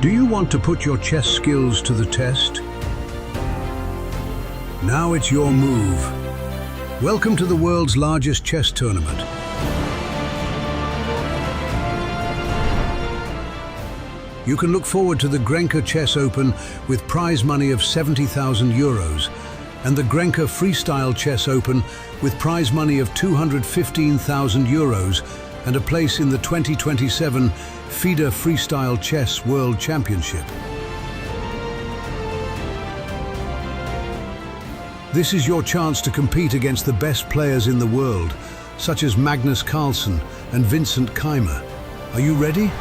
Do you want to put your chess skills to the test? Now it's your move. Welcome to the world's largest chess tournament. You can look forward to the Grenke Chess Open with prize money of 70,000 euros and the Grenke Freestyle Chess Open with prize money of 215,000 euros and a place in the 2027 FIDE Freestyle Chess World Championship. This is your chance to compete against the best players in the world, such as Magnus Carlsen and Vincent Keymer. Are you ready?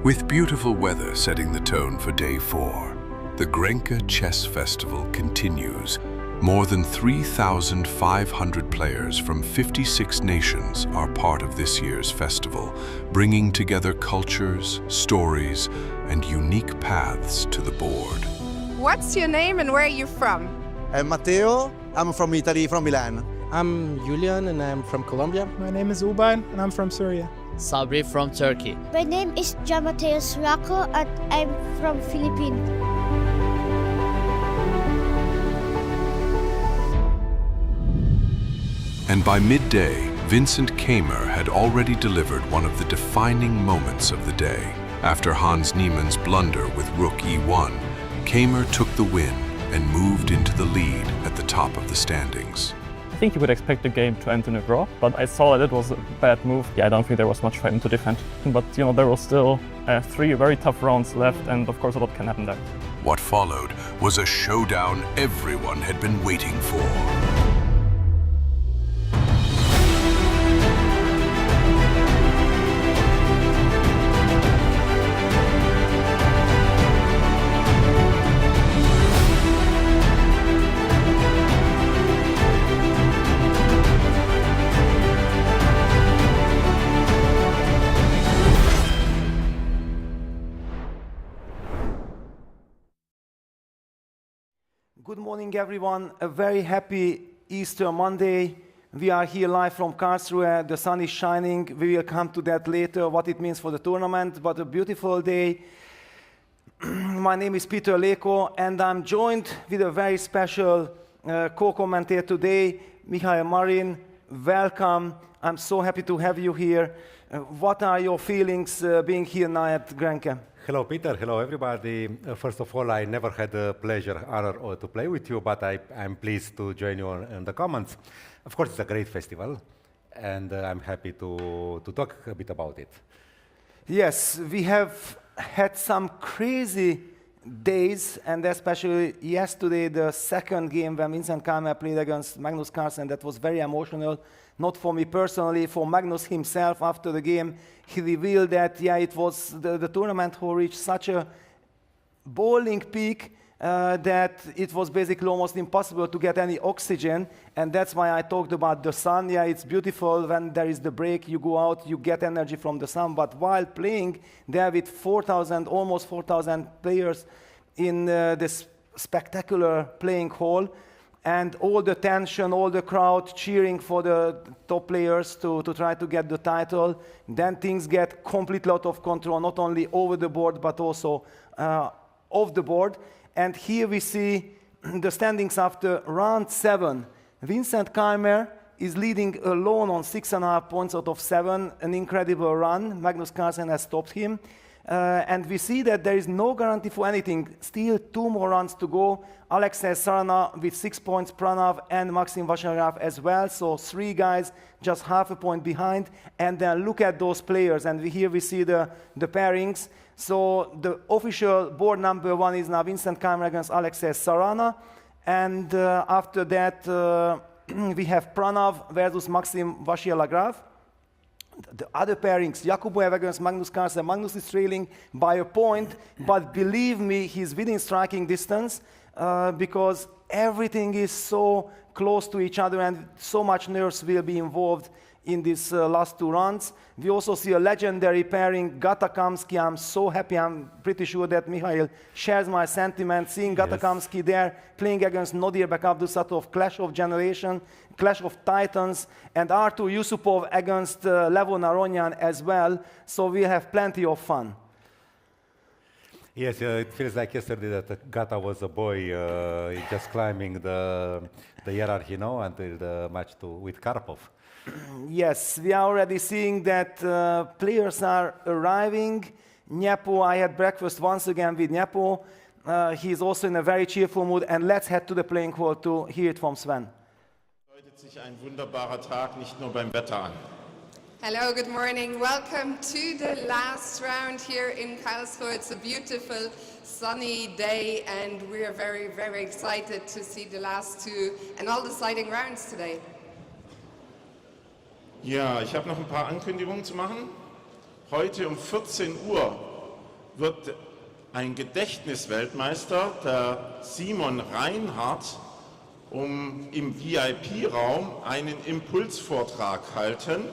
With beautiful weather setting the tone for Day 4, the Grenke Chess Festival continues. More than 3,500 players from 56 nations are part of this year's festival, bringing together cultures, stories, and unique paths to the board. What's your name and where are you from? I'm Matteo, I'm from Italy, from Milan. I'm Julian and I'm from Colombia. My name is Uban and I'm from Syria. Sabri from Turkey. My name is Jamateus Rako and I'm from Philippines. And by midday, Vincent Keymer had already delivered one of the defining moments of the day. After Hans Niemann's blunder with Rook E1, Keymer took the win and moved into the lead at the top of the standings. I think you would expect the game to end in a draw, but I saw that it was a bad move. Yeah, I don't think there was much for him to defend. But there were still 3 very tough rounds left, and of course a lot can happen there. What followed was a showdown everyone had been waiting for. Good morning, everyone. A very happy Easter Monday. We are here live from Karlsruhe. The sun is shining. We will come to that later, what it means for the tournament, but a beautiful day. My name is Peter Leko, and I'm joined with a very special co-commentator today, Michael Marin. Welcome. I'm so happy to have you here. What are your feelings being here now at Grenke? Hello, Peter. Hello, everybody. First of all, I never had the pleasure, honor to play with you, but I'm pleased to join you in the comments. Of course, it's a great festival, and I'm happy to talk a bit about it. Yes, we have had some crazy days, and especially yesterday, the second game when Vincent Keymer played against Magnus Carlsen, that was very emotional. Not for me personally, for Magnus himself. After the game, he revealed that, yeah, it was the tournament who reached such a boiling peak that it was basically almost impossible to get any oxygen. And that's why I talked about the sun. Yeah, it's beautiful when there is the break, you go out, you get energy from the sun. But while playing there with 4,000, almost 4,000 players in this spectacular playing hall, and all the tension, all the crowd cheering for the top players to try to get the title, then things get completely out of control, not only over the board, but also off the board. And here we see the standings after round 7. Vincent Keymer is leading alone on 6.5 points out of 7, an incredible run. Magnus Carlsen has stopped him. And we see that there is no guarantee for anything. Still 2 more runs to go. Alexei Sarana with 6 points, Pranav and Maxim Vasilyev as well. So 3 guys just half a point behind. And then look at those players. And here we see the pairings. So the official board number 1 is now Vincent Keymer against Alexei Sarana. And after that, we have Pranav versus Maxim Vasilyev. The other pairings, Yakubuev against Magnus Carlsen. Magnus is trailing by a point, but believe me, he's within striking distance because everything is so close to each other and so much nerves will be involved in these last two rounds. We also see a legendary pairing, Gatakamsky. I'm so happy. I'm pretty sure that Mikhail shares my sentiment. Seeing Gatakamsky there playing against Nodirbek Abdusatov, Clash of Generation, Clash of Titans, and Artur Yusupov against Levon Aronyan as well. So we have plenty of fun. Yes, it feels like yesterday that Gata was a boy just climbing the hierarchy, until the match with Karpov. Yes, we are already seeing that players are arriving. Nyepo, I had breakfast once again with Nyepo. He's also in a very cheerful mood. And let's head to the playing hall to hear it from Sven. Deutet sich ein wunderbarer Tag nicht nur beim Wetter an. Hello, good morning. Welcome to the last round here in Karlsruhe. It's a beautiful sunny day and we are very, very excited to see the last two and all the exciting rounds today. Ja, ich habe noch ein paar Ankündigungen zu machen. Heute um 14 Uhr wird ein Gedächtnisweltmeister, der Simon Reinhardt, im VIP-Raum einen Impulsvortrag halten.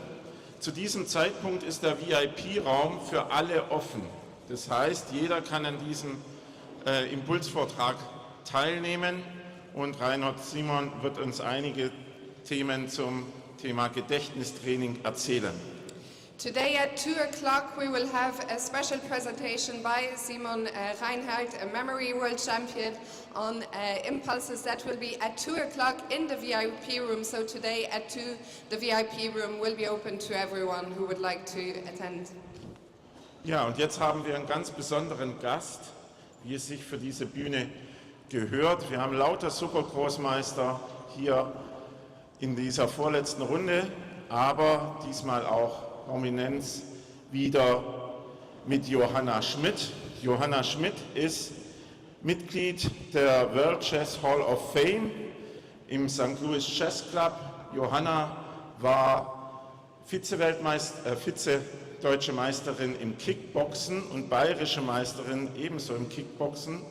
Zu diesem Zeitpunkt ist der VIP-Raum für alle offen. Das heißt, jeder kann an diesem Impulsvortrag teilnehmen und Reinhard Simon wird uns einige Themen zum Thema Gedächtnistraining erzählen. Today at 2 o'clock we will have a special presentation by Simon Reinhardt, a memory world champion, on impulses. That will be at 2 o'clock in the VIP room. So today at 2 the VIP room will be open to everyone who would like to attend. Ja, und jetzt haben wir einen ganz besonderen Gast, wie es sich für diese Bühne gehört. Wir haben lauter Supergroßmeister hier in dieser vorletzten Runde, aber diesmal auch Prominenz wieder mit Johanna Schmidt. Johanna Schmidt ist Mitglied der World Chess Hall of Fame im St. Louis Chess Club. Johanna war Vize-deutsche Meisterin im Kickboxen und bayerische Meisterin ebenso im Kickboxen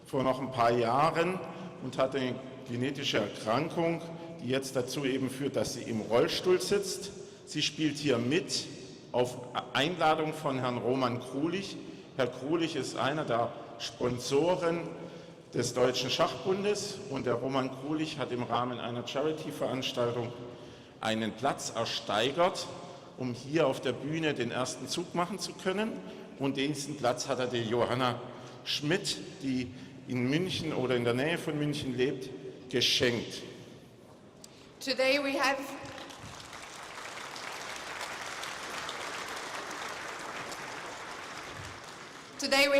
vor noch ein paar Jahren und hatte eine genetische Erkrankung, die jetzt dazu eben führt, dass sie im Rollstuhl sitzt. Sie spielt hier mit auf Einladung von Herrn Roman Krulich. Herr Krulich ist einer der Sponsoren des Deutschen Schachbundes und der Roman Krulich hat im Rahmen einer Charity-Veranstaltung einen Platz ersteigert, um hier auf der Bühne den ersten Zug machen zu können. Und diesen Platz hat er der Johanna Schmidt, die in München oder in der Nähe von München lebt, geschenkt. Today we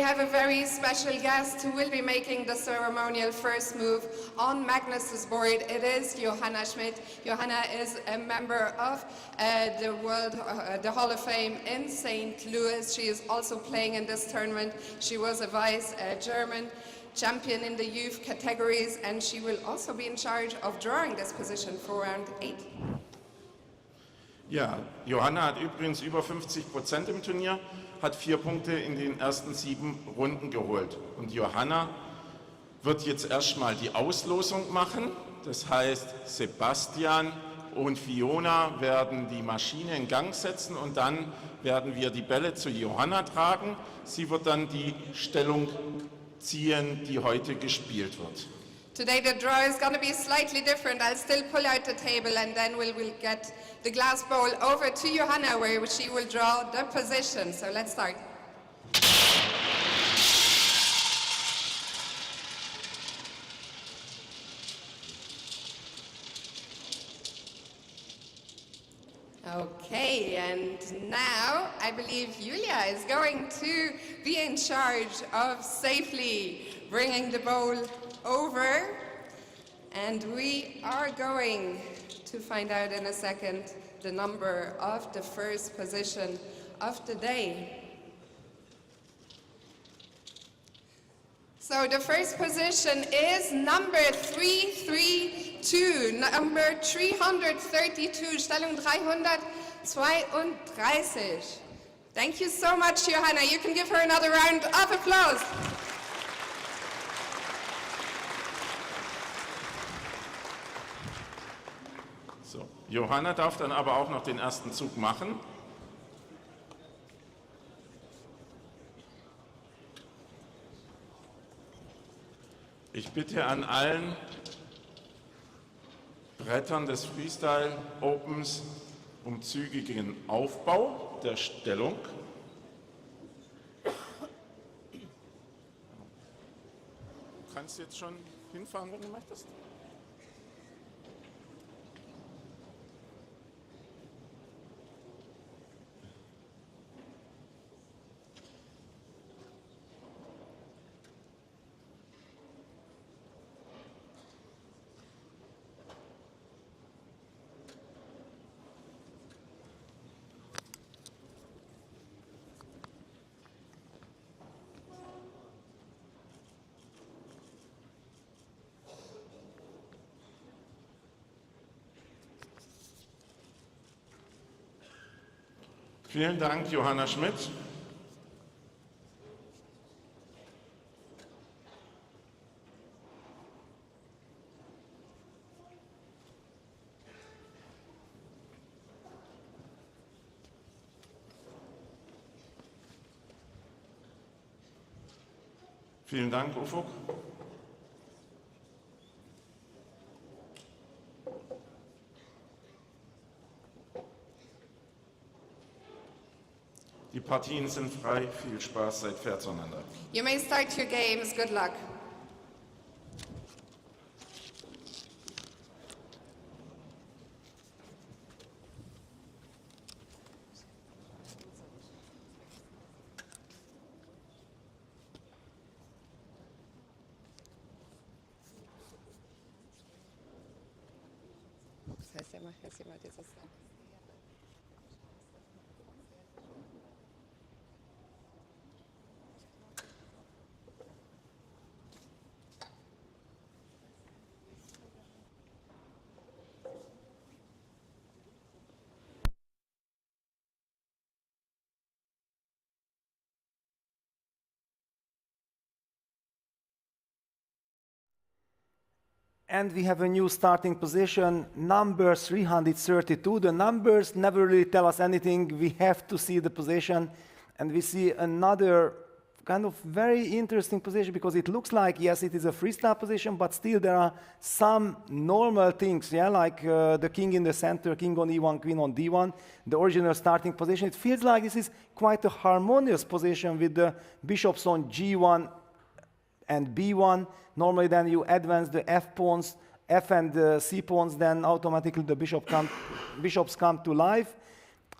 have a very special guest who will be making the ceremonial first move on Magnus's board. It is Johanna Schmidt. Johanna is a member of the Hall of Fame in St. Louis. She is also playing in this tournament. She was a vice German champion in the youth categories and she will also be in charge of drawing this position for round 8. Ja, Johanna hat übrigens über 50% im Turnier, hat 4 Punkte in den ersten 7 Runden geholt. Und Johanna wird jetzt erstmal die Auslosung machen. Das heißt, Sebastian und Fiona werden die Maschine in Gang setzen und dann werden wir die Bälle zu Johanna tragen. Sie wird dann die Stellung ziehen, die heute gespielt wird. Today the draw is going to be slightly different. I'll still pull out the table and then we'll get the glass bowl over to Johanna where she will draw the position. So let's start. Okay, and now I believe Julia is going to be in charge of safely bringing the bowl over, and we are going to find out in a second the number of the first position of the day. So the first position is number 332, number 332, Stellung 332. Thank you so much, Johanna. You can give her another round of applause. So, Johanna darf dann aber auch noch den ersten Zug machen. Ich bitte an allen Brettern des Freestyle Opens um zügigen Aufbau der Stellung. Du kannst jetzt schon hinfahren, wenn du möchtest. Vielen Dank, Johanna Schmidt. Vielen Dank, Ufuk. Die Partien sind frei. Viel Spaß, seid fair zueinander. You may start your games. Good luck. Das heißt, er macht jetzt jemand dieses. And we have a new starting position, number 332. The numbers never really tell us anything. We have to see the position. And we see another kind of very interesting position because it looks like, yes, it is a freestyle position, but still there are some normal things, yeah, like the king in the center, king on e1, queen on d1, the original starting position. It feels like this is quite a harmonious position with the bishops on g1 and b1. Normally then you advance the f pawns, f and c pawns, then automatically the bishops come to life.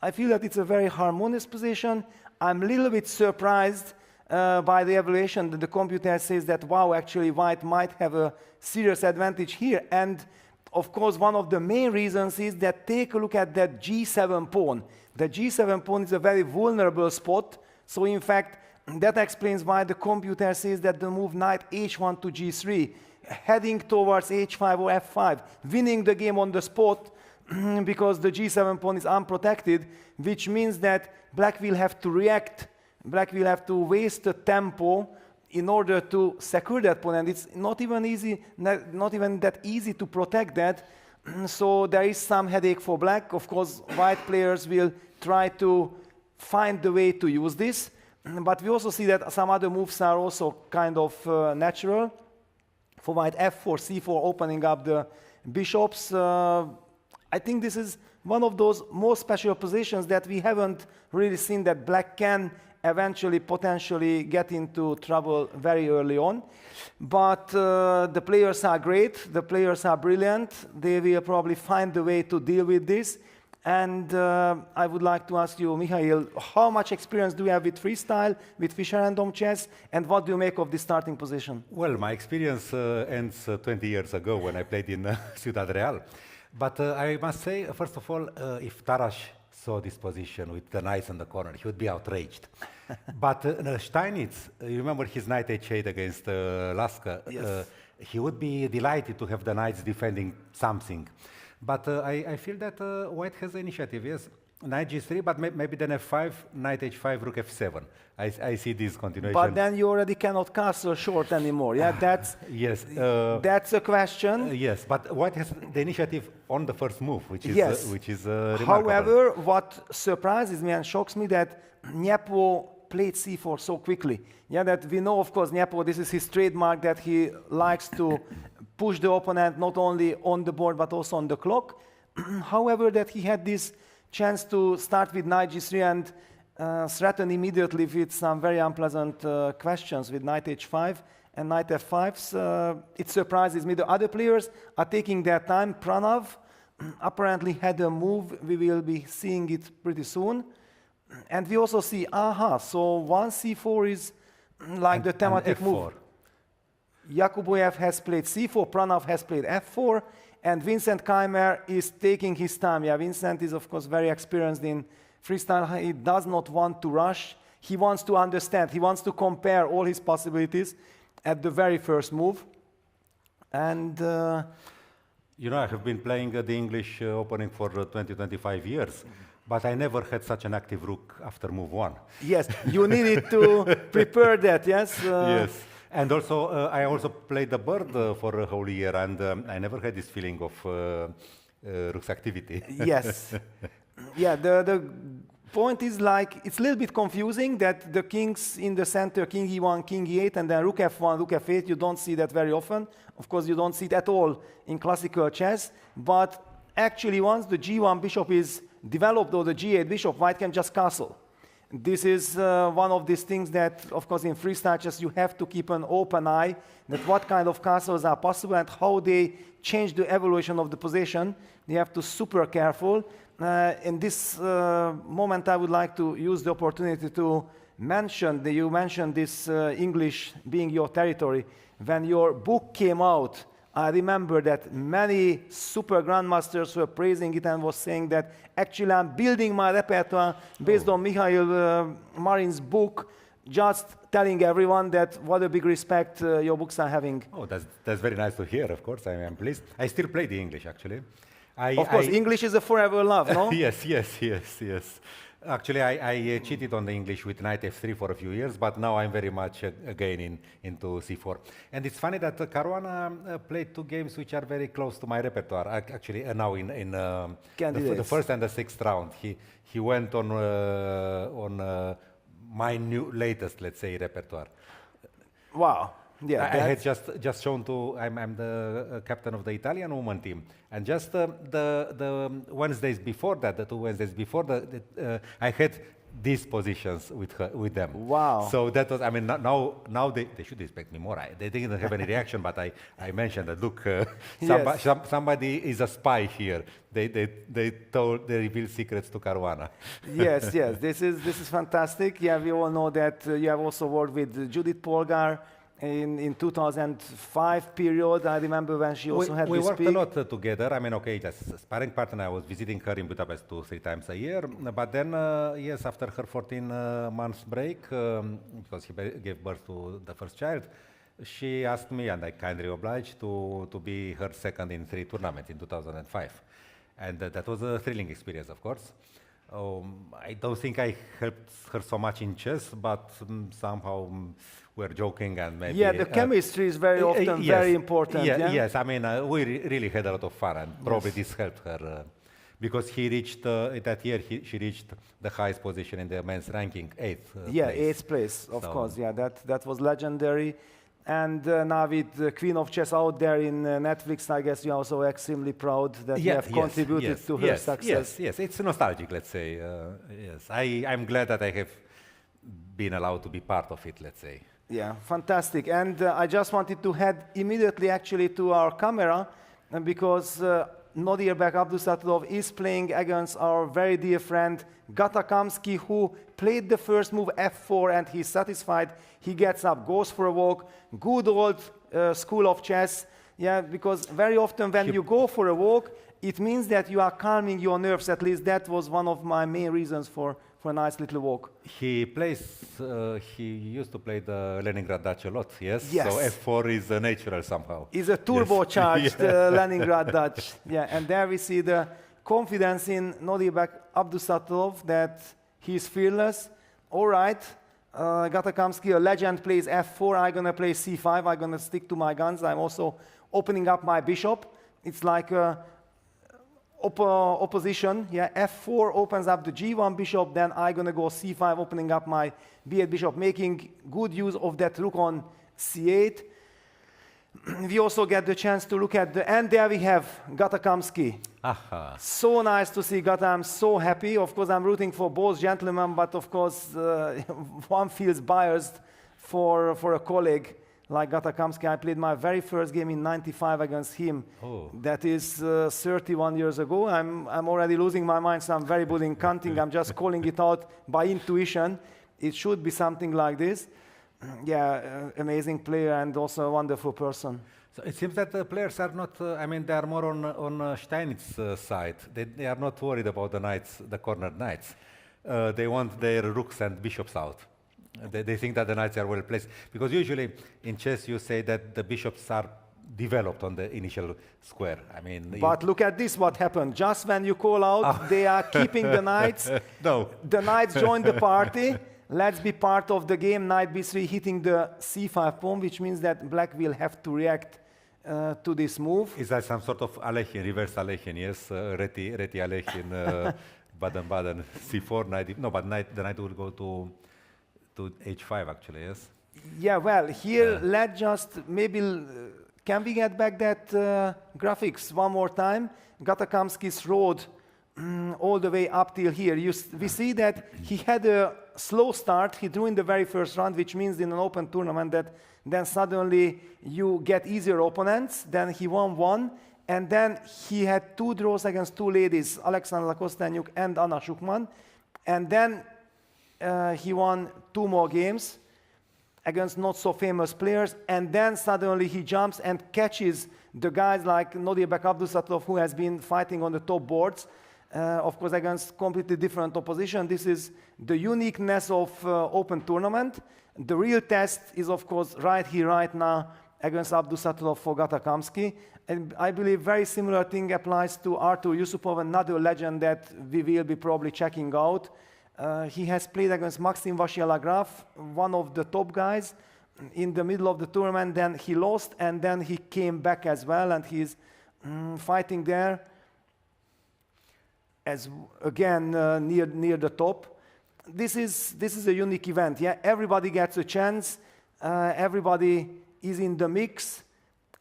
I feel that it's a very harmonious position. I'm a little bit surprised by the evaluation that the computer says that, wow, actually white might have a serious advantage here. And of course, one of the main reasons is that take a look at that g7 pawn. The g7 pawn is a very vulnerable spot. So in fact, that explains why the computer says that the move knight h1 to g3, heading towards h5 or f5, winning the game on the spot because the g7 pawn is unprotected, which means that black will have to react. Black will have to waste the tempo in order to secure that pawn, and it's not even that easy to protect that. So there is some headache for black. Of course, white players will try to find the way to use this. But we also see that some other moves are also kind of natural. For white, f4, c4, opening up the bishops. I think this is one of those more special positions that we haven't really seen that black can eventually potentially get into trouble very early on. But the players are great. The players are brilliant. They will probably find a way to deal with this. And I would like to ask you, Mihail, how much experience do you have with freestyle, with Fischer random chess, and what do you make of this starting position? Well, my experience ends 20 years ago when I played in Ciudad Real. But I must say, first of all, if Taras saw this position with the knights in the corner, he would be outraged. But Steinitz, you remember his knight h8 against Laska? Yes. He would be delighted to have the knights defending something. But I feel that white has the initiative, yes. knight g3, but maybe then f5, knight h5, rook f7. I see this continuation. But then you already cannot castle short anymore. Yeah, that's yes. That's a question. Yes, but White has the initiative on the first move, which is remarkable. However, what surprises me and shocks me that Nyepo played c4 so quickly. Yeah, that we know, of course, Nyepo, this is his trademark, that he likes to push the opponent not only on the board but also on the clock. However, that he had this chance to start with knight g3 and threaten immediately with some very unpleasant questions with knight h5 and knight f5. It surprises me. The other players are taking their time. Pranav apparently had a move. We will be seeing it pretty soon. And we also see, so 1 c4 is like the thematic move. Yakuboyev has played c4, Pranav has played f4, and Vincent Keymer is taking his time. Yeah, Vincent is, of course, very experienced in freestyle. He does not want to rush. He wants to understand. He wants to compare all his possibilities at the very first move. And you know, I have been playing the English opening for 20-25 years. But I never had such an active rook after move 1. Yes, you needed to prepare that, yes? Yes. And also, I also played the bird for a whole year, and I never had this feeling of rook's activity. Yes. Yeah, the point is like, it's a little bit confusing that the kings in the center, king e1, king e8, and then rook f1, rook f8, you don't see that very often. Of course, you don't see it at all in classical chess. But actually, once the g1 bishop is developed, or the g8 bishop, White can just castle. This is one of these things that, of course, in freestyle chess you have to keep an open eye that what kind of castles are possible and how they change the evolution of the position. You have to be super careful. In this moment, I would like to use the opportunity to mention that you mentioned this English being your territory. When your book came out, I remember that many super grandmasters were praising it and was saying that actually I'm building my repertoire based on Mikhail Marin's book, just telling everyone that what a big respect your books are having. Oh, that's very nice to hear, of course. I am pleased. I still play the English, actually. Of course, English is a forever love, no? Yes. Actually, I cheated on the English with knight f3 for a few years, but now I'm very much again into c4. And it's funny that Caruana played 2 games which are very close to my repertoire. Actually, now in the first and the 6th round, he went on my new latest, let's say, repertoire. Wow. Yeah, I had just shown I'm the captain of the Italian women team, and just the Wednesdays before that, the 2 Wednesdays before I had these positions with them. Wow! So that was, I mean, now they should respect me more. They didn't have any reaction, but I mentioned that look, somebody is a spy here. They reveal secrets to Caruana. Yes, this is fantastic. Yeah, we all know that you have also worked with Judith Polgar. In 2005 period, I remember when she also had we this worked a lot together. I mean, okay, as a sparring partner, I was visiting her in Budapest 2-3 times a year. But then, yes, after her 14 months break, because she gave birth to the first child, she asked me, and I kindly obliged, to be her second in 3 tournaments in 2005. And that was a thrilling experience, of course. I don't think I helped her so much in chess, but somehow we're joking and maybe... Yeah, the chemistry is very often very important. Yes, I mean, we really had a lot of fun, and probably this helped her. Because he reached, that year, she reached the highest position in the men's ranking, 8th place. 8th place, of course, yeah, that was legendary. And now with the Queen of Chess out there in Netflix, I guess you're also extremely proud that you have contributed to her success. Yes, it's nostalgic, let's say. Yes, I'm glad that I have been allowed to be part of it, let's say. Yeah, fantastic. And I just wanted to head immediately actually to our camera because Nodirbek Abdusatulov is playing against our very dear friend Gata Kamsky, who played the first move f4 and he's satisfied. He gets up, goes for a walk. Good old school of chess. Yeah, because very often when you go for a walk, it means that you are calming your nerves. At least that was one of my main reasons for a nice little walk. He used to play the Leningrad Dutch a lot, yes? Yes. So f4 is natural somehow. It's a turbocharged Leningrad Dutch. Yeah, and there we see the confidence in Nodirbek Abdusatov that he's fearless. All right, Gatakamsky, a legend, plays f4. I'm going to play c5. I'm going to stick to my guns. I'm also opening up my bishop. It's like opposition. Yeah, f4 opens up the g1 bishop. Then I'm going to go c5, opening up my b8 bishop, making good use of that rook on c8. We also get the chance to look at and there we have Gatakamsky. Aha. So nice to see Gata. I'm so happy. Of course, I'm rooting for both gentlemen, but of course, one feels biased for a colleague like Gatakamsky. I played my very first game in '95 against him. Oh. That is 31 years ago. I'm already losing my mind, so I'm very good in counting. I'm just calling it out by intuition. It should be something like this. Yeah, amazing player and also a wonderful person. So it seems that the players are not, I mean, they are more on Steinitz's side. They are not worried about the knights, the cornered knights. They want their rooks and bishops out. They think that the knights are well placed. Because usually in chess you say that the bishops are developed on the initial square. I mean, but look at this, what happened. Just when you call out, they are keeping the knights. No. The knights join the party. Let's be part of the game. Knight b3 hitting the c5 pawn, which means that black will have to react to this move. Is that some sort of Alekhine, reverse Alekhine, yes? Reti Alekhine, Baden-Baden, c4, knight. No, but the knight will go to h5 actually, yes? Yeah, well, here let's just maybe, can we get back that graphics one more time? Gatakamsky's road all the way up till here. We see that he had a slow start. He drew in the very first round, which means in an open tournament that then suddenly you get easier opponents. Then he won one, and then he had two draws against two ladies, Alexandra Kostenyuk and Anna Shukman. And then he won two more games against not so famous players, and then suddenly he jumps and catches the guys like Nodirbek Abdusatov, who has been fighting on the top boards. Of course, against completely different opposition. This is the uniqueness of open tournament. The real test is, of course, right here, right now, against Abdusatov for Gatakamsky. And I believe very similar thing applies to Artur Yusupov, another legend that we will be probably checking out. He has played against Maxim Vachier-Lagrave, one of the top guys, in the middle of the tournament. Then he lost, and then he came back as well, and he's fighting there. As again near the top. This is a unique event. Yeah, everybody gets a chance. Everybody is in the mix,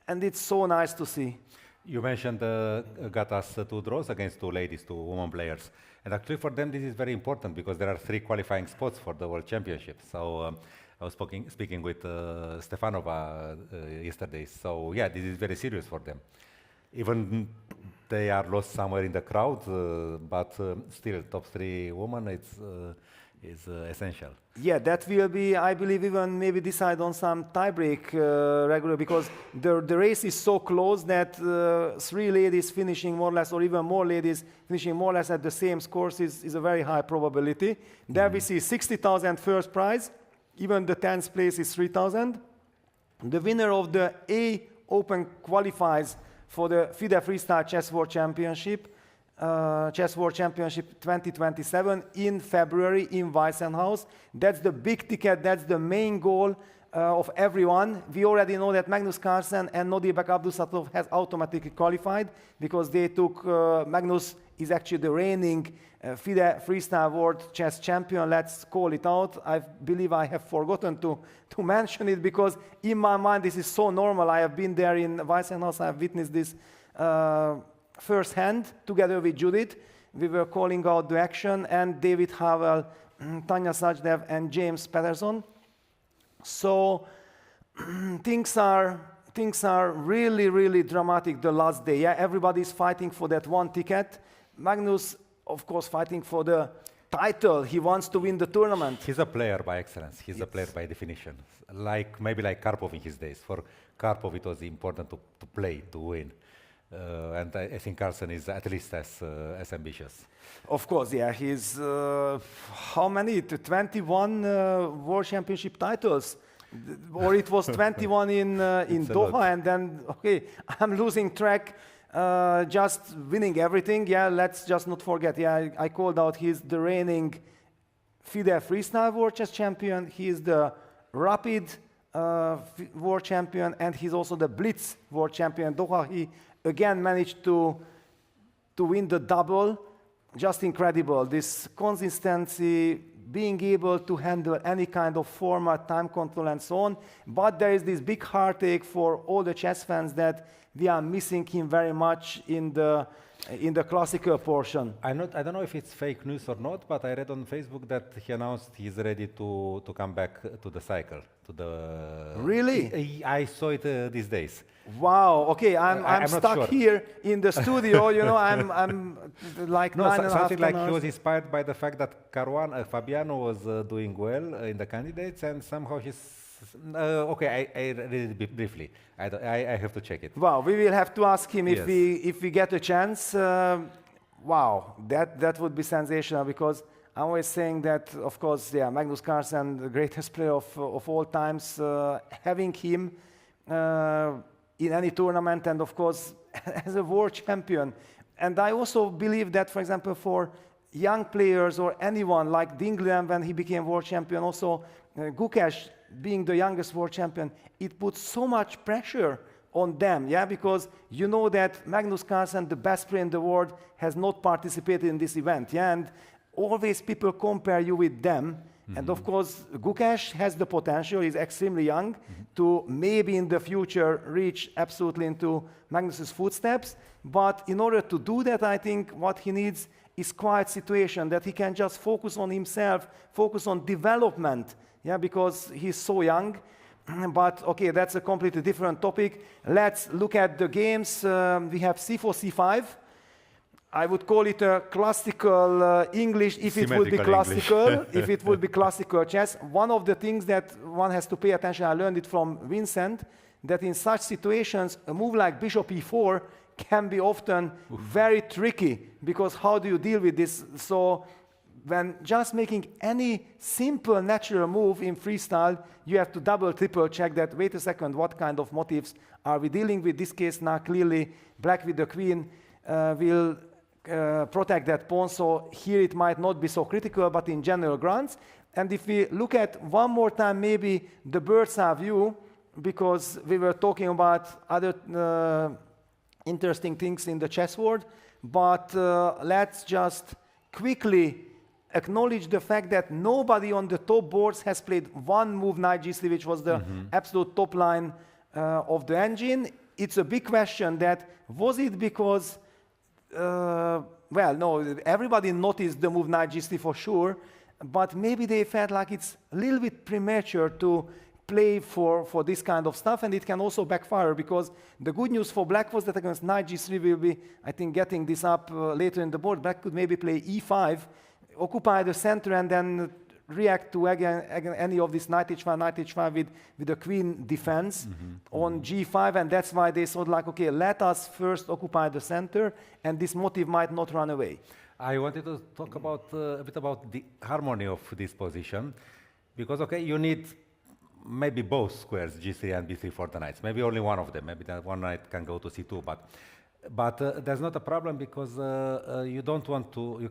and it's so nice to see. You mentioned Gata's two draws against two ladies, two women players, and actually for them this is very important because there are 3 qualifying spots for the World Championship. So I was speaking with Stefanova yesterday. So yeah, this is very serious for them. Even they are lost somewhere in the crowd, but still, top 3 women, is essential. Yeah, that will be, I believe, even maybe decide on some tiebreak regular, because the race is so close that 3 ladies finishing more or less, or even more ladies finishing more or less at the same scores is a very high probability. There we see 60,000 first prize, even the 10th place is 3,000. The winner of the A Open qualifies for the FIDE Freestyle Chess World Championship, Chess World Championship 2027 in February in Weissenhaus. That's the big ticket, that's the main goal of everyone. We already know that Magnus Carlsen and Nodirbek Abdusatov has automatically qualified because they took, Magnus is actually the reigning FIDE Freestyle World Chess Champion, let's call it out. I believe I have forgotten to mention it because in my mind this is so normal. I have been there in Weissenhaus, I have witnessed this firsthand together with Judith. We were calling out the action, and David Havel, Tanya Sajdev, and James Patterson. So things are really, really dramatic the last day. Yeah, everybody's fighting for that one ticket. Magnus, of course, fighting for the title. He wants to win the tournament. He's a player by excellence. He's a player by definition. Maybe like Karpov in his days. For Karpov, it was important to play, to win. And I think Carlsen is at least as ambitious. Of course, yeah. He's, how many? 21 World Championship titles? Or it was 21 in Doha, and then, okay, I'm losing track. just winning everything. Yeah, let's just not forget. Yeah, I called out he's the reigning FIDE Freestyle World Chess Champion. He's the Rapid World Champion, and he's also the Blitz World Champion. Doha, he again managed to win the double. Just incredible. This consistency, being able to handle any kind of format, time control, and so on. But there is this big heartache for all the chess fans that we are missing him very much in the classical portion. I don't know if it's fake news or not, but I read on Facebook that he announced he's ready to come back to the cycle. Really? I saw it these days. Wow. Okay, I'm stuck sure. here in the studio. You know, I'm like no, 9.5 something like hours. he was inspired by the fact that Fabiano was doing well in the candidates, and somehow he's okay. I read it briefly. I have to check it. Wow, we will have to ask him Yes. if we get a chance. Wow, that would be sensational, because I'm always saying that, of course, yeah, Magnus Carlsen, the greatest player of all times, having him in any tournament, and of course as a world champion. And I also believe that, for example, for young players or anyone like Dinglen when he became world champion, also Gukesh being the youngest world champion, it puts so much pressure on them, yeah, because you know that Magnus Carlsen, the best player in the world, has not participated in this event, yeah, and always people compare you with them. And of course, Gukesh has the potential, he's extremely young, to maybe in the future reach absolutely into Magnus's footsteps. But in order to do that, I think what he needs is quiet situation, that he can just focus on himself, focus on development, yeah, because he's so young. But okay, that's a completely different topic. Let's look at the games. We have c4, c5. I would call it a classical English if it would be classical, if it would be classical chess. One of the things that one has to pay attention, I learned it from Vincent, that in such situations, a move like bishop e4 can be often very tricky, because how do you deal with this? So when just making any simple natural move in freestyle, you have to double, triple check that, wait a second, what kind of motifs are we dealing with? This case now clearly black with the queen will protect that pawn, so here it might not be so critical, but in general grounds. And if we look at one more time maybe the bird's eye view, because we were talking about other interesting things in the chess world, but let's just quickly acknowledge the fact that nobody on the top boards has played one move knight g3, which was the absolute top line of the engine. It's a big question that, was it because well, no, everybody noticed the move knight g3 for sure, but maybe they felt like it's a little bit premature to play for this kind of stuff, and it can also backfire, because the good news for black was that against knight g3 will be, I think, getting this up later in the board. Black could maybe play e5, occupy the center, and then react to again any of this knight h5 with the queen defense on g5, and that's why they thought like, okay, let us first occupy the center, and this motive might not run away. I wanted to talk about a bit about the harmony of this position, because okay, you need maybe both squares, g3 and b3 for the knights, maybe only one of them, maybe that one knight can go to c2, but there's not a problem, because you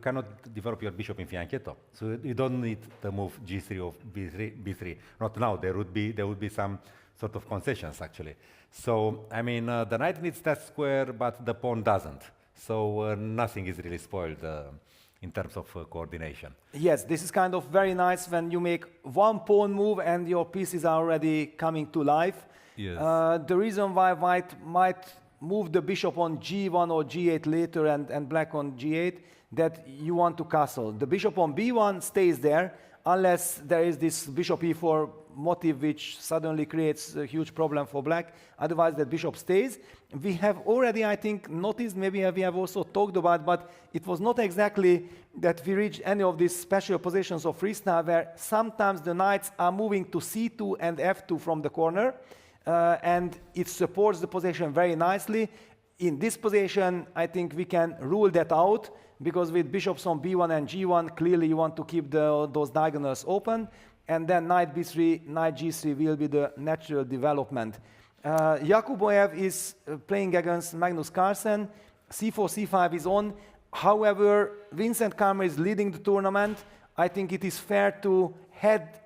cannot develop your bishop in fianchetto. So you don't need the move g3 or b3. Not now. There would be some sort of concessions actually. So I mean, the knight needs that square, but the pawn doesn't. So nothing is really spoiled in terms of coordination. Yes, this is kind of very nice when you make one pawn move and your pieces are already coming to life. Yes. The reason why white might move the bishop on g1 or g8 later and black on g8, that you want to castle. The bishop on b1 stays there unless there is this bishop e4 motive which suddenly creates a huge problem for black. Otherwise, that bishop stays. We have already, I think, noticed, maybe we have also talked about, but it was not exactly that we reached any of these special positions of freestyle where sometimes the knights are moving to c2 and f2 from the corner. And it supports the position very nicely. In this position, I think we can rule that out, because with bishops on b1 and g1, clearly you want to keep those diagonals open, and then knight b3, knight g3 will be the natural development. Yakuboyev is playing against Magnus Carlsen. C4, C5 is on. However, Vincent Keymer is leading the tournament. I think it is fair to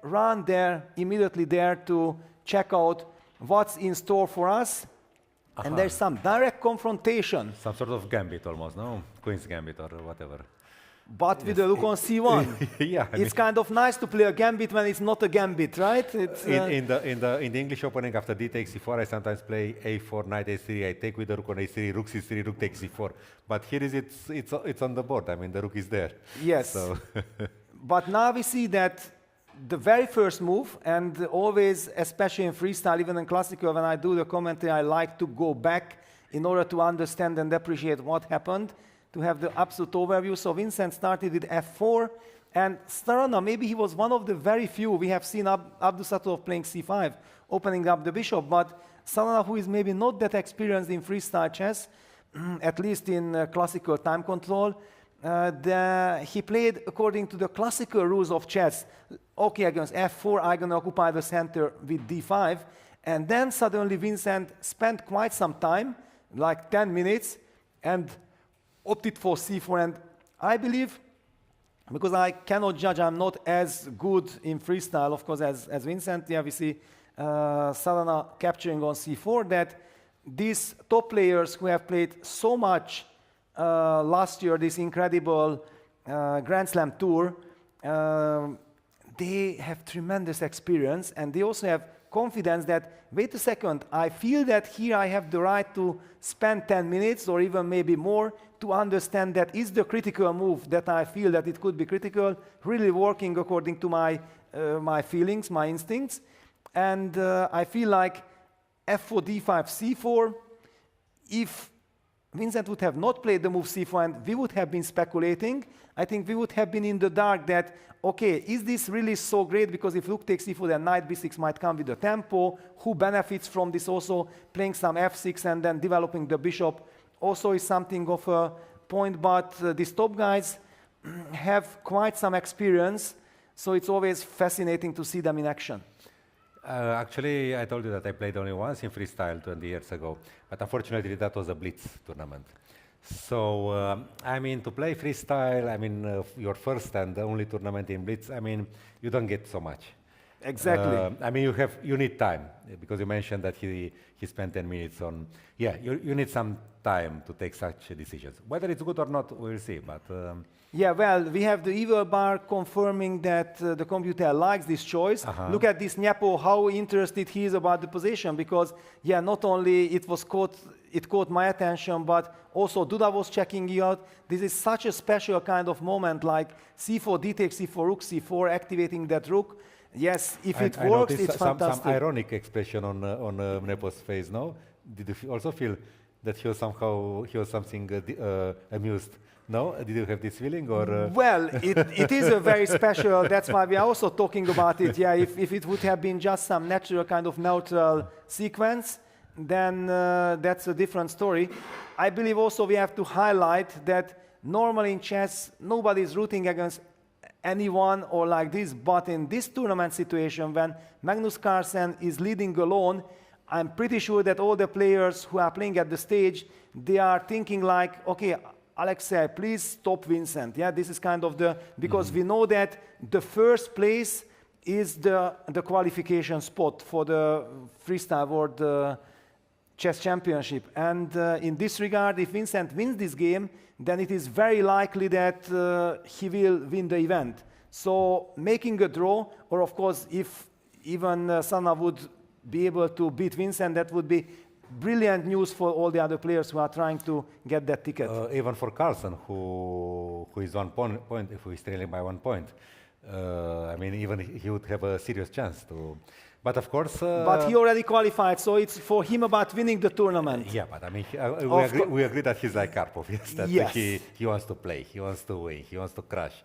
run there, immediately there to check out what's in store for us. And there's some direct confrontation. Some sort of gambit almost, no? Queen's gambit or whatever. But with the rook on c1. Yeah, it's kind of nice to play a gambit when it's not a gambit, right? It's, in the English opening, after d takes c4, I sometimes play a4, knight a3, I take with the rook on a3, rook c3, rook takes c4. But here is it's on the board. I mean, the rook is there. Yes. So but now we see that the very first move, and always, especially in freestyle, even in classical, when I do the commentary, I like to go back in order to understand and appreciate what happened, to have the absolute overview. So Vincent started with f4, and Starana, maybe he was one of the very few. We have seen Abdusatov playing c5, opening up the bishop, but Starana, who is maybe not that experienced in freestyle chess, at least in classical time control, he played according to the classical rules of chess. Okay, against f4, I'm going to occupy the center with d5. And then suddenly Vincent spent quite some time, like 10 minutes, and opted for c4. And I believe, because I cannot judge, I'm not as good in freestyle, of course, as Vincent. Yeah, we see Sarana capturing on c4, that these top players who have played so much last year, this incredible Grand Slam tour, they have tremendous experience, and they also have confidence that, wait a second, I feel that here I have the right to spend 10 minutes or even maybe more to understand that is the critical move that I feel that it could be critical, really working according to my feelings, my instincts. And I feel like f4, d5, c4, if Vincent would have not played the move c4 and we would have been speculating, I think we would have been in the dark that, okay, is this really so great? Because if rook takes c4, then knight b6 might come with the tempo. Who benefits from this also? Playing some f6 and then developing the bishop also is something of a point, but these top guys have quite some experience, so it's always fascinating to see them in action. Actually, I told you that I played only once in freestyle 20 years ago, but unfortunately that was a blitz tournament. So, I mean, to play freestyle, I mean, your first and only tournament in blitz, I mean, you don't get so much. Exactly. I mean, you need time, because you mentioned that he spent 10 minutes on, yeah, you need some time to take such decisions. Whether it's good or not, we'll see, but... Yeah, well, we have the evil bar confirming that the computer likes this choice. Look at this Nyapo, how interested he is about the position, because, yeah, not only it caught my attention, but also Duda was checking it out. This is such a special kind of moment, like c4, d takes c4, rook c4, activating that rook. Yes, if it works, it's fantastic. Some ironic expression on Nepo's face, no? Did you also feel that he was something amused? No? Did you have this feeling, or? Well, it is a very special, that's why we are also talking about it. Yeah, if it would have been just some natural kind of neutral sequence, then that's a different story. I believe also we have to highlight that normally in chess, nobody is rooting against anyone or like this, but in this tournament situation, when Magnus Carlsen is leading alone, I'm pretty sure that all the players who are playing at the stage, they are thinking like, okay, Alexei, please stop Vincent. Yeah, this is kind of the, because we know that the first place is the qualification spot for the Freestyle World Chess Championship. And in this regard, if Vincent wins this game, then it is very likely that he will win the event. So making a draw, or of course, if even Sana would be able to beat Vincent, that would be brilliant news for all the other players who are trying to get that ticket. Even for Carlsen, who is 1 point, if he's trailing by 1 point. I mean, even he would have a serious chance to. But of course... but he already qualified, so it's for him about winning the tournament. Yeah, but I mean, we agree that he's like Karpov, yes, that he wants to play, he wants to win, he wants to crush.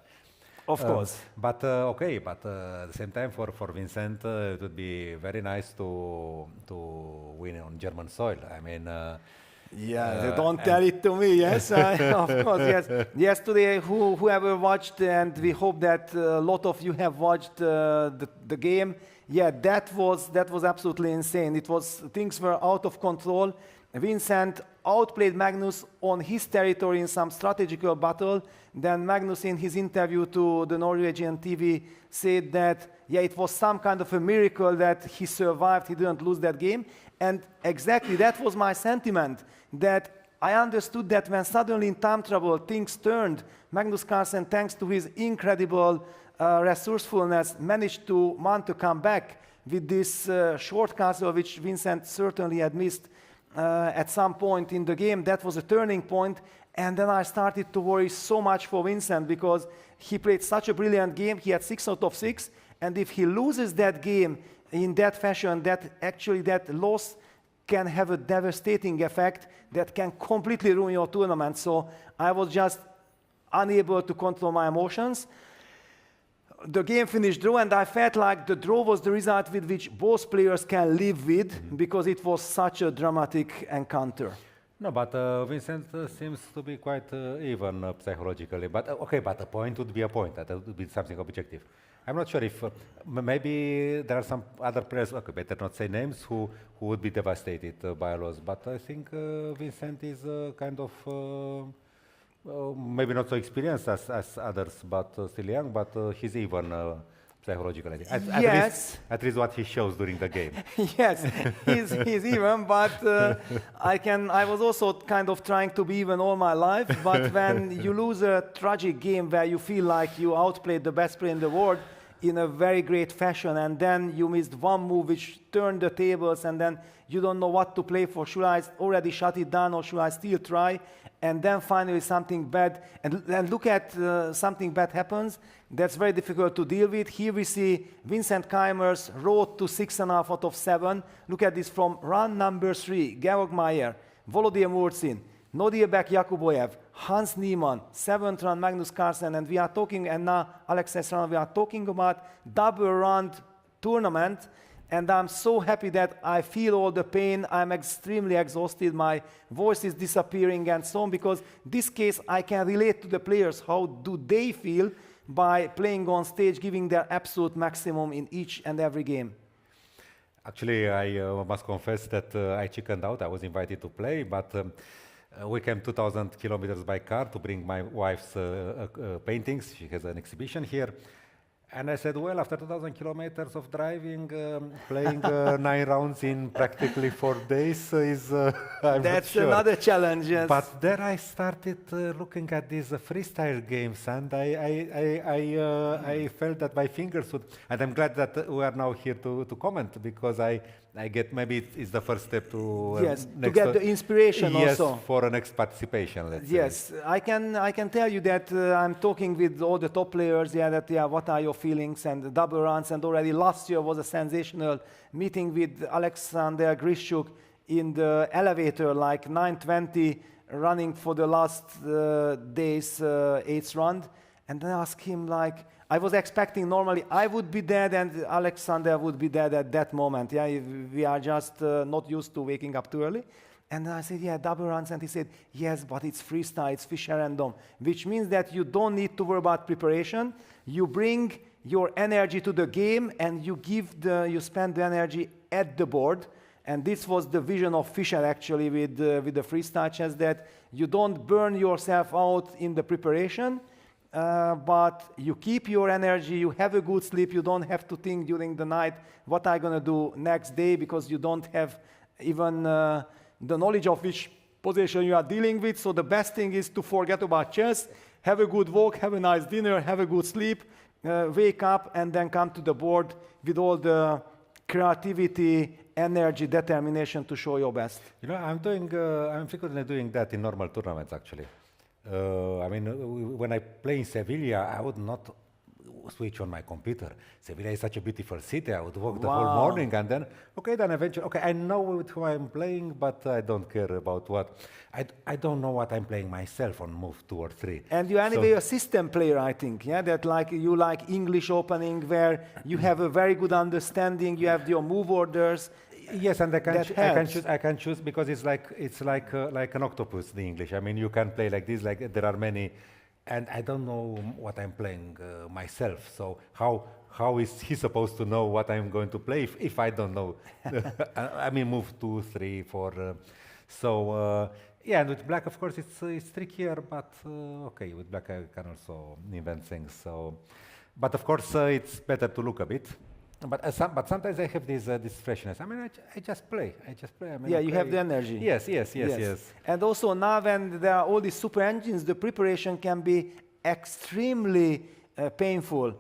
Of course. But okay, but at the same time for Vincent, it would be very nice to win on German soil. I mean... yeah, don't tell it to me, yes, of course, yes. Yesterday, whoever watched, and we hope that a lot of you have watched the game, yeah, that was absolutely insane. Things were out of control. Vincent outplayed Magnus on his territory in some strategical battle. Then Magnus, in his interview to the Norwegian TV, said that, yeah, it was some kind of a miracle that he survived, he didn't lose that game. And exactly that was my sentiment, that I understood that when suddenly in time trouble things turned, Magnus Carlsen, thanks to his incredible resourcefulness, managed to mount a comeback with this short castle, which Vincent certainly had missed at some point in the game. That was a turning point. And then I started to worry so much for Vincent, because he played such a brilliant game. He had 6 out of 6. And if he loses that game in that fashion, that loss can have a devastating effect that can completely ruin your tournament. So I was just unable to control my emotions. The game finished draw, and I felt like the draw was the result with which both players can live with, because it was such a dramatic encounter. No, but Vincent seems to be quite even psychologically. But okay, but a point would be a point. That would be something objective. I'm not sure if maybe there are some other players, okay, better not say names, who would be devastated by a loss. But I think Vincent is kind of maybe not so experienced as others, but still young. But he's even psychologically. At least what he shows during the game. Yes, he's even. But I was also kind of trying to be even all my life. But when you lose a tragic game where you feel like you outplayed the best player in the world in a very great fashion, and then you missed one move which turned the tables, and then you don't know what to play for. Should I already shut it down, or should I still try? And then finally something bad, and look at something bad happens. That's very difficult to deal with. Here we see Vincent Keymer's road to 6.5 out of 7. Look at this from run number 3. Georg Mayer, Volodymyr Murtsin, Nodirbek Yakuboyev, Hans Niemann, 7th round Magnus Carlsen, and we are talking, and now Alexei Sranov, we are talking about double round tournament. And I'm so happy that I feel all the pain. I'm extremely exhausted. My voice is disappearing and so on, because this case I can relate to the players. How do they feel by playing on stage, giving their absolute maximum in each and every game? Actually, I must confess that I chickened out. I was invited to play, but we came 2,000 kilometers by car to bring my wife's paintings. She has an exhibition here. And I said, well, after 2,000 kilometers of driving, playing 9 rounds in practically 4 days is, I'm That's not sure. Another challenge, yes. But then I started looking at these freestyle games, and I felt that my fingers would, and I'm glad that we are now here to comment, because I get, maybe it's the first step to to get the inspiration also for a next participation. Let's say. I can tell you that I'm talking with all the top players. What are your feelings and double runs? And already last year was a sensational meeting with Alexander Grishuk in the elevator, like 9:20, running for the last day's 8th round, and then I asked him, like, I was expecting normally I would be dead and Alexander would be dead at that moment. Yeah, we are just not used to waking up too early. And I said, yeah, double runs. And he said, yes, but it's freestyle, it's Fischer random, which means that you don't need to worry about preparation. You bring your energy to the game, and you spend the energy at the board. And this was the vision of Fischer actually with the freestyle chess, that you don't burn yourself out in the preparation. But you keep your energy, you have a good sleep, you don't have to think during the night what I'm going to do next day, because you don't have even the knowledge of which position you are dealing with. So the best thing is to forget about chess, have a good walk, have a nice dinner, have a good sleep, wake up, and then come to the board with all the creativity, energy, determination to show your best. You know, I'm frequently doing that in normal tournaments, actually. I mean, when I play in Sevilla, I would not switch on my computer. Sevilla is such a beautiful city. I would walk the whole morning, and then, then eventually, I know with who I'm playing, but I don't care about what. I don't know what I'm playing myself on move 2 or 3. And you anyway a system player, I think, yeah? That you like English opening, where you have a very good understanding, you have your move orders. Yes, and I can choose because it's like an octopus, the English. I mean, you can play like this. Like there are many and I don't know what I'm playing myself. So how is he supposed to know what I'm going to play if I don't know? I mean, move 2, 3, 4. Yeah, and with black, of course, it's trickier, but okay, with black I can also invent things. So, but of course, it's better to look a bit. But sometimes I have this freshness. I mean, I just play. I mean, yeah, you have the energy. Yes. And also now when there are all these super engines, the preparation can be extremely painful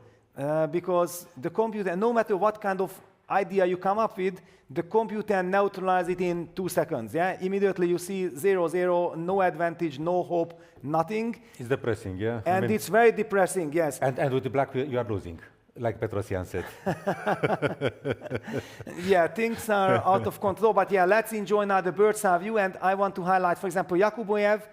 because the computer, no matter what kind of idea you come up with, the computer neutralizes it in 2 seconds. Yeah, immediately you see 0-0, no advantage, no hope, nothing. It's depressing, yeah. And I mean, it's very depressing, yes. And with the black, you are losing. Like Petrosian said. Yeah, things are out of control, but yeah, let's enjoy now the bird's eye view, and I want to highlight, for example, Yakuboyev.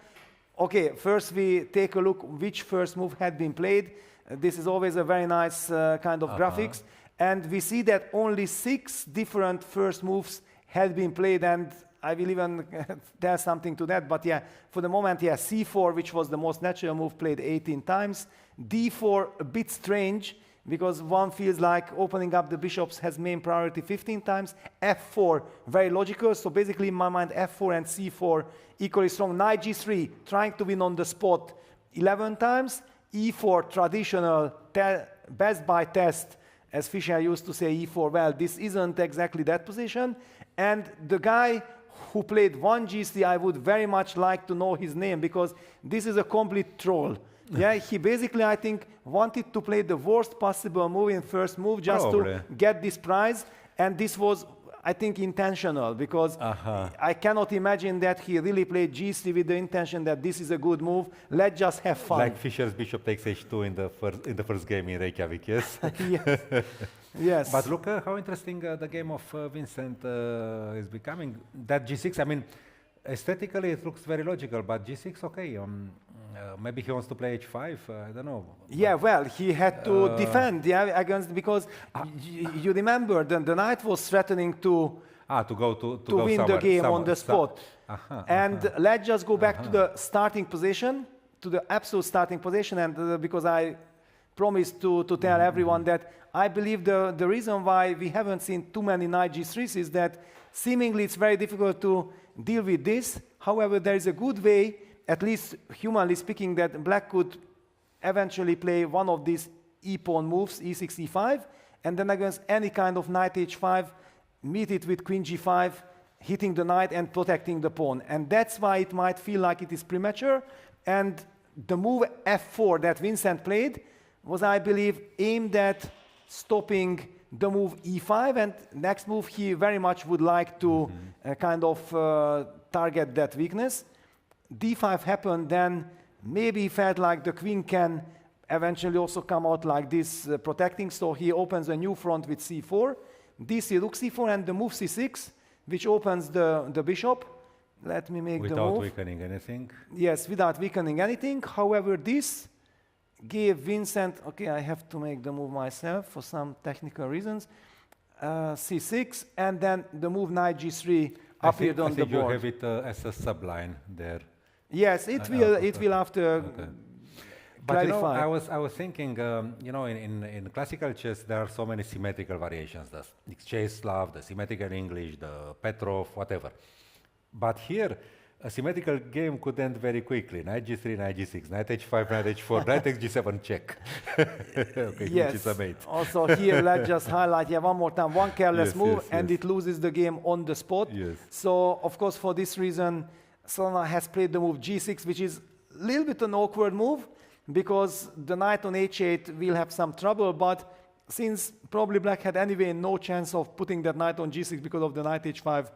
Okay, first we take a look which first move had been played. This is always a very nice kind of graphics, and we see that only 6 different first moves had been played, and I will even tell something to that, but yeah, for the moment, yeah, C4, which was the most natural move, played 18 times. D4, a bit strange, because one feels like opening up the bishops has main priority 15 times. F4, very logical. So basically, in my mind, F4 and C4 equally strong. Knight G3, trying to win on the spot 11 times. E4, traditional, best by test, as Fischer used to say, E4. Well, this isn't exactly that position. And the guy who played 1 G3, I would very much like to know his name, because this is a complete troll. Yeah, he basically, I think, wanted to play the worst possible move in first move just to get this prize, and this was, I think, intentional, because I cannot imagine that he really played G3 with the intention that this is a good move, let's just have fun. Like Fischer's bishop takes H2 in the first game in Reykjavik, yes? Yes. Yes. But look how interesting the game of Vincent is becoming. That G6, I mean, aesthetically it looks very logical, but G6, okay. Maybe he wants to play H5. I don't know. Yeah, well, he had to defend, yeah, against, because you remember the knight was threatening to go win the game on the spot. And let's just go back to the starting position, to the absolute starting position, and because I promised to tell everyone that I believe the reason why we haven't seen too many knight G3s is that seemingly it's very difficult to deal with this. However, there is a good way, at least humanly speaking, that black could eventually play one of these e-pawn moves, e6, e5, and then against any kind of knight h5, meet it with queen g5, hitting the knight and protecting the pawn. And that's why it might feel like it is premature. And the move f4 that Vincent played was, I believe, aimed at stopping the move e5, and next move he very much would like to kind of target that weakness. D5 happened, then maybe he felt like the queen can eventually also come out like this, protecting, so he opens a new front with c4, dc rook c4, and the move c6, which opens the bishop. Let me make the move. Without weakening anything? Yes, without weakening anything. However, this gave Vincent, okay, I have to make the move myself for some technical reasons, c6, and then the move knight g3 appeared on the board. You have it as a subline there. Yes, it will after But clarify. you know, I was thinking, you know, in classical chess there are so many symmetrical variations, the Czech-Slav, the symmetrical English, the Petrov, whatever. But here, a symmetrical game could end very quickly. Knight g3, knight g6, knight h5, knight h4, knight takes g7, check. Okay, yes. Which is a mate. Also here, let's just highlight one more time. One careless move, and it loses the game on the spot. Yes. So, of course, for this reason, Solana has played the move g6, which is a little bit an awkward move, because the knight on h8 will have some trouble, but since probably black had anyway no chance of putting that knight on g6 because of the knight h5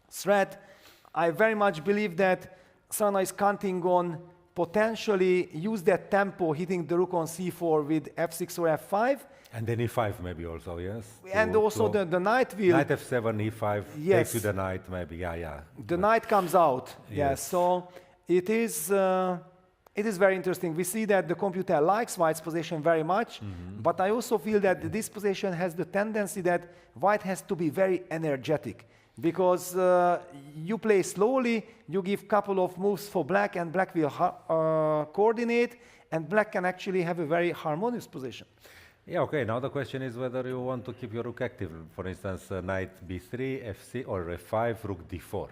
threat, I very much believe that Solana is counting on potentially use that tempo hitting the rook on c4 with f6 or f5. And then e5 maybe also, yes? And also the knight will... Knight f7, e5, yes. take with the knight maybe, yeah. The knight comes out, yes. So it is very interesting. We see that the computer likes white's position very much, but I also feel that this position has the tendency that white has to be very energetic. because you play slowly, you give couple of moves for black, and black will coordinate, and black can actually have a very harmonious position. Yeah, okay, now the question is whether you want to keep your rook active. For instance, knight b3, f6, or f5, rook d4.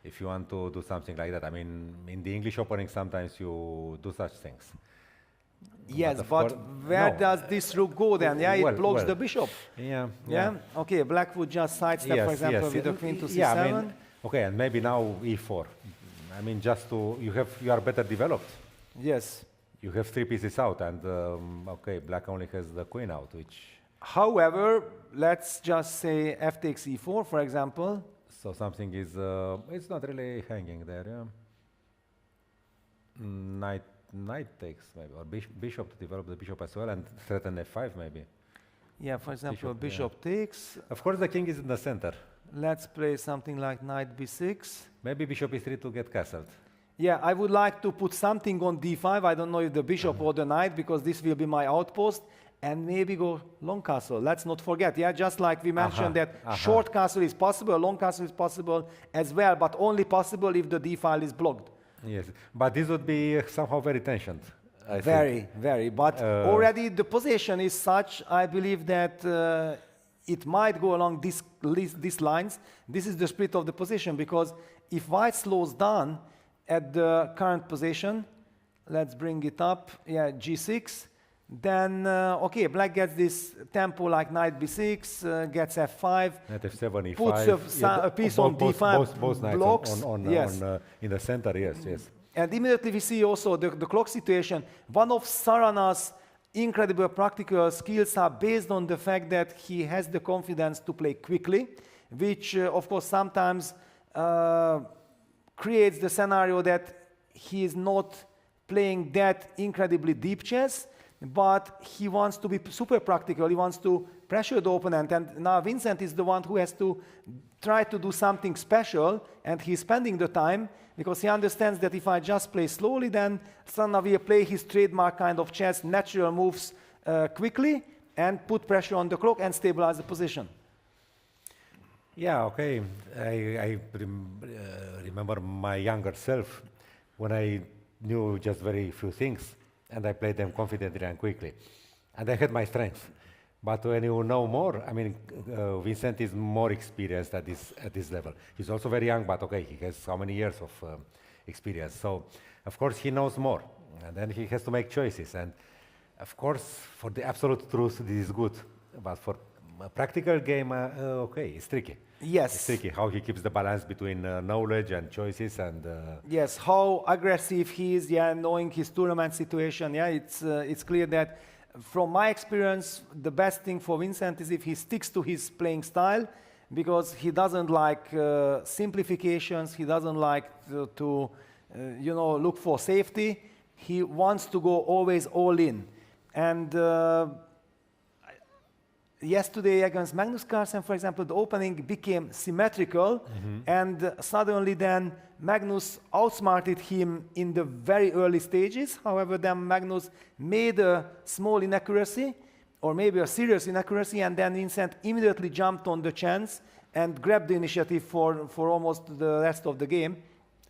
If you want to do something like that. I mean, in the English opening, sometimes you do such things. Yes, but where does this rook go then? Yeah, it blocks the bishop. Yeah. Okay, black would just sidestep, for example, with the queen to c7. Yeah, I mean, okay, and maybe now e4. I mean, just to, you are better developed. Yes. You have 3 pieces out, and okay, black only has the queen out, which... However, let's just say f takes e4, for example. So something is, it's not really hanging there, yeah. Knight takes, maybe, or bishop to develop the bishop as well, and threaten f5, maybe. Yeah, for example, bishop takes. Of course, the king is in the center. Let's play something like knight b6. Maybe bishop e3 to get castled. Yeah, I would like to put something on d5. I don't know if the bishop or the knight, because this will be my outpost, and maybe go long castle. Let's not forget, yeah, just like we mentioned that short castle is possible, long castle is possible as well, but only possible if the d file is blocked. Yes, but this would be somehow very tensioned. Very. But already the position is such, I believe that it might go along these lines. This is the split of the position, because if white slows down at the current position, let's bring it up, yeah, g6, then, okay, black gets this tempo like knight b6, gets f5, knight f7, e5, puts a piece on d5, both blocks, knights in the center, yes. And immediately we see also the clock situation. One of Sarana's incredible practical skills are based on the fact that he has the confidence to play quickly, which, of course, sometimes creates the scenario that he is not playing that incredibly deep chess, but he wants to be super practical. He wants to pressure the opponent. And now Vincent is the one who has to try to do something special, and he's spending the time because he understands that if I just play slowly, then Sarana will play his trademark kind of chess, natural moves quickly, and put pressure on the clock and stabilize the position. Yeah, okay. I remember my younger self when I knew just very few things, and I played them confidently and quickly. And I had my strengths. But when you know more, I mean, Vincent is more experienced at this level. He's also very young, but okay, he has how many years of experience. So, of course, he knows more. And then he has to make choices. And, of course, for the absolute truth, this is good. But for a practical game, okay, it's tricky. Yes. It's tricky how he keeps the balance between knowledge and choices and... Yes, how aggressive he is, yeah, knowing his tournament situation. Yeah, it's clear that from my experience, the best thing for Vincent is if he sticks to his playing style, because he doesn't like simplifications, he doesn't like to look for safety. He wants to go always all in. And yesterday against Magnus Carlsen, for example, the opening became symmetrical, and suddenly then Magnus outsmarted him in the very early stages. However, then Magnus made a small inaccuracy, or maybe a serious inaccuracy, and then Vincent immediately jumped on the chance and grabbed the initiative for almost the rest of the game.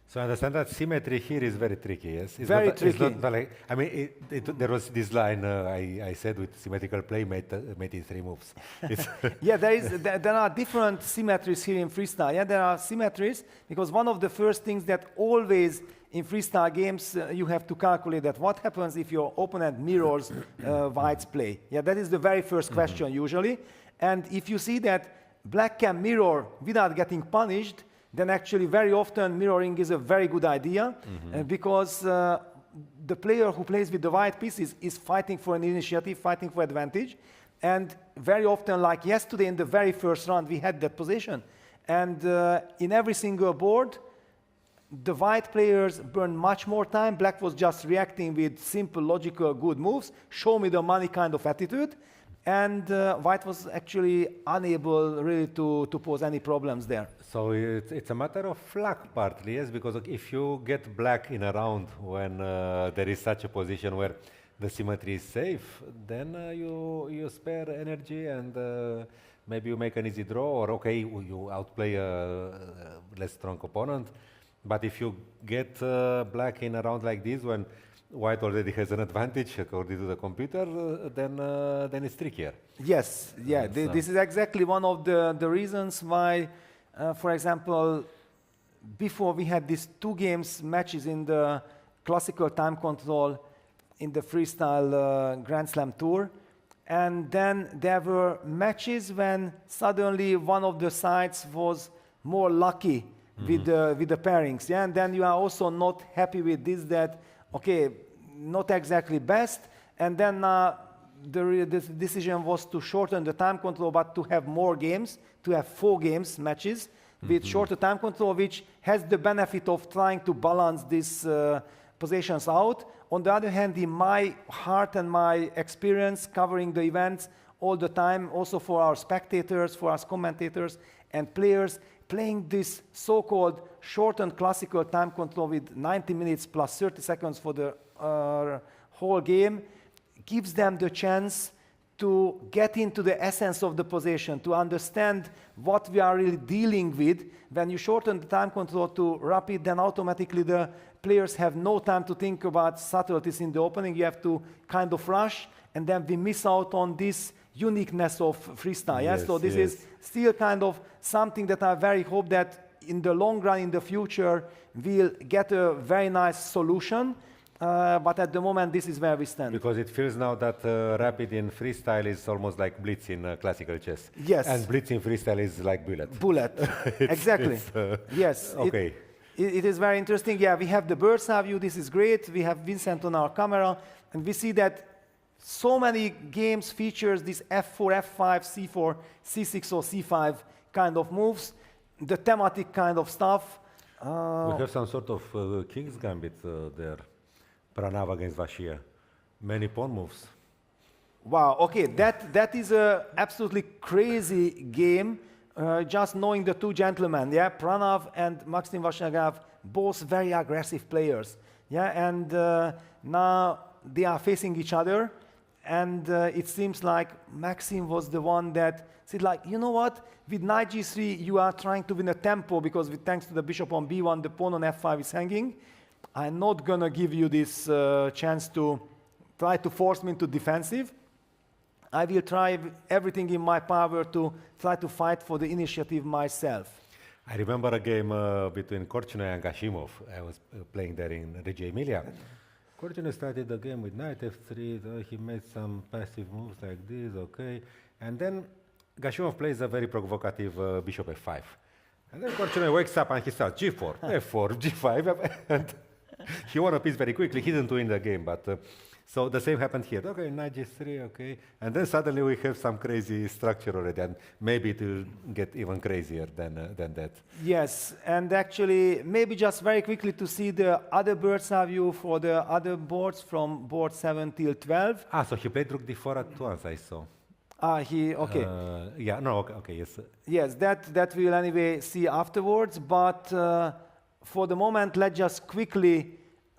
So I understand that symmetry here is very tricky, yes? It's very tricky. It's not like, I mean, there was this line I said with symmetrical play made in 3 moves. Yeah, there are different symmetries here in freestyle. Yeah, there are symmetries, because one of the first things that always in freestyle games you have to calculate that what happens if your opponent mirrors white's play. Yeah, that is the very first question usually. And if you see that black can mirror without getting punished, then actually very often mirroring is a very good idea, because the player who plays with the white pieces is fighting for an initiative, fighting for advantage. And very often, like yesterday in the very first round, we had that position. And in every single board, the white players burned much more time. Black was just reacting with simple, logical, good moves, show me the money kind of attitude. And white was actually unable really to pose any problems there. So it's a matter of luck partly, yes, because if you get black in a round when there is such a position where the symmetry is safe, then you spare energy and maybe you make an easy draw, or okay, you outplay a less strong opponent. But if you get black in a round like this, when white already has an advantage according to the computer, then it's trickier. Yes, yeah, this is exactly one of the reasons why, for example, before we had these 2 games matches in the classical time control in the Freestyle Grand Slam Tour, and then there were matches when suddenly one of the sides was more lucky with the pairings, yeah? And then you are also not happy with this, that okay, not exactly best, and then the decision was to shorten the time control, but to have more games, to have 4 games matches with shorter time control, which has the benefit of trying to balance these positions out. On the other hand, in my heart and my experience covering the events all the time, also for our spectators, for us commentators and players, playing this so-called shortened classical time control with 90 minutes plus 30 seconds for the whole game gives them the chance to get into the essence of the position, to understand what we are really dealing with. When you shorten the time control to rapid, then automatically the players have no time to think about subtleties in the opening. You have to kind of rush, and then we miss out on this uniqueness of freestyle. Yes, so this is still kind of something that I very hope that in the long run, in the future, we'll get a very nice solution. But at the moment, this is where we stand. Because it feels now that rapid in freestyle is almost like blitz in classical chess. Yes. And blitz in freestyle is like bullet. Bullet, exactly. Yes. Okay. It is very interesting. Yeah, we have the bird's eye view. This is great. We have Vincent on our camera, and we see that so many games features this f4, f5, c4, c6 or c5 kind of moves, the thematic kind of stuff. We have some sort of King's Gambit there. Pranav against Vashia. Many pawn moves. Wow, okay, that is a absolutely crazy game. Just knowing the 2 gentlemen, yeah, Pranav and Maxim Vashagav, both very aggressive players. Yeah, and now they are facing each other, and it seems like Maxim was the one that said, like, you know what, with knight g3 you are trying to win a tempo, because thanks to the bishop on b1 the pawn on f5 is hanging. I'm not gonna give you this chance to try to force me into defensive. I will try everything in my power to try to fight for the initiative myself. I remember a game between Korchnoi and Gashimov. I was playing there in Regia Emilia. Korchnoi started the game with knight f3. He made some passive moves like this, okay. And then Gashimov plays a very provocative bishop f5. And then Korchnoi wakes up and he starts g4, f4, g5. And he won a piece very quickly. He didn't win the game, but so the same happened here. Okay, knight g3, okay. And then suddenly we have some crazy structure already, and maybe it will get even crazier than that. Yes, and actually, maybe just very quickly to see the other bird's eye view for the other boards from board 7 till 12. Ah, so he played rook d4 at once, I saw. Okay. Yeah, no, okay, yes. Yes, that we'll anyway see afterwards, but for the moment, let's just quickly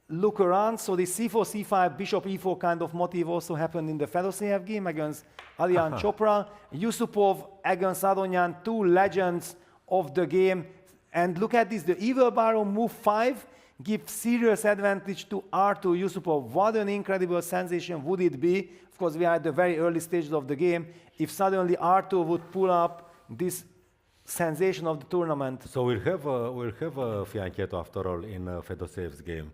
look around. So the c4, c5, bishop e4 kind of motif also happened in the Fedoseev game against Alian Chopra. Yusupov against Adonyan, 2 legends of the game. And look at this, the evil baron move 5 gives serious advantage to R2 Yusupov. What an incredible sensation would it be? Of course, we are at the very early stages of the game. If suddenly R2 would pull up this sensation of the tournament. So we'll have a fianchetto after all in Fedosev's game.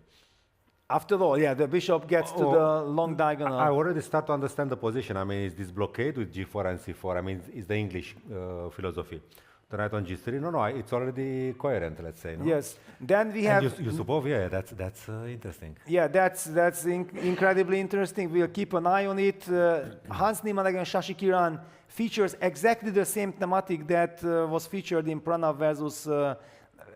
After all, yeah, the bishop gets to the long diagonal. I already start to understand the position. I mean, is this blockade with g4 and c4? I mean, is the English philosophy. The knight on g3? No, it's already coherent, let's say. No? Yes. Then we have Yusupov, yeah, that's interesting. Yeah, that's incredibly interesting. We'll keep an eye on it. Hans Niemann against Shashi Kiran features exactly the same thematic that was featured in Pranav versus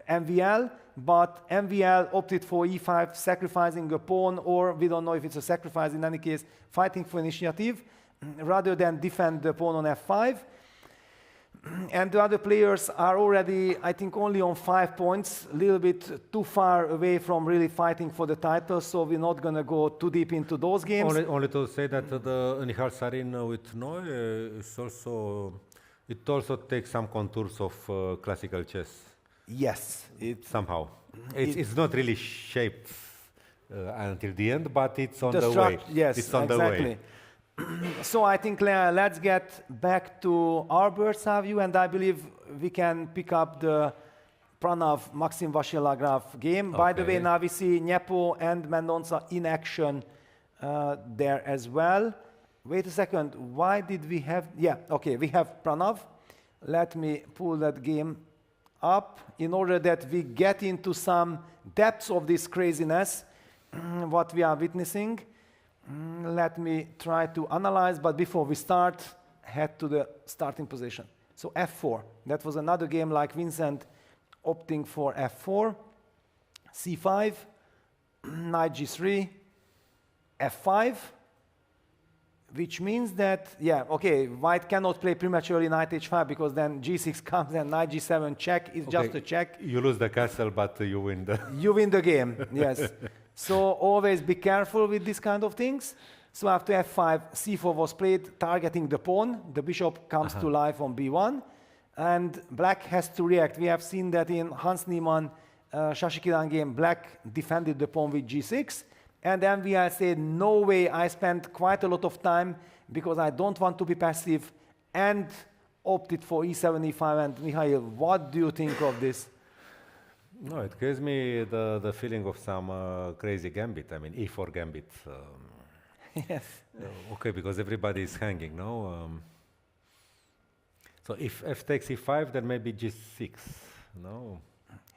MVL, but MVL opted for e5, sacrificing a pawn, or we don't know if it's a sacrifice, in any case, fighting for initiative, rather than defend the pawn on f5. And the other players are already, I think, only on 5 points, a little bit too far away from really fighting for the title, so we're not going to go too deep into those games. Only to say that the Nihal Sarin with Noy is also It also takes some contours of classical chess. Yes. Somehow. It's not really shaped until the end, but it's on the way. Yes, it's on exactly. The way. So I think let's get back to our bird's eye view, and I believe we can pick up the Pranav Maxim Vachier-Lagrave game. Okay. By the way, now we see Nepo and Mendonça in action there as well. Wait a second, why did we have, yeah, okay, we have Pranav. Let me pull that game up in order that we get into some depths of this craziness, what we are witnessing. Let me try to analyze, but before we start, head to the starting position. So f4, that was another game like Vincent opting for f4, c5, knight g3, f5, which means that, yeah, okay, white cannot play prematurely knight h5 because then g6 comes and knight g7 check is just a check. You lose the castle, but you win the... You win the game, yes. So always be careful with these kind of things. So after f5, c4 was played, targeting the pawn. The bishop comes to life on b1. And black has to react. We have seen that in Hans Niemann Shashi Kiran game, black defended the pawn with g6. And then we said, no way, I spent quite a lot of time because I don't want to be passive, and opted for e7, e5. And Mihail, what do you think of this? No, it gives me the feeling of some crazy gambit. I mean, e4 gambit. Yes. Okay, because everybody is hanging, no? So if f takes e5, then maybe g6, no?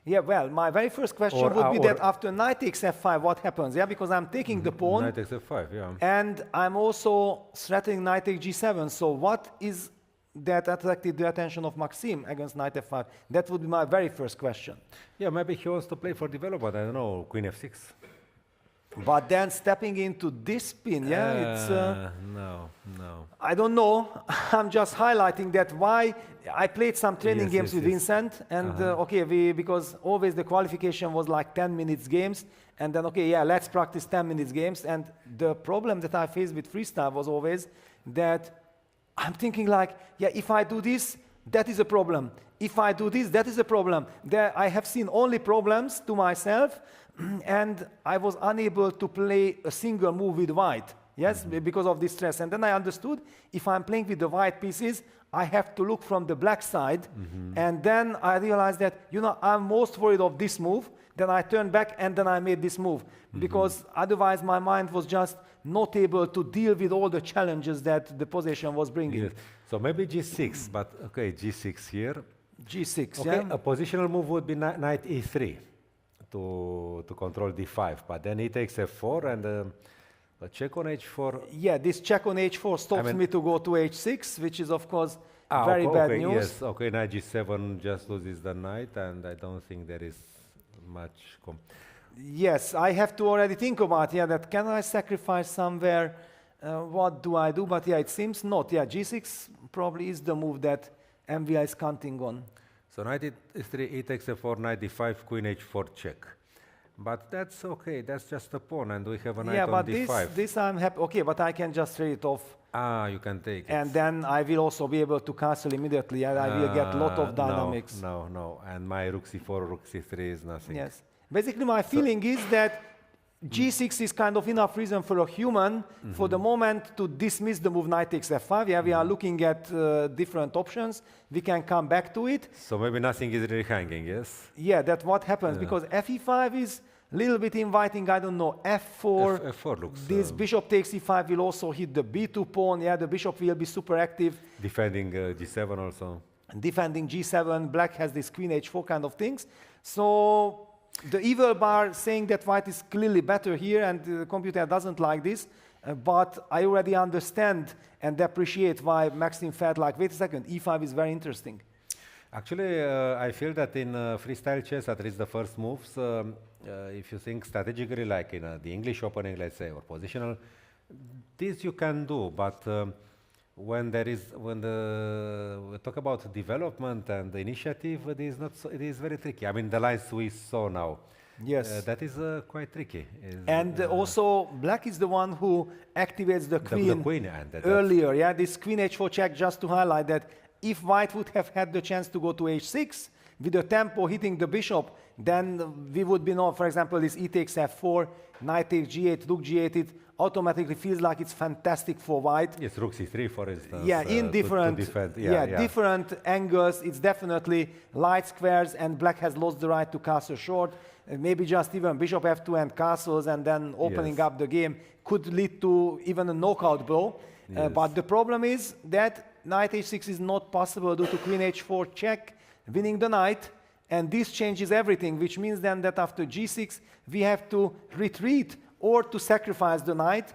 Yeah, well, my very first question would be that after knight takes f5, what happens? Yeah, because I'm taking the pawn. Knight takes f5, yeah. And I'm also threatening knight takes g7. So what is that attracted the attention of Maxim against knight f5? That would be my very first question. Yeah, maybe he wants to play for development, I don't know, queen f6. But then stepping into this spin, yeah, it's... No. I don't know. I'm just highlighting that why I played some training games with Vincent, and okay, because always the qualification was like 10 minutes games, and then, okay, yeah, let's practice 10 minutes games. And the problem that I faced with freestyle was always that I'm thinking like, yeah, if I do this, that is a problem. If I do this, that is a problem. There, I have seen only problems to myself, and I was unable to play a single move with white, yes, because of this stress. And then I understood, if I'm playing with the white pieces, I have to look from the black side. And then I realized that, you know, I'm most worried of this move. Then I turned back, and then I made this move. Because otherwise my mind was just not able to deal with all the challenges that the position was bringing. Yes. So maybe g6, but okay, g6 here. G6, okay, yeah. A positional move would be knight e3 to control d5, but then he takes f4 and a check on h4. Yeah, this check on h4 stops me to go to h6, which is of course very bad news. Yes, okay, knight g7 just loses the knight, and I don't think there is much. Yes, I have to already think about, yeah, that can I sacrifice somewhere? What do I do? But yeah, it seems not. Yeah, g6 probably is the move that MVI is counting on. So knight e3, e takes f4, knight d5, queen h4 check. But that's okay, that's just a pawn, and we have a knight on d5. Yeah, but this I'm happy. Okay, but I can just trade it off. Ah, you can take it. And then I will also be able to castle immediately, and I will get a lot of dynamics. No. And my rook c4, rook c3 is nothing. Yes. Basically, my feeling is that g6 is kind of enough reason for a human for the moment to dismiss the move knight takes f5. Yeah, we are looking at different options. We can come back to it. So maybe nothing is really hanging, yes? Yeah, that's what happens, because fe5 is a little bit inviting, I don't know, f4. F4 looks... This bishop takes e5 will also hit the b2 pawn. Yeah, the bishop will be super active. Defending g7 also. Defending g7. Black has this queen h4 kind of things. So the evil bar saying that white is clearly better here, and the computer doesn't like this. But I already understand and appreciate why Maxim felt like, wait a second, e5 is very interesting. Actually, I feel that in freestyle chess, at least the first moves, if you think strategically, like in the English opening, let's say, or positional, this you can do. But when we talk about development and the initiative, it is not so, it is very tricky. I mean, the lines we saw now. Yes. That is quite tricky. And also, black is the one who activates the queen, earlier. Yeah, this queen h4 check, just to highlight that if white would have had the chance to go to h6, with the tempo hitting the bishop, then we would be for example, this e takes f4, knight takes g8, rook g8, it automatically feels like it's fantastic for white. Yes, rook c3, for instance. Yeah, in different, different angles, it's definitely light squares, and black has lost the right to castle short. Maybe just even bishop f2 and castles, and then opening up the game could lead to even a knockout blow. But the problem is that knight h6 is not possible due to queen h4 check, winning the knight, and this changes everything, which means then that after g6 we have to retreat or to sacrifice the knight,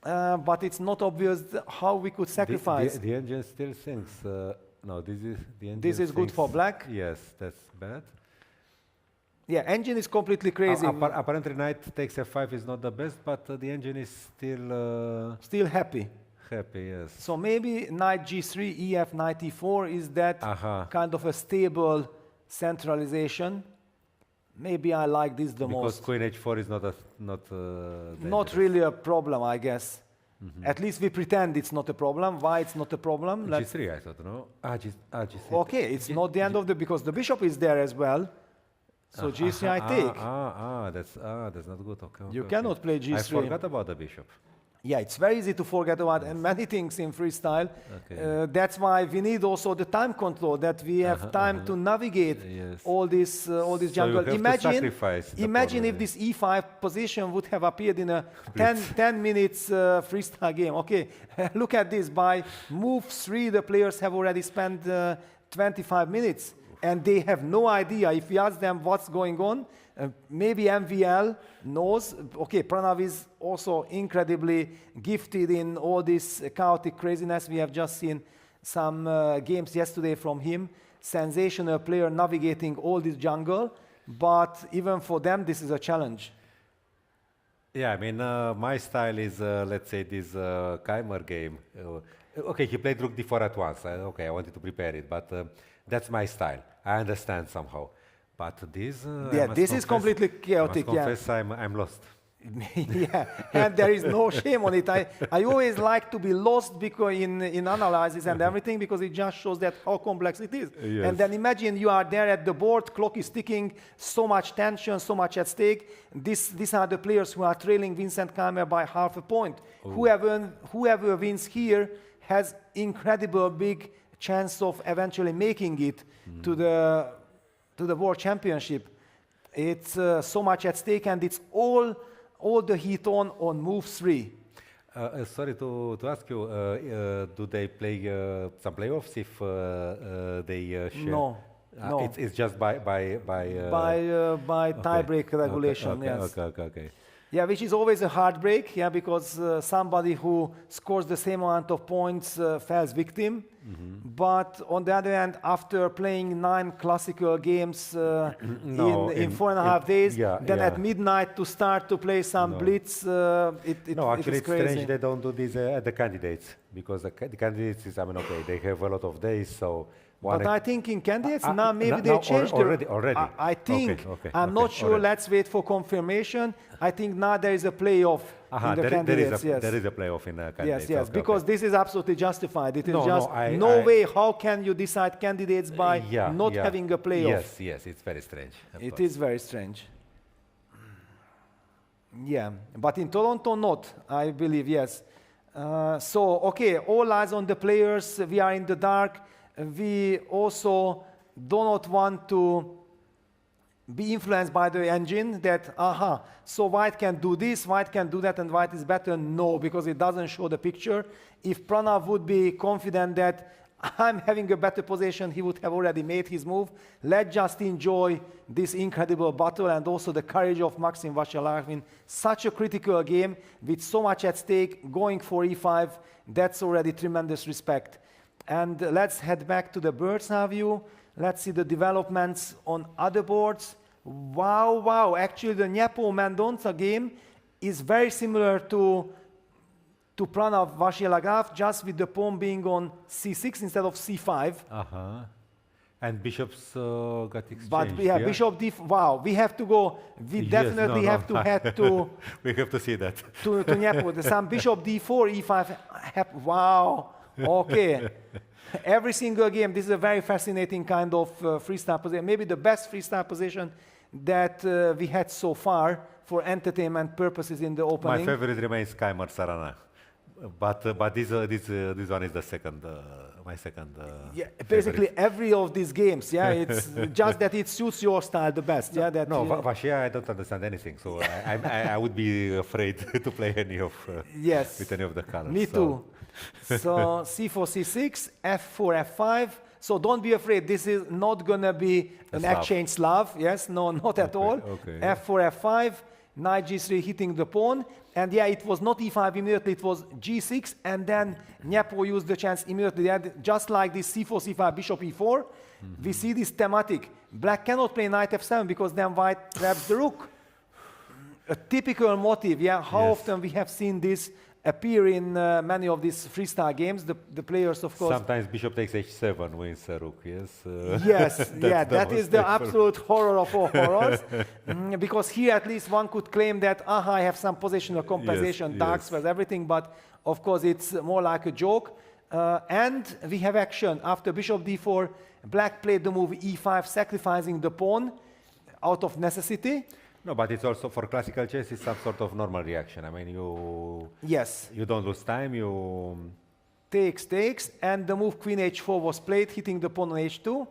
but it's not obvious how we could sacrifice. The engine still thinks, no, this is the engine. This is good for black. Yes, that's bad. Yeah, engine is completely crazy. Apparently knight takes f5 is not the best, but the engine is still happy. Happy, yes. So maybe knight g3, ef, knight e4 is that kind of a stable centralization. Maybe I like this the most. Because queen h4 is not really a problem, I guess. At least we pretend it's not a problem. Why it's not a problem? g3, I thought, no? G3. Okay, it's not the end of the, because the bishop is there as well. So g3 I take. That's not good. Okay, you cannot play g3. I forgot about the bishop. Yeah, it's very easy to forget about many things in freestyle. That's why we need also the time control, that we have time to navigate all this jungle. Imagine if this e5 position would have appeared in a 10 minutes freestyle game. Okay, look at this. By move 3, the players have already spent 25 minutes. And they have no idea. If you ask them what's going on, maybe MVL knows. Okay, Pranav is also incredibly gifted in all this chaotic craziness. We have just seen some games yesterday from him. Sensational player navigating all this jungle. But even for them, this is a challenge. Yeah, I mean, my style is, let's say, this Keymer game. Okay, he played rook d4 at once. Okay, I wanted to prepare it, but that's my style. I understand somehow, but this this is completely chaotic. I must confess, I'm lost. Yeah, and there is no shame on it. I always like to be lost because in analysis and everything, because it just shows that how complex it is. Yes. And then imagine you are there at the board, clock is ticking, so much tension, so much at stake. These are the players who are trailing Vincent Keymer by half a point. Whoever wins here has incredible big chance of eventually making it to the World Championship. It's so much at stake, and it's all the heat on move 3. Sorry to ask you, do they play some playoffs if they share? No. No. It's just by tiebreak regulation. Yes. Okay. Yeah, which is always a heartbreak, because somebody who scores the same amount of points falls victim. But on the other hand, after playing 9 classical games in 4.5 days, at midnight to start to play some blitz, actually it's crazy. Strange they don't do this at the candidates, because the candidates is, I mean, okay, they have a lot of days, so. But I think in candidates now maybe they changed already. I think I'm not sure. Let's wait for confirmation. I think now there is a playoff in the candidates. There is a playoff in the candidates. Yes, because this is absolutely justified. It is no way. How can you decide candidates by not having a playoff? Yes, it's very strange. It is very strange. Yeah, but in Toronto, not. I believe yes. So okay, all eyes on the players. We are in the dark. We also do not want to be influenced by the engine that, so white can do this, white can do that, and white is better. No, because it doesn't show the picture. If Pranav would be confident that I'm having a better position, he would have already made his move. Let's just enjoy this incredible battle and also the courage of Maxim Vachier-Lagrave in such a critical game with so much at stake, going for e5. That's already tremendous respect. And let's head back to the bird's eye view. Let's see the developments on other boards. Wow. Actually, the Niepo-Mendonca game is very similar to Pranav Vachier-Lagrave, just with the pawn being on c6 instead of c5. And bishops got exchanged. But bishop d. Wow, we have to go. We definitely have to head to. We have to see that. to Niepo. Some bishop d4, e5. Wow. Okay. every single game, this is a very fascinating kind of freestyle position. Maybe the best freestyle position that we had so far for entertainment purposes in the opening. My favorite remains Keymer Sarana. But this one is the second, my second. Yeah, basically every of these games. Yeah, it's just that it suits your style the best. Yeah, that. No, Vashia, I don't understand anything, so I would be afraid to play any of with any of the colors. Me too. So C4, C6, F4, F5. So don't be afraid. This is not gonna be an exchange Slav. Yes, no, not at all. Okay. F4, F5. Knight G3 hitting the pawn, and yeah, it was not E5 immediately, it was G6, and then Nyepo used the chance immediately. Just like this C4, C5, Bishop E4, we see this thematic. Black cannot play Knight F7 because then White traps the rook. A typical motive, yeah, how often we have seen this appear in many of these freestyle games. The players, of course. Sometimes Bishop takes H7 wins a rook, yes? Yes, yeah, that is the absolute horror of all horrors. Because here at least one could claim that, I have some positional compensation, dark squares, everything, but of course it's more like a joke. And we have action. After Bishop D4, Black played the move E5, sacrificing the pawn out of necessity. No, but it's also, for classical chess, it's some sort of normal reaction. I mean, you don't lose time, you... Takes, and the move Queen H4 was played, hitting the pawn on H2.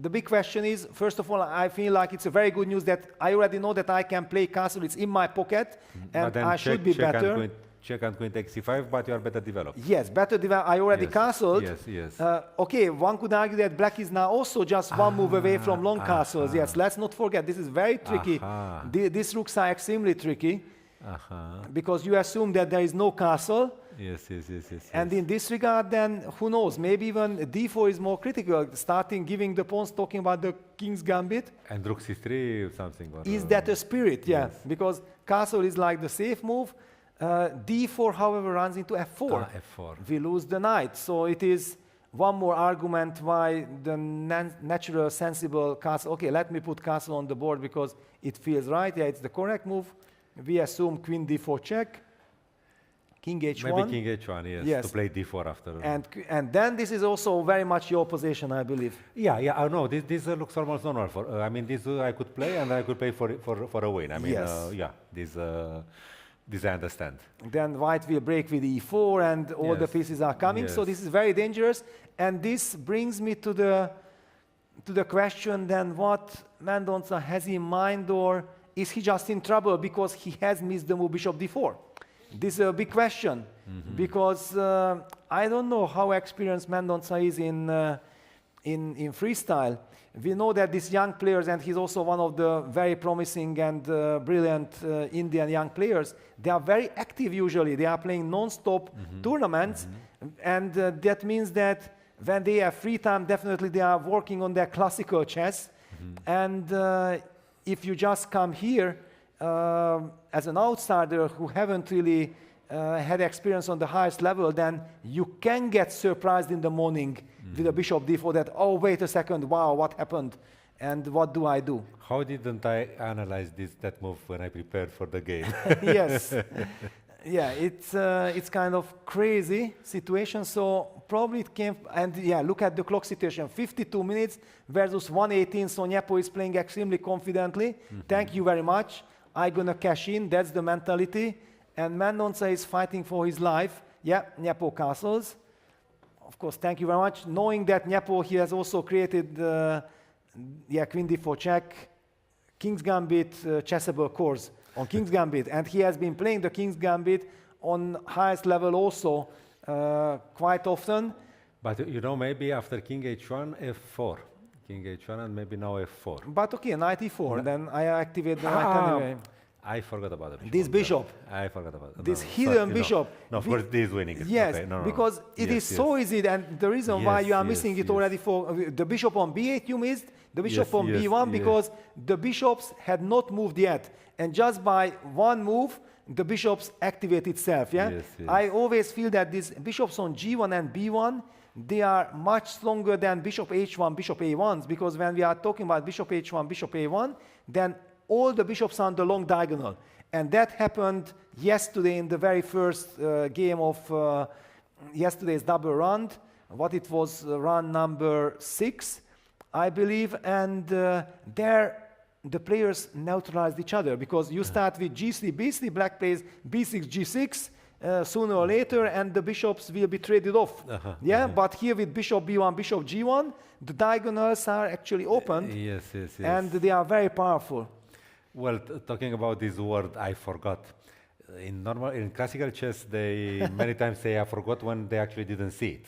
The big question is, first of all, I feel like it's a very good news that I already know that I can play castle, it's in my pocket, and I should be better. Check and queen takes c5, but you are better developed. Yes, better developed. I already castled. Yes. Okay, one could argue that Black is now also just one move away from long castles. Yes, let's not forget, this is very tricky. These rooks are extremely tricky because you assume that there is no castle. Yes. And in this regard, then, who knows, maybe even D4 is more critical, starting giving the pawns, talking about the king's gambit. And rook c3 or something. Is that a spirit? Yeah, because castle is like the safe move. D4, however, runs into F4. F4. We lose the knight. So it is one more argument why the natural, sensible castle... Okay, let me put castle on the board because it feels right. Yeah, it's the correct move. We assume queen D4 check. King H1. Maybe king H1, yes. To play D4 after. And then this is also very much your position, I believe. Yeah, I know. This looks almost normal. I mean, this I could play and I could play for a win. I mean, this I understand. Then White will break with E4 and all the pieces are coming. So this is very dangerous. And this brings me to the question then, what Mendonça has in mind, or is he just in trouble because he has missed the move Bishop D4? This is a big question because I don't know how experienced Mendonça is in freestyle. We know that these young players, and he's also one of the very promising and brilliant Indian young players, they are very active usually. They are playing non-stop tournaments, and that means that when they have free time, definitely they are working on their classical chess. And if you just come here as an outsider who haven't really had experience on the highest level, then you can get surprised in the morning with a Bishop D4 that, oh, wait a second, wow, what happened? And what do I do? How didn't I analyze that move when I prepared for the game? Yes. Yeah, it's kind of crazy situation. So probably it came, and yeah, look at the clock situation, 52 minutes versus 118. So Nyepo is playing extremely confidently. Thank you very much. I'm gonna cash in, that's the mentality. And Mendonça is fighting for his life. Yeah, Nyepo castles. Of course, thank you very much. Knowing that Nyepo, he has also created, queen d4 check, king's gambit, chessable course on king's gambit. And he has been playing the king's gambit on highest level also quite often. But you know, maybe after king h1, f4. King h1 and maybe now f4. But okay, knight e4, then I activate the knight anyway. I forgot about the bishop. This bishop. I forgot about it. This hidden bishop. No, of course, this is winning. Yes, okay. because it is so easy, and the reason why you are missing it already for the bishop on b8 you missed, the bishop on b1 because the bishops had not moved yet, and just by one move the bishops activate itself. I always feel that these bishops on g1 and b1, they are much stronger than bishop h1, bishop a1s, because when we are talking about bishop h1, bishop a1, then all the bishops are on the long diagonal. And that happened yesterday in the very first game of yesterday's double round, what it was, run number 6, I believe, and there the players neutralized each other, because you start with g3, b3, black plays b6, g6, sooner or later, and the bishops will be traded off. But here with bishop b1, bishop g1, the diagonals are actually opened, and they are very powerful. Well, talking about this word, I forgot. In classical chess, they many times say I forgot when they actually didn't see it.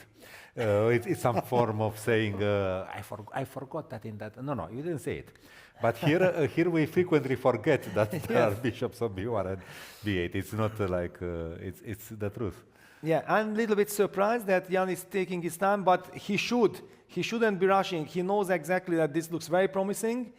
It's some form of saying I forgot that in that. No, you didn't say it. But here we frequently forget that there are bishops on b1 and b8. It's not like it's the truth. Yeah, I'm a little bit surprised that Jan is taking his time, but he shouldn't be rushing. He knows exactly that this looks very promising,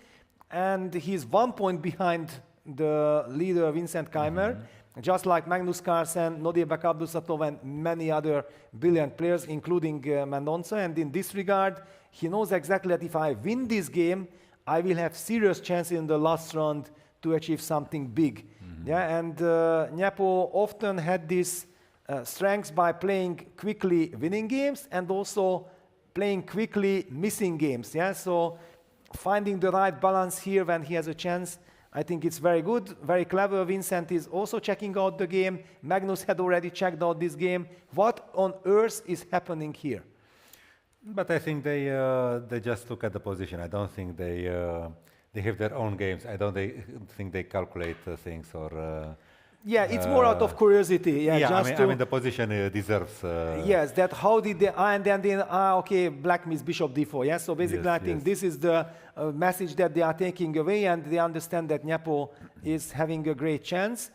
and he's 1 point behind the leader Vincent Keymer. Just like Magnus Carlsen, Nodirbek Abdusatov, and many other brilliant players, including Mendonça. And in this regard, he knows exactly that if I win this game, I will have serious chance in the last round to achieve something big. And Nyepo often had this strengths by playing quickly winning games and also playing quickly missing games. So finding the right balance here when he has a chance, I think it's very good, very clever. Vincent is also checking out the game. Magnus had already checked out this game. What on earth is happening here? But I think they just look at the position. I don't think they have their own games. I don't think they calculate things or. It's more out of curiosity. I mean the position deserves. Yes, that how did they? And then okay, black means bishop d4. So basically, I think this is the message that they are taking away, and they understand that Nyepo is having a great chance.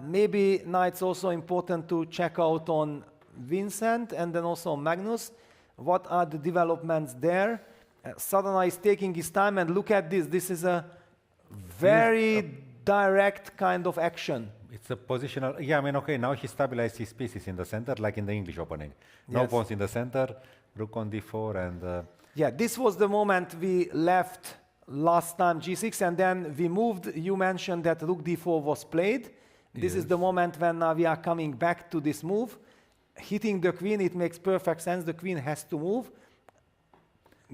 Maybe now it's also important to check out on Vincent and then also Magnus. What are the developments there? Sadhana is taking his time, and look at this. This is a very direct kind of action. It's a positional. I mean, okay, now he stabilized his pieces in the center, like in the English opening. No pawns in the center, rook on d4, and. This was the moment we left last time g6, and then we moved. You mentioned that rook d4 was played. This is the moment when we are coming back to this move. Hitting the queen, it makes perfect sense. The queen has to move.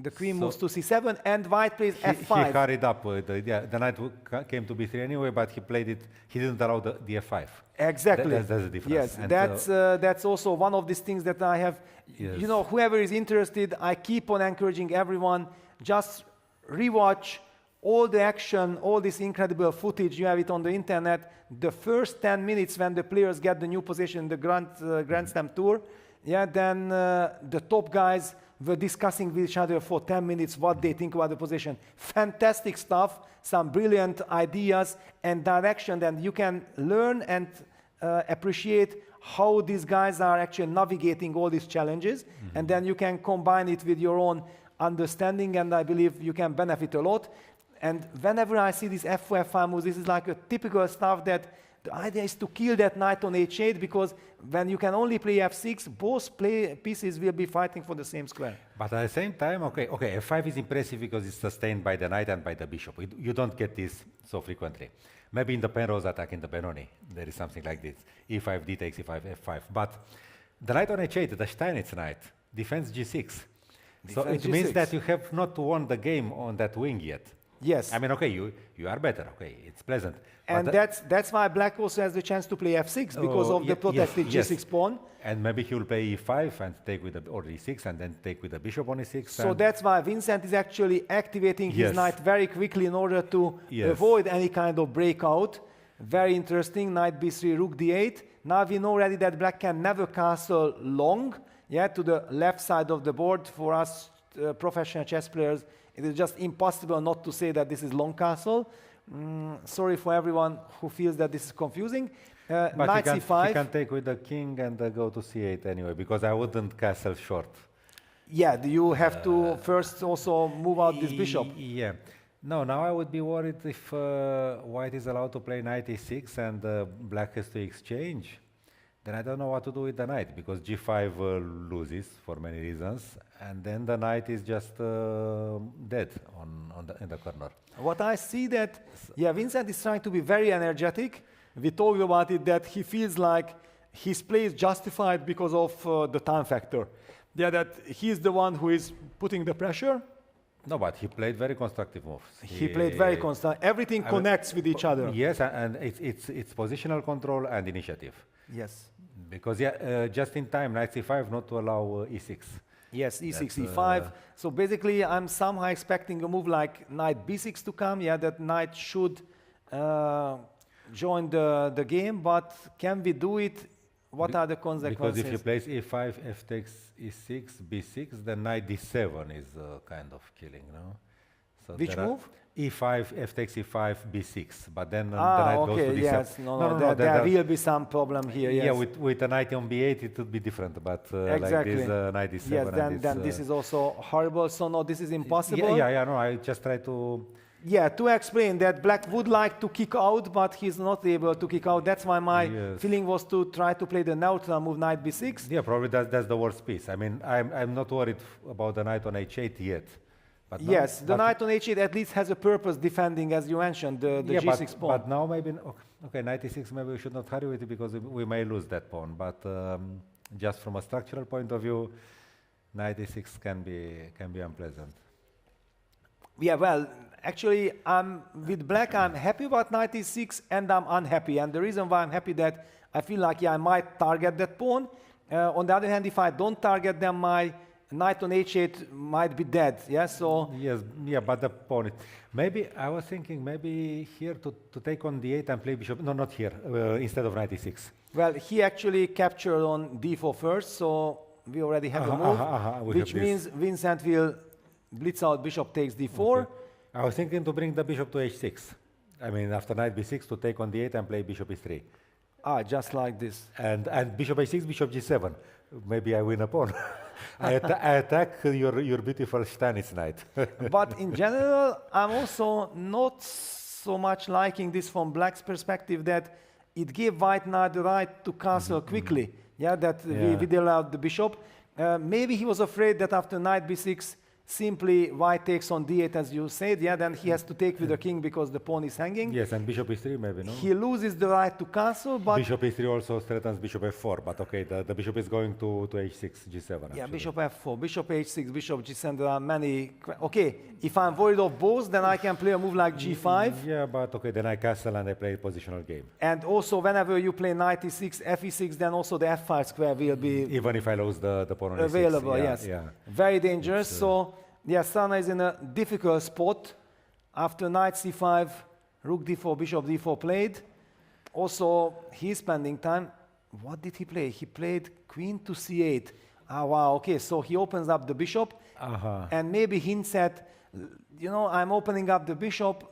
The queen moves to c7, and white plays f5. He hurried up. The knight came to b3 anyway, but he played it. He didn't allow the f5. Exactly. That's the difference. Yes, that's also one of these things that I have. You know, whoever is interested, I keep on encouraging everyone. Just rewatch all the action, all this incredible footage. You have it on the internet. The first 10 minutes when the players get the new position in the Grand Slam Tour, then the top guys were discussing with each other for 10 minutes what they think about the position. Fantastic stuff, some brilliant ideas and direction, and you can learn and appreciate how these guys are actually navigating all these challenges, and then you can combine it with your own understanding, and I believe you can benefit a lot. And whenever I see these f4, f5 moves, this is like a typical stuff that the idea is to kill that knight on h8, because when you can only play f6, both pieces will be fighting for the same square. But at the same time, okay, f5 is impressive because it's sustained by the knight and by the bishop. You don't get this so frequently. Maybe in the Penrose attack in the Benoni, there is something like this. e5, d takes e5, f5. But the knight on h8, the Steinitz knight, defends g6. So it means that you have not won the game on that wing yet. Yes. I mean, okay, you are better, okay, it's pleasant. And that's why black also has the chance to play f6, because of the protected g6 pawn. And maybe he will play e5 and take with or e6 and then take with the bishop on e6. So that's why Vincent is actually activating his knight very quickly in order to avoid any kind of breakout. Very interesting, knight b3, rook d8. Now we know already that black can never castle long, to the left side of the board. For us professional chess players, it is just impossible not to say that this is long castle. Sorry for everyone who feels that this is confusing. But knight c5. He can take with the king and go to c8 anyway, because I wouldn't castle short. You have to first also move out this bishop. No, now I would be worried if white is allowed to play knight e6 and black has to exchange. Then I don't know what to do with the knight, because g5 loses for many reasons, and then the knight is just dead in the corner. What I see that, Vincent is trying to be very energetic. We talked about it, that he feels like his play is justified because of the time factor. Yeah, that he's the one who is putting the pressure. No, but he played very constructive moves. He played very constructive. Everything connects with each other. Yes, and it's positional control and initiative. Yes. Because just in time, knight c5 not to allow e6. Yes, e6, e5. So basically, I'm somehow expecting a move like knight b6 to come. Yeah, that knight should join the game, but can we do it? What are the consequences? Because if you place e5, f takes e6, b6, then knight d7 is kind of killing, no? So which move? e5, f takes e5, b6, but then the knight goes to d7. Yes, no, there will be some problem here. Yes. Yeah, with a knight on b8 it would be different, but exactly. like this knight d7. Yes, then this is also horrible. So no, this is impossible. Yeah. No, I just try to. Yeah, to explain that black would like to kick out, but he's not able to kick out. That's why my feeling was to try to play the neutral move, knight b6. Yeah, probably that's the worst piece. I mean, I'm not worried about the knight on h8 yet. But yes, the knight on h8 at least has a purpose defending, as you mentioned, the g6 pawn. But now maybe, okay, knight e6, maybe we should not hurry with it because we may lose that pawn. But just from a structural point of view, knight e6 can be unpleasant. Yeah, well, actually, with black, I'm happy about knight e6, and I'm unhappy. And the reason why I'm happy that I feel like, I might target that pawn. On the other hand, if I don't target them, my knight on h8 might be dead. Yeah, so yes, yeah, but the pawn. Maybe I was thinking maybe here to take on d8 and play bishop. No, not here. Instead of knight e6. Well, he actually captured on d4 first, so we already have a move, which means Vincent will blitz out bishop takes d4. Okay. I was thinking to bring the bishop to h6. I mean, after knight b6 to take on d8 and play bishop e3. Just like this. And bishop a6, bishop g7. Maybe I win a pawn. I attack your beautiful Stanitz knight. But in general, I'm also not so much liking this from black's perspective that it gave white knight the right to castle quickly. Yeah, that we deal out the bishop. Maybe he was afraid that after knight b6, simply white takes on d8, as you said, then he has to take with the king because the pawn is hanging. Yes, and bishop e3 maybe, no? He loses the right to castle, but... Bishop e3 also threatens bishop f4, but okay, the bishop is going to h6, g7, actually. Yeah, bishop f4, bishop h6, bishop g7, there are many... Okay, if I'm worried of both, then I can play a move like g5. Yeah, but okay, then I castle and I play a positional game. And also, whenever you play knight e6, fe6, then also the f5 square will be... Even if I lose the pawn on available, e6. yes. Yeah. Very dangerous, so... Yeah, Sana is in a difficult spot. After knight c5, rook d4, bishop d4 played. Also, he's spending time. What did he play? He played queen to c8. Wow, okay, so he opens up the bishop and maybe hints at, I'm opening up the bishop,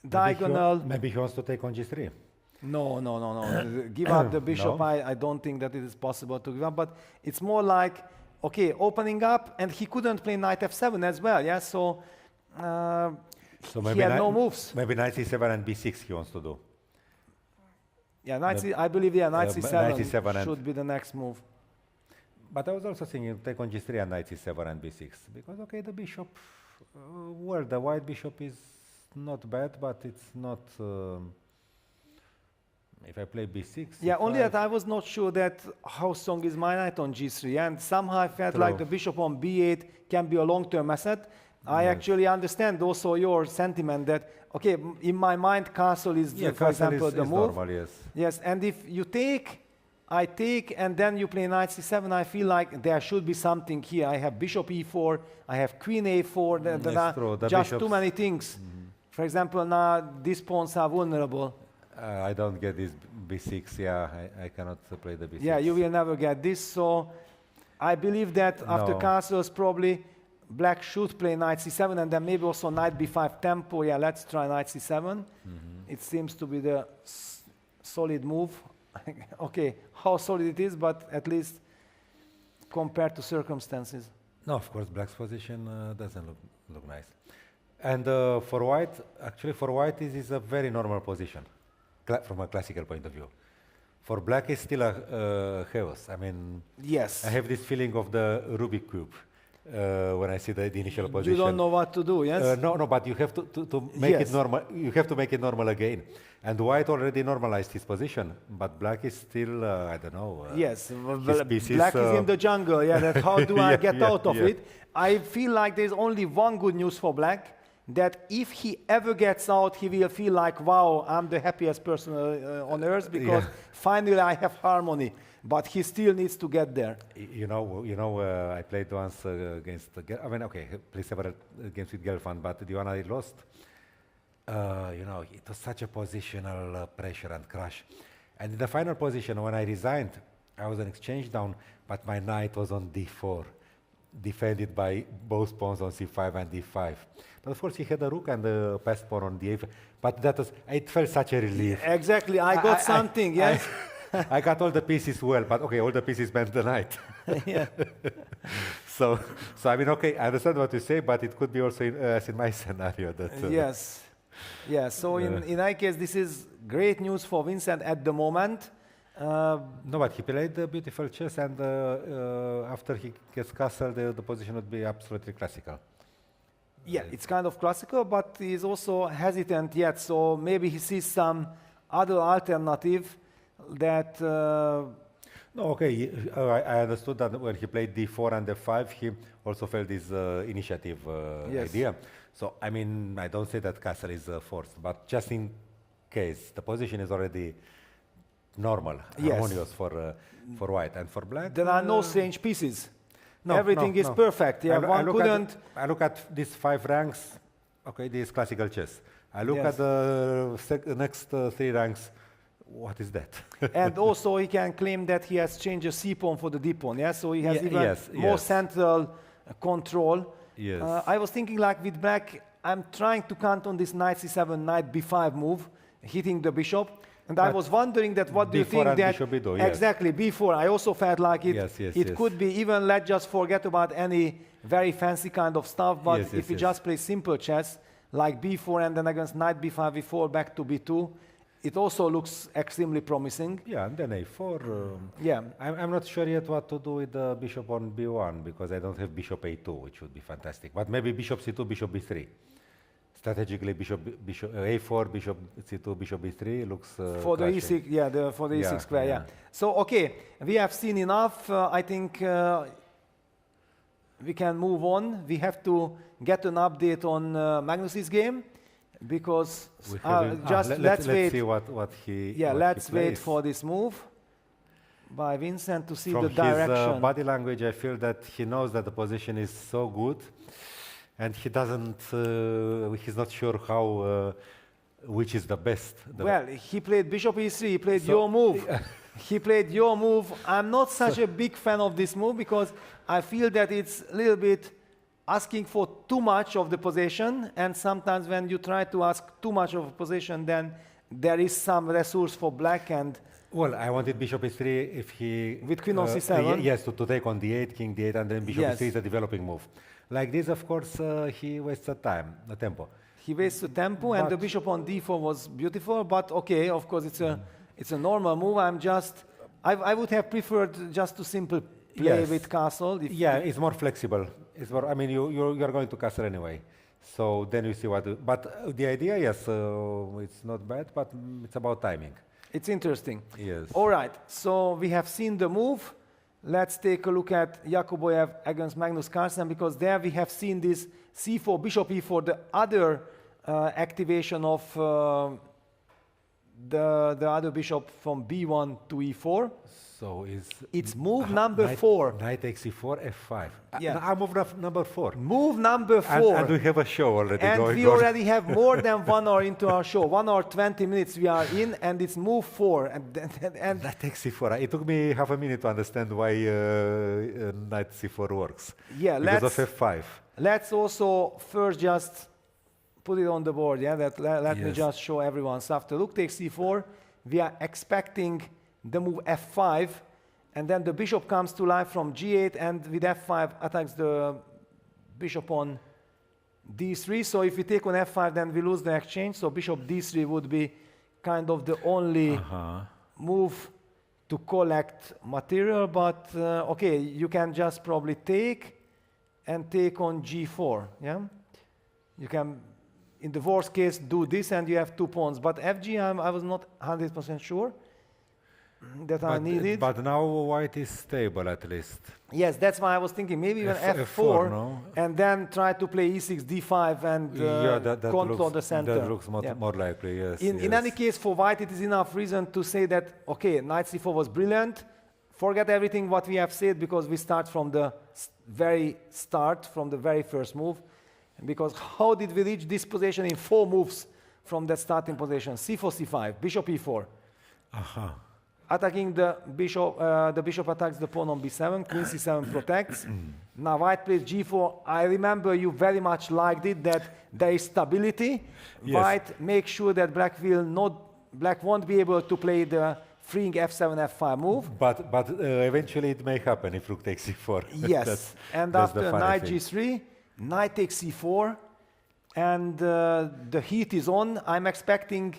diagonal. Maybe he wants to take on g3. No. Give up the bishop, no? I don't think that it is possible to give up, but it's more like, okay, opening up, and he couldn't play knight f7 as well, yeah? So maybe he had no moves. Maybe knight c7 and b6 he wants to do. Yeah, I believe, knight c7 should be the next move. But I was also thinking take on g3 and knight c7 and b6, because, okay, the bishop, the white bishop is not bad, but it's not... If I play b6... Yeah, only that I was not sure that how strong is my knight on g3, and somehow I felt like the bishop on b8 can be a long-term asset. I actually understand also your sentiment that, okay, in my mind, castle is, for example, the move. Normal, yes. Yes, and if you take, I take, and then you play knight c7, I feel like there should be something here. I have bishop e4, I have queen a4, there are just too many things. For example, now these pawns are vulnerable. I don't get this b6, I cannot play the b6. Yeah, you will never get this, so I believe that after castles, probably black should play knight c7, and then maybe also knight b5 tempo. Yeah, let's try knight c7. It seems to be the solid move. Okay, how solid it is, but at least compared to circumstances. No, of course, black's position doesn't look nice. And for white, this is a very normal position. From a classical point of view. For black, it's still a chaos. I mean, yes. I have this feeling of the Rubik cube. when I see the initial position. You don't know what to do, yes? No, but you have to make it normal. You have to make it normal again. And white already normalized his position, but black is still, I don't know. Yes, black is in the jungle. Yeah, that how do I get out of it? I feel like there's only one good news for black, that if he ever gets out, he will feel like, wow, I'm the happiest person on earth because finally I have harmony. But he still needs to get there. I played once against. I mean, okay, played several games with Gelfand, but the one I lost. It was such a positional pressure and crush. And in the final position, when I resigned, I was an exchange down, but my knight was on d4, defended by both pawns on c5 and d5. But of course, he had a rook and a passed pawn on d8. But it felt such a relief. Exactly, I got something, yes. I got all the pieces well, but okay, all the pieces meant the knight. Yeah. So I mean, okay, I understand what you say, but it could be also as in my scenario that. Yes. Yeah. So in any case, this is great news for Vincent at the moment. No, but he played beautiful chess, and after he gets castle, the position would be absolutely classical. Yeah, it's kind of classical, but he's also hesitant yet. So maybe he sees some other alternative. That no, okay. I understood that when he played d4 and d5, he also felt this initiative idea. So I mean, I don't say that castle is forced, but just in case the position is already normal, harmonious for white and for black. There are no strange pieces. No, everything is perfect. Yeah, I look at these 5 ranks. Okay, this is classical chess. I look at the next 3 ranks. What is that? And also he can claim that he has changed a c-pawn for the d-pawn, yeah? So he has even more central control. Yes. I was thinking like with black, I'm trying to count on this knight c7, knight b5 move, hitting the bishop. And I was wondering that what do you think that... Bishop b2, exactly, b4. I also felt like it could be even, let's just forget about any very fancy kind of stuff, but if you just play simple chess, like b4 and then against knight b5, b4, back to b2, it also looks extremely promising. Yeah, and then a4. Yeah. I'm not sure yet what to do with the bishop on b1 because I don't have bishop a2, which would be fantastic. But maybe bishop c2, bishop b3. Strategically, bishop a4, bishop c2, bishop b3 looks for the e6, for the e6 square. Yeah. So okay, we have seen enough. I think we can move on. We have to get an update on Magnus's game. Because let's wait. See what he. Yeah, let's wait for this move by Vincent to see the direction. From his body language, I feel that he knows that the position is so good, and he doesn't. He's not sure how, which is the best. Well, he played bishop e3. He played your move. He played your move. I'm not such a big fan of this move because I feel that it's a little bit asking for too much of the position, and sometimes when you try to ask too much of a position, then there is some resource for black. And well, I wanted bishop e3 if he with queen on c7. Yes, to take on d8, king d8, and then bishop e3 is a developing move. Like this, of course, he wastes the time, the tempo. He wastes the tempo, and the bishop on d4 was beautiful. But okay, of course, it's a normal move. I would have preferred just to simply play with castle. It's more flexible. It's more, I mean, you're going to castle anyway. So then you see what... But the idea, yes, it's not bad, but it's about timing. It's interesting. Yes. All right, so we have seen the move. Let's take a look at Yakuboyev against Magnus Carlsen, because there we have seen this c4, bishop e4, the other activation of the other bishop from b1 to e4. So it's move number 4. Knight takes e4, f5. Yeah. Move number 4. Move number 4. And we have a show already going on. And we already have more than 1 hour into our show. 1 hour 20 minutes we are in, and it's move 4. And Knight takes e4. It took me half a minute to understand why knight c4 works. Yeah, because of f5. Let's also first just put it on the board. Yeah, let me just show everyone stuff. The rook takes c4. We are expecting the move f5, and then the bishop comes to life from g8, and with f5 attacks the bishop on d3. So if we take on f5, then we lose the exchange. So bishop d3 would be kind of the only move to collect material. But okay, you can just probably take, and take on g4. Yeah, you can, in the worst case, do this, and you have 2 pawns. But fg, I was not 100% sure that I needed. But now white is stable at least. Yes, that's why I was thinking maybe even f4 no? and then try to play e6, d5 and control the center. That looks more likely, yes. In any case, for white, it is enough reason to say that, okay, knight c4 was brilliant. Forget everything what we have said, because we start from the very start, from the very first move. Because how did we reach this position in 4 moves from that starting position? c4, c5, bishop e4. Attacking the bishop attacks the pawn on b7, queen c7 protects. Now white plays g4. I remember you very much liked it, that there is stability. Yes. White makes sure that black won't be able to play the freeing f7, f5 move. But eventually it may happen if rook takes c4. Yes, and after knight g3, knight takes c4, and the heat is on. I'm expecting,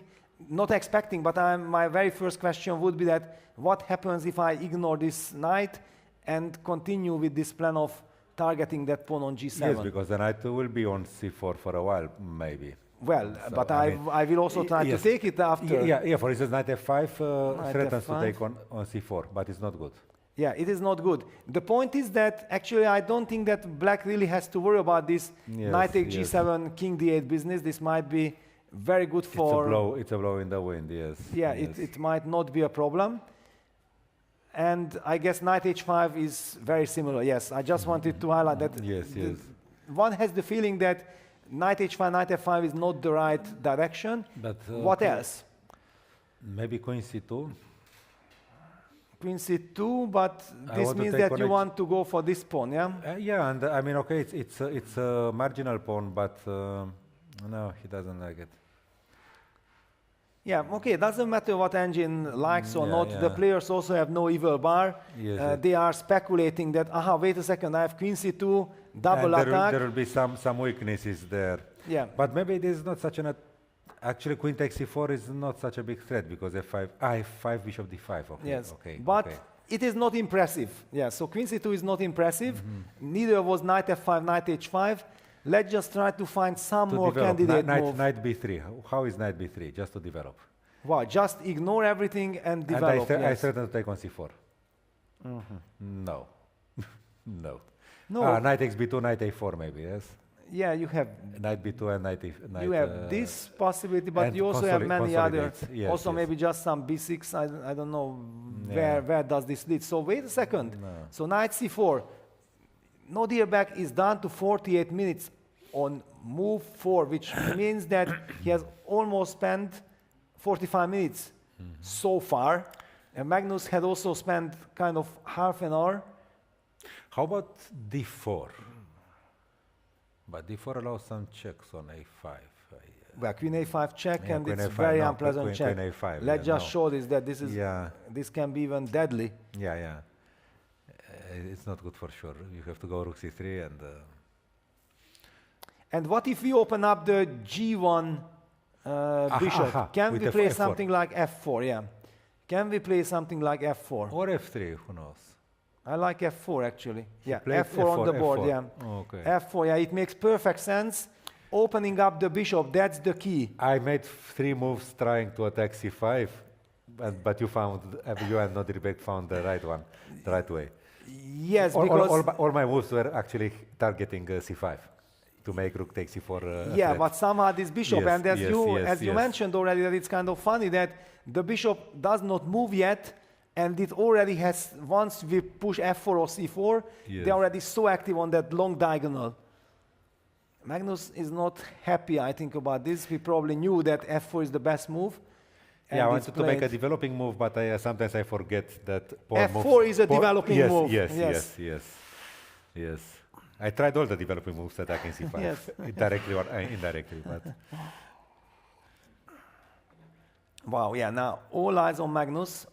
not expecting, but my very first question would be that what happens if I ignore this knight and continue with this plan of targeting that pawn on g7? Yes, because the knight will be on c4 for a while, maybe. Well, so, but I will also try to take it after. Yeah, for instance, knight f5 threatens to take on c4, but it's not good. Yeah, it is not good. The point is that actually I don't think that black really has to worry about this knight take g7, king d8 business. This might be very good for... It's a blow in the wind, yes. Yeah, yes. It might not be a problem. And I guess knight h5 is very similar. Yes, I just wanted to highlight that. Yes. One has the feeling that knight h5, knight f5 is not the right direction. But, what else? Maybe queen c2. Queen c2, but this means that you want to go for this pawn, yeah? Yeah, and I mean, okay, it's a marginal pawn, but no, he doesn't like it. Yeah, okay, it doesn't matter what engine likes or not. The players also have no evil bar. Yes, they are speculating that, wait a second, I have queen c2, double attack. There will be some weaknesses there. Yeah. But maybe it is not such an... Actually, queen takes c4 is not such a big threat, because f5, f5, bishop d5, okay. Yes, okay, but it is not impressive. Yeah, so queen c2 is not impressive. Neither was knight f5, knight h5. Let's just try to find some more candidate move. Knight b3. How is knight b3? Just to develop. Wow, just ignore everything and develop. And I threaten to take on c4. No. No. Knight takes b2, knight a4 maybe, yes? Yeah, you have... Knight b2 and knight... You have this possibility, but you also have many other... Yes, also maybe just some b6, I don't know where does this lead. So wait a second. No. So knight c4. No dear back is down to 48 minutes on move 4, which means that he has almost spent 45 minutes so far. And Magnus had also spent kind of half an hour. How about d4? But d4 allows some checks on a5. Well, queen a5 check, and it's very unpleasant check. Queen a5, Let's just show this, that this is this can be even deadly. Yeah. It's not good for sure. You have to go rook c3 and... And what if we open up the g1 bishop? Can we play something like f4? Yeah. Can we play something like f4? Or f3, who knows? I like f4 actually. Yeah, f4 on the board, F4. yeah. Okay. F4, yeah, it makes perfect sense. Opening up the bishop, that's the key. I made 3 moves trying to attack c5, but you and Nodribek found the right one, the right way. Yes, because... All my moves were actually targeting c5 to make rook take c4. Yeah, but somehow this bishop, and as you mentioned already, that it's kind of funny that the bishop does not move yet, and it already has, once we push f4 or c4, they're already so active on that long diagonal. Magnus is not happy, I think, about this. We probably knew that f4 is the best move. Yeah, I wanted to make a developing move, but sometimes I forget that pawn f4 is a developing move. Yes. I tried all the developing moves attacking c5, directly or indirectly. But wow, yeah, now all eyes on Magnus,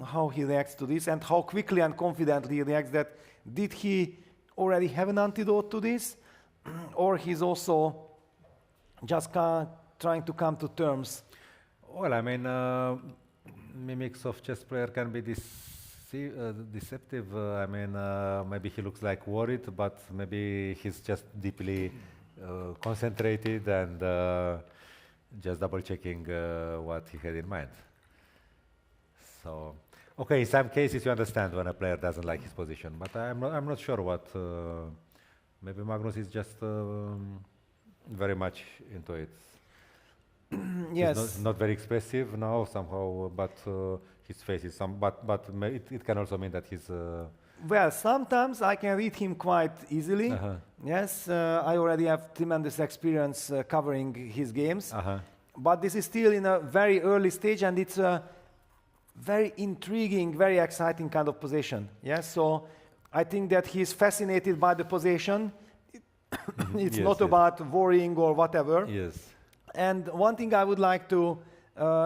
how he reacts to this, and how quickly and confidently he reacts. That did he already have an antidote to this, or he's also just trying to come to terms? Well, I mean, mimics of chess player can be this Deceptive. I mean, maybe he looks like worried, but maybe he's just deeply concentrated and just double checking what he had in mind. So, okay, in some cases you understand when a player doesn't like his position, but I'm not sure what. Maybe Magnus is just very much into it. Yes. He's not very expressive now somehow, but his face is some. But it can also mean that he's. Well, sometimes I can read him quite easily. Yes, I already have tremendous experience covering his games. But this is still in a very early stage, and it's a very intriguing, very exciting kind of position. Yes, so I think that he's fascinated by the position. It's not about worrying or whatever. Yes. And one thing I would like to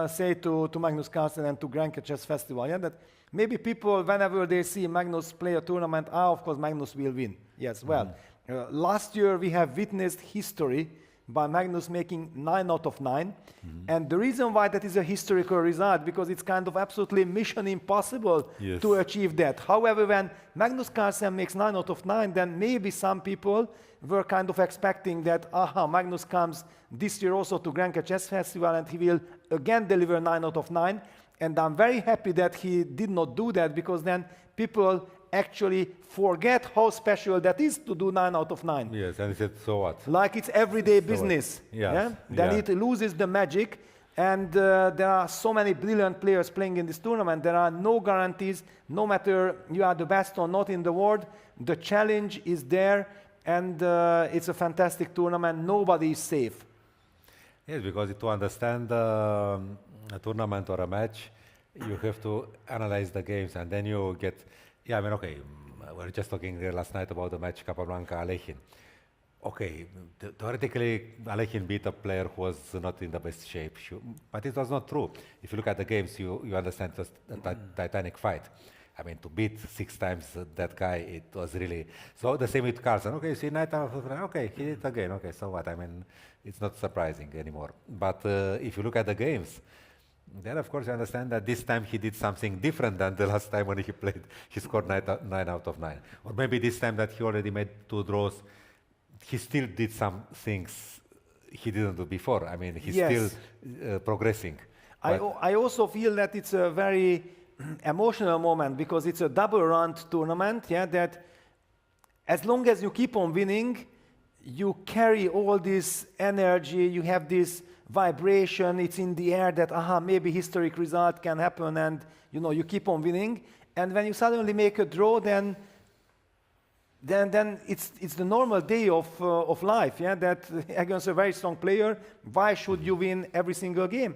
say to Magnus Carlsen and to Grenke Chess Festival, that maybe people, whenever they see Magnus play a tournament, of course Magnus will win. Yes, well, last year we have witnessed history by Magnus making 9 out of 9. And the reason why that is a historical result, because it's kind of absolutely mission impossible to achieve that. However, when Magnus Carlsen makes 9 out of 9, then maybe some people were kind of expecting that, Magnus comes this year also to Grenke Chess Festival and he will again deliver 9 out of 9. And I'm very happy that he did not do that, because then people actually forget how special that is to do 9 out of 9. Yes, and he said, so what? Like it's everyday business. Then it loses the magic. And there are so many brilliant players playing in this tournament. There are no guarantees, no matter you are the best or not in the world. The challenge is there, and it's a fantastic tournament. Nobody is safe. Yes, because to understand a tournament or a match, you have to analyze the games, and then you get. Yeah, I mean, okay, we were just talking last night about the match Capablanca-Alekhine. Okay, theoretically, Alekhine beat a player who was not in the best shape, but it was not true. If you look at the games, you understand it was a titanic fight. I mean, to beat 6 times that guy, it was really... So the same with Carlsen. Okay, you see, okay, he did it again. Okay, so what? I mean, it's not surprising anymore. But if you look at the games, then, of course, you understand that this time he did something different than the last time when he played. He scored 9 out of 9. Or maybe this time that he already made 2 draws, he still did some things he didn't do before. I mean, he's still progressing. I also feel that it's a very emotional moment, because it's a double-round tournament, that as long as you keep on winning, you carry all this energy, you have this vibration, it's in the air that, maybe historic result can happen, and you keep on winning. And when you suddenly make a draw, then it's the normal day of life, that against a very strong player, why should you win every single game?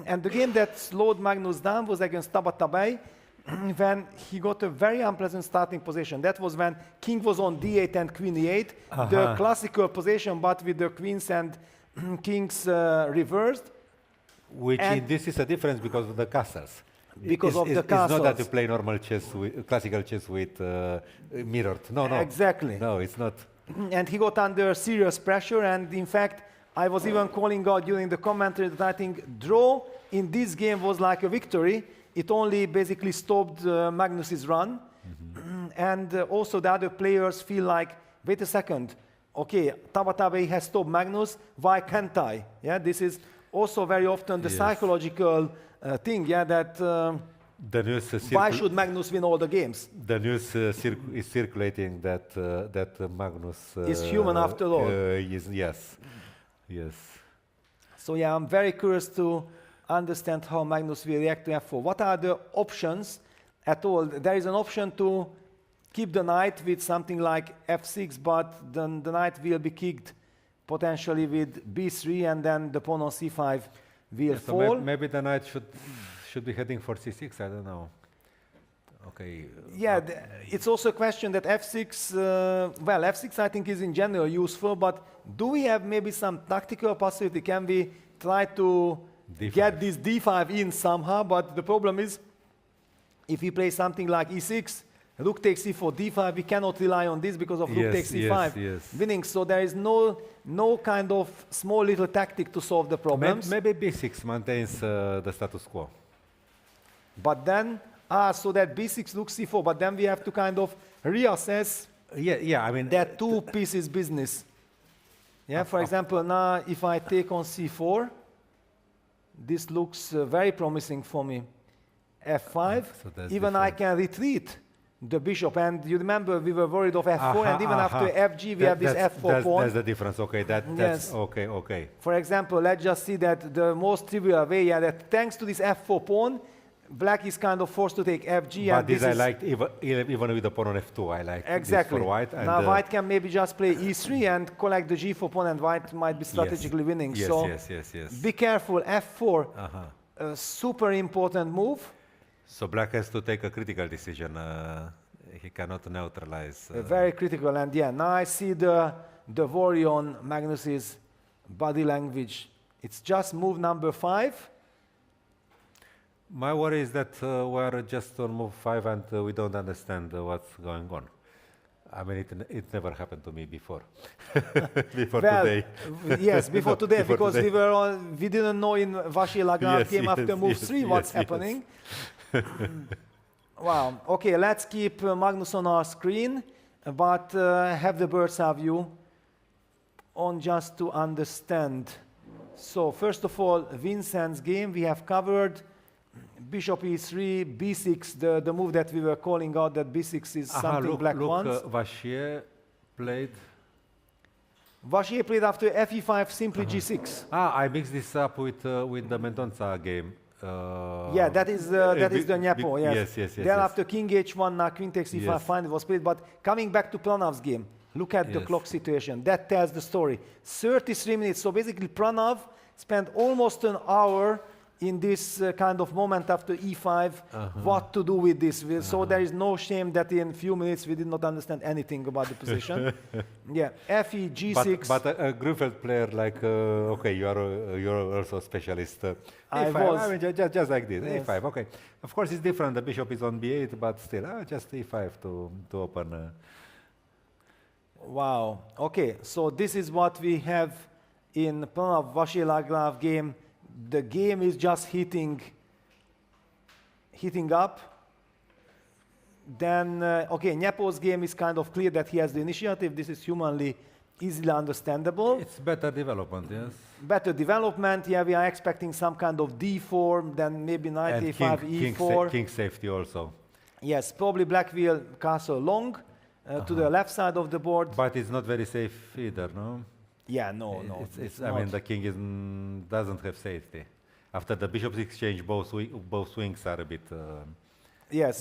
And the game that slowed Magnus down was against Tabatabai, when he got a very unpleasant starting position. That was when king was on d8 and queen e8, the classical position, but with the queens and kings reversed. This is a difference because of the castles. Because of the castles. It's not that you play normal chess, classical chess with mirrored. No. Exactly. No, it's not. And he got under serious pressure, and in fact, I was even calling out during the commentary that I think draw in this game was like a victory. It only basically stopped Magnus's run. And also the other players feel like, wait a second, okay, Tabatabai has stopped Magnus, why can't I? This is also very often the psychological thing, that the news why should Magnus win all the games? The news is circulating that Magnus is human after all. Yes. So I'm very curious to understand how Magnus will react to f4. What are the options at all? There is an option to keep the knight with something like f6, but then the knight will be kicked potentially with b3, and then the pawn on c5 will fall. So maybe the knight should be heading for c6, I don't know. Okay. It's also a question that f6, f6 I think is in general useful, but do we have maybe some tactical possibility? Can we try to get this d5 in somehow? But the problem is, if we play something like e6, rook takes e4, d5, we cannot rely on this because of rook takes e5 winning. So there is no kind of small little tactic to solve the problems. Maybe b6 maintains the status quo. But then So that b6 looks c4, but then we have to kind of reassess I mean that two pieces business. Yeah, for example, now if I take on c4, this looks very promising for me. f5, so even I can retreat the bishop, and you remember we were worried of f4, and even after fg we have this f4 pawn. That's the difference. Okay, that's Yes. okay. For example, let's just see that the most trivial way, that thanks to this f4 pawn, black is kind of forced to take fg. But and this I liked even with the pawn on f2. I like exactly. this for white. And now white can maybe just play e3 and collect the g4 pawn, and white might be strategically winning. Yes, so yes. be careful. f4, a super important move. So black has to take a critical decision. He cannot neutralize. Very critical, and yeah, now I see the worry on Magnus's body language. It's just move number 5. My worry is that we are just on move 5 and we don't understand what's going on. I mean, it never happened to me before. Before today. Yes, before today, because today. we didn't know in Vachier-Lagrave game after move 3 what's happening. Wow. Okay, let's keep Magnus on our screen, but have the bird's eye view on just to understand. So first of all, Vincent's game we have covered. Bishop e3, b6, the move that we were calling out, that b6 is something black wants. Vachier played after fe5, simply g6. I mixed this up with the Mendonça game. Yeah, that is the Nyepo, yes. Yes. Then after king h1, now queen takes e5, fine, it was played. But coming back to Pranav's game, look at the clock situation. That tells the story. 33 minutes. So basically Pranav spent almost an hour in this kind of moment after e5, what to do with this. So there is no shame that in few minutes we did not understand anything about the position. Yeah, fe, g6. But a Grünfeld player like, okay, you're also a specialist. I a5, was. I mean, just like this, Yes. a5, okay. Of course it's different, the bishop is on b8, but still, just e5 to open. Wow, okay, so this is what we have in Pranav Vachier-Lagrave game. The game is just heating up. Then, okay, Nyepo's game is kind of clear that he has the initiative. This is humanly easily understandable. It's better development, yes. Better development, yeah, we are expecting some kind of d4, then maybe knight a5, e4. King safety also. Yes, probably black will castle long to the left side of the board. But it's not very safe either, no? Yeah, no. I mean, the king doesn't have safety. After the bishop's exchange, both wings are a bit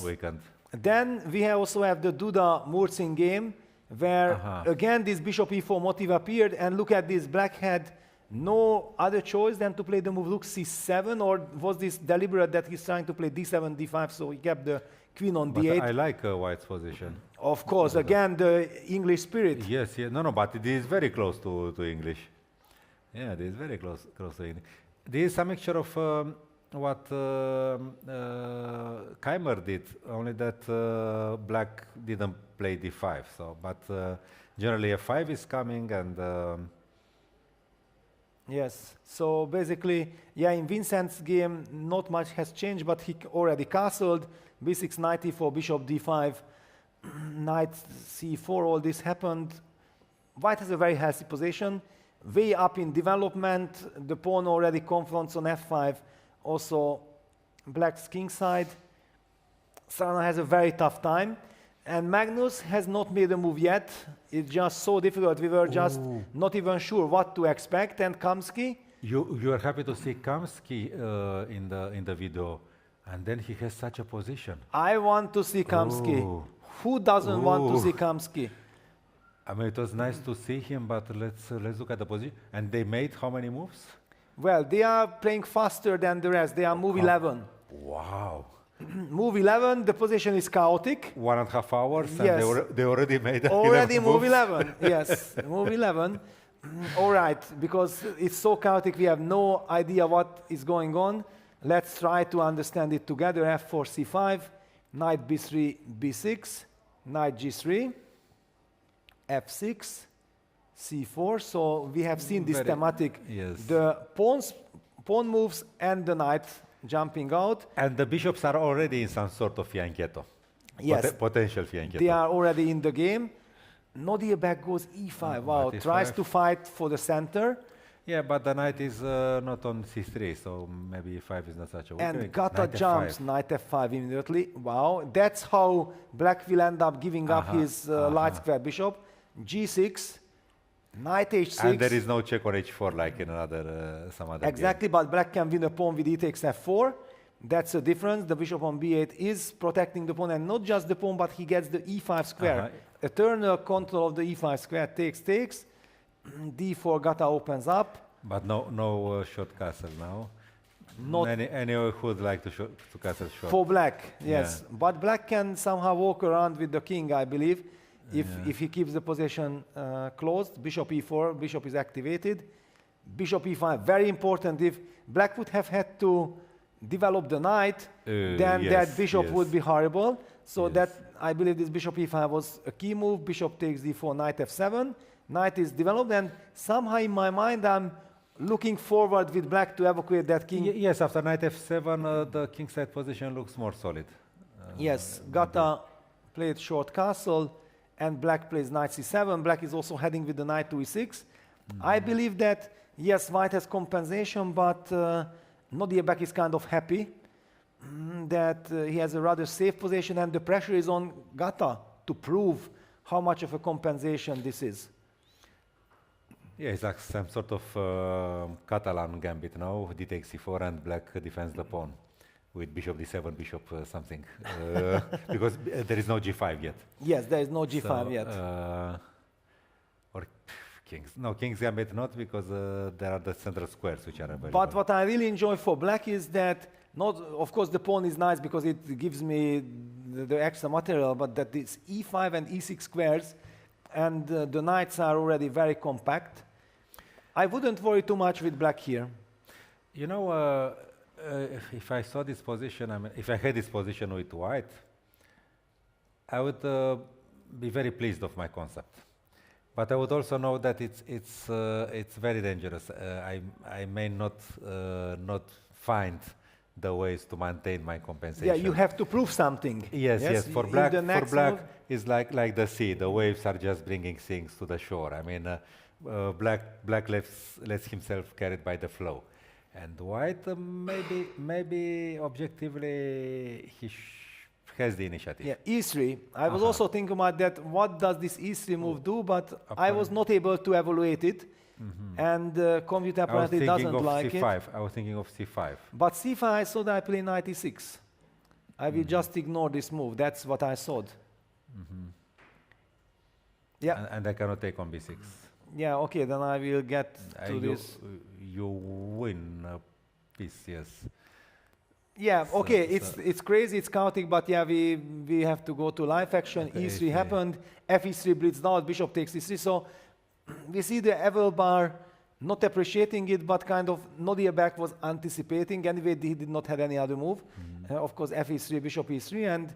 weakened. Then we also have the Duda Murzin game, where again this bishop e4 motif appeared, and look at this, black had no other choice than to play the move rook c7, or was this deliberate that he's trying to play d7, d5, so he kept the queen on d8. I like white's position. Of course, again, the English spirit. Yes, no, but it is very close to English. Yeah, it is very close to English. This is a mixture of what Keymer did, only that black didn't play d5. So, but generally f5 is coming, and yes. So basically, yeah, in Vincent's game, not much has changed, but he already castled. b6, knight e4, bishop d5, knight c4, all this happened. White has a very healthy position, way up in development. The pawn already confronts on f5, also black's king side. Sarana has a very tough time, and Magnus has not made a move yet. It's just so difficult. We were just not even sure what to expect. And Kamsky. You are happy to see Kamsky in the video, and then he has such a position. I want to see Kamsky. Who doesn't want to see Kamsky? I mean, it was nice to see him, but let's look at the position. And they made how many moves? Well, they are playing faster than the rest. They are move 11. Wow. Move 11, the position is chaotic. 1.5 hours, yes. And they already made already move moves. 11, yes, move 11. All right, because it's so chaotic, we have no idea what is going on. Let's try to understand it together. f4, c5, knight b3, b6, knight g3, f6, c4. So we have seen this thematic. Yes. The pawn moves and the knight jumping out. And the bishops are already in some sort of fianchetto. Yes. Potential fianchetto. They are already in the game. Nodiebek goes e5. Wow, tries to fight for the center. Yeah, but the knight is not on c3, so maybe e5 is not such a weak And thing. Gata jumps knight f5 immediately. Wow, that's how black will end up giving up his light square bishop. g6, knight h6. And there is no check on h4 like in another some other Exactly, game. but black can win a pawn with e takes f4. That's the difference. The bishop on b8 is protecting the pawn, and not just the pawn, but he gets the e5 square. Eternal control of the e5 square takes. d4 Gata opens up. But no short castle now. Not anyone who would like to castle short. For black, yes. Yeah. But black can somehow walk around with the king, I believe, if he keeps the position closed. Bishop e4, bishop is activated. Bishop e5, very important. If black would have had to develop the knight, then that bishop would be horrible. So that, I believe this bishop e5 was a key move. Bishop takes d4, knight f7. Knight is developed, and somehow in my mind I'm looking forward with black to evacuate that king. Yes, after knight f7, the kingside position looks more solid. Yes, Gata played short castle, and black plays knight c7. Black is also heading with the knight to e6. I believe that, yes, white has compensation, but Nodiebek is kind of happy that he has a rather safe position, and the pressure is on Gata to prove how much of a compensation this is. Yeah, it's like some sort of Catalan gambit now. D takes c4 and black defends the pawn with bishop d7, bishop something. Because there is no g5 yet. Yes, there is no g5 yet. Or kings. No, king's gambit not, because there are the central squares which are available. But what I really enjoy for black is that, not, of course the pawn is nice because it gives me the extra material, but that this e5 and e6 squares and the knights are already very compact. I wouldn't worry too much with black here. You know, if I saw this position, I mean, if I had this position with white, I would be very pleased of my concept. But I would also know that it's very dangerous. I may not find the ways to maintain my compensation. Yeah, you have to prove something. Yes. For black is like the sea. The waves are just bringing things to the shore. I mean, black lets himself carried by the flow, and white maybe objectively he has the initiative. Yeah, e3. I was also thinking about that. What does this e3 move do? But I was not able to evaluate it. And the computer apparently doesn't like it. I was thinking of c5. But c5, I saw that I play knight e6. I will just ignore this move. That's what I thought. Yeah. And I cannot take on b6. Yeah, okay, then I will get to this. You win a piece, yes. Yeah, okay, it's crazy, it's chaotic, but yeah, we have to go to live action. Okay, e3 happened, f3 blitz out, bishop takes e3. So we see the Evil bar not appreciating it, but kind of Nodiebek was anticipating. Anyway, he did not have any other move. Of course, f3, bishop e3, and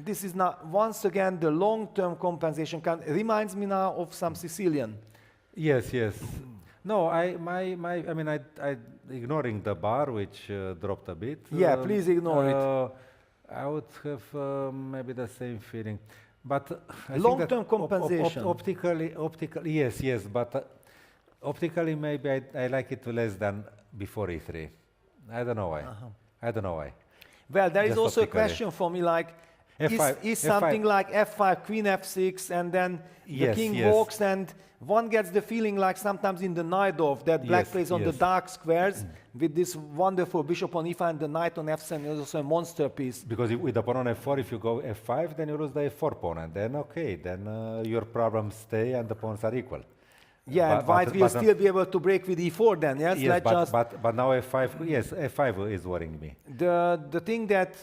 this is not, once again, the long-term compensation reminds me now of some Sicilian. Yes. No, I ignoring the bar, which dropped a bit. Yeah, please ignore it. I would have maybe the same feeling. But long-term compensation. Optically, yes, but optically maybe I like it less than before e3. I don't know why. Well, there is also a question for me, like, is something like f5, queen f6, and then the king walks, and one gets the feeling like sometimes in the Najdorf that black plays on the dark squares with this wonderful bishop on e5 and the knight on f7 is also a monster piece. Because with the pawn on f4, if you go f5, then you lose the f4 pawn, and then your problems stay and the pawns are equal. Yeah, and white will still be able to break with e4 then, yes? Yes, but now f5, yes, f5 is worrying me. The thing that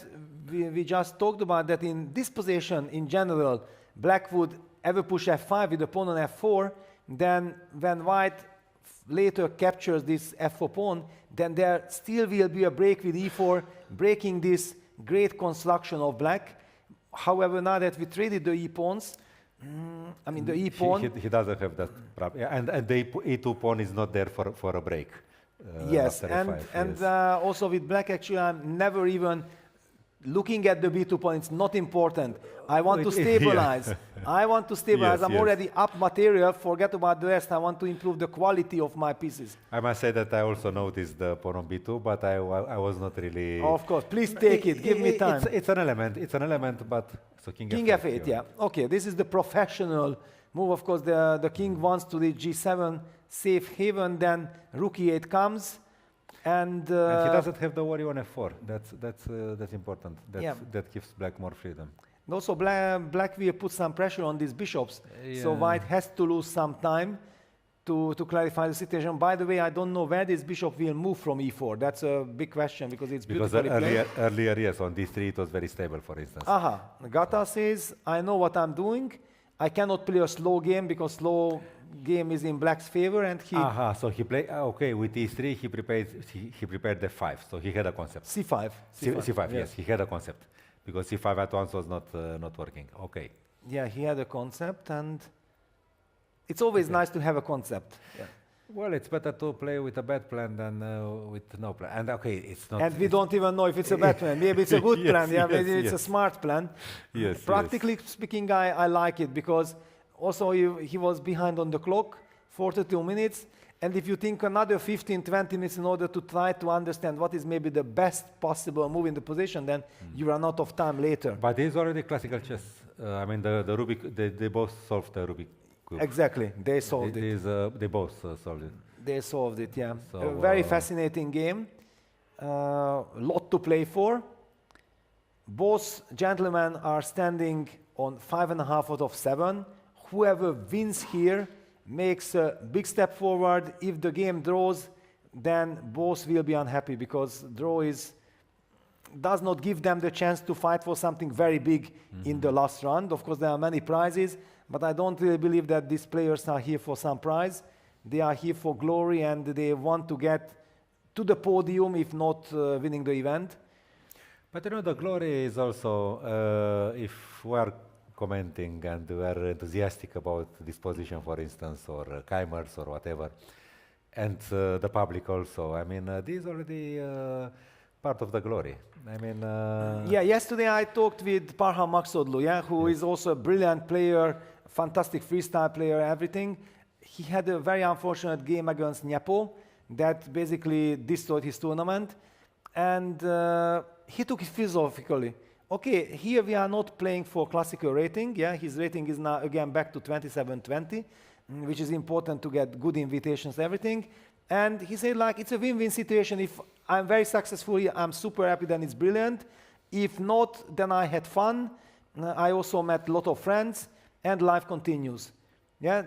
we just talked about, that in this position, in general, black would ever push f5 with the pawn on f4, then when white later captures this f4 pawn, then there still will be a break with e4, breaking this great construction of black. However, now that we traded the e-pawns, the e-pawn... He doesn't have that problem. And the e2 pawn is not there for a break. Yes, after and F5, also with black, actually, I'm never even looking at the b2 pawn. It's not important. I want to stabilize. I want to stabilize. Yes, I'm already up material. Forget about the rest. I want to improve the quality of my pieces. I must say that I also noticed the pawn on b2, but I was not really... Of course. Please take it. Give me time. It's an element. It's an element, but... So king F8, yeah. Okay, this is the professional move. Of course, the king wants to the g7 safe haven. Then rook e8 comes. And he doesn't have the worry on f4. That's important. That gives black more freedom. And also, black will put some pressure on these bishops. So white has to lose some time to clarify the situation. By the way, I don't know where this bishop will move from e4. That's a big question because it's beautifully played. Earlier, yes, on d3 it was very stable, for instance. Aha. Gata says, I know what I'm doing. I cannot play a slow game because slow game is in black's favor, and he... So he played, okay, with e3 he prepared f5, so he had a concept. c5. C5, yes, he had a concept. Because c5 at once was not working, okay. Yeah, he had a concept, and it's always nice to have a concept. Yeah. Well, it's better to play with a bad plan than with no plan. And okay, it's not... And we don't even know if it's a bad plan. Maybe it's a good plan, maybe it's a smart plan. Yes, Practically speaking, I like it, because also he was behind on the clock, 42 minutes. And if you think another 15, 20 minutes in order to try to understand what is maybe the best possible move in the position, then you run out of time later. But it's already classical chess. I mean, the Rubik, they both solved the Rubik cube. Exactly, they solved it. They both solved it. They solved it, yeah. So, a very fascinating game. Lot to play for. Both gentlemen are standing on 5.5 out of 7. Whoever wins here makes a big step forward. If the game draws, then both will be unhappy, because draw does not give them the chance to fight for something very big in the last round. Of course, there are many prizes, but I don't really believe that these players are here for some prize. They are here for glory, and they want to get to the podium, if not winning the event. But you know, the glory is also, if we are commenting and we are enthusiastic about this position, for instance, or Keymer's or whatever, and the public also. I mean, this is already part of the glory. I mean... Yeah, yesterday I talked with Parham Maksodlu, who is also a brilliant player, fantastic freestyle player, everything. He had a very unfortunate game against Nyepo that basically destroyed his tournament. And he took it philosophically. Okay, here we are not playing for classical rating. His rating is now again back to 27-20, which is important to get good invitations, everything. And he said, like, it's a win-win situation. If I'm very successful here, I'm super happy, then it's brilliant. If not, then I had fun. I also met a lot of friends, and life continues.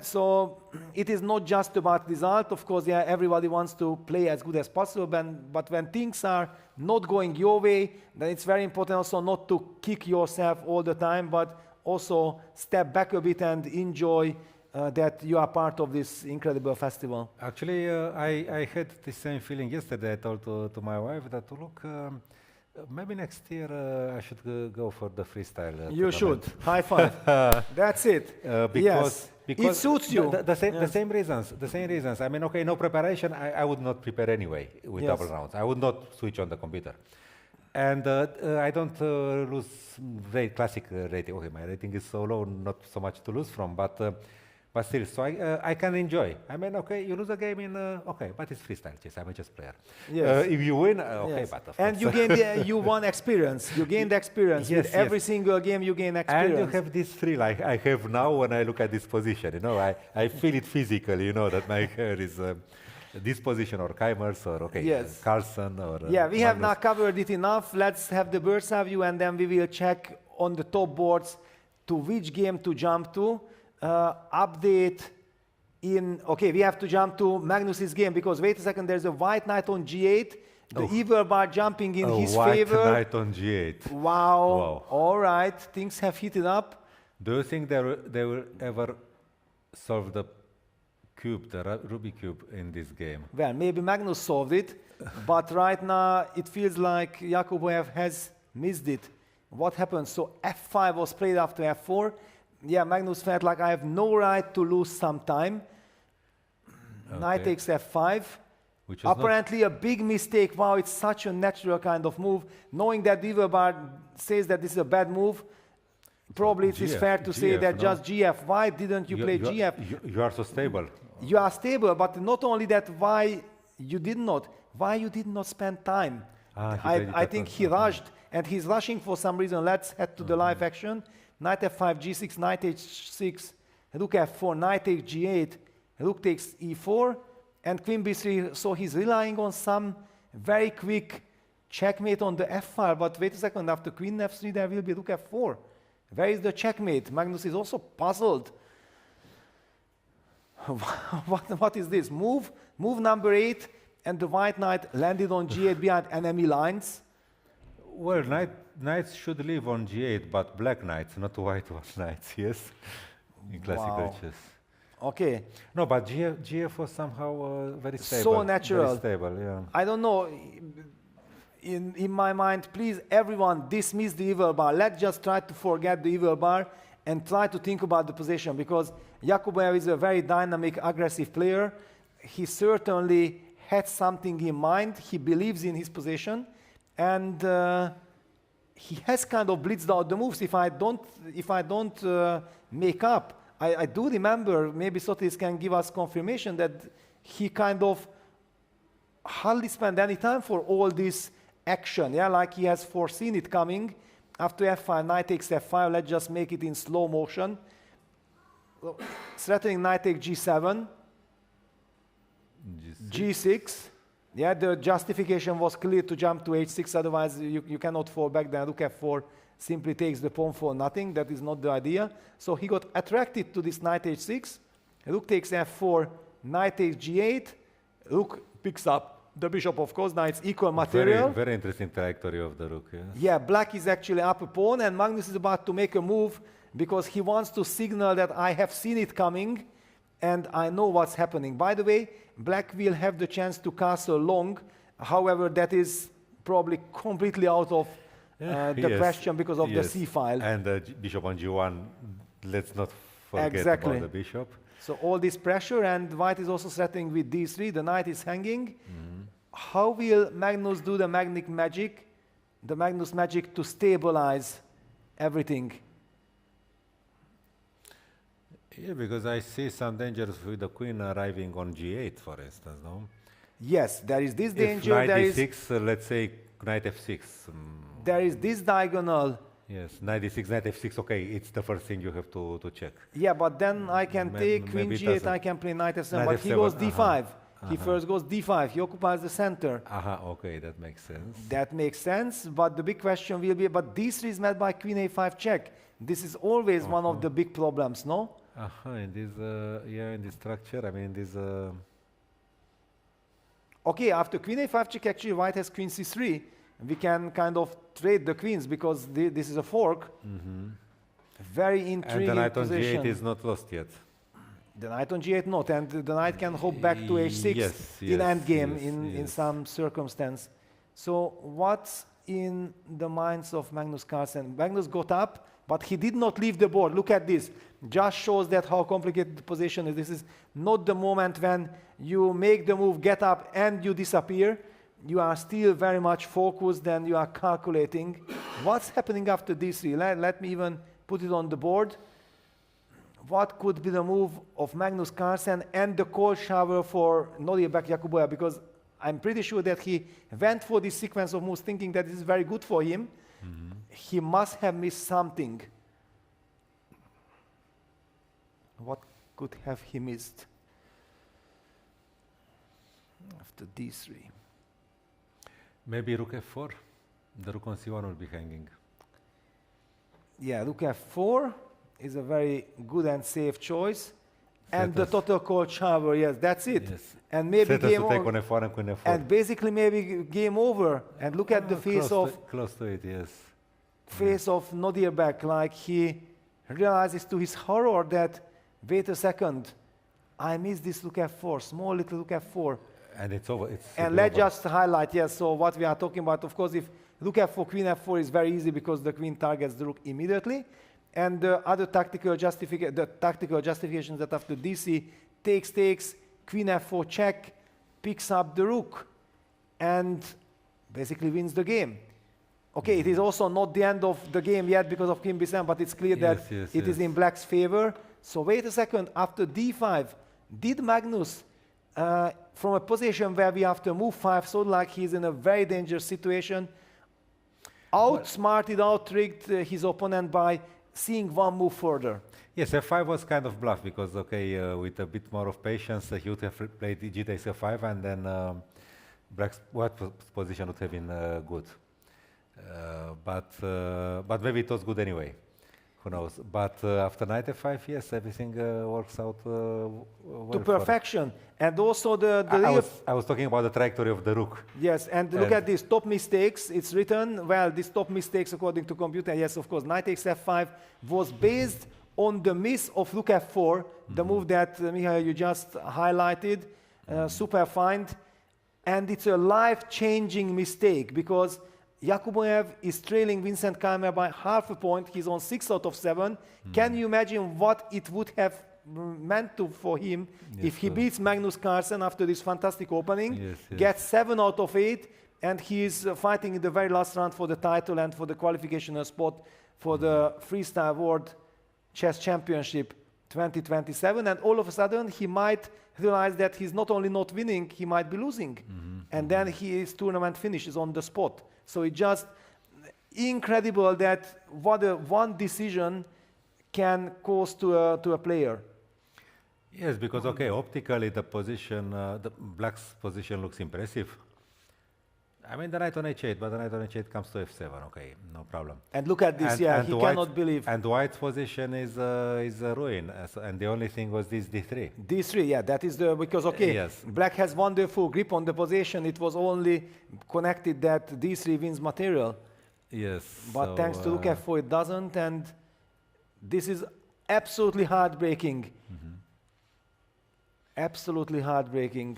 So it is not just about result. Of course, everybody wants to play as good as possible, but when things are not going your way, then it's very important also not to kick yourself all the time, but also step back a bit and enjoy that you are part of this incredible festival. Actually, I had the same feeling yesterday. I told to my wife that, look, maybe next year I should go for the freestyle. You should. High five. That's it. Because it suits you. The same reasons. I mean, okay, no preparation. I would not prepare anyway with double rounds. I would not switch on the computer. And I don't lose classic rating. Okay, my rating is so low, not so much to lose from, but still, so I can enjoy. I mean, okay, you lose a game in, okay, but it's freestyle chess. I'm a chess player. If you win, okay, but of and course. you won experience. You gained experience. With every single game, you gain experience. And you have this thrill I have now when I look at this position. You know, I feel it physically. You know that my hair is this position, or Keymer's, or Carlsen, or we have now covered it enough. Let's have the bird's eye view, and then we will check on the top boards to which game to jump to. Update in, okay, we have to jump to Magnus's game, because wait a second, there's a white knight on g8, the evil bar jumping in his favor. White knight on g8. Wow. All right, things have heated up. Do you think they will ever solve the cube, the Rubik cube in this game? Well, maybe Magnus solved it, but right now it feels like Yakuboyev has missed it. What happened? So f5 was played after f4. Magnus felt like I have no right to lose some time. Knight takes f5. Which is apparently a big mistake. Wow, it's such a natural kind of move. Knowing that the evil bar says that this is a bad move, probably it is fair to say that just GF. Why didn't you play GF? You are so stable. You are stable, but not only that, why you did not spend time. I think he rushed, and he's rushing for some reason. Let's head to the live action. Knight f5, g6, knight h6, rook f4, knight takes g8, rook takes e4, and queen b3. So he's relying on some very quick checkmate on the f file. But wait a second, after queen f3, there will be rook f4. Where is the checkmate? Magnus is also puzzled. What is this? Move number 8, and the white knight landed on g8 behind enemy lines. Well, knights should live on g8, but black knights, not white knights, yes? In classical chess. Okay. No, but GF was somehow very stable. So natural. Very stable, yeah. I don't know. In my mind, please, everyone, dismiss the evil bar. Let's just try to forget the evil bar and try to think about the position, because Yakuboyev is a very dynamic, aggressive player. He certainly had something in mind. He believes in his position, and he has kind of blitzed out the moves. If I don't make up, I do remember, maybe Sotis can give us confirmation, that he kind of hardly spent any time for all this action, yeah, like he has foreseen it coming. After f5, knight takes f5, let's just make it in slow motion. Threatening knight takes g7, g6. Yeah, the justification was clear to jump to h6, otherwise you cannot fall back. Then rook f4 simply takes the pawn for nothing. That is not the idea. So he got attracted to this knight h6. Rook takes f4, knight takes g8. Rook picks up the bishop, of course. Now it's equal material. Very interesting trajectory of the rook. Yes. Yeah, black is actually up a pawn, and Magnus is about to make a move because he wants to signal that I have seen it coming and I know what's happening. By the way, black will have the chance to castle long. However, that is probably completely out of the question because of the c file. And the bishop on g1, let's not forget about the bishop. So all this pressure, and white is also threatening with d3. The knight is hanging. How will Magnus do the Magnus magic to stabilize everything? Yeah, because I see some dangers with the queen arriving on g8, for instance, no? Yes, there is this danger. If knight d6, let's say knight f6. There is this diagonal. Yes, knight d6, knight f6, okay, it's the first thing you have to check. Yeah, but then I can take queen g8, I can play knight f7, but he goes d5. He first goes d5, he occupies the center. Okay, that makes sense. That makes sense, but the big question will be, but d3 is met by queen a5 check. This is always one of the big problems, no? In this, in this structure, I mean, this... Okay, after queen a5 check, actually white has queen c3. We can kind of trade the queens because this is a fork. Very intriguing And the knight on position. g8 is not lost yet. The knight on g8 not, and the knight can hop back to h6 in endgame in some circumstance. So what's in the minds of Magnus Carlsen? Magnus got up, but he did not leave the board. Look at this. Just shows that how complicated the position is. This is not the moment when you make the move, get up, and you disappear. You are still very much focused and you are calculating what's happening after d3. Let me even put it on the board. What could be the move of Magnus Carlsen and the cold shower for Nodirbek Yakuboyev? Because I'm pretty sure that he went for this sequence of moves thinking that this is very good for him. He must have missed something. What could have he missed after d3? Maybe rook f4. The rook on c1 will be hanging. Yeah, rook f4 is a very good and safe choice. And the total cold shower, yes, that's it. Yes. And maybe game over. On f4 and queen f4. And basically maybe game over. And look at the face close to it, yes. Face of Nodirbek, like he realizes to his horror that, wait a second, I missed this rook f4, small little rook f4. And it's over. And let's just highlight, yes, so what we are talking about, of course, if rook f4, queen f4 is very easy because the queen targets the rook immediately. And the other tactical justifications that after dc takes, queen f4 check, picks up the rook and basically wins the game. Okay, it is also not the end of the game yet because of King B7, but it's clear that it is in black's favor. So wait a second, after d5, did Magnus, from a position where we have to move 5, so like he's in a very dangerous situation, outsmarted, out-tricked his opponent by seeing one move further? Yes, f5 was kind of bluff because, with a bit more of patience, he would have played g takes f5 and then black's white position would have been good. But maybe it was good anyway. Who knows? But after knight f5, yes, everything works out well to perfection. And also I was talking about the trajectory of the rook. Yes, and look at this top mistakes. It's written, well, these top mistakes according to computer, yes, of course, knight takes f5 was based on the miss of rook f4, the move that, Michael, you just highlighted, super fine. And it's a life-changing mistake because Yakuboev is trailing Vincent Keymer by half a point. He's on 6 out of 7. Can you imagine what it would have meant for him if he beats Magnus Carlsen after this fantastic opening, gets 7 out of 8, and he's fighting in the very last round for the title and for the qualification spot for the Freestyle World Chess Championship 2027, and all of a sudden he might realize that he's not only not winning, he might be losing. And then his tournament finishes on the spot. So it's just incredible that what one decision can cause to a player. Yes, because optically the position, the black's position looks impressive. I mean the knight on h8, but the knight on h8 comes to f7. Okay, no problem. And look at this, and he cannot believe. And white's position is a ruin, and the only thing was this d3. D3, yeah, that is because black has wonderful grip on the position. It was only connected that d3 wins material. Yes. But thanks to rook f4, it doesn't, and this is absolutely heartbreaking. Absolutely heartbreaking.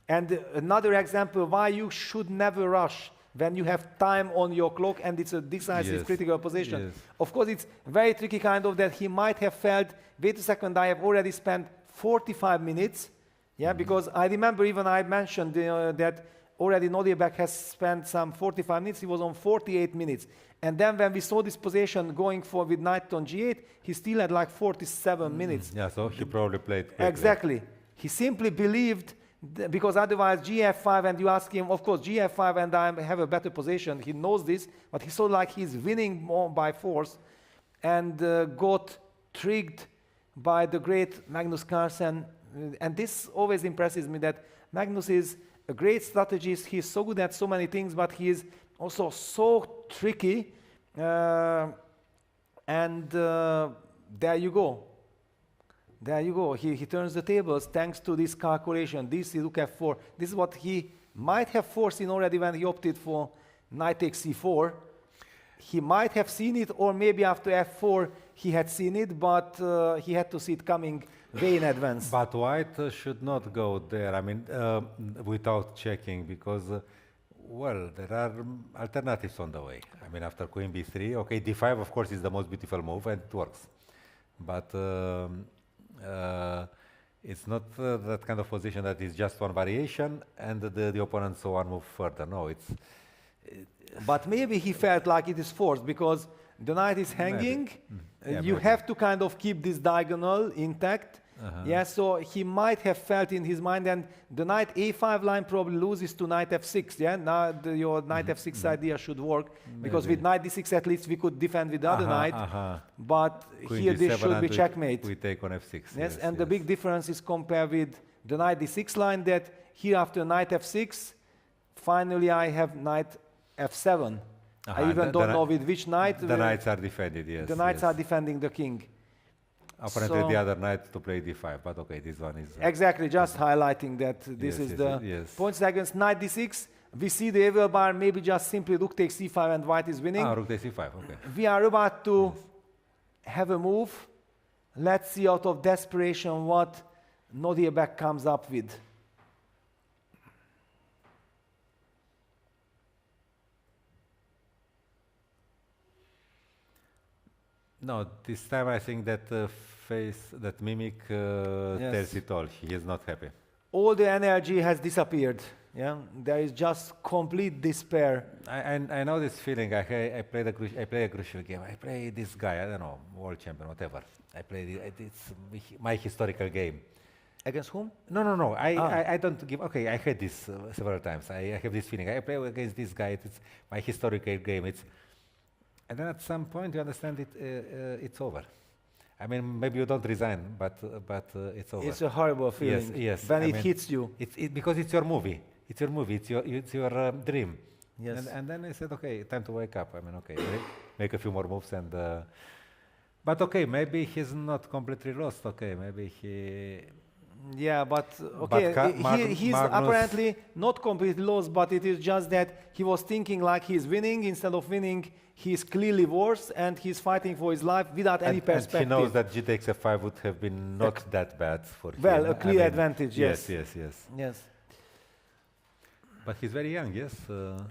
And another example why you should never rush when you have time on your clock and it's a decisive critical position. Of course, it's very tricky kind of that he might have felt, wait a second, I have already spent 45 minutes. Yeah, because I remember even I mentioned that already Nodiebek has spent some 45 minutes. He was on 48 minutes. And then when we saw this position going for with knight on g8, he still had like 47 minutes. Yeah, so he probably played quickly. Exactly. He simply believed because otherwise gf5, and you ask him, of course, gf5 and I have a better position. He knows this, but he saw like he's winning more by force and got tricked by the great Magnus Carlsen. And this always impresses me that Magnus is a great strategist. He's so good at so many things, but he is also so tricky. There you go. There you go. He turns the tables thanks to this calculation. This is rook f4. This is what he might have foreseen already when he opted for knight takes c4. He might have seen it, or maybe after f4 he had seen it, but he had to see it coming way in advance. But white should not go there, I mean, without checking, because, well, there are alternatives on the way. I mean, after queen b3, okay, d5, of course, is the most beautiful move, and it works. But it's not that kind of position that is just one variation and the opponent so one move further. No, but maybe he felt like it is forced because the knight is hanging. You have to kind of keep this diagonal intact. Yeah, so he might have felt in his mind, and the knight a5 line probably loses to knight f6. Yeah, now your knight f6 idea should work because with knight d6 at least we could defend with the other knight. But queen here this should be checkmate. We take on f6. Yes, and the big difference is compared with the knight d6 line that here after knight f6, finally I have knight f7. I even don't know with which knight. The knights are defended, yes. The knights are defending the king. Apparently the other knight to play d5, but okay, this one is... Exactly, just highlighting that this is the points against knight d6. We see the evil bar, maybe just simply rook takes c5 and white is winning. Rook takes c5, okay. We are about to have a move. Let's see out of desperation what Nodiebek comes up with. No, this time I think that face, that mimic tells it all. He is not happy. all the energy has disappeared. Yeah, there is just complete despair. I know this feeling. I play a crucial game. I play this guy. I don't know, world champion, whatever. I play it's my historical game. Against whom? No. I don't give. Okay, I had this several times. I have this feeling. I play against this guy. It's my historical game. And then at some point you understand it's over. I mean, maybe you don't resign, but it's over. It's a horrible feeling. Yes. When it hits you. Because it's your movie. It's your movie. It's your dream. Yes. And then I said, okay, time to wake up. I mean, okay, make a few more moves and. But okay, maybe he's not completely lost. Okay, maybe he. Yeah, but okay, he's apparently not completely lost, but it is just that he was thinking like he's winning. Instead of winning, he's clearly worse, and he's fighting for his life without any perspective. And he knows that G takes F5 would have been not that bad for him. Well, a clear advantage, yes. Yes. But he's very young, yes?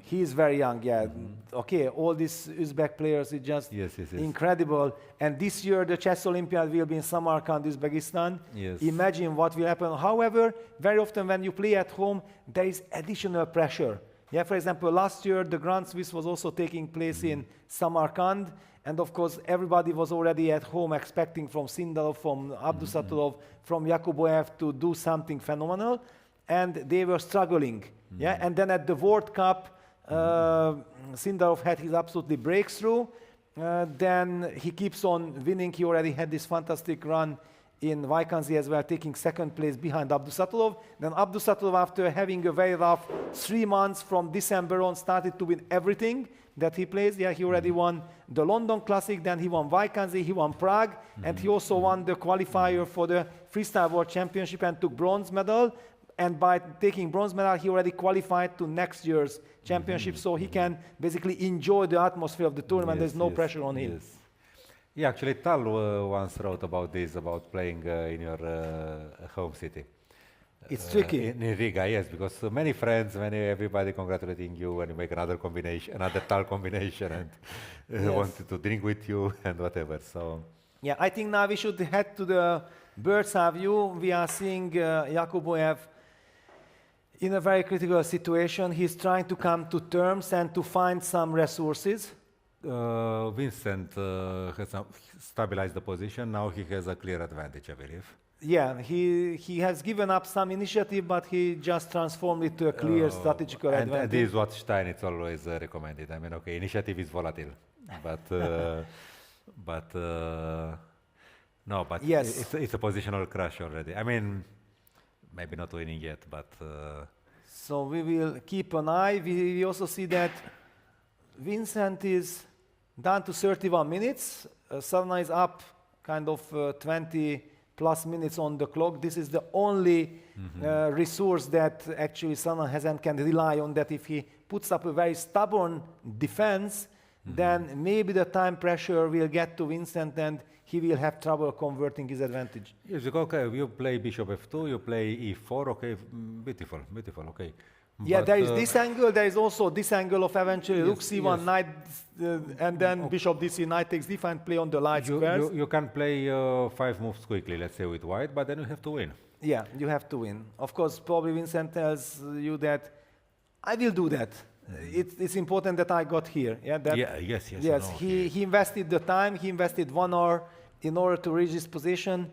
He is very young, yeah. Okay, all these Uzbek players, it's just incredible. And this year, the Chess Olympiad will be in Samarkand, Uzbekistan. Yes. Imagine what will happen. However, very often when you play at home, there is additional pressure. Yeah, for example, last year, the Grand Swiss was also taking place in Samarkand. And of course, everybody was already at home expecting from Sindalov, from Abdusatulov, from Yakuboev to do something phenomenal. And they were struggling. Yeah, and then at the World Cup, Sindalov had his absolutely breakthrough. Then he keeps on winning. He already had this fantastic run in Vaikanzi as well, taking second place behind Abdusatulov. Then Abdusatulov, after having a very rough 3 months from December on, started to win everything that he plays. Yeah, he already won the London Classic, then he won Vaikanzi, he won Prague, and he also won the qualifier for the Freestyle World Championship and took bronze medal. And by taking bronze medal, he already qualified to next year's championship, so he can basically enjoy the atmosphere of the tournament. There's no pressure on him. Yeah, actually, Tal once wrote about this, about playing in your home city. It's tricky. In Riga, yes, because many friends, everybody congratulating you when you make another combination, another Tal combination, and wanted to drink with you and whatever. So. Yeah, I think now we should head to the bird's eye view. We are seeing Yakuboev in a very critical situation. He's trying to come to terms and to find some resources. Vincent has stabilized the position. Now he has a clear advantage, I believe. Yeah, he has given up some initiative, but he just transformed it to a clear strategical advantage. And this is what Steinitz always recommended. I mean, okay, initiative is volatile, but no, but yes, it's a positional crash already. I mean, maybe not winning yet, but. So we will keep an eye. We also see that Vincent is down to 31 minutes. Sana is up kind of 20 plus minutes on the clock. This is the only resource that actually Sana has and can rely on, that if he puts up a very stubborn defense, then maybe the time pressure will get to Vincent and he will have trouble converting his advantage. Yes, okay, you play bishop f2, you play e4, okay, beautiful, okay. Yeah, but there is this angle, there is also this angle of eventually rook c1, knight, and then bishop dc, knight takes d5 and play on the light squares. You can play 5 moves quickly, let's say with white, but then you have to win. Yeah, you have to win. Of course, probably Vincent tells you that, I will do that. It's important that I got here. Yeah, yes. He invested the time, he invested 1 hour in order to reach this position.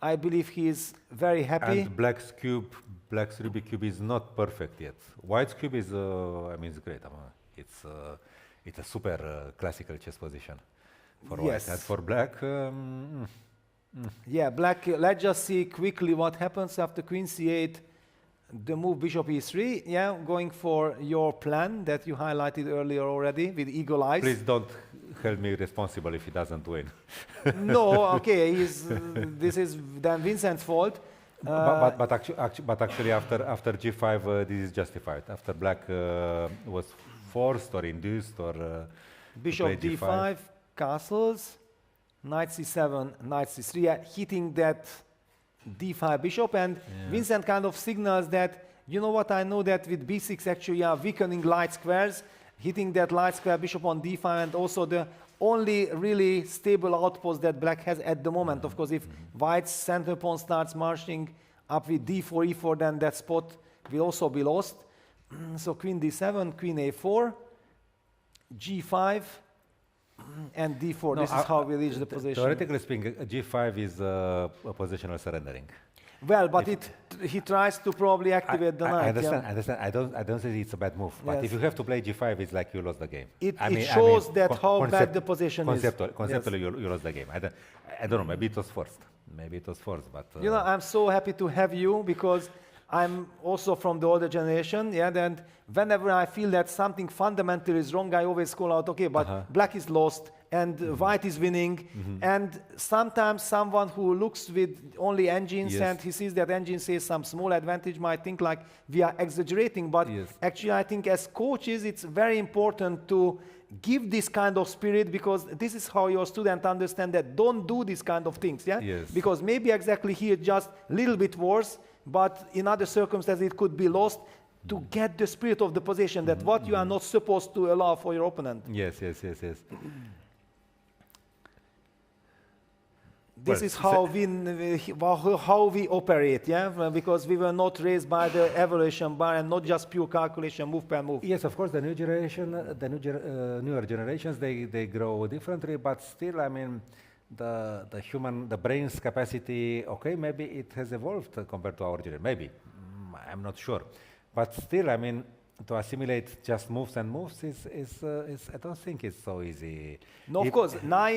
I believe he is very happy. And Black's Rubik cube is not perfect yet. White's cube is, it's great. It's a super classical chess position for white. And for Black, yeah, Black. Let's just see quickly what happens after Queen c8. The move bishop e3, yeah, going for your plan that you highlighted earlier already with eagle eyes. Please don't hold me responsible if he doesn't win. No, okay, this is then Vincent's fault. But actually, after g5, this is justified. After Black was forced or induced or bishop d5, castles, knight c7, knight c3, yeah, hitting that d5 bishop, and Vincent kind of signals that, you know what, I know that with b6 actually are weakening light squares, hitting that light square bishop on d5, and also the only really stable outpost that Black has at the moment. Of course, if White's center pawn starts marching up with d4, e4, then that spot will also be lost. So queen d7, queen a4, g5, and d4. No, this is how we reach the position. Theoretically speaking, g5 is a positional surrendering. Well, but he tries to probably activate the knight. I understand. I don't say it's a bad move. But if you have to play g5, it's like you lost the game. It shows how bad the position is. Conceptually, you lost the game. I don't know. Maybe it was forced. But you know, I'm so happy to have you because I'm also from the older generation. Yeah, and whenever I feel that something fundamental is wrong, I always call out, okay, but black is lost and white is winning. And sometimes someone who looks with only engines and he sees that engine says some small advantage might think like we are exaggerating. But actually, I think as coaches, it's very important to give this kind of spirit because this is how your student understand that don't do these kind of things. Because maybe exactly here just a little bit worse, but in other circumstances it could be lost. To get the spirit of the position, that what you are not supposed to allow for your opponent. Yes. This is how we operate, because we were not raised by the evaluation bar and not just pure calculation, move per move. Yes, of course, the new generation, newer generations, they grow differently, but still, I mean, the brain's capacity, okay, maybe it has evolved compared to our generation, maybe, I'm not sure. But still, I mean, to assimilate just moves and moves is I don't think it's so easy. No, of course. Now,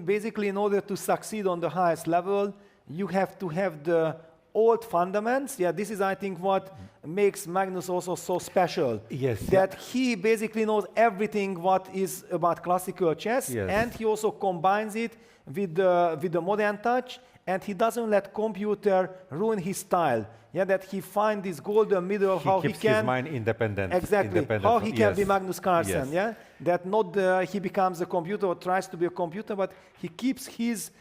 basically, in order to succeed on the highest level, you have to have the old fundamentals. Yeah, this is, I think, what makes Magnus also so special. Yes. That he basically knows everything what is about classical chess, and he also combines it with the modern touch, and he doesn't let computer ruin his style. Yeah, that he find this golden middle, how he keeps can his mind independent. Exactly, how he can be Magnus Carlsen. Yeah, that not he becomes a computer or tries to be a computer, but he keeps his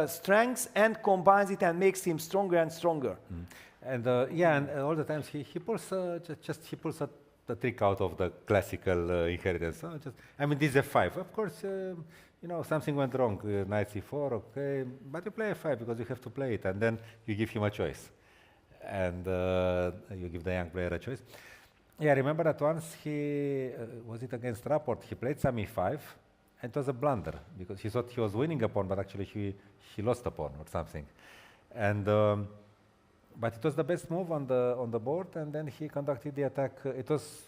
strengths and combines it and makes him stronger and stronger. And and all the times he pulls he pulls the trick out of the classical inheritance. I mean, this is a 5. Of course, you know, something went wrong. Knight c4, okay, but you play a 5 because you have to play it, and then you give him a choice. And you give the young player a choice. Yeah, I remember that once he, was it against Rapport, he played some e5, and it was a blunder, because he thought he was winning a pawn, but actually he lost a pawn or something. And, but it was the best move on the board, and then he conducted the attack. It was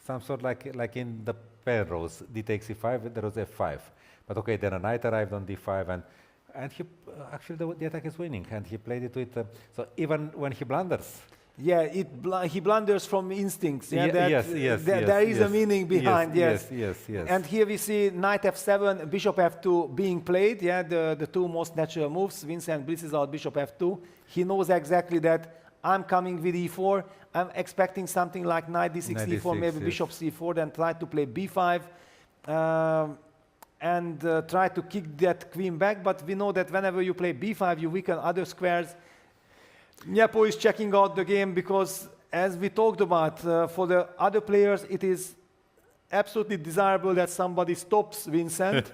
some sort like in the Penrose, d takes e5, there was f5. But okay, then a knight arrived on d5, and he actually the attack is winning, and he played it with. So even when he blunders, he blunders from instincts. Yeah, there is a meaning behind. Yes. And here we see knight f7, bishop f2 being played. Yeah, the two most natural moves. Vincent blitzes out bishop f2. He knows exactly that I'm coming with e4. I'm expecting something like knight d6, e4, maybe bishop c4, then try to play b5. And try to kick that queen back, but we know that whenever you play b5, you weaken other squares. Nyepo is checking out the game because, as we talked about, for the other players, it is absolutely desirable that somebody stops Vincent.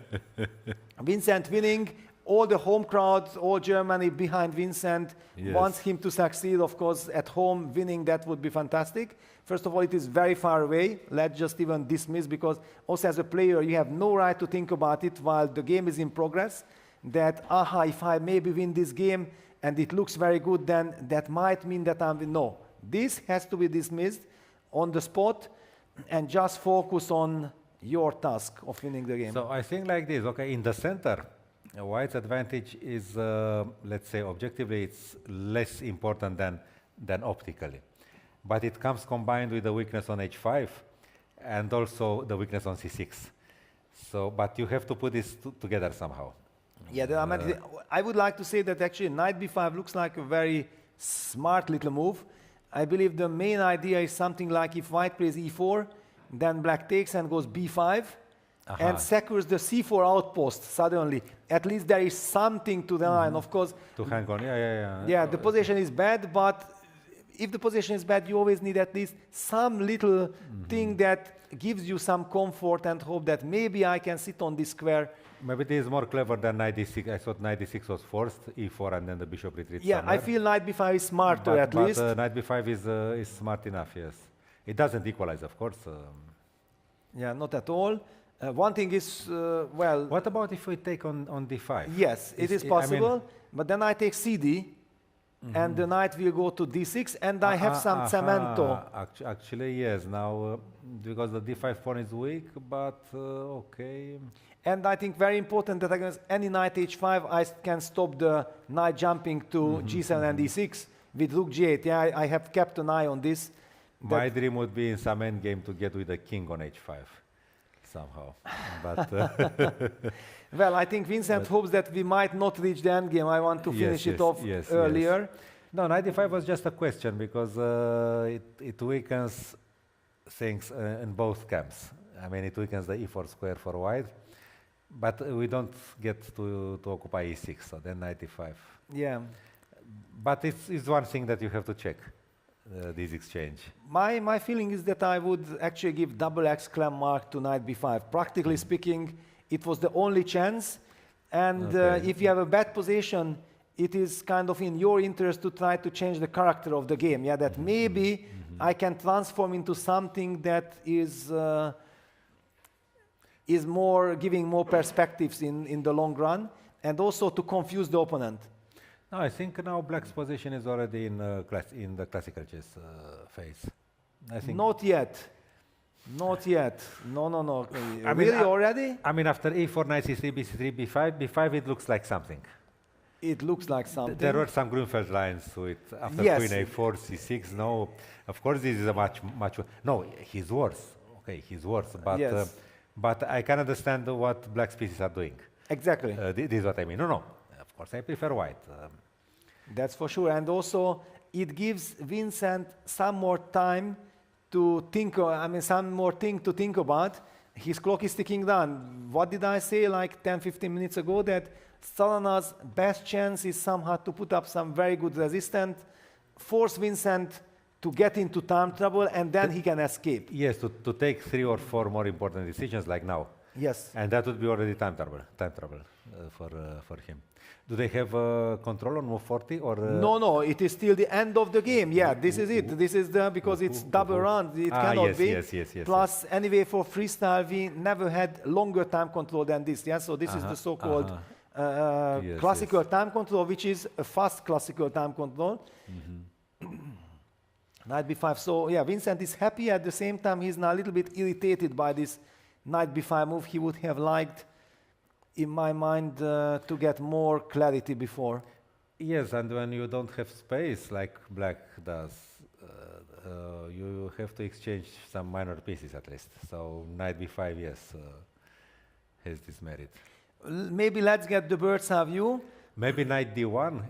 Vincent winning, all the home crowd, all Germany behind Vincent wants him to succeed. Of course, at home, winning, that would be fantastic. First of all, it is very far away. Let's just even dismiss, because also as a player, you have no right to think about it while the game is in progress. That, if I maybe win this game and it looks very good, then that might mean that I'm no. This has to be dismissed on the spot and just focus on your task of winning the game. So I think like this, okay, in the center, White's advantage is, let's say, objectively, it's less important than optically. But it comes combined with the weakness on h5 and also the weakness on c6. So, but you have to put this together somehow. Yeah, I would like to say that actually knight b5 looks like a very smart little move. I believe the main idea is something like if white plays e4, then black takes and goes b5, and secures the c4 outpost suddenly. At least there is something to the line, of course. To hang on, Yeah, the position is bad, but if the position is bad, you always need at least some little thing that gives you some comfort and hope that maybe I can sit on this square. Maybe it is more clever than knight d6. I thought knight d6 was forced, e4, and then the bishop retreats Yeah, somewhere. I feel knight b5 is smarter at least. But knight b5 is smart enough, yes. It doesn't equalize, of course. Yeah, not at all. One thing is, well... What about if we take on d5? Yes, it is possible, but then I take cd, and the knight will go to d6, and I have some cemento. Actually, yes. Now, because the d5 pawn is weak, but okay. And I think very important that against any knight h5, I can stop the knight jumping to g7 and d6 with rook g8. Yeah, I have kept an eye on this. My dream would be in some endgame to get with the king on h5 somehow. But well, I think Vincent hopes that we might not reach the endgame. I want to finish it off earlier. No, knight d5 was just a question because it weakens things in both camps. I mean, it weakens the e4 square for white, but we don't get to occupy e6, so then knight d5. Yeah. But it's one thing that you have to check, this exchange. My feeling is that I would actually give double exclam mark to knight b5. Practically speaking, it was the only chance, and if you have a bad position, it is kind of in your interest to try to change the character of the game. Yeah, that maybe I can transform into something that is more giving more perspectives in the long run, and also to confuse the opponent. No, I think now black's position is already in the classical chess phase. I think not yet. Not yet. No. Really already? I mean, after e4, knight c3, b3, b5, it looks like something. It looks like something. There were some Grunfeld lines with after queen a4, c6. No, of course this is a much. No, he's worse. Okay, he's worse. But but I can understand what black's pieces are doing. Exactly. This is what I mean. No. Of course, I prefer white. That's for sure. And also, it gives Vincent some more time to think. I mean, some more thing to think about. His clock is ticking down. What did I say like 10-15 minutes ago? That Salana's best chance is somehow to put up some very good resistance, force Vincent to get into time trouble, and then he can escape. Yes, to take 3 or 4 more important decisions like now. Yes. And that would be already time trouble for him. Do they have control on move 40 or? No, it is still the end of the game. Yeah, this is it. This is because it's double round. It cannot be. Yes. Plus, anyway, for freestyle, we never had longer time control than this. Yeah, so this is the so-called classical time control, which is a fast classical time control. Knight b5. So yeah, Vincent is happy. At the same time, he's now a little bit irritated by this knight b5 move. He would have liked, in my mind, to get more clarity before. Yes, and when you don't have space like black does, you have to exchange some minor pieces at least. So knight b5, yes, has this merit. Maybe let's get the bird's eye view. Maybe knight d1.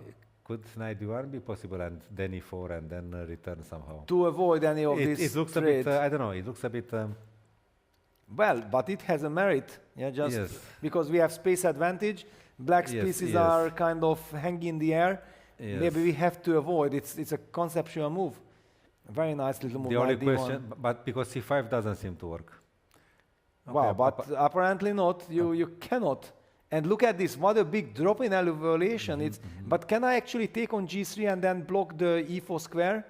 Could knight d1 be possible, and then e4, and then return somehow? To avoid any of this it looks trade. A bit, I don't know, it looks a bit... well, but it has a merit, yeah, just because we have space advantage. Black's pieces are kind of hanging in the air. Maybe we have to avoid. It's a conceptual move. A very nice little move. The only question, but because c5 doesn't seem to work. Wow, but apparently not. You cannot. And look at this, what a big drop in elevation. But can I actually take on g3 and then block the e4 square?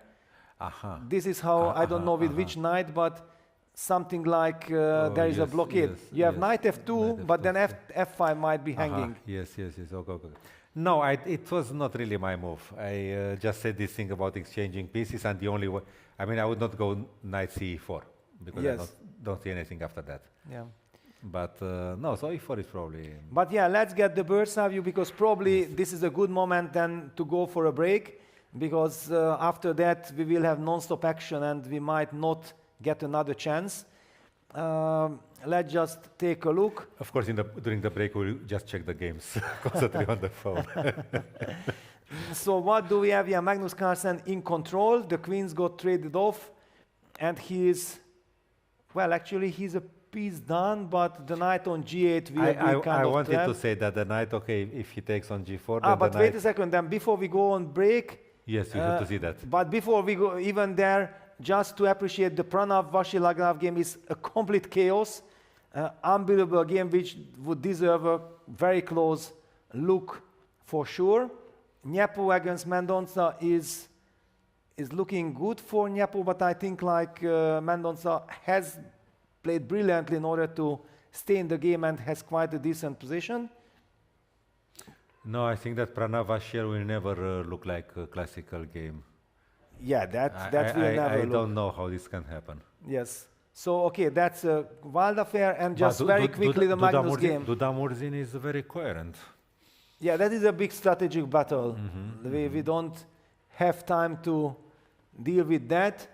This is how, I don't know with which knight, but something like there is a blockade. You have knight f2, but then f5 might be hanging. Yes. Okay. No, it was not really my move. I just said this thing about exchanging pieces, and the only way, I mean, I would not go knight c4, because I don't see anything after that. Yeah. But no, so e4 is probably... But yeah, let's get the bird's eye view, because probably this is a good moment then to go for a break, because after that we will have non-stop action and we might not get another chance. Let's just take a look. Of course, during the break we'll just check the games, concentrate on the phone. So what do we have here? Magnus Carlsen in control. The queens got traded off, and he's, well, actually he's a piece done, but the knight on g8 will be kind of I wanted trapped. to say that the knight, okay, if he takes on g4, then but wait a second, then before we go on break, Yes, you have to see that. But before we go even there, just to appreciate the Pranav Vasilagnav game is a complete chaos. Unbelievable game which would deserve a very close look for sure. Nyepo against Mendonça is looking good for Nyepo, but I think like Mendonça has played brilliantly in order to stay in the game and has quite a decent position. No, I think that Pranav Vasil will never look like a classical game. Yeah, that will never I don't know how this can happen. Yes. So, okay, that's a wild affair. And just very quickly, the Magnus game. Duda Murzin is very coherent. Yeah, that is a big strategic battle. We don't have time to deal with that.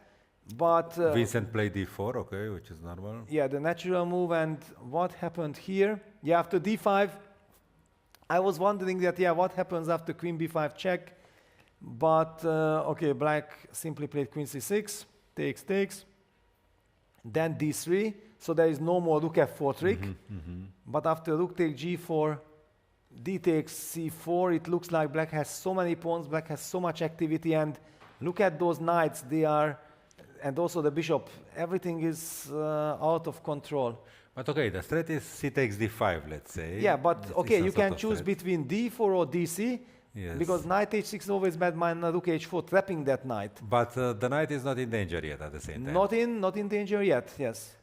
But Vincent played d4, okay, which is normal. Yeah, the natural move. And what happened here? Yeah, after d5, I was wondering that, yeah, what happens after queen b5 check? But, okay, black simply played queen c6, takes. Then d3, so there is no more rook f4 trick. But after rook takes g4, d takes c4, it looks like black has so many pawns, black has so much activity, and look at those knights, they are, and also the bishop, everything is out of control. But okay, the threat is c takes d5, let's say. Yeah, but okay, you can choose between d4 or dc. Yes. Because knight h6 is always bad, rook h4, trapping that knight. But the knight is not in danger yet at the same time. Not in danger yet, yes.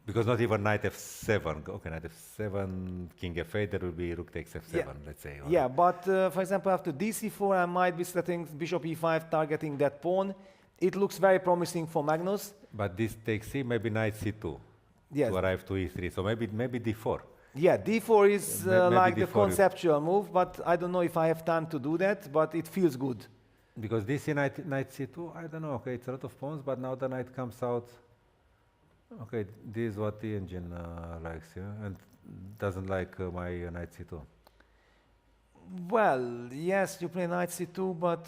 Because not even knight f7. Okay, knight f7, king f8, there will be rook takes f7, let's say. Yeah, but for example, after dc4, I might be setting bishop e5, targeting that pawn. It looks very promising for Magnus. But this takes c, maybe knight c2 to arrive to e3. So maybe d4. Yeah, d4 is like the conceptual move, but I don't know if I have time to do that, but it feels good. Because dc knight c2, I don't know, okay, it's a lot of pawns, but now the knight comes out. Okay, this is what the engine likes, yeah, and doesn't like my knight c2. Well, yes, you play knight c2, but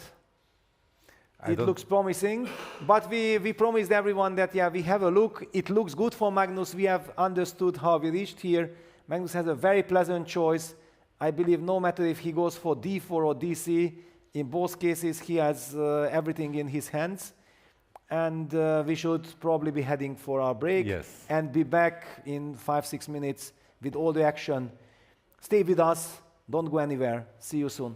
it looks promising. But we promised everyone that, yeah, we have a look. It looks good for Magnus. We have understood how we reached here. Magnus has a very pleasant choice. I believe no matter if he goes for d4 or dc, in both cases he has everything in his hands. And we should probably be heading for our break and be back in 5-6 minutes with all the action. Stay with us. Don't go anywhere. See you soon.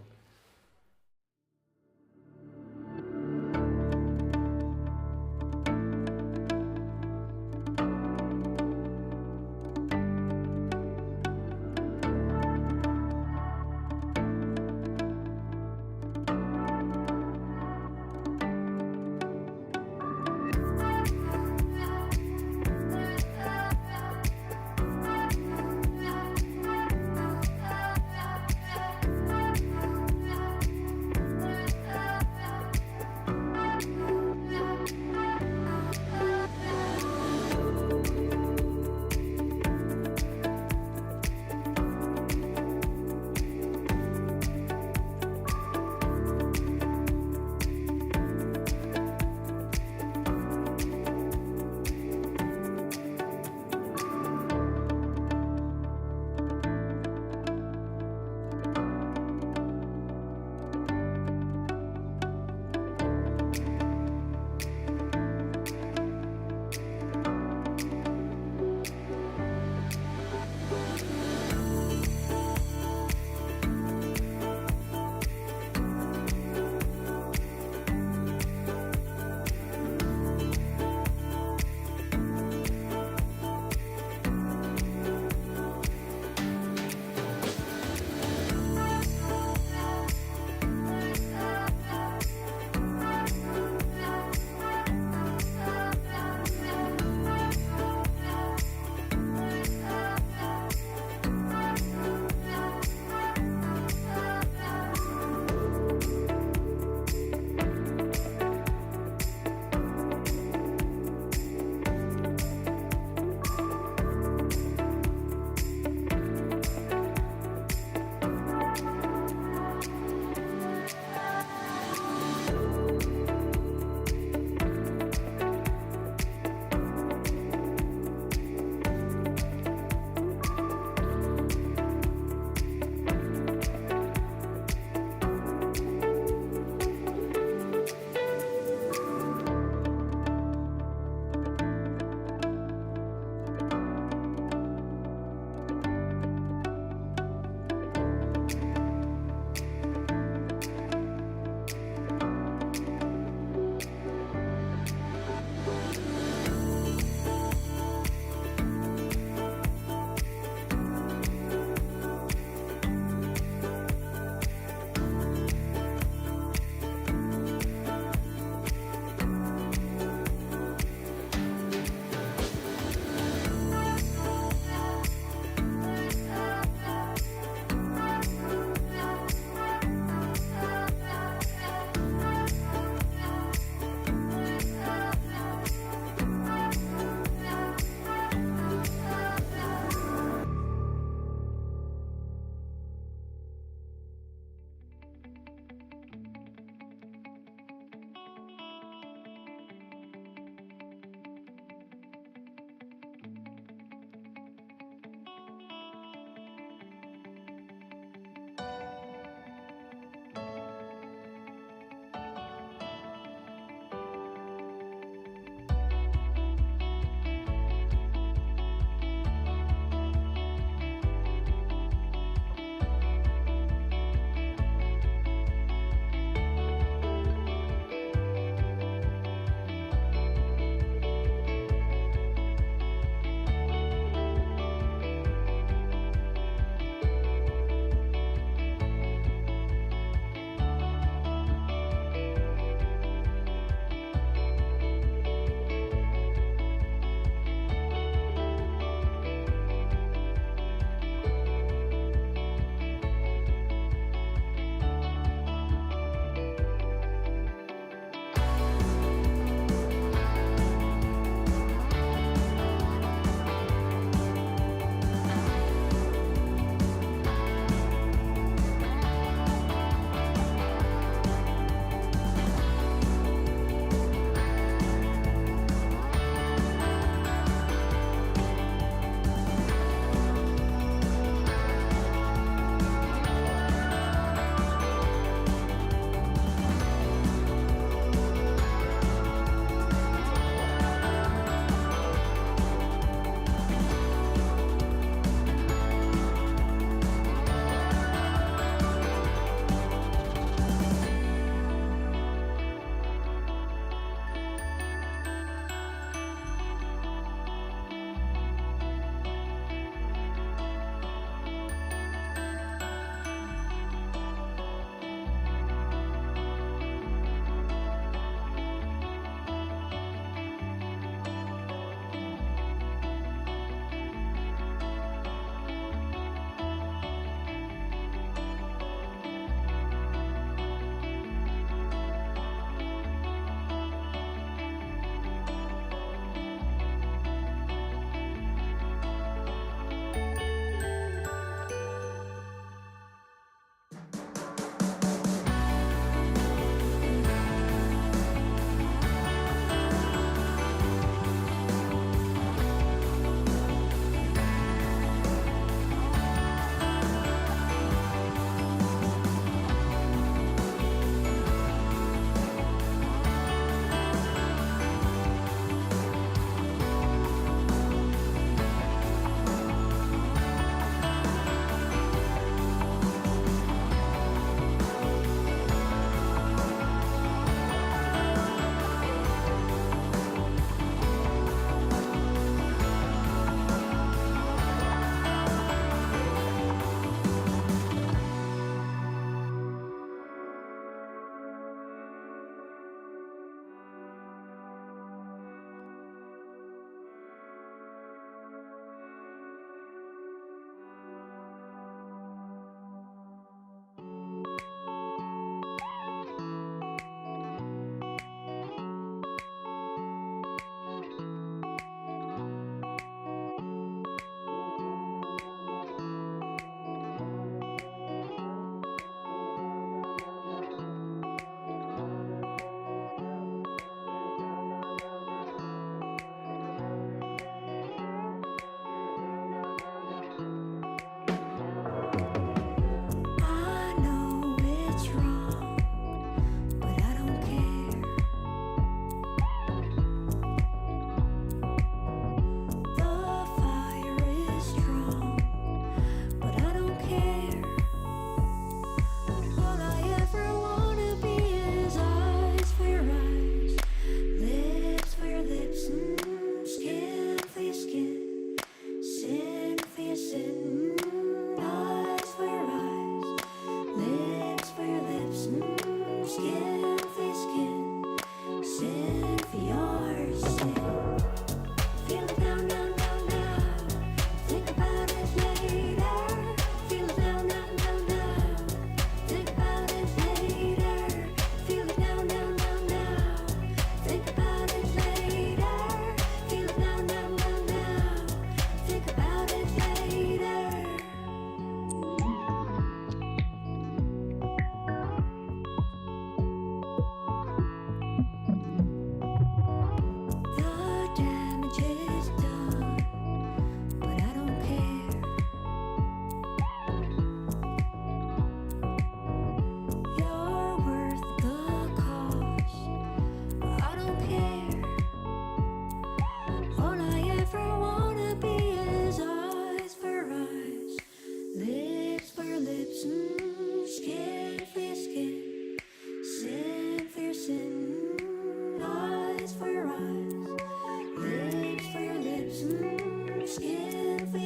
And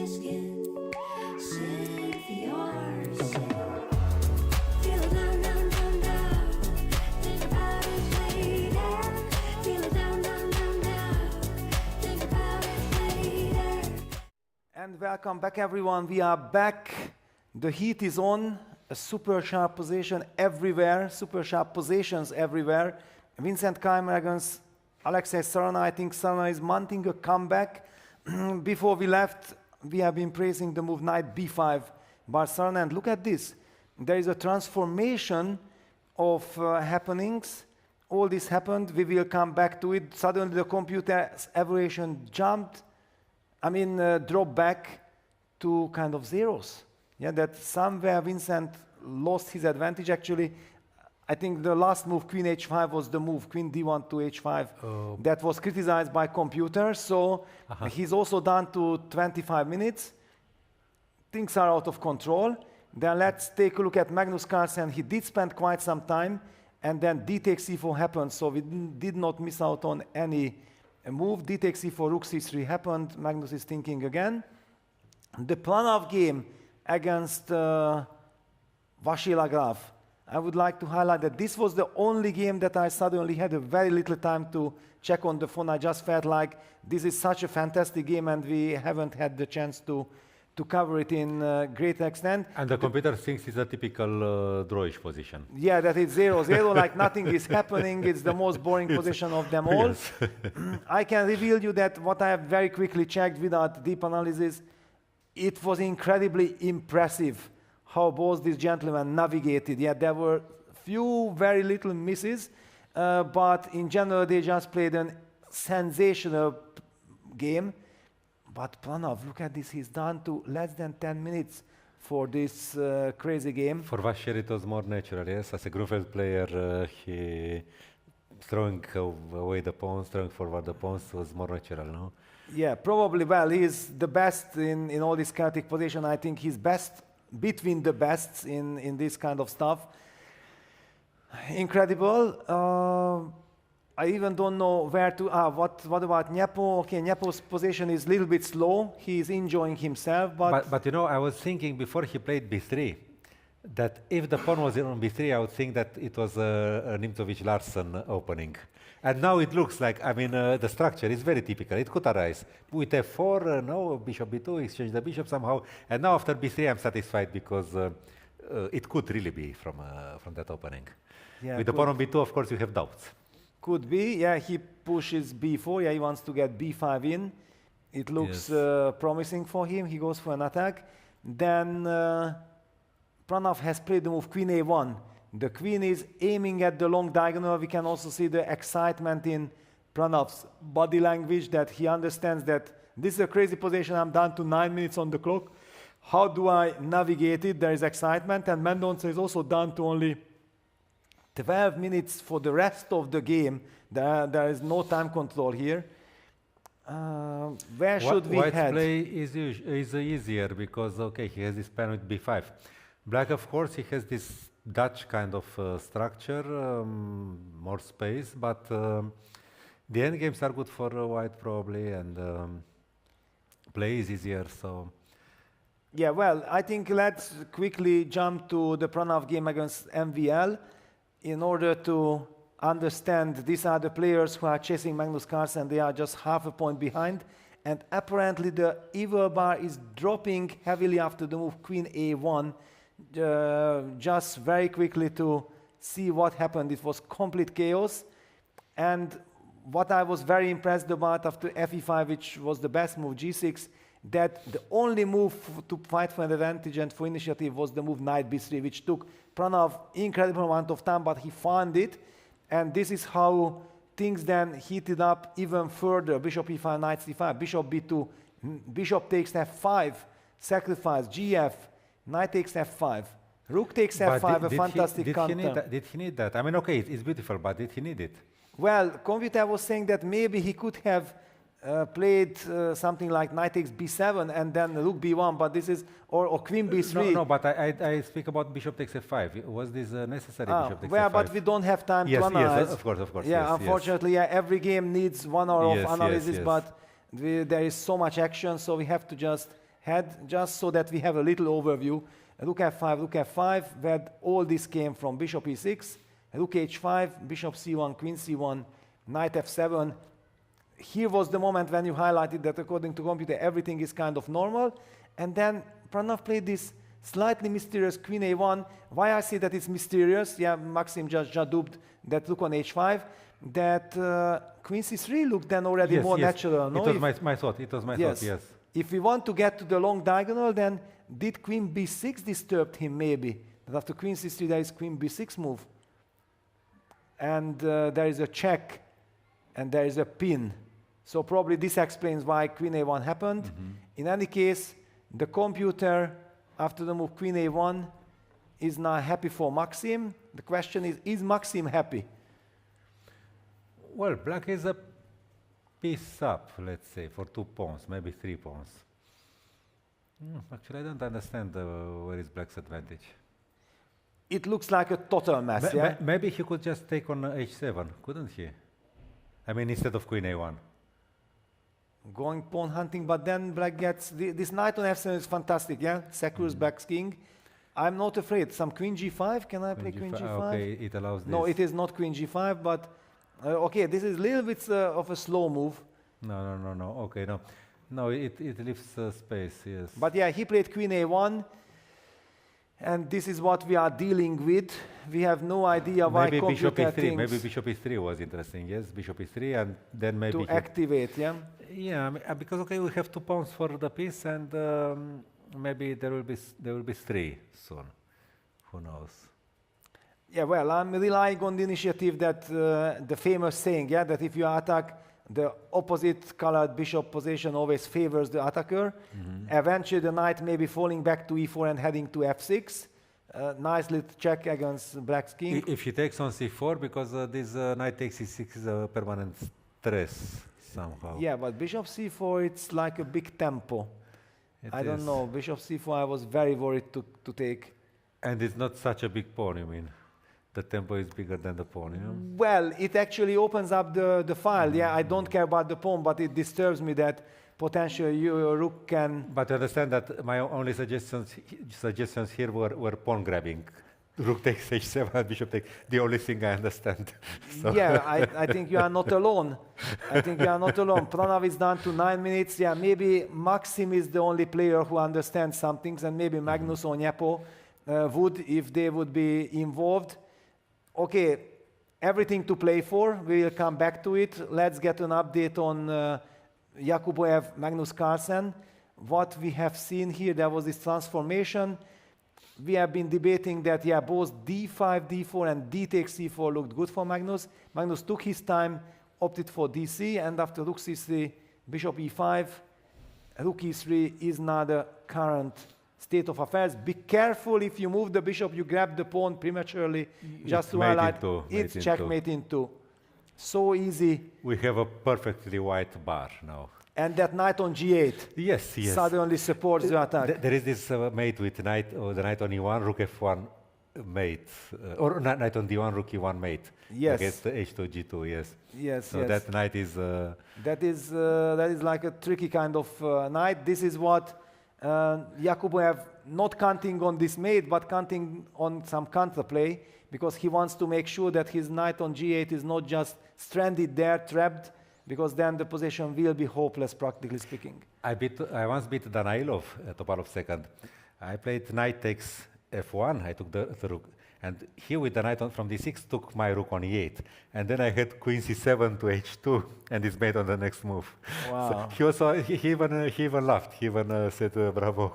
welcome back, everyone. We are back. The heat is on. A super sharp position everywhere. Super sharp positions everywhere. Vincent Keymer against Alexei Sarana. I think Sarana is mounting a comeback. Before we left, we have been praising the move knight b5 by Sarana. And look at this. There is a transformation of happenings. All this happened. We will come back to it. Suddenly the computer's evaluation jumped. Drop back to kind of zeros. Yeah, that somewhere Vincent lost his advantage. Actually, I think the last move, queen h5, was the move, queen d1 to h5, that was criticized by computers. So he's also down to 25 minutes. Things are out of control. Then let's take a look at Magnus Carlsen. He did spend quite some time, and then d takes c4 happened, so we did not miss out on any move. D takes c4, rook c3 happened. Magnus is thinking again. The Planov game against Vasila Graf. I would like to highlight that this was the only game that I suddenly had a very little time to check on the phone. I just felt like this is such a fantastic game, and we haven't had the chance to cover it in great extent. And the computer thinks it's a typical drawish position. Yeah, that is 0-0, like nothing is happening. It's the most boring position of them all. Yes. I can reveal you that what I have very quickly checked without deep analysis, it was incredibly impressive how both these gentlemen navigated. Yeah, there were few very little misses, but in general they just played a sensational game. But Planov, look at this, he's down to less than 10 minutes for this crazy game. For Vasher it was more natural, yes. As a Grunfeld player, he throwing away the pawns, throwing forward the pawns was more natural, no? Yeah, probably. Well, he's the best in all this chaotic position. I think he's best between the bests in this kind of stuff. Incredible. I even don't know where to. What about Nyepo? Okay, Nyepo's position is a little bit slow. He's enjoying himself, but you know, I was thinking before he played b3 that if the pawn was on b3, I would think that it was a Nimzovich-Larsen opening. And now it looks like, the structure is very typical. It could arise with f4, no, bishop b2, exchange the bishop somehow. And now after b3, I'm satisfied because it could really be from that opening. Yeah, with the pawn on b2, of course, you have doubts. Could be, yeah, he pushes b4, yeah, he wants to get b5 in. It looks promising for him, he goes for an attack. Then Planov has played the move queen a1. The queen is aiming at the long diagonal. We can also see the excitement in Planov's body language, that he understands that this is a crazy position, I'm down to 9 minutes on the clock. How do I navigate it? There is excitement, and Mendonça is also down to only 12 minutes for the rest of the game. There is no time control here. Where should we head? White's play is easier because, okay, he has this pawn with b5. Black, of course, he has this Dutch kind of structure, more space, but the endgames are good for white probably, and play is easier, so. Yeah, well, I think let's quickly jump to the Planov game against MVL. In order to understand, these are the players who are chasing Magnus Carlsen. They are just half a point behind. And apparently the evil bar is dropping heavily after the move queen a1. Just very quickly to see what happened. It was complete chaos. And what I was very impressed about after fe5, which was the best move, g6, that the only move to fight for an advantage and for initiative was the move knight b3, which took Planov incredible amount of time, but he found it. And this is how things then heated up even further. Bishop e5, knight c5, bishop b2, bishop takes f5, sacrifice, gf, knight takes f5, rook takes f5, a fantastic counter. Did he need that? I mean, okay, it's beautiful, but did he need it? Well, computer was saying that maybe he could have played something like knight takes b7 and then rook b1, but this is, or queen b3. No, but I speak about bishop takes f5. Was this necessary, bishop takes f5? But we don't have time to Yes, analyze. of course. Yeah, yes, unfortunately, yes. Yeah, every game needs 1 hour of analysis, yes. but there is so much action, so we have to just had, just so that we have a little overview. Rook f5, where all this came from bishop e6, rook h5, bishop c1, queen c1, knight f7. Here was the moment when you highlighted that according to computer everything is kind of normal, and then Pranav played this slightly mysterious queen a1. Why I say that it's mysterious? Yeah, Maxim just dubbed that rook on h5. That queen c3 looked then already more natural. No? It was my thought. It was my thought. Yes. If we want to get to the long diagonal, then did queen b6 disturbed him maybe? That after queen c3 there is queen b6 move, and there is a check, and there is a pin. So probably this explains why queen a1 happened. In any case, the computer after the move queen a1 is now happy for Maxim. The question is Maxim happy? Well, black is a piece up, let's say, for 2 pawns, maybe 3 pawns. Actually, I don't understand where is black's advantage. It looks like a total mess, Maybe he could just take on h7, couldn't he? I mean, instead of queen a1. Going pawn hunting, but then black gets... this knight on f7 is fantastic, secures black's king. I'm not afraid. Some queen g5, can I play queen g5? Okay, it allows this. No, it is not queen g5, but... okay, this is a little bit of a slow move. No. Okay, no. No, it leaves space, yes. But yeah, he played queen a1, and this is what we are dealing with. We have no idea why maybe computer bishop e3. thinks... Maybe bishop e3 was interesting, yes, bishop e3, and then maybe... To activate, Yeah, because, okay, we have 2 pawns for the piece, and maybe there will be 3 soon. Who knows? Yeah, well, I'm relying on the initiative that the famous saying, that if you attack, the opposite colored bishop position always favors the attacker. Eventually, the knight may be falling back to e4 and heading to f6. Nice little check against black's king. If he takes on c4, because this knight takes c6 is a permanent stress somehow. Yeah, but bishop c4, it's like a big tempo. I don't know. Bishop c4, I was very worried to take. And it's not such a big pawn, you mean? The tempo is bigger than the pawn, you know? Well, it actually opens up the file. I don't care about the pawn, but it disturbs me that potentially your rook can... But understand that my only suggestions here were pawn grabbing. Rook takes h7, bishop takes... The only thing I understand. So. Yeah, I think you are not alone. Pranav is down to 9 minutes. Yeah, maybe Maxim is the only player who understands some things, and maybe Magnus or Nyepo would, if they would be involved. Okay, everything to play for. We will come back to it. Let's get an update on Yakuboev, Magnus Carlsen. What we have seen here, there was this transformation. We have been debating that, both d5, d4, and d takes c4 looked good for Magnus. Magnus took his time, opted for dc, and after rook c3, bishop e5, rook e3 is now the current state of affairs. Be careful if you move the bishop, you grab the pawn prematurely. Just to highlight, it's checkmate in 2. So easy. We have a perfectly white bar now. And that knight on g8 yes. suddenly supports the attack. There is this mate with knight, or the knight on e1, rook f1 mate, or knight on d1, rook e1 mate. Yes. Against the h2, g2, yes. Yes, so that knight is... That is like a tricky kind of knight. This is what Yakuboev, not counting on this mate, but counting on some counterplay, because he wants to make sure that his knight on g8 is not just stranded there, trapped, because then the position will be hopeless, practically speaking. I once beat Danailov at Topalov second. I played knight takes f1, I took the rook. And he with the knight from d6 took my rook on e8. And then I had queen c7 to h2, and it's made on the next move. Wow. So he even laughed. He even said, bravo.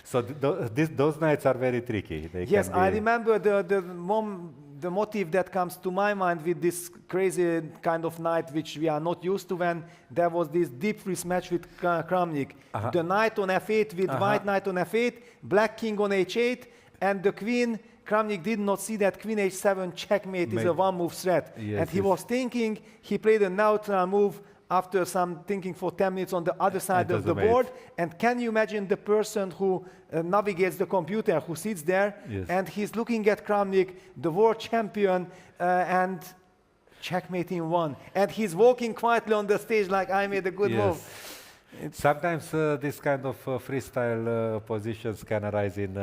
So those knights are very tricky. Yes, I remember the motif that comes to my mind with this crazy kind of knight, which we are not used to, when there was this deep freeze match with Kramnik. The knight on f8 with white knight on f8, black king on h8, and the queen... Kramnik did not see that queen h7 checkmate is a one-move threat. Yes, and he was thinking, he played a neutral move after some thinking for 10 minutes on the other side of the board. And can you imagine the person who navigates the computer, who sits there, and he's looking at Kramnik, the world champion, and checkmate in 1. And he's walking quietly on the stage like, I made a good move. Sometimes this kind of freestyle positions can arise in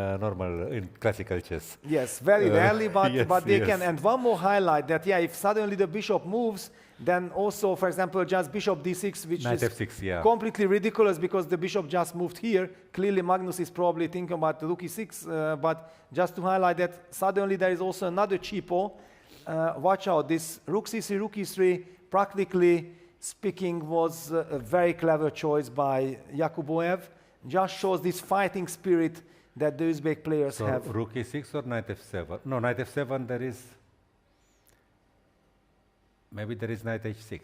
in classical chess. Yes, very rarely, but, yes, but they yes. can. And one more highlight that, yeah, if suddenly the bishop moves, then also, for example, just bishop d6, which Knight is f6, yeah. completely ridiculous because the bishop just moved here. Clearly, Magnus is probably thinking about the rook e6, but just to highlight that suddenly there is also another cheapo. Watch out, this rook c3, rook e3, practically speaking, was a very clever choice by Yakuboev. Just shows this fighting spirit that the Uzbek players have. Rook e6 or knight f7? No, knight f7 there is... Maybe there is knight h6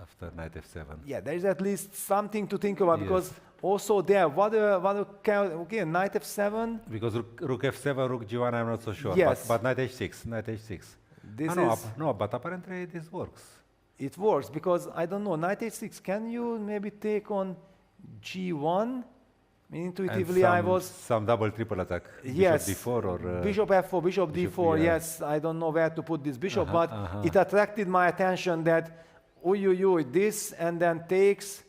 after knight f7. Yeah, there is at least something to think about, Yes. because also there, okay, knight f7. Because rook f7, rook g1, I'm not so sure. Yes. But knight h6, knight h6. This No, but apparently this works. It works because, I don't know, knight h6, can you maybe take on g1? I mean, intuitively, I was... Some double triple attack. Yes. Bishop d4 or... bishop f4, bishop d4, yeah. yes. I don't know where to put this bishop, but it attracted my attention that, this and then takes,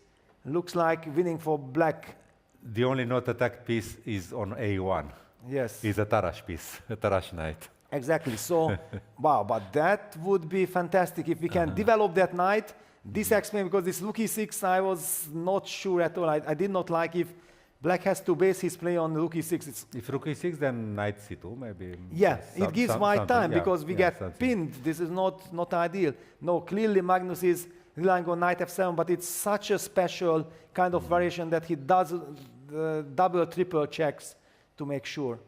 looks like winning for black. The only not attacked piece is on a1. Yes. Is a Tarrasch piece, a Tarrasch knight. Exactly. So, wow, but that would be fantastic if we can develop that knight. This explains, because this rook e6, I was not sure at all. I did not like if black has to base his play on rook e6. If rook e6, then knight c2, maybe. Yeah, it gives white time because we get something. pinned. This is not ideal. No, clearly Magnus is relying on knight f7, but it's such a special kind of variation that he does double, triple checks to make sure.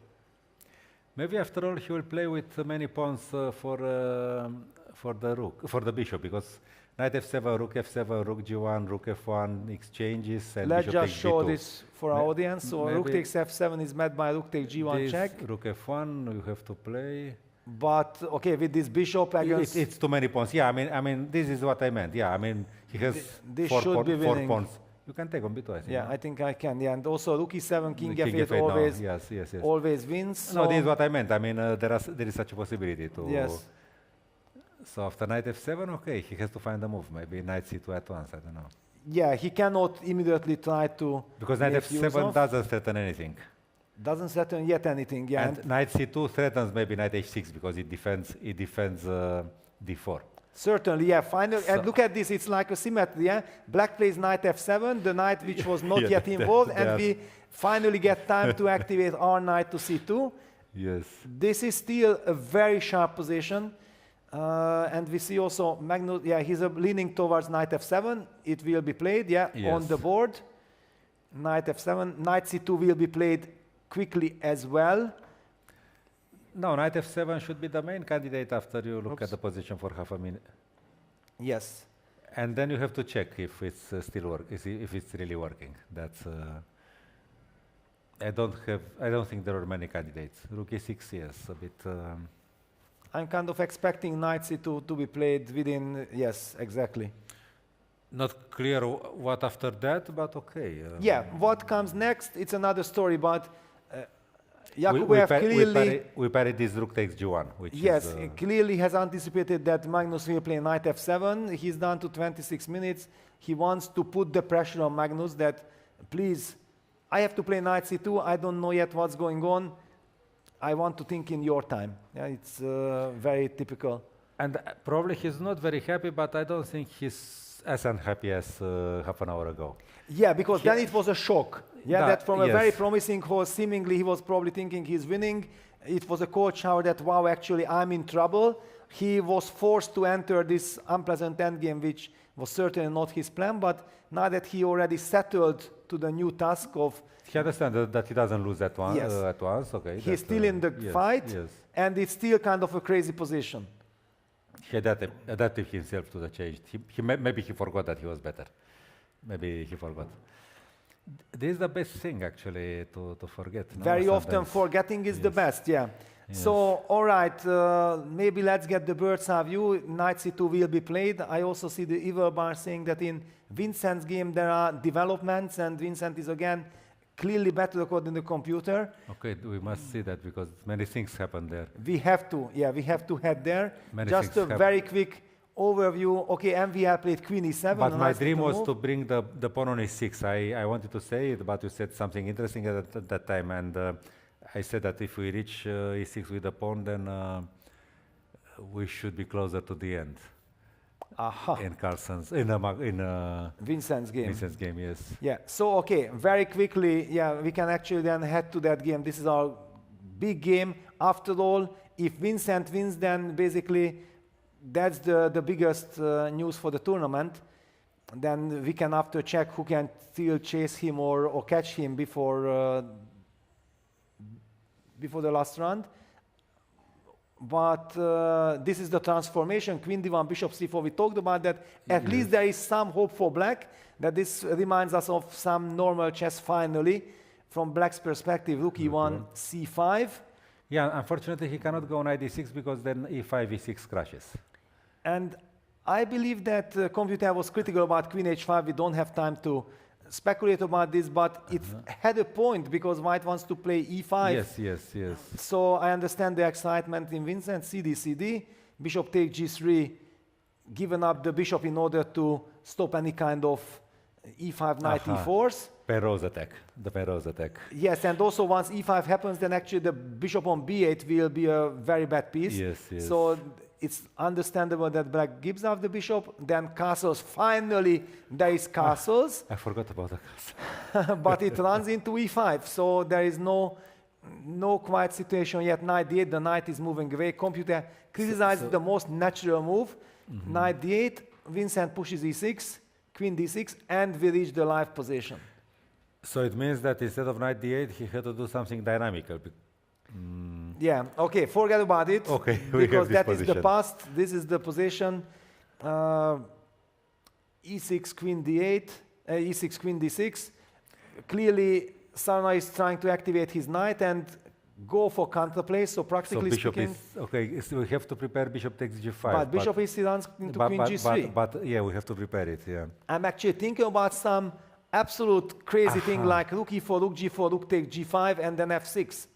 Maybe after all he will play with many pawns for the bishop, because knight f7, rook f7, rook g1, rook f1 exchanges, and Let's bishop just takes show b2. this for our audience. So rook takes f7 is met by rook takes g1 check. Rook f1 you have to play. But okay, with this bishop against... It's too many pawns. Yeah, I mean, this is what I meant. Yeah, I mean, he has this four winning. pawns. You can take on b2, I think. Yeah, I think I can. Yeah, and also rook e7, king King f8 f8, no. always, Yes. always wins. No, So this is what I meant. I mean, there is such a possibility to... yes. So after knight f7, okay, he has to find a move. Maybe knight c2 at once, I don't know. Yeah, he cannot immediately try to... Because knight make use f7 of. doesn't threaten anything. Doesn't threaten yet anything, yeah. And knight c2 threatens maybe knight h6 because it defends d4. Certainly, yeah. Finally, and look at this, it's like a symmetry, yeah? Black plays knight f7, the knight which was not yet involved, and we finally get time to activate our knight to c2. Yes. This is still a very sharp position. And we see also Magnus, yeah, he's leaning towards knight f7. It will be played, yeah, Yes. on the board. Knight f7, knight c2 will be played quickly as well. No, knight f7 should be the main candidate after you look at the position for half a minute. Yes. And then you have to check if it's still if it's really working. That's I don't think there are many candidates. Rook e6, yes, a bit. I'm kind of expecting knight c2 to be played within, yes, exactly. Not clear what after that, but okay. Yeah, what comes next, it's another story, but Yakuboev clearly... We parried this rook takes g1, which yes, is... clearly has anticipated that Magnus will play knight f7. He's down to 26 minutes. He wants to put the pressure on Magnus that, please, I have to play knight c2. I don't know yet what's going on. I want to think in your time. Yeah, it's very typical. And probably he's not very happy, but I don't think he's as unhappy as half an hour ago. Yeah, because then it was a shock. Yeah, that from a yes. very promising horse, seemingly he was probably thinking he's winning. It was a cold shower that, wow, actually I'm in trouble. He was forced to enter this unpleasant endgame, which was certainly not his plan, but now that he already settled to the new task of... He understands that he doesn't lose at once. Yes. Okay, he's still in the fight, and it's still kind of a crazy position. He adapted himself to the change. Maybe he forgot that he was better. Maybe he forgot. This is the best thing, actually, to forget. Very often forgetting is the best, yeah. Yes. So, all right, maybe let's get the bird's eye view. Knight c2 will be played. I also see the evil bar saying that in Vincent's game there are developments, and Vincent is again clearly better according to the computer. Okay, we must see that because many things happen there. We have to, yeah, we have to head there. Many Just a very quick overview. Okay, MVR played queen e7. But my nice dream was move. to bring the pawn on e6. I wanted to say it, but you said something interesting at that time, and I said that if we reach e6 with the pawn, then we should be closer to the end. Aha. In Carlsen's, Vincent's game. Vincent's game, yes. Yeah. So okay, very quickly, yeah, we can actually then head to that game. This is our big game. After all, if Vincent wins, then basically that's the biggest news for the tournament. Then we can after check who can still chase him or catch him before the last round. But this is the transformation, queen d1, bishop c4. We talked about that. At least there is some hope for black, that this reminds us of some normal chess finally, from black's perspective, rook e1, c5. Yeah, unfortunately he cannot go knight e6 because then e5, e6 crashes. And I believe that computer was critical about queen h5. We don't have time to speculate about this, but it had a point because white wants to play e5. Yes, yes, yes. So I understand the excitement in Vincent. CD, CD, bishop takes g3, giving up the bishop in order to stop any kind of e5 knight e4s. Penrose attack, the Penrose attack. Yes, and also once e5 happens, then actually the bishop on b8 will be a very bad piece. Yes, yes. So it's understandable that black gives up the bishop, then castles. Finally, there is castles. I forgot about the castle. But it runs into e5, so there is no quiet situation yet. Knight d8, the knight is moving away. Computer criticizes the most natural move. Knight d8, Vincent pushes e6, queen d6, and we reach the live position. So it means that instead of knight d8, he had to do something dynamical. Yeah, okay, forget about it. Okay, because that is the past. This is the position. E6, queen d8, e6, queen d6. Clearly, Sarna is trying to activate his knight and go for counterplay. So practically speaking, okay, so we have to prepare bishop takes g5. But bishop is runs into queen g3. But yeah, we have to prepare it. Yeah. I'm actually thinking about some absolute crazy thing like rook e4, rook g4, rook takes g5, and then f6.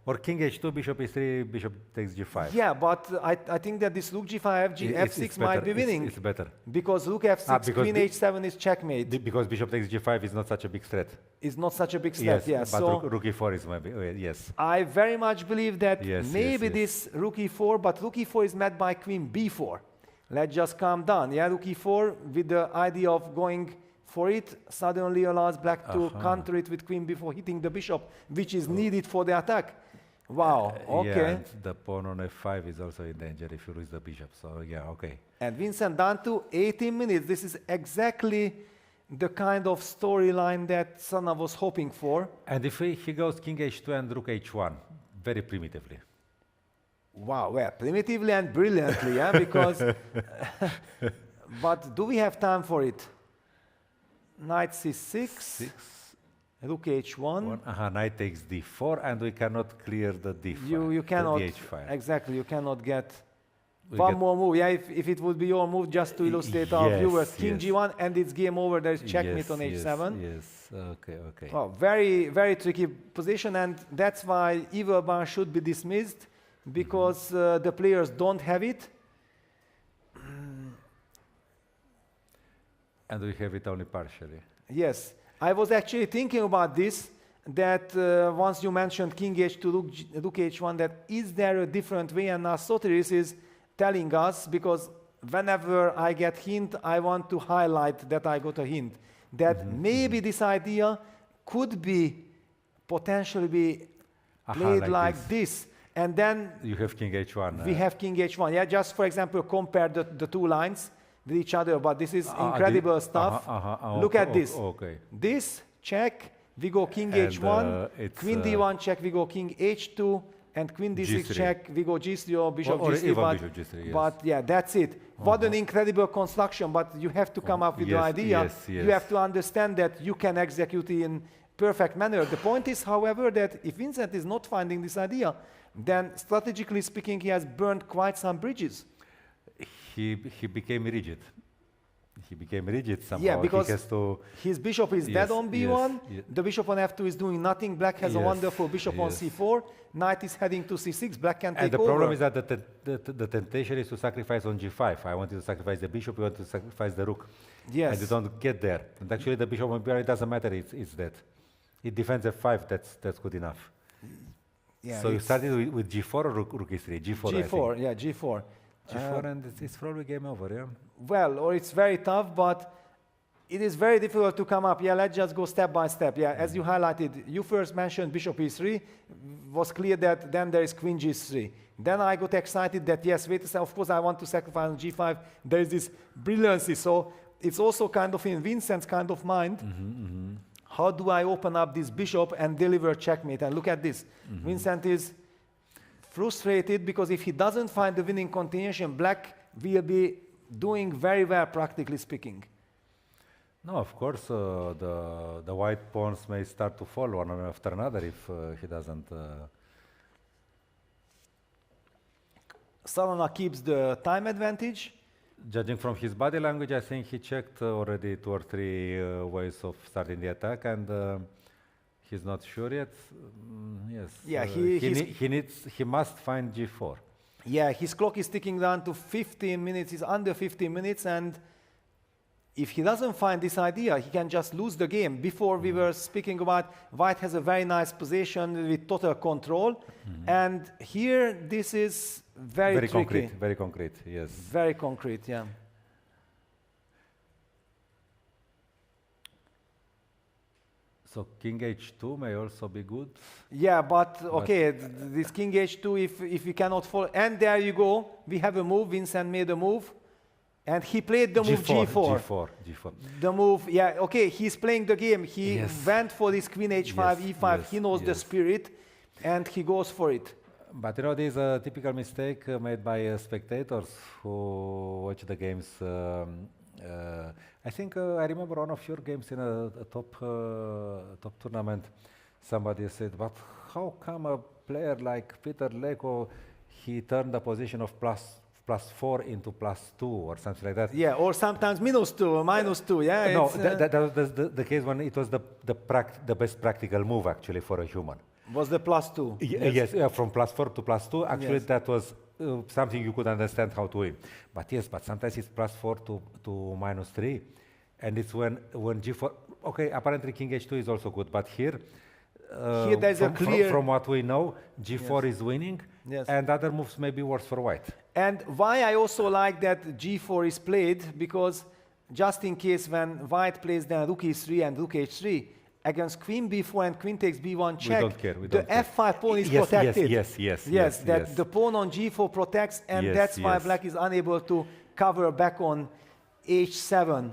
Or king h2, bishop e3, bishop takes g5. Yeah, but I think that this rook g5, f6 might be winning. It's better. Because rook f6, queen h7 is checkmate. Because bishop takes g5 is not such a big threat. It's not such a big threat, yes. But So rook e4 is maybe, yes. I very much believe that maybe this rook e4, but rook e4 is met by queen b4. Let's just calm down. Yeah, rook e4 with the idea of going for it suddenly allows black to counter it with queen before hitting the bishop, which is needed for the attack. Wow, okay. Yeah, and the pawn on f5 is also in danger if you lose the bishop, so yeah, okay. And Vincent down to 18 minutes. This is exactly the kind of storyline that Sana was hoping for. And if he goes king h2 and rook h1, very primitively. Wow, well, primitively and brilliantly, yeah, because... but do we have time for it? Knight c6, rook h1. Knight takes d4, and we cannot clear the d5. You cannot, the h5. Exactly, you cannot get one more move. Yeah, if it would be your move, just to illustrate our viewers, king g1, and it's game over. There's checkmate on h7. Yes, okay. Well, very, very tricky position, and that's why evil bar should be dismissed, because the players don't have it. And we have it only partially. Yes. I was actually thinking about this, that once you mentioned king h2, rook h1, that is there a different way? And now Sotiris is telling us, because whenever I get hint, I want to highlight that I got a hint, that maybe this idea could be potentially be played like this. And then you have king h1. We have king h1. Yeah, just for example, compare the two lines with each other, but this is incredible stuff. Look at this. This check, we go king h1, queen d1 check, we go king h2, and queen d6 G3. check, we go g3 or bishop g3. Bishop G3, yes. But yeah, that's it. What an incredible construction, but you have to come up with the idea. You have to understand that you can execute it in perfect manner. The point is, however, that if Vincent is not finding this idea, then strategically speaking, he has burned quite some bridges. He became rigid. he became rigid somehow. Yeah, because he has to his bishop is dead on b1. The bishop on f2 is doing nothing. Black has a wonderful bishop on c4. Knight is heading to c6. Black can take over. And the problem is that the temptation is to sacrifice on g5. I wanted to sacrifice the bishop, you want to sacrifice the rook. Yes. And you don't get there. And actually the bishop on b1, it doesn't matter, it's dead. It defends f5, that's good enough. Yeah, so you started with g4 or rook e3? G4, G4, yeah, G4. G4 and it's probably game over, yeah? Well, or it's very tough, but it is very difficult to come up. Yeah, let's just go step by step. Yeah, as you highlighted, you first mentioned bishop e3. Was clear that then there is queen g3. Then I got excited that yes, wait a second, of course I want to sacrifice on g5. There is this brilliancy. So it's also kind of in Vincent's kind of mind. How do I open up this bishop and deliver checkmate? And look at this. Vincent is frustrated because if he doesn't find the winning continuation, Black will be doing very well, practically speaking. No, of course, the white pawns may start to fall one after another if he doesn't. Solana keeps the time advantage. Judging from his body language, I think he checked already 2 or 3 ways of starting the attack, and he's not sure yet. Yes. Yeah, he must find g4. Yeah, his clock is ticking down to 15 minutes. He's under 15 minutes, and if he doesn't find this idea, he can just lose the game. Before we were speaking about white has a very nice position with total control, and here this is very tricky. Concrete, very concrete, yes. Very concrete, yeah. So king h2 may also be good. Yeah, but okay, this king h2, if we cannot fall, and there you go, we have a move. Vincent made a move, and he played the move g4. The move, yeah, okay, he's playing the game. He went for this queen h5, e5. He knows the spirit, and he goes for it. But you know, this is a typical mistake made by spectators who watch the games. I think I remember one of your games in a top tournament. Somebody said, "But how come a player like Peter Leko, he turned the position of +4 into +2 or something like that?" Yeah, or sometimes -2, -2. Yeah. No, that was the case when it was the best practical move actually for a human. Was the +2? Yes, from +4 to +2. Actually, that was something you could understand how to win. But yes, but sometimes it's +4 to -3, and it's when g4. Okay, apparently king h2 is also good, but here there's a clear. From what we know, g4 is winning, and other moves may be worse for white. And why I also like that g4 is played, because just in case when white plays then rook e3 and rook h3. Against queen b4 and queen takes b1 check, the f5 pawn is protected. Yes, the pawn on g4 protects, and that's why Black is unable to cover back on h7.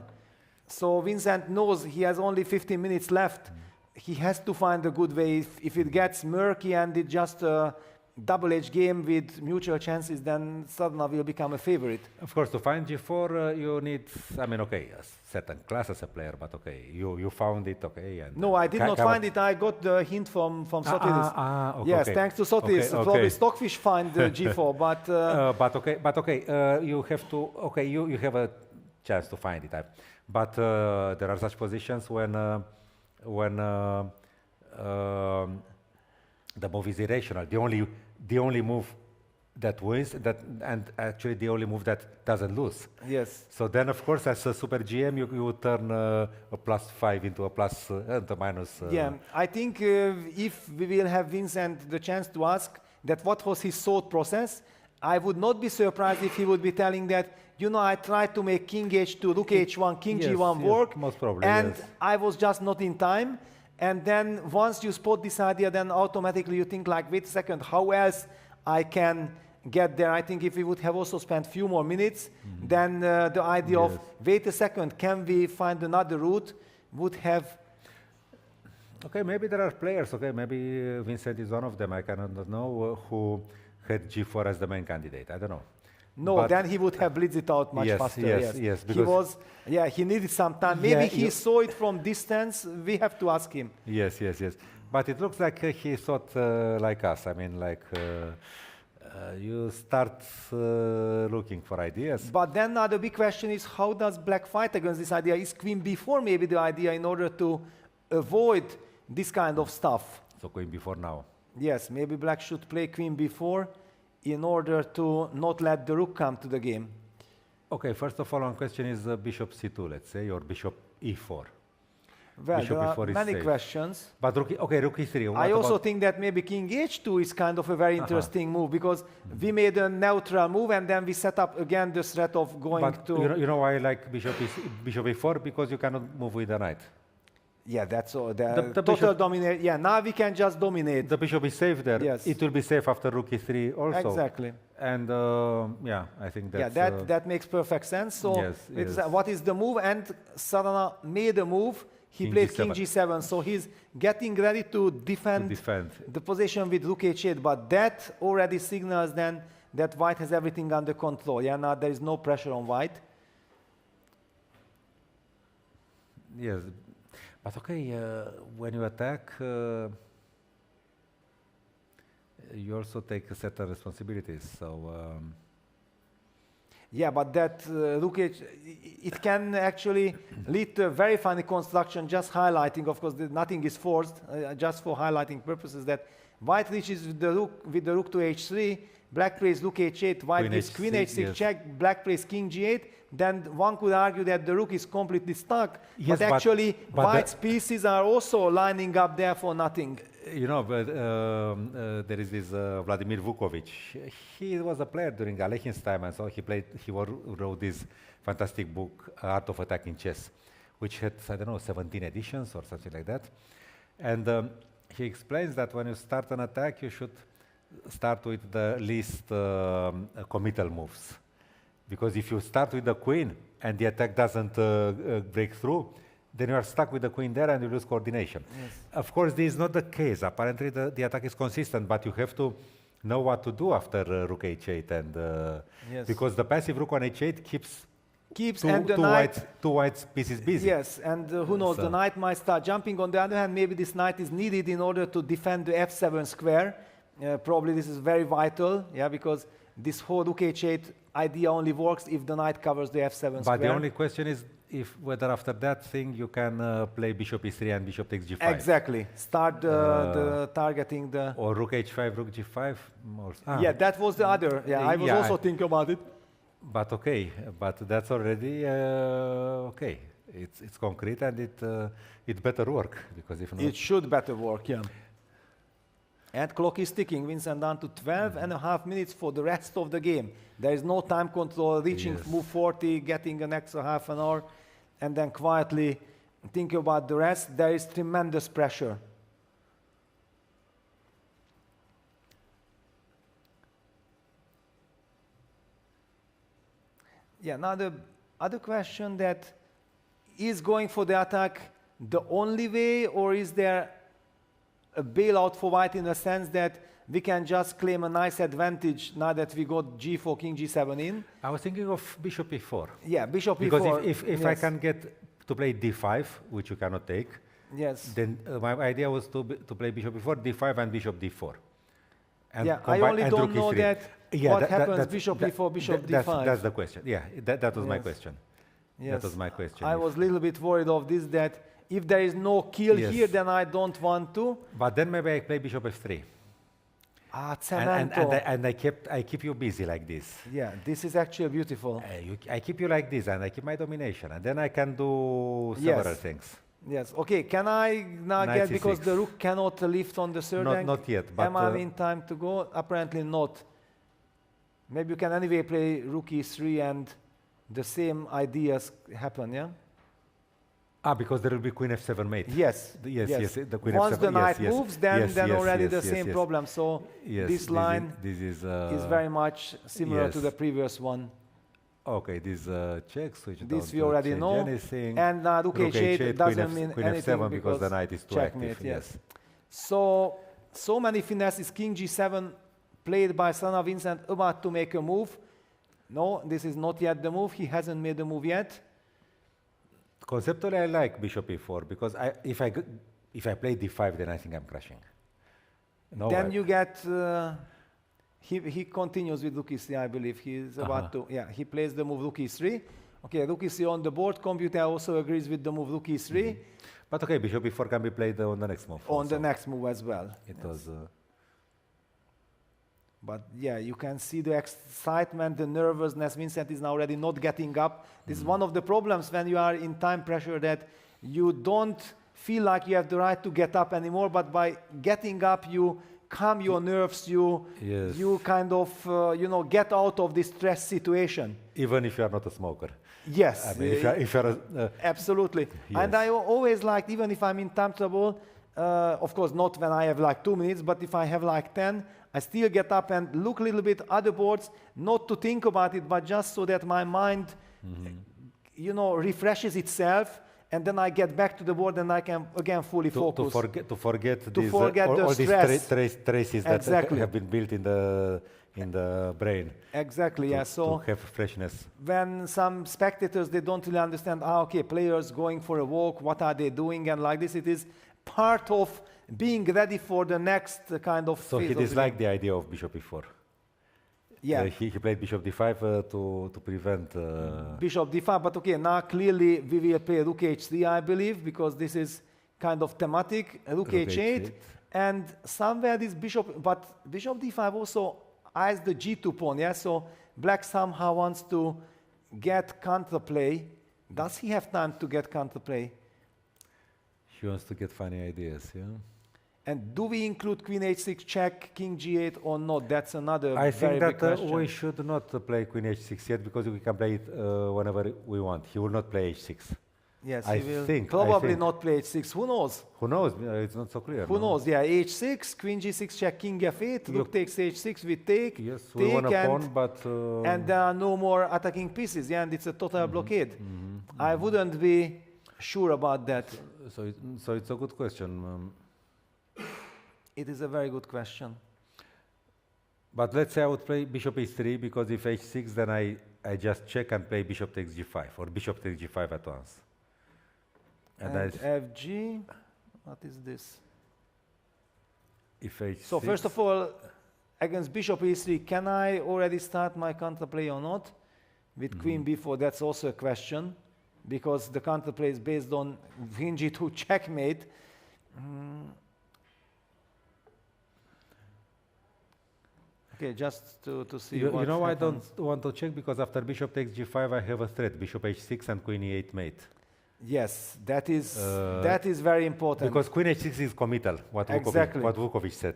So Vincent knows he has only 15 minutes left. He has to find a good way. If it gets murky and it's just a double-edged game with mutual chances, then Sadhana will become a favorite. Of course, to find g4, you need, I mean, okay, a certain class as a player, but okay, you found it, okay. And no, I did not find it. I got the hint from Sotiris. Okay, yes, thanks to Sotiris. Probably Stockfish find g4, but... but okay, you have to, okay, you have a chance to find it. But there are such positions when the move is irrational. The only move that wins, and actually the only move that doesn't lose. Yes. So then, of course, as a super GM, you turn a +5 into a minus. Yeah, I think if we will have Vincent the chance to ask that what was his thought process, I would not be surprised if he would be telling that, you know, I tried to make king h2, rook h1, king g1 work, most probably, and I was just not in time. And then once you spot this idea, then automatically you think like, wait a second, how else I can get there? I think if we would have also spent a few more minutes, then the idea of, wait a second, can we find another route, would have... Okay, maybe there are players, okay, maybe Vincent is one of them, I cannot know, who had g4 as the main candidate, I don't know. No, but then he would have blitzed it out much faster. Yes. He was, he needed some time. Maybe he saw it from distance. We have to ask him. Yes. But it looks like he thought like us. I mean, like You start looking for ideas. But then the big question is, how does black fight against this idea? Is queen b4 maybe the idea in order to avoid this kind of stuff? So queen b4 now. Yes, maybe black should play queen b4 in order to not let the rook come to the game. Okay, first of all, one question is bishop c2, let's say, or bishop e4. Well, bishop there e4 are is many safe. questions. But rook, okay, rook e3. I also think that maybe king h2 is kind of a very interesting move, because we made a neutral move and then we set up again the threat of going but to... you know why I like bishop e4? Because you cannot move with the knight. Yeah, that's all. The The total bishop- dominate. Yeah, now we can just dominate. The bishop is safe there. Yes. It will be safe after rook e3 also. Exactly. And yeah, I think that's... Yeah, that makes perfect sense. So Yes, it's, yes. what is the move? And Sadhana made a move. He King played G7. king g7. So he's getting ready to defend, the position with rook h8. But that already signals then that white has everything under control. Yeah, now there is no pressure on white. Yes, but okay, when you attack, you also take certain responsibilities. So yeah, but that rook h, it can actually lead to a very funny construction, just highlighting, of course, that nothing is forced, just for highlighting purposes, that white reaches with the rook to h3, black plays rook h8, white Queen plays h6, queen h6 yes. check, black plays king g8, then one could argue that the rook is completely stuck, Yes, but actually but white's pieces are also lining up there for nothing. you know, but there is this Vladimir Vukovic. He was a player during Alekhin's time, and so he wrote this fantastic book, Art of Attacking Chess, which had, I don't know, 17 editions or something like that. And he explains that when you start an attack, you should start with the least committal moves. Because if you start with the queen and the attack doesn't break through, then you are stuck with the queen there and you lose coordination. Yes. Of course, this is not the case. Apparently, the attack is consistent, but you have to know what to do after rook h8. And Yes. because the passive rook on h8 keeps And the knight, two white pieces busy. yes, and who knows, So- the knight might start jumping. On the other hand, maybe this knight is needed in order to defend the f7 square. Probably this is very vital, yeah, because this whole rook h8 idea only works if the knight covers the f7 square. But the only question is whether after that thing you can play bishop e3 and bishop takes g5. Exactly. Start the targeting the... Or rook h5, rook g5. Yeah, that was the other. Yeah, I was also thinking about it. But okay, but that's already okay. It's concrete and it better work, because if not, It should better work, yeah. And clock is ticking. Vincent down to 12 and a half minutes for the rest of the game. There is no time control, reaching Yes. move 40, getting an extra half an hour, and then quietly think about the rest. There is tremendous pressure. Yeah, now the other question, that is going for the attack the only way, or is there a bailout for white in the sense that we can just claim a nice advantage now that we got g4, king g7 in? I was thinking of bishop e4. Yeah, bishop Because e4. if I can get to play d5, which you cannot take, Yes. then my idea was to play bishop e4, d5, and bishop d4. And Yeah, I only and don't rook know e3. that Yeah, what happens bishop e4, bishop d5. That's the question. Yeah, that was my Yes. question. Yes. That was my question. I was a little bit worried of this, that if there is no kill Yes. here, then I don't want to. But then maybe I play bishop f3. Cemento. And I keep you busy like this. Yeah, this is actually beautiful. I keep you like this, and I keep my domination, and then I can do several Yes. things. Yes. Okay. Can I now Knight get, because c6. the rook cannot lift on the third rank? Not yet, but, Am I in time to go? Apparently not. Maybe you can anyway play rook e3 and the same ideas happen, yeah? Because there will be queen f7 mate. Yes. Yes. The queen Once f7. the knight yes, moves, then, yes, then yes, already yes, the yes, same yes. problem. So Yes, this line this is very much similar to yes. the previous one. Okay, this checks, which This don't we already change know. anything. And rook h8 doesn't mean queen anything f7 because the knight is too checkmate, active. yes. So many finesses. King g7 played by Sana Vincent, about to make a move. No, this is not yet the move. He hasn't made the move yet. Conceptually, I like bishop e4 because if I play d5, then I think I'm crashing. No, Then you get He continues with rook e3, I believe. He's about to, yeah, he plays the move rook e3. Okay, rook e3 on the board. Computer also agrees with the move rook e3. But okay, bishop e4 can be played on the next move. On the next move as well. It was... But yeah, you can see the excitement, the nervousness. Vincent is now already not getting up. This is one of the problems when you are in time pressure, that you don't feel like you have the right to get up anymore, but by getting up, you calm your nerves, you kind of, you know, get out of this stress situation. Even if you are not a smoker. Yes. I mean, if you're absolutely. Yes. And I always like, even if I'm in time trouble, of course not when I have like 2 minutes, but if I have like 10, I still get up and look a little bit other boards, not to think about it, but just so that my mind, you know, refreshes itself, and then I get back to the board and I can again fully focus. To forget all these traces that have been built in the brain. Exactly, yeah. So to have freshness. When some spectators, they don't really understand, okay, players going for a walk, what are they doing, and like this, it is part of being ready for the next kind of So phase. he disliked the idea of bishop e4. Yeah. He played bishop d5 to prevent... Bishop d5, but okay, now clearly we will play rook h3, I believe, because this is kind of thematic, rook h8, and somewhere this bishop, but bishop d5 also eyes the g2 pawn, yeah? So black somehow wants to get counterplay. Does he have time to get counterplay? He wants to get funny ideas, yeah? And do we include queen h6 check, king g8 or not? That's another I very think big question. we should not play queen h6 yet, because we can play it whenever we want. He will not play h6. Yes, I he will think, probably not play h6. Who knows? Who knows? It's not so clear. Who knows? Yeah, h6, queen g6 check, king f8, rook takes h6, we take. Yes, we want a pawn, but... and there are no more attacking pieces, yeah, and it's a total blockade. I wouldn't be sure about that. So it's a good question. It is a very good question. But let's say I would play bishop h3, because if h6, then I just check and play bishop takes g5, or bishop takes g5 at once. And fg, what is this? If h6. So first of all, against bishop e3, can I already start my counterplay or not? With queen b4, that's also a question, because the counterplay is based on queen g2 checkmate. Okay, just to see what You know, happens. I don't want to check, because after bishop takes g5, I have a threat, bishop h6 and queen e8 mate. Yes, that is very important. Because queen h6 is committal, what Vukovic said.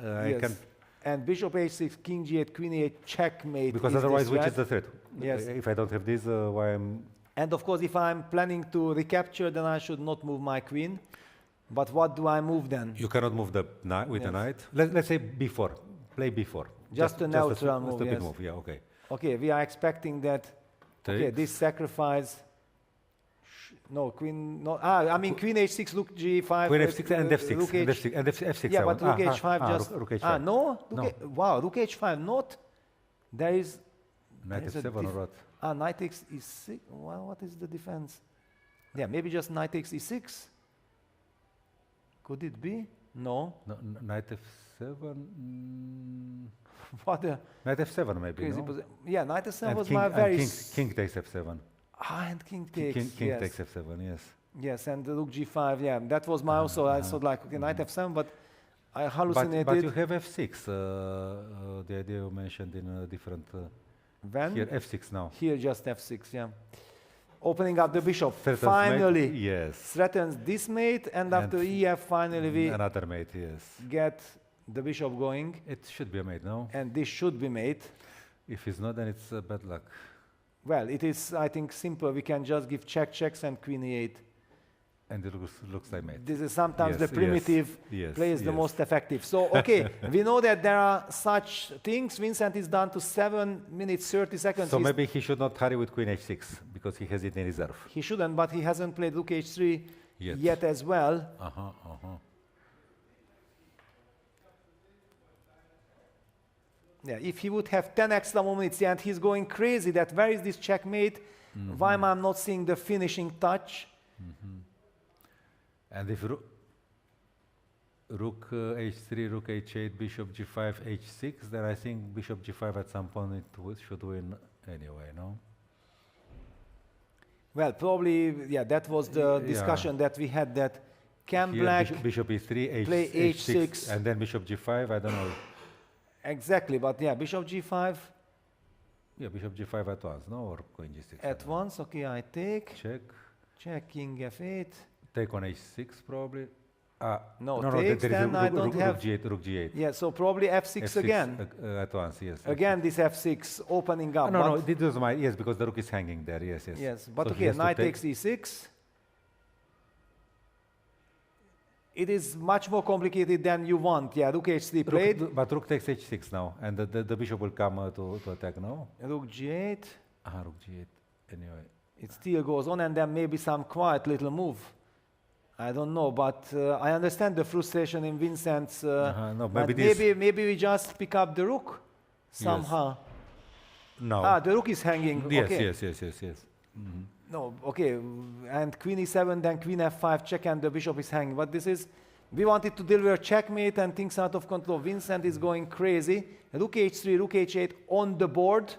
Yes. And bishop h6, king g8, queen e8 checkmate. Because otherwise, which is the threat? Yes. If I don't have this, why I'm... And of course, if I'm planning to recapture, then I should not move my queen. But what do I move then? You cannot move the knight with the knight. Let's say b4. Play b4. Just a neutral move, stupid yes. move, yeah, okay. Okay, we are expecting that. Okay, this sacrifice. No, queen. No, I mean queen h6, rook g5. Queen f6 and f6. Rook and f6. Yeah, but rook h5 just. Rook h5. No? Wow, rook h5 not. There is. Knight f7 or what? Knight x e6. Well, what is the defense? Yeah, maybe just knight x e6. Could it be? No. Knight f7. What the? Knight f7 maybe. No? Yeah, knight f7 and was king, my very. King takes f7. And king takes. King yes. takes f7. Yes. Yes, and the rook g5. Yeah, that was my also. I thought like okay, knight f7, but I hallucinated. But you have f6. The idea you mentioned in a different. When? Here f6 now. Here just f6. Yeah. Opening up the bishop. Threatens finally. mate. Yes. Threatens this mate, and after ef, finally we. Another mate. Yes. Get the bishop going. It should be a mate, no? And this should be mate. If it's not, then it's bad luck. Well, it is, I think, simple. We can just give checks and queen e8. And it looks like mate. This is sometimes the primitive play is the most effective. So, okay, we know that there are such things. Vincent is down to 7 minutes, 30 seconds. So maybe he should not hurry with queen h6, because he has it in reserve. He shouldn't, but he hasn't played rook h3 yet as well. Yeah, if he would have 10 extra more minutes, and he's going crazy that where is this checkmate? Why am I not seeing the finishing touch? And if rook h3, rook h8, bishop g5, h6, then I think bishop g5 at some point should win anyway, no? Well, probably, yeah, that was the discussion that we had, that can here black bishop e3, play h6, and then bishop g5, I don't know. Exactly, but yeah, bishop g5. Yeah, bishop g5 at once, no? Or queen g6. At once, okay, I take. Check. Check, king f8. Take on h6 probably. No, no, takes, there then is I don't have... Rook g8. Yeah, so probably f6, f6 again. At once, yes. Again, this f6 opening up. No, this was my, yes, because the rook is hanging there, yes. Yes, but so okay, knight takes e6. It is much more complicated than you want. Yeah, rook h3 played. But rook takes h6 now, and the bishop will come to attack now. Rook g8. Rook g8, anyway. It still goes on, and then maybe some quiet little move. I don't know, but I understand the frustration in Vincent's. No, maybe we just pick up the rook somehow. Yes. No. The rook is hanging. Yes, okay. yes. Mm-hmm. No, okay, and queen e7, then queen f5 check, and the bishop is hanging. But this is, we wanted to deliver checkmate and things out of control. Vincent is going crazy. Rook h3, rook h8 on the board.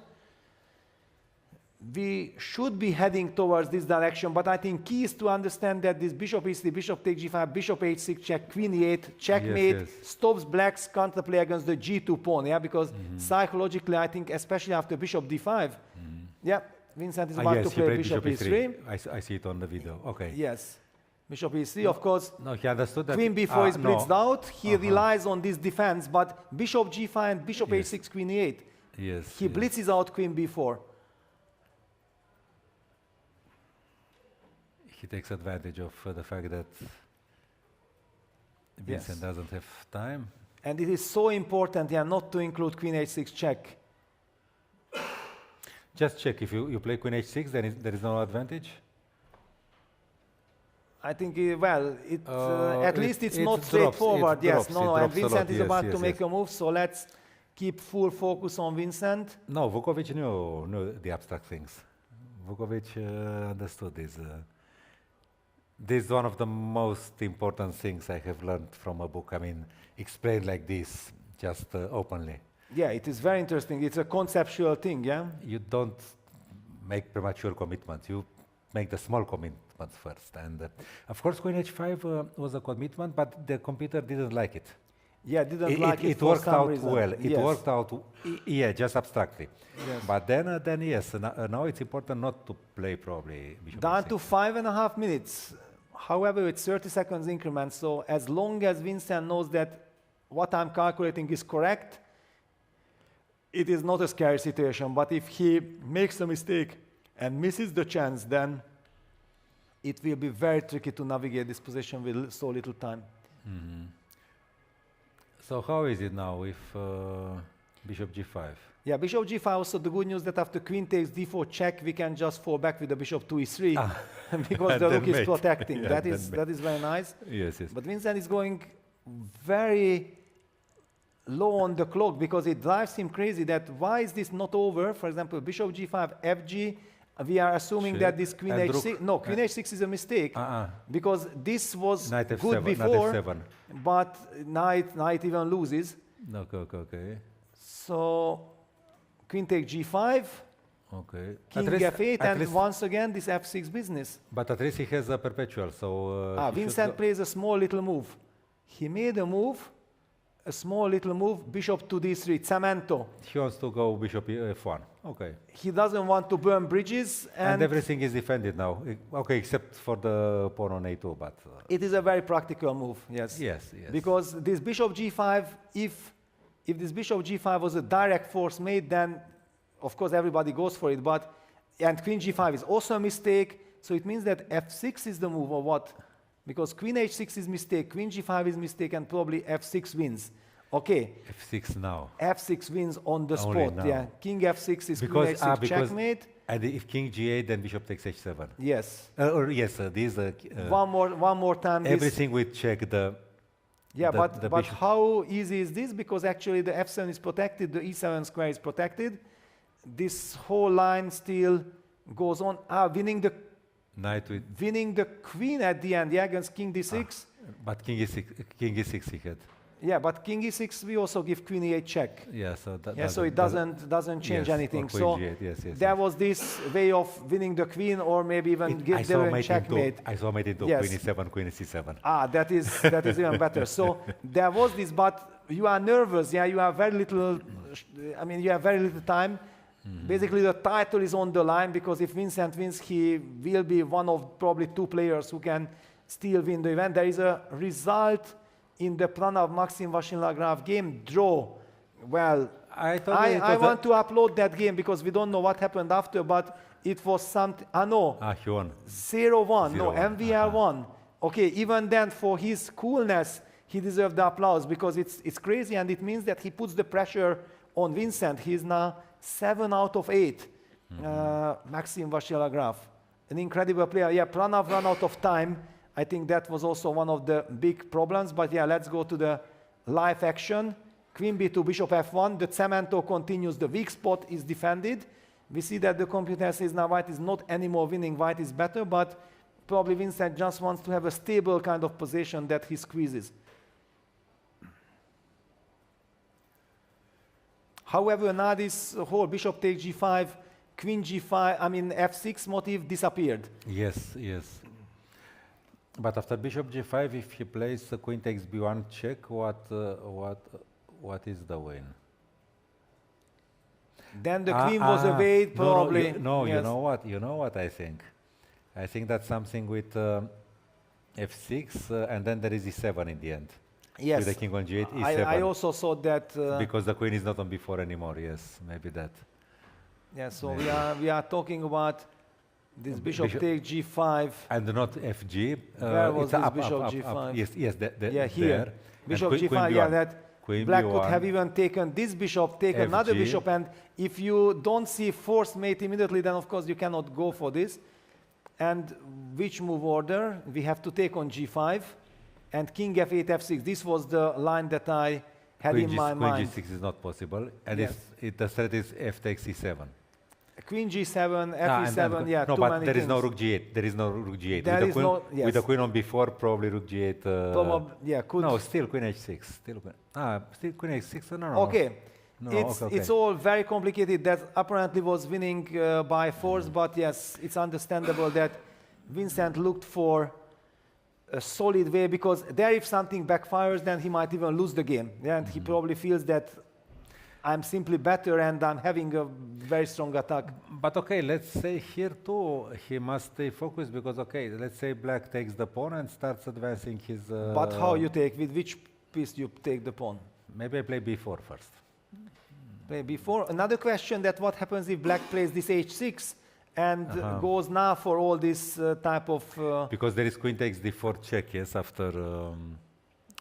We should be heading towards this direction, but I think key is to understand that this bishop e3, bishop takes g5, bishop h6 check, queen e8, checkmate, stops black's counterplay against the g2 pawn, yeah, because psychologically I think, especially after bishop d5, yeah, Vincent is about to play bishop e3. I see it on the video, okay. Yes, bishop e3, of course. No, he understood that. Queen b4 is blitzed out, he relies on this defense, but bishop g5 and bishop h6, queen e8. Yes. He blitzes out queen b4. He takes advantage of the fact that Vincent doesn't have time. And it is so important, yeah, not to include queen h6 check. Just check, if you play queen h6, then there is no advantage? I think, at least it's not straightforward. Yes, and Vincent is about to make a move, so let's keep full focus on Vincent. No, Vukovic knew the abstract things. Vukovic understood this. This is one of the most important things I have learned from a book. I mean, explained like this, just openly. Yeah, it is very interesting. It's a conceptual thing, yeah? You don't make premature commitments. You make the small commitments first. And of course, queen h5 was a commitment, but the computer didn't like it. Yeah, didn't like it. It worked out well. It worked out, yeah, just abstractly. Yes. But then yes, now it's important not to play probably bishop down h6. to 5.5 minutes. However, it's 30 seconds increments, so as long as Vincent knows that what I'm calculating is correct, it is not a scary situation. But if he makes a mistake and misses the chance, then it will be very tricky to navigate this position with so little time. Mm-hmm. So how is it now with bishop g5? Yeah, bishop g5, also the good news that after queen takes d4 check, we can just fall back with the bishop to e3 because the rook is protecting. Yeah, that is very nice. Yes. But Vincent is going very low on the clock because it drives him crazy that why is this not over? For example, bishop g5, fg, we are assuming that this queen h6, no, queen h6 is a mistake because this was knight f7, good before, knight f7. But knight even loses. Okay. So queen takes g5, king f8, and once again this f6 business. But at least he has a perpetual, so... Vincent plays a small little move. He made a move, a small little move, bishop to d3, cemento. He wants to go bishop f1, okay. He doesn't want to burn bridges. And everything is defended now, okay, except for the pawn on a2, but... it is a very practical move, yes. Yes. Because this bishop g5, if this bishop g5 was a direct force made, then of course everybody goes for it, and queen g5 is also a mistake, so it means that f6 is the move, or what? Because queen h6 is mistake, queen g5 is mistake, and probably f6 wins. Okay. f6 now. f6 wins on the only spot, now. Yeah. King f6 is queen h6 checkmate. And if king g8, then bishop takes h7. Yes. One more time. Everything we check the... Yeah, but how easy is this? Because actually the f7 is protected, the e7 square is protected. This whole line still goes on. Winning the queen at the end, yeah, against king d6. But king e6 he had. Yeah, but king e6 we also give queen e8 check. Yeah, so that yeah, so it doesn't change anything. So yes, there was this way of winning the queen, or maybe even give the checkmate. I saw mate into yes. queen e7, queen c7. Ah, that is even better. So there was this, but you are nervous. Yeah, you have very little. I mean, you have very little time. Basically, the title is on the line because if Vincent wins, he will be one of probably 2 players who can still win the event. There is a result in the Pranav Maxim Vasilyev game, draw. Well, I want to upload that game because we don't know what happened after, but it was something. No. He won. 0-1. No, MVR won. Okay, even then, for his coolness, he deserved the applause because it's crazy, and it means that he puts the pressure on Vincent. He's now 7 out of 8. Maxim Vasilyev, an incredible player. Yeah, Pranav ran out of time. I think that was also one of the big problems. But yeah, let's go to the live action. Queen b2, bishop f1. The cemento continues. The weak spot is defended. We see that the computer says now white is not anymore winning. White is better, but probably Vincent just wants to have a stable kind of position that he squeezes. However, now this whole bishop takes g5, queen g5, I mean f6 motif disappeared. Yes, yes. But after bishop g5, if he plays queen takes b1 check, what is the win? Then the queen was away, probably. No, yes. You know what I think? I think that's something with f6, and then there is e7 in the end. Yes. With the king on g8, e7. I also thought that. Because the queen is not on b4 anymore, yes, maybe that. Yeah, so we are talking about this bishop takes g5. And not fg. Where was this bishop g5? Yes, yeah, here. There. Bishop g5, yeah, that black could have even taken this bishop, take another bishop, and if you don't see forced mate immediately, then of course you cannot go for this. And which move order? We have to take on g5 and king f8, f6. This was the line that I had in my mind. Queen g6 is not possible, and yes. The threat is f takes e7. Queen g7, f7, yeah, no, too but many there things. is no rook g8. There is no rook g8. There with, is the queen, no, yes. with the queen on b4, probably rook g8. Yeah, could. No, still queen h6. Still queen h6. No. Okay. No, it's all very complicated. That apparently was winning by force, but yes, it's understandable that Vincent looked for a solid way, because there, if something backfires, then he might even lose the game. Yeah, and he probably feels that I'm simply better and I'm having a very strong attack. But okay, let's say here too, he must stay focused, because okay, let's say black takes the pawn and starts advancing his... But how you take? With which piece you take the pawn? Maybe I play b4 first. Play b4. Another question, that what happens if black plays this h6 and goes now for all this type of... Because there is queen takes d4 check, yes, after,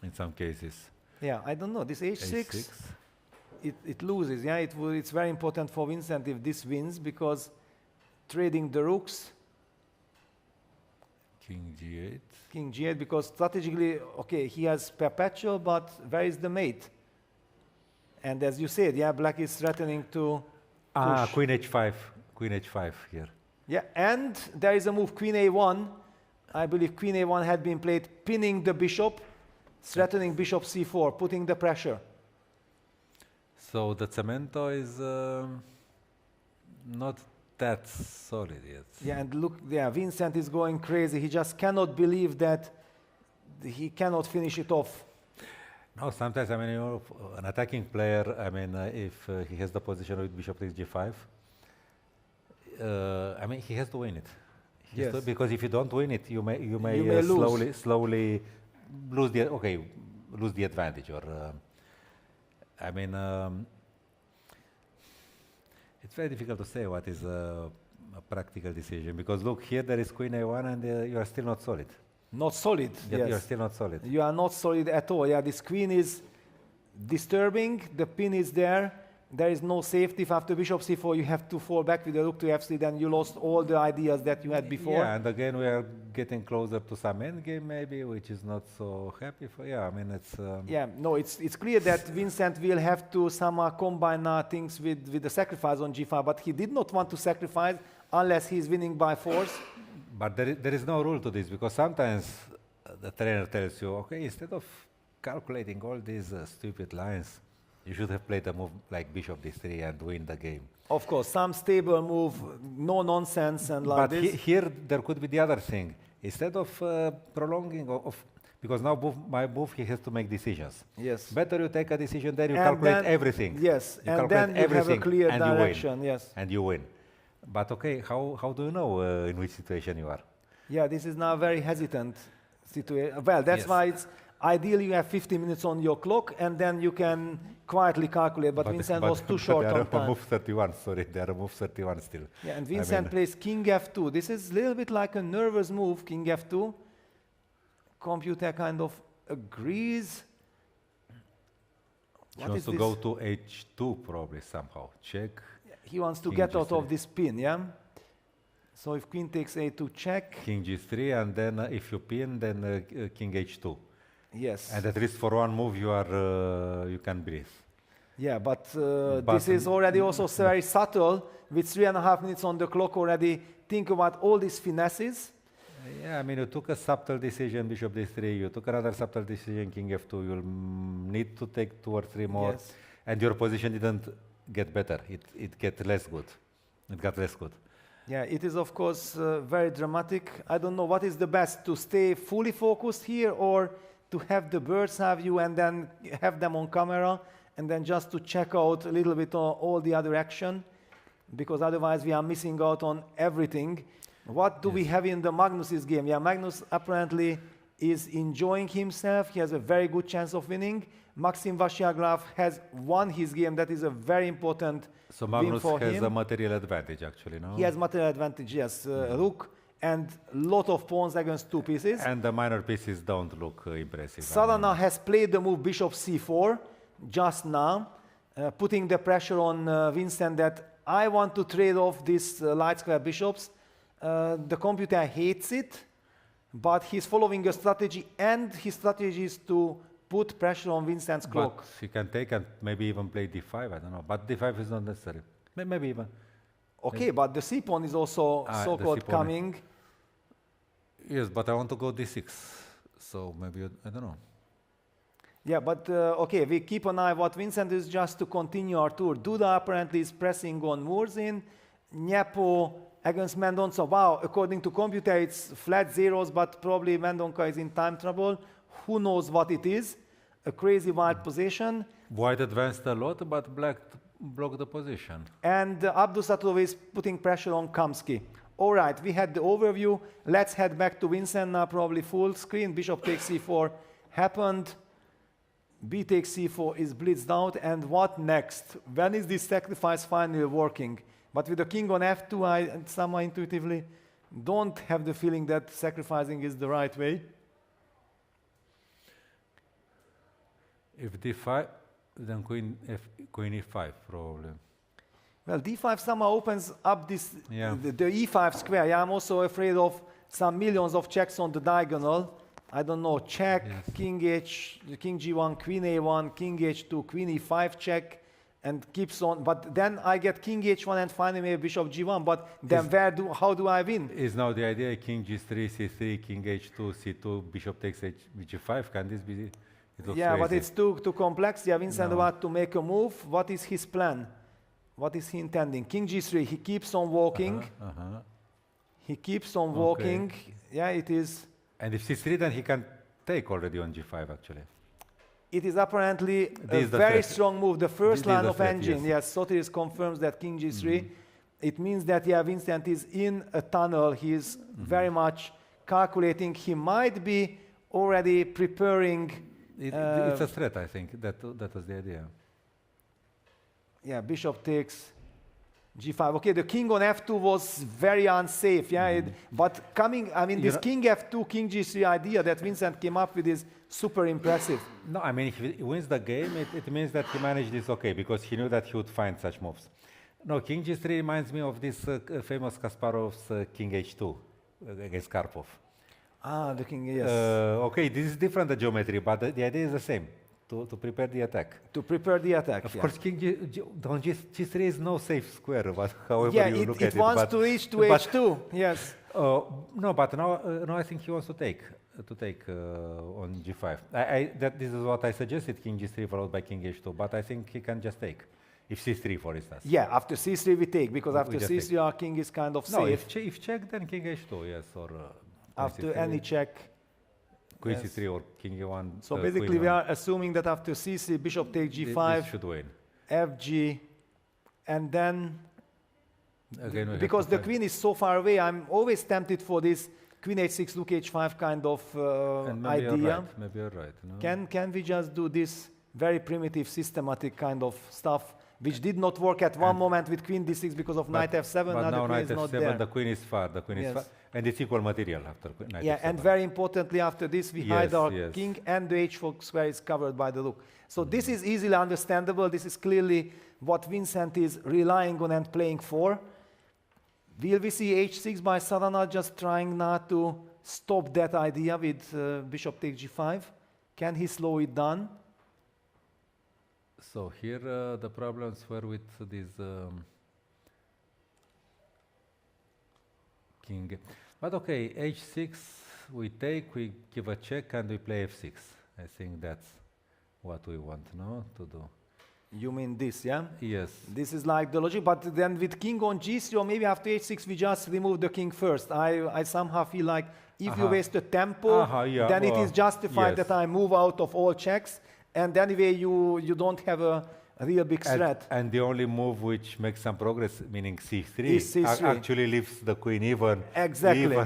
in some cases. Yeah, I don't know, this h6, it loses, yeah, it's very important for Vincent if this wins, because trading the rooks... King g8. King g8, because strategically, okay, he has perpetual, but where is the mate? And as you said, yeah, black is threatening to push. Queen h5. Queen h5 here. Yeah, and there is a move, queen a1. I believe queen a1 had been played, pinning the bishop, threatening bishop c4, putting the pressure. So the cemento is not that solid yet. Yeah, and look, yeah, Vincent is going crazy. He just cannot believe that he cannot finish it off. No, sometimes, I mean, you know, an attacking player, I mean, if he has the position with bishop takes g5, I mean, he has to win it. Yes. Because if you don't win it, you may slowly lose the advantage. Or I mean, it's very difficult to say what is a practical decision, because look, here there is queen a1 and you are still not solid. Not solid, yes. You are still not solid. You are not solid at all. Yeah, this queen is disturbing. The pin is there. There is no safety. If after bishop c4 you have to fall back with the rook to f3, then you lost all the ideas that you had before. Yeah, and again we are getting closer to some endgame maybe, which is not so happy for. Yeah, I mean it's. Yeah, no, it's clear that Vincent will have to somehow combine things with the sacrifice on g5, but he did not want to sacrifice unless he's winning by force. But there is no rule to this, because sometimes the trainer tells you, okay, instead of calculating all these stupid lines, you should have played a move like bishop d3 and win the game. Of course, some stable move, no nonsense and like this. But here there could be the other thing. Instead of prolonging, because now my move, he has to make decisions. Yes. Better you take a decision, then you calculate everything. Yes, you and then you have a clear direction, yes. And you win. But okay, how do you know in which situation you are? Yeah, this is now a very hesitant situation. Well, that's why it's ideally you have 50 minutes on your clock and then you can quietly calculate, but Vincent was too short on time. They are move 31, sorry, they are move 31 still. Yeah, and Vincent plays king f2. This is a little bit like a nervous move, king f2. Computer kind of agrees. He wants to go to h2 probably somehow. Check. He wants to get out of this pin, yeah? So if queen takes a2 check. King g3, and then if you pin, then king h2. Yes. And at least for one move you can breathe. Yeah, but this is already also very subtle. With 3.5 minutes on the clock already, think about all these finesses. Yeah, I mean, you took a subtle decision, bishop d3, you took another subtle decision, king f2, you'll need to take 2 or 3 more, yes. And your position didn't get better, it got less good. It got less good. Yeah, it is of course very dramatic. I don't know what is the best, to stay fully focused here or to have the bird's eye view and then have them on camera and then just to check out a little bit on all the other action, because otherwise we are missing out on everything. What do we have in the Magnus's game? Yeah, Magnus apparently is enjoying himself. He has a very good chance of winning. Maxim Vachiaglav has won his game. That is a very important so Magnus win for has him. a material advantage, actually, no? He has material advantage, yes. Rook and lot of pawns against 2 pieces. And the minor pieces don't look impressive. Sarana has played the move bishop c4 just now, putting the pressure on Vincent that I want to trade off these light square bishops. The computer hates it, but he's following a strategy, and his strategy is to put pressure on Vincent's clock. But he can take and maybe even play d5, I don't know. But d5 is not necessary. Maybe even. Okay, but the c pawn is also so-called coming. Yes, but I want to go d6. So maybe, I don't know. Yeah, but okay, we keep an eye what Vincent is just to continue our tour. Duda apparently is pressing on Murzin. Nyepo against Mendonca. Wow, according to computer, it's flat zeros, but probably Mendonca is in time trouble. Who knows what it is? A crazy wild position. White advanced a lot, but black blocked the position. And Abdusatov is putting pressure on Kamsky. All right, we had the overview. Let's head back to Vincent now, probably full screen. Bishop takes c4 happened. B takes c4 is blitzed out. And what next? When is this sacrifice finally working? But with the king on f2, I somehow intuitively don't have the feeling that sacrificing is the right way. If d5, then queen e5 probably. Well, d5 somehow opens up this the e5 square. Yeah, I'm also afraid of some millions of checks on the diagonal. I don't know, check, king h, king g1, queen a1, king h2, queen e5 check, and keeps on. But then I get king h1 and finally maybe bishop g1. But then how do I win? Is now the idea king g3, c3, king h2, c2, bishop takes g5? Can this be? Yeah, crazy. But it's too complex. Yeah, Vincent about to make a move. What is his plan? What is he intending? King g3. He keeps on walking. He keeps on walking. Yeah, it is. And if c3, then he can take already on g5, actually. It is apparently a very strong move. The first line of engine. Yes, Sotiris confirms that king g3. It means that, yeah, Vincent is in a tunnel. He is very much calculating. He might be already preparing. It's a threat, I think. That was the idea. Yeah, bishop takes g5. Okay, the king on f2 was very unsafe. Yeah, but coming, I mean, this king f2, king g3 idea that Vincent came up with is super impressive. No, I mean, if he wins the game, it means that he managed this okay, because he knew that he would find such moves. No, king g3 reminds me of this famous Kasparov's king h2 against Karpov. Ah, the king, yes. Okay, this is different, the geometry, but the idea is the same, to prepare the attack. To prepare the attack, Of course, king g3 is no safe square, but however you look at it. It wants to reach to h2, yes. No, but now I think he wants to take. to take on g5. This is what I suggested, king g3 followed by king h2, but I think he can just take. If c3, for instance. Yeah, after c3 we take, because after c3 our king is kind of no, safe. If check, then king h2, yes, or after any check. Queen c3 or king e1. So basically we are assuming that after c3, bishop take g5, this should win. fg, and then, again, because the queen is so far away, I'm always tempted for this queen h6, rook h5 kind of idea. Maybe you're right. No? Can we just do this very primitive, systematic kind of stuff, which did not work at one moment with queen d6 because of knight f7, but now knight f7, not there. the queen is far, and it's equal material after knight f7. And very importantly, after this, we hide our king, and the h4 square is covered by the rook. So this is easily understandable. This is clearly what Vincent is relying on and playing for. Will we see h6 by Sarana just trying now to stop that idea with bishop takes g5? Can he slow it down? So here the problems were with this king. But okay, h6 we take, we give a check, and we play f6. I think that's what we want now to do. You mean this, yeah? Yes. This is like the logic, but then with king on g3, or maybe after h6, we just remove the king first. I somehow feel like if you waste the tempo, then it is justified that I move out of all checks, and anyway you don't have a real big threat. And the only move which makes some progress, meaning c3, actually leaves the queen even. Exactly.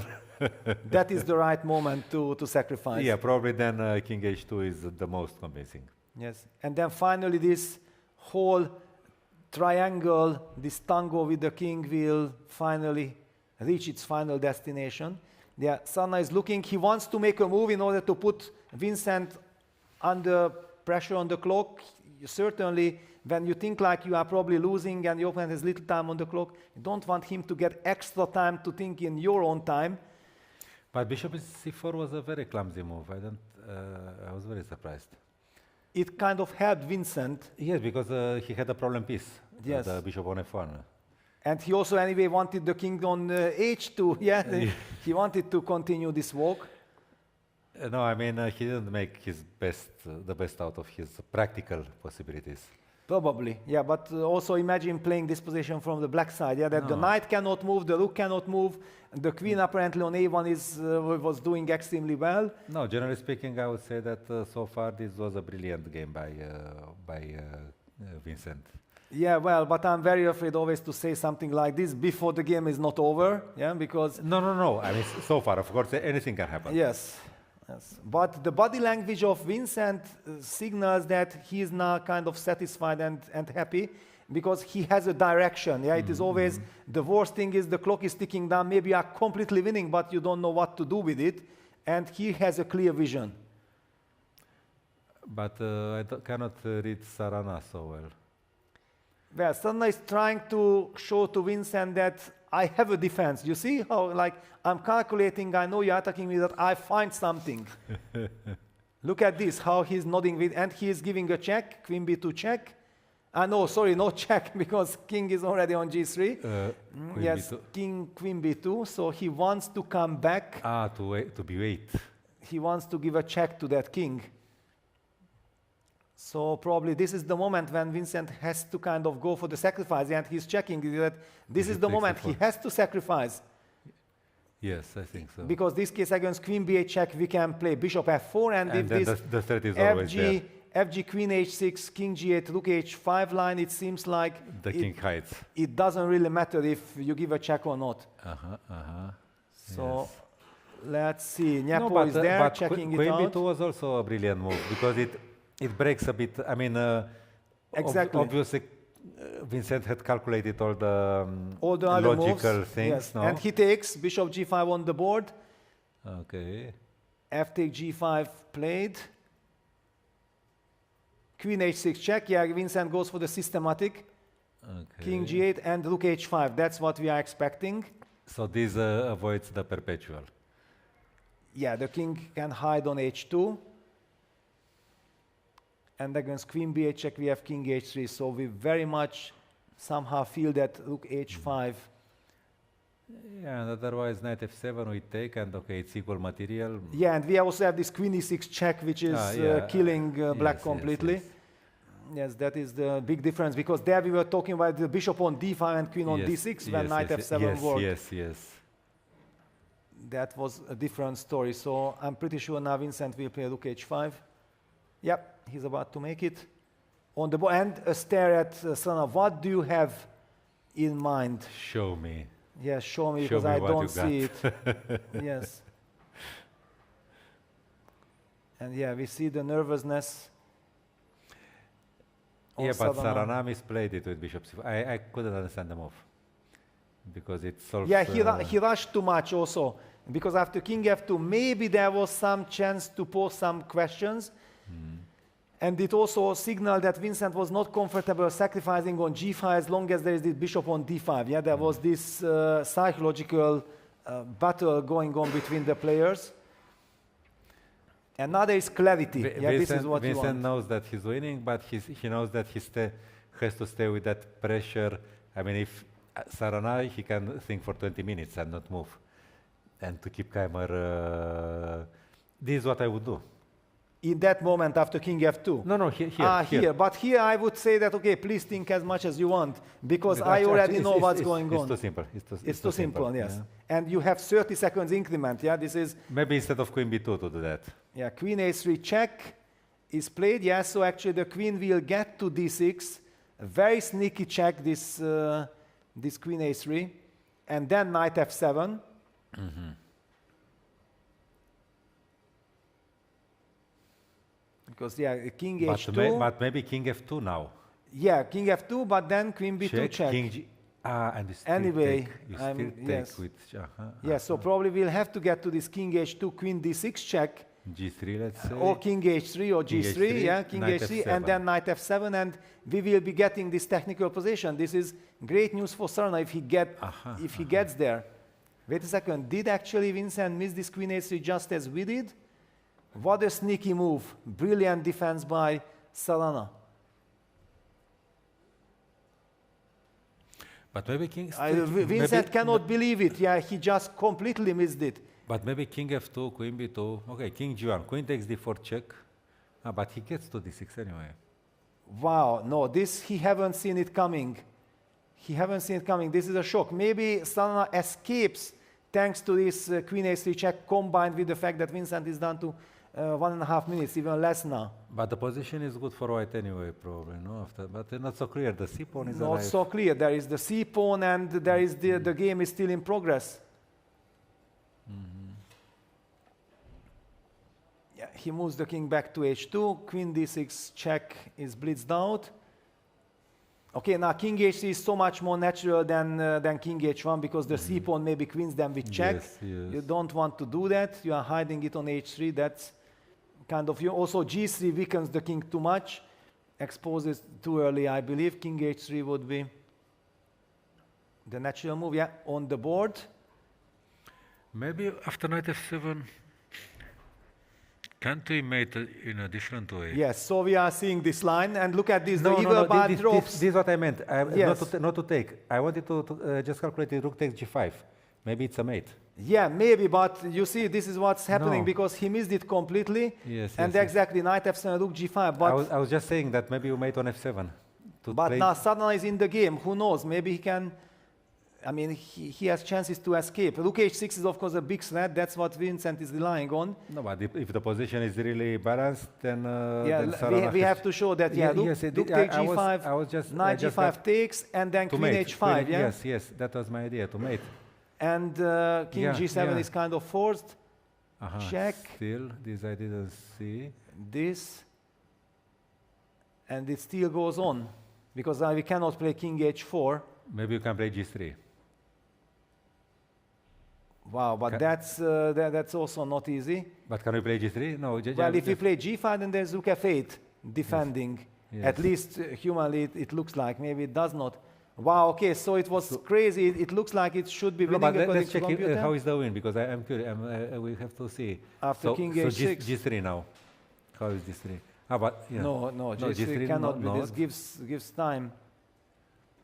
That is the right moment to sacrifice. Yeah, probably then king h2 is the most convincing. Yes, and then finally this whole triangle, this tango with the king will finally reach its final destination. Yeah, Sanna is looking, he wants to make a move in order to put Vincent under pressure on the clock. Certainly, when you think like you are probably losing and your opponent has little time on the clock, you don't want him to get extra time to think in your own time. But bishop c4 was a very clumsy move. I was very surprised. It kind of helped Vincent. Yes, because he had a problem piece. Yes. The bishop on f1. And he also anyway wanted the king on h2. Yeah, he wanted to continue this walk. No, I mean he didn't make his best, the best out of his practical possibilities. Probably, yeah. But also imagine playing this position from the black side. Yeah, that the knight cannot move, the rook cannot move, the queen apparently on a1 was doing extremely well. No, generally speaking, I would say that so far this was a brilliant game by Vincent. Yeah, well, but I'm very afraid always to say something like this before the game is not over. Yeah, because no. I mean, so far, of course, anything can happen. Yes. Yes. But the body language of Vincent signals that he is now kind of satisfied and happy because he has a direction. Yeah, it is always the worst thing is the clock is ticking down. Maybe you are completely winning, but you don't know what to do with it. And he has a clear vision. But I cannot read Sarana so well. Well, Sarana is trying to show to Vincent that I have a defense. You see how, like, I'm calculating, I know you're attacking me, that I find something. Look at this, how he's nodding with, and he is giving a check, queen b2 check. No, sorry, no check, because king is already on g3. Yes, b2. Queen b2, so he wants to come back. To b8. He wants to give a check to that king. So probably this is the moment when Vincent has to kind of go for the sacrifice, and he's checking that this is the moment he has to sacrifice. Yes, I think so. Because this case against queen b8 check, we can play bishop f4, and if then this the threat is always there. FG queen h6, king g8, rook h5 line, it seems like the king hides. It doesn't really matter if you give a check or not. So let's see. Nyapo is there checking it out. Queen b2 was also a brilliant move because it breaks a bit. I mean, exactly. Obviously, Vincent had calculated all the logical moves. Things. Yes. No? And he takes bishop g5 on the board. Okay. F take g5 played. Queen h6 check. Yeah, Vincent goes for the systematic. Okay. King g8 and rook h5. That's what we are expecting. So this avoids the perpetual. Yeah, the king can hide on h2. And against queen b8 check, we have king h3. So we very much somehow feel that rook h5 Yeah, and otherwise knight f7 we take, and okay, it's equal material. Yeah, and we also have this queen e6 check, which is killing black yes, completely. Yes. Yes, that is the big difference, because there we were talking about the bishop on d5 and queen on d6 when knight f7 worked. Yes. That was a different story. So I'm pretty sure now Vincent will play rook h5. Yep, he's about to make it. On the and a stare at Sana. What do you have in mind? Show me. Yes, show me, because I don't see it. Yes. And yeah, we see the nervousness. Yeah, but Sarana misplayed it with bishop c5. I couldn't understand the move, because it solves... Yeah, he rushed too much also, because after king f2, maybe there was some chance to pose some questions. And it also signaled that Vincent was not comfortable sacrificing on g5 as long as there is this bishop on d5. Yeah, there was this psychological battle going on between the players. And now there is clarity. This is what you want. Vincent knows that he's winning, but he knows that he has to stay with that pressure. I mean, if Sarana, he can think for 20 minutes and not move. And to keep Keymer, this is what I would do. In that moment after king f2? No, here. But here I would say that, okay, please think as much as you want, because I already know what's going on. It's too simple. It's too simple, yes. Yeah. And you have 30 seconds increment, yeah? This is... Maybe instead of queen b2 to do that. Yeah, queen a3 check is played, yeah, so actually the queen will get to d6. A very sneaky check, this queen a3. And then knight f7. Because, yeah, king h2. But maybe king f2 now. Yeah, king f2, but then queen b2 check. And you still anyway, take with... Yeah, so probably we'll have to get to this king h2, queen d6 check. g3, let's say. Or king h3 or g3, H3, yeah, king h3, and then knight f7, and we will be getting this technical position. This is great news for Sarna if he gets there. Wait a second, did actually Vincent miss this queen h3 just as we did? What a sneaky move. Brilliant defense by Sarana. But maybe king... Vincent cannot believe it. Yeah, he just completely missed it. But maybe king f2, queen b2. Okay, king g1, queen takes d4 check. But he gets to d6 anyway. Wow, no, this he haven't seen it coming. He haven't seen it coming. This is a shock. Maybe Sarana escapes thanks to this queen a3 check, combined with the fact that Vincent is down to 1.5 minutes, even less now. But the position is good for white anyway, probably, no? But not so clear. The c pawn is not alive. So clear. There is the c pawn, and there is the game is still in progress. Yeah, he moves the king back to h2. Queen d6 check is blitzed out. Okay, now king h3 is so much more natural than king h1, because the c pawn maybe queens them with check. Yes. You don't want to do that. You are hiding it on h3. That's kind of... Also, g3 weakens the king too much, exposes too early, I believe. King h3 would be the natural move. Yeah, on the board. Maybe after knight f7, can't we mate in a different way? Yes, so we are seeing this line, and look at this, the evil bad drops. This is what I meant, Yes. not to take. I wanted to just calculate the rook takes g5. Maybe it's a mate. Yeah, maybe, but you see, this is what's happening, because he missed it completely. Yes, and exactly, knight f7, rook g5. But I was just saying that maybe you mate on f7. But now Sarna is in the game. Who knows? Maybe he can... I mean, he has chances to escape. Rook h6 is, of course, a big threat. That's what Vincent is relying on. No, but if the position is really balanced, then... we have to show that, rook takes g5, knight g5 takes, and then queen h5, yeah? Yes, that was my idea, to mate. And king g7 is kind of forced. Check. Still, this I didn't see. This. And it still goes on, because we cannot play king h4. Maybe you can play g3. Wow, but that's also not easy. But can we play g3? No. Well, if we play g5, then there's rook f8 defending. Yes. At least humanly it looks like. Maybe it does not. Wow, okay, so it was crazy. It looks like it should be winning. But let's check how is the win, because I'm curious. We have to see. After king h6. G3 now. How is g3? No, G3 cannot be. This gives time.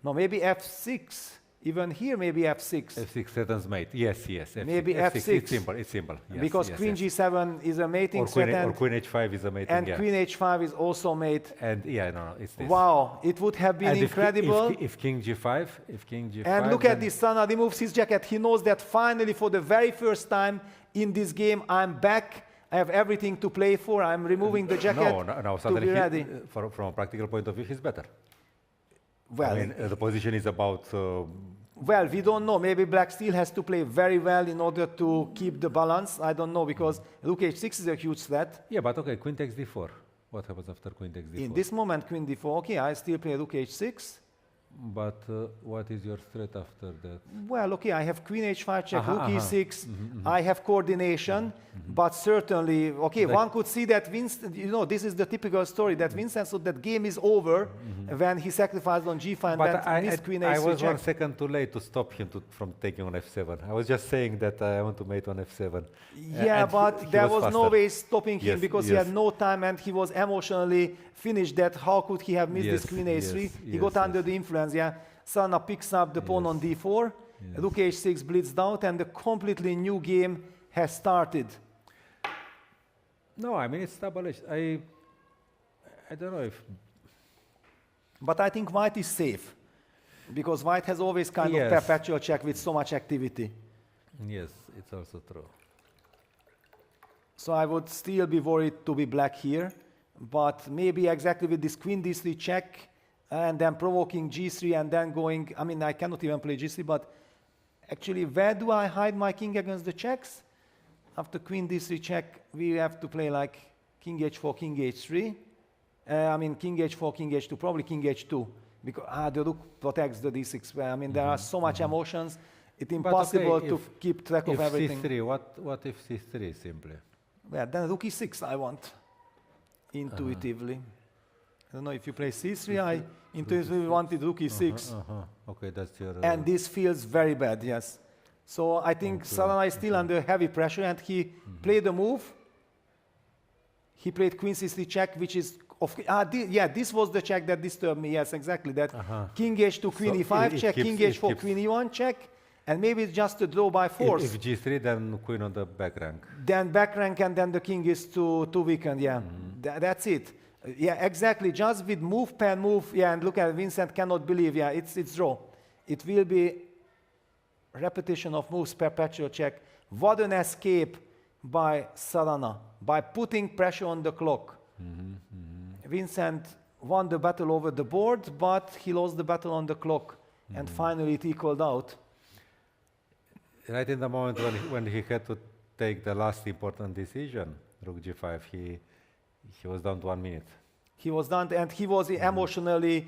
No, maybe f6. Even here, maybe f6. F6 threatens mate. Yes, yes. Maybe F6. f6. It's simple. It's simple. Yes, Because yes, queen yes. g7 is a mating or threat, or queen h5 is a mating. and queen h5 is also mate. And yeah, no, it's this. Wow, it would have been and incredible. If king g5, and look at this, Sana removes his jacket. He knows that finally, for the very first time in this game, I'm back. I have everything to play for. I'm removing the jacket no, to be ready. From a practical point of view, he's better. Well, I mean, the position is about. Well, we don't know. Maybe black still has to play very well in order to keep the balance. I don't know, because rook h6 is a huge threat. Yeah, but okay, queen takes d4. What happens after queen takes d4? In this moment, queen d4. Okay, I still play rook h6. But what is your threat after that? Well, okay, I have queen h5 check, rook e6. I have coordination, but certainly, okay, one could see that Vincent, you know, this is the typical story, that Vincent thought that game is over when he sacrificed on g5 and then missed queen h3 I was check. 1 second too late to stop him from taking on f7. I was just saying that I want to mate on f7. Yeah, but he there was no faster. way stopping him, Yes, because he had no time and he was emotionally finished. That how could he have missed this queen h3? He got under the influence, yeah. Sana picks up the pawn on d4, rook h6 blitzed out, and a completely new game has started. No, I mean, it's double-edged. I don't know if... But I think white is safe, because white has always kind of perpetual check with so much activity. Yes, it's also true. So I would still be worried to be black here, but maybe exactly with this queen d3 check, and then provoking g3 and then going, I mean, I cannot even play g3, but actually, where do I hide my king against the checks? After queen d3 check, we have to play like king h4, king h3. I mean, king h4, king h2, probably king h2, because the rook protects the d6. I mean, there are so much emotions, it's impossible to keep track of everything. C3, what if c3 simply? Well, then rook e6 I want, intuitively. I don't know if you play c3, I intuitively wanted rook e6. Okay, that's your... And this feels very bad, yes. So I think Sarana is still under heavy pressure, and he played a move. He played queen c3 check, which is... this was the check that disturbed me, yes, exactly. That king h2, queen e5 check, king h4, queen e1 check, and maybe it's just a draw by force. If g3, then queen on the back rank. Then back rank, and then the king is too weakened, yeah. That's it. Yeah, exactly. Just with move, pair, move. Yeah, and look at Vincent cannot believe. Yeah, it's draw. It will be repetition of moves, perpetual check. What an escape by Sarana, by putting pressure on the clock. Vincent won the battle over the board, but he lost the battle on the clock, and finally it equaled out. Right in the moment when he had to take the last important decision, rook g5, he was down to 1 minute. He was done, and he was emotionally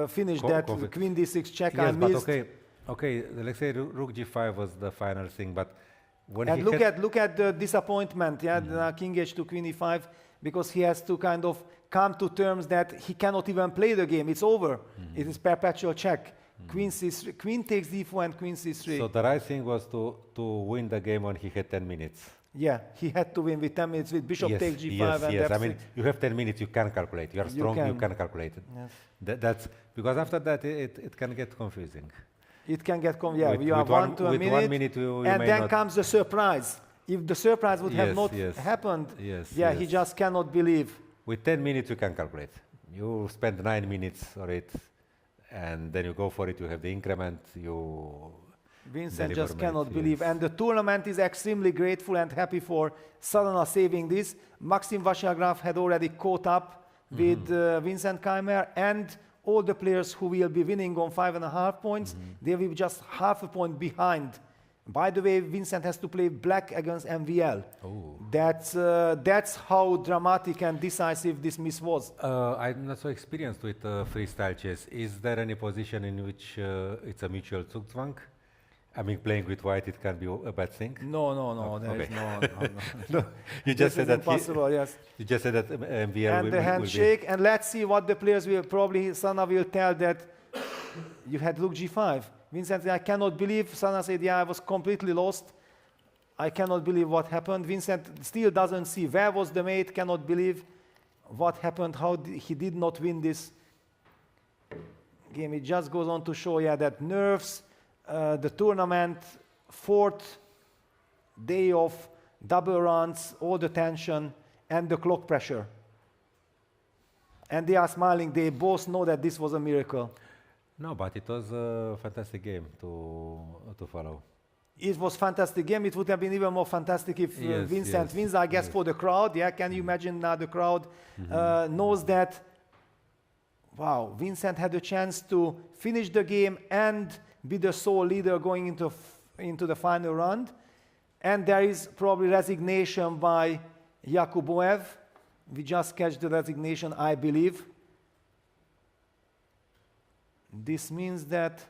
finished that queen d6 check. Yes, I missed. But okay. Let's say rook g5 was the final thing, but when and look at the disappointment. Yeah, the king h2, queen e5, because he has to kind of come to terms that he cannot even play the game. It's over. It is perpetual check. Queen c3, queen takes d4, and queen c3. So the right thing was to win the game when he had 10 minutes. Yeah, he had to win with 10 minutes with bishop takes g5 and yes. f6. I mean, you have 10 minutes, you can calculate. You are strong, you can calculate it. Yes. That's because after that it can get confusing. It can get confusing. You have 1 to a minute, 1 minute you and then comes the surprise. If the surprise would have not happened, he just cannot believe. With 10 minutes you can calculate. You spend 9 minutes on it, and then you go for it. You have the increment. Vincent just cannot believe. And the tournament is extremely grateful and happy for Sarana saving this. Maxim Vachier-Graf had already caught up with Vincent Keymer, and all the players who will be winning on 5.5 points, they will be just half a point behind. By the way, Vincent has to play black against MVL. That's how dramatic and decisive this miss was. I'm not so experienced with freestyle chess. Is there any position in which it's a mutual Zugzwang? I mean, playing with white, it can be a bad thing? No, there is no. You just said that impossible, yes. You just said that MVL and the handshake, and let's see what the players will probably, Sana will tell that you had rook g5. Vincent said, I cannot believe. Sana said, yeah, I was completely lost. I cannot believe what happened. Vincent still doesn't see where was the mate, cannot believe what happened, how he did not win this game. It just goes on to show, that nerves, the tournament, 4th day of double runs, all the tension, and the clock pressure. And they are smiling. They both know that this was a miracle. No, but it was a fantastic game to follow. It was a fantastic game. It would have been even more fantastic if Vincent wins, I guess, for the crowd. Yeah, can you imagine now the crowd knows that, wow, Vincent had a chance to finish the game and be the sole leader going into the final round. And there is probably resignation by Yakuboev. We just catch the resignation, I believe. This means that,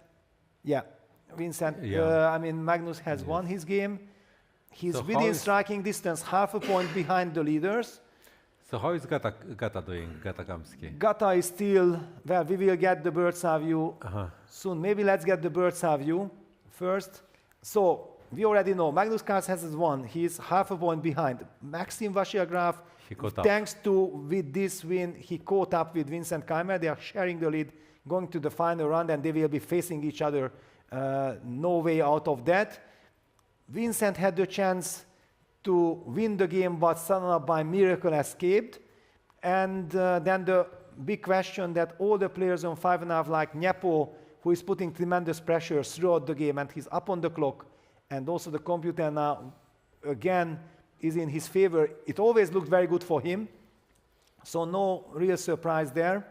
yeah, Vincent, Magnus has won his game. He's so within striking distance, half a point behind the leaders. So how is Gata doing, Gata Kamsky? Gata is still, well, we will get the bird's eye view soon. Maybe let's get the bird's eye view first. So we already know Magnus Carlsen has won. He's half a point behind. Maxim Vachier-Graf, thanks to with this win, he caught up with Vincent Keymer. They are sharing the lead, going to the final round, and they will be facing each other. No way out of that. Vincent had the chance to win the game, but somehow by miracle escaped. And then the big question that all the players on 5.5, like Nyepo, who is putting tremendous pressure throughout the game, and he's up on the clock, and also the computer now, again, is in his favor. It always looked very good for him, so no real surprise there.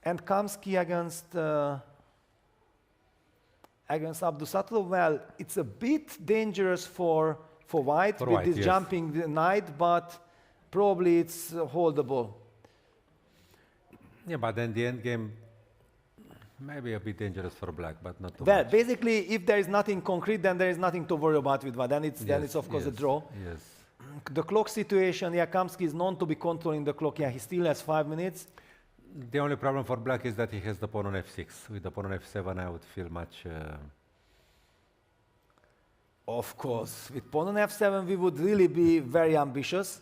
And Kamsky against Abdusatov, well, it's a bit dangerous for White with this jumping knight, but probably it's holdable. Yeah, but then the end game maybe a bit dangerous for Black, but not too well, much. Basically, if there is nothing concrete, then there is nothing to worry about with White. Then it's of course a draw. Yes. The clock situation, yeah, Kamsky is known to be controlling the clock. Yeah, he still has 5 minutes. The only problem for Black is that he has the pawn on f6. With the pawn on f7, I would feel much... Of course. With pawn on f7, we would really be very ambitious.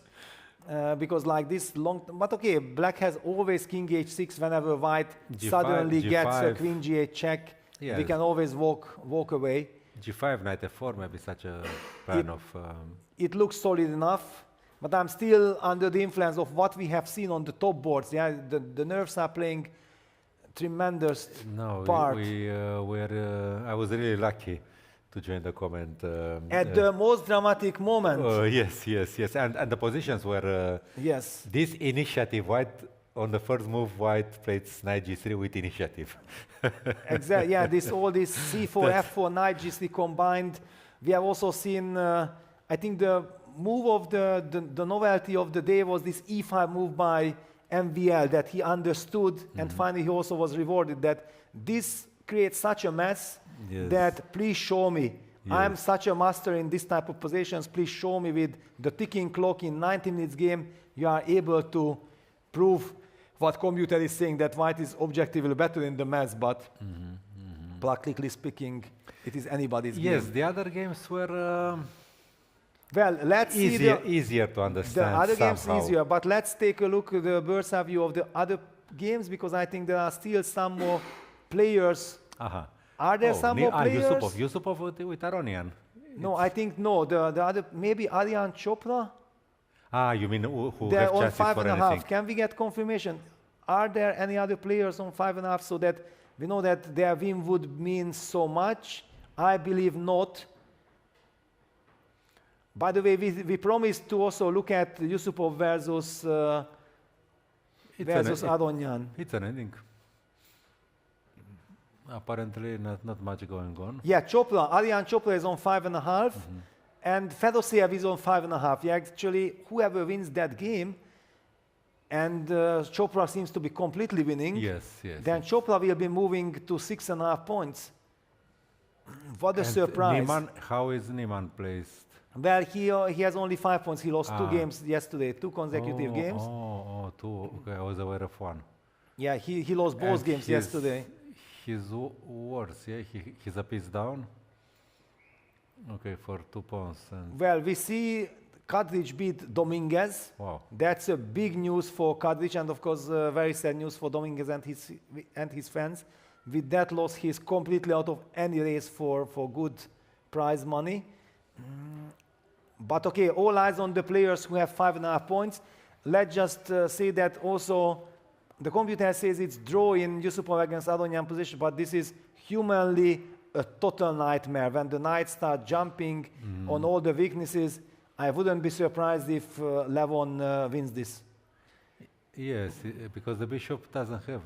Because like this long... But okay, Black has always king h6 whenever White G5, suddenly G5. gets a queen g8 check. Yes. We can always walk away. G5, knight f4, maybe such a plan of... It looks solid enough. But I'm still under the influence of what we have seen on the top boards. Yeah, the nerves are playing tremendous part. I was really lucky to join the comment. At the most dramatic moment. Yes. And the positions were... yes. This initiative, White, on the first move, White played knight g3 with initiative. Exactly, yeah, all this c4, f4, knight g3 combined. We have also seen, I think the move of the novelty of the day was this e5 move by MVL that he understood, and finally he also was rewarded that this creates such a mess that please show me. I'm such a master in this type of positions. Please show me with the ticking clock in 90 minutes game, you are able to prove what computer is saying, that White is objectively better in the mess, but practically speaking, it is anybody's game. Yes, the other games were... well, let's see easier to understand. The other somehow. games easier, but let's take a look at the bird's eye view of the other games, because I think there are still some more players. Are there some more players? Yusupov with Aronian. No, I think no. The other, maybe Aryan Chopra. You mean who they're have on chances 5.5. for anything? Can we get confirmation? Are there any other players on 5.5 so that we know that their win would mean so much? I believe not. By the way, we promised to also look at Yusupov versus Aronian. It's an ending. Apparently, not much going on. Yeah, Aryan Chopra is on 5.5, and Fedosiev is on 5.5. Yeah, actually, whoever wins that game, and Chopra seems to be completely winning. Yes. Then Chopra will be moving to 6.5 points. What a surprise! Niemann, how is Niemann placed? Well, he has only 5 points. He lost 2 games yesterday, 2 consecutive games. Two. Okay, I was aware of one. Yeah, he lost both games yesterday. He's worse, yeah? He's a piece down? Okay, for 2 pawns. Well, we see Kadrich beat Dominguez. Wow. That's a big news for Kadrich, and of course, very sad news for Dominguez and his fans, with that loss, he's completely out of any race for good prize money. But okay, all eyes on the players who have 5.5 points. Let's just say that also the computer says it's draw in Yusupov against Adonyan position, but this is humanly a total nightmare. When the knights start jumping on all the weaknesses, I wouldn't be surprised if Levon wins this. Yes, because the bishop doesn't have.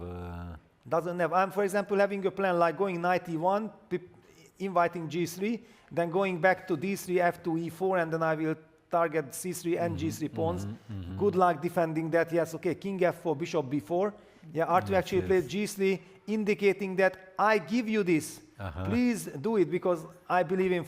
I'm, for example, having a plan like going knight e1, inviting g3, then going back to d3, f2, e4, and then I will target c3 and g3 pawns. Good luck defending that. Yes, okay, king f4, bishop b4. Yeah, Arthur actually played g3, indicating that I give you this. Please do it, because I believe in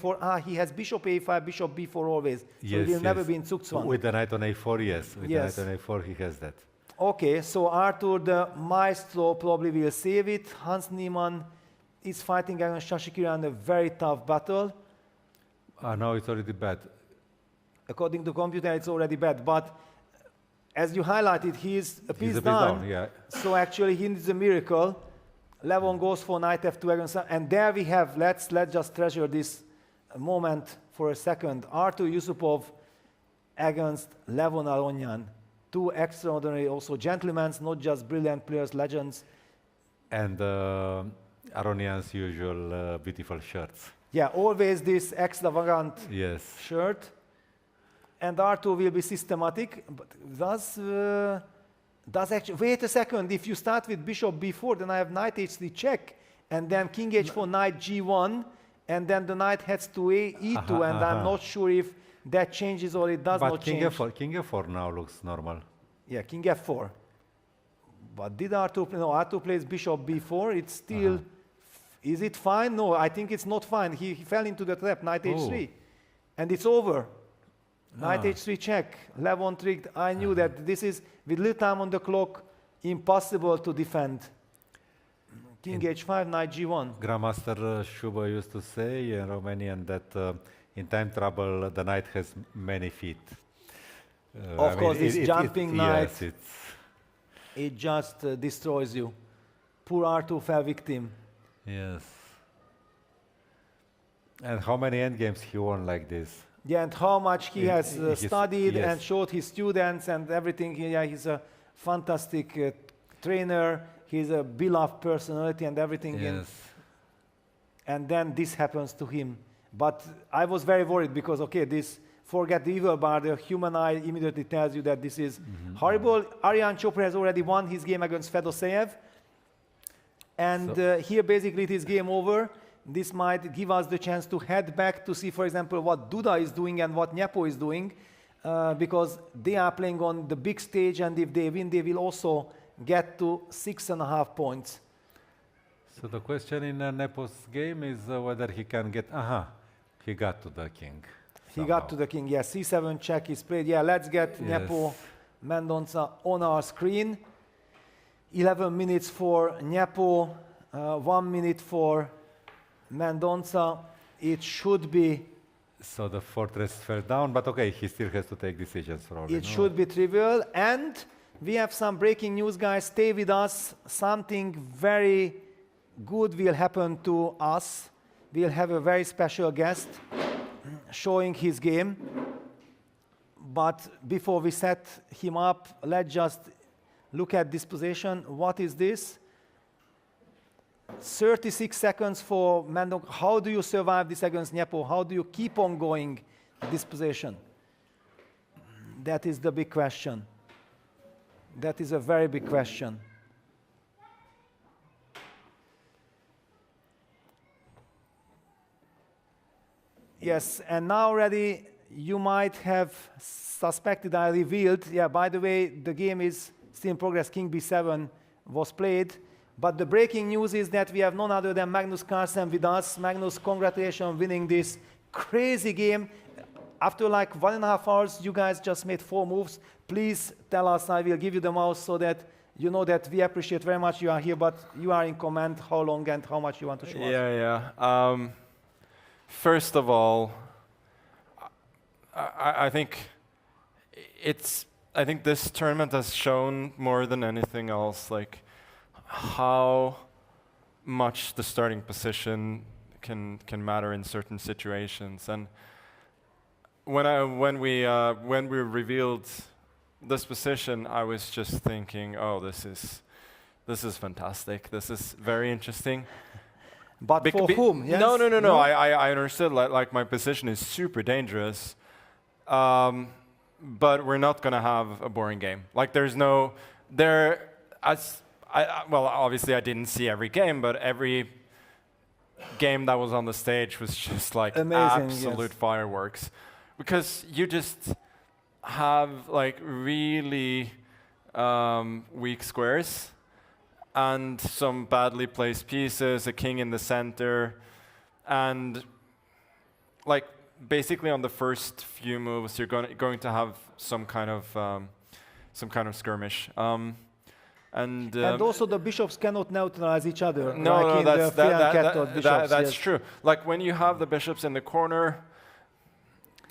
he has bishop a5, bishop b4 always. So Yes, he will never be in Zugzwang. With the knight on a4, yes. With Yes. the knight on a4, he has that. Okay, so Arthur, the maestro, probably will save it. Hans Niemann is fighting against Shashikira in a very tough battle. No, it's already bad. According to computer, it's already bad. But as you highlighted, he is a piece He's a piece down. down, yeah. So actually, he needs a miracle. Levon goes for knight f2 against, and there we have. Let's just treasure this moment for a second. Arthur Yusupov against Levon Aronian. Two extraordinary, also gentlemen, not just brilliant players, legends. And Aronian's usual beautiful shirts. Yeah, always this extravagant Yes. shirt. And Arthur will be systematic. But does actually, wait a second, if you start with bishop b4, then I have knight h3 check, and then king h4, knight g1, and then the knight heads to e2, and I'm not sure if that changes or it does not change. But king f4 now looks normal. Yeah, king f4. But did Arthur play? No, Arthur plays bishop b4. It's still, is it fine? No, I think it's not fine. He fell into the trap, knight h3. And it's over. Knight h3 check, Levon tricked. I knew that this is, with little time on the clock, impossible to defend. King h5, knight g1. Grandmaster Shuba used to say in Romanian that in time trouble the knight has many feet. Of course, this jumping knight, yes, it just destroys you. Poor Arthur fell victim. Yes. And how many endgames he won like this? Yeah, and how much he has studied yes. and showed his students and everything. Yeah, he's a fantastic trainer. He's a beloved personality and everything. Yes. And then this happens to him. But I was very worried because, okay, forget the evil bar, the human eye immediately tells you that this is horrible. Aryan Chopra has already won his game against Fedoseev. And here basically it is game over. This might give us the chance to head back to see, for example, what Duda is doing and what Nyepo is doing, because they are playing on the big stage, and if they win, they will also get to 6.5 points. So the question in Nepo's game is whether he can get... he got to the king. He got to the king, yes. C7 check is played. Yeah, let's get Nyepo Mendonça on our screen. 11 minutes for Nyepo, 1 minute for Mendonça. It should be... So the fortress fell down, but okay, he still has to take decisions probably. It should be trivial. And we have some breaking news, guys. Stay with us. Something very good will happen to us. We'll have a very special guest showing his game. But before we set him up, let's just look at this position. What is this? 36 seconds for Mendonça. How do you survive this against Nyepo? How do you keep on going this position? That is the big question. That is a very big question. Yes, and now already you might have suspected I revealed. Yeah, by the way, the game is still in progress. King b7 was played. But the breaking news is that we have none other than Magnus Carlsen with us. Magnus, congratulations on winning this crazy game. After like 1.5 hours, you guys just made 4 moves. Please tell us, I will give you the mouse so that you know that we appreciate very much you are here, but you are in command how long and how much you want to show us. Yeah. First of all, I think this tournament has shown more than anything else, like how much the starting position can matter in certain situations. And when we revealed this position, I was just thinking, oh, this is fantastic. This is very interesting. But for whom? Yes? No. I understood. Like my position is super dangerous, but we're not gonna have a boring game. Like well, obviously I didn't see every game, but every game that was on the stage was just like amazing, absolute yes. fireworks, because you just have like really weak squares and some badly placed pieces, a king in the center, and like basically on the first few moves you're going to have some kind of skirmish. And also the bishops cannot neutralize each other. No, like that's true. Like when you have the bishops in the corner,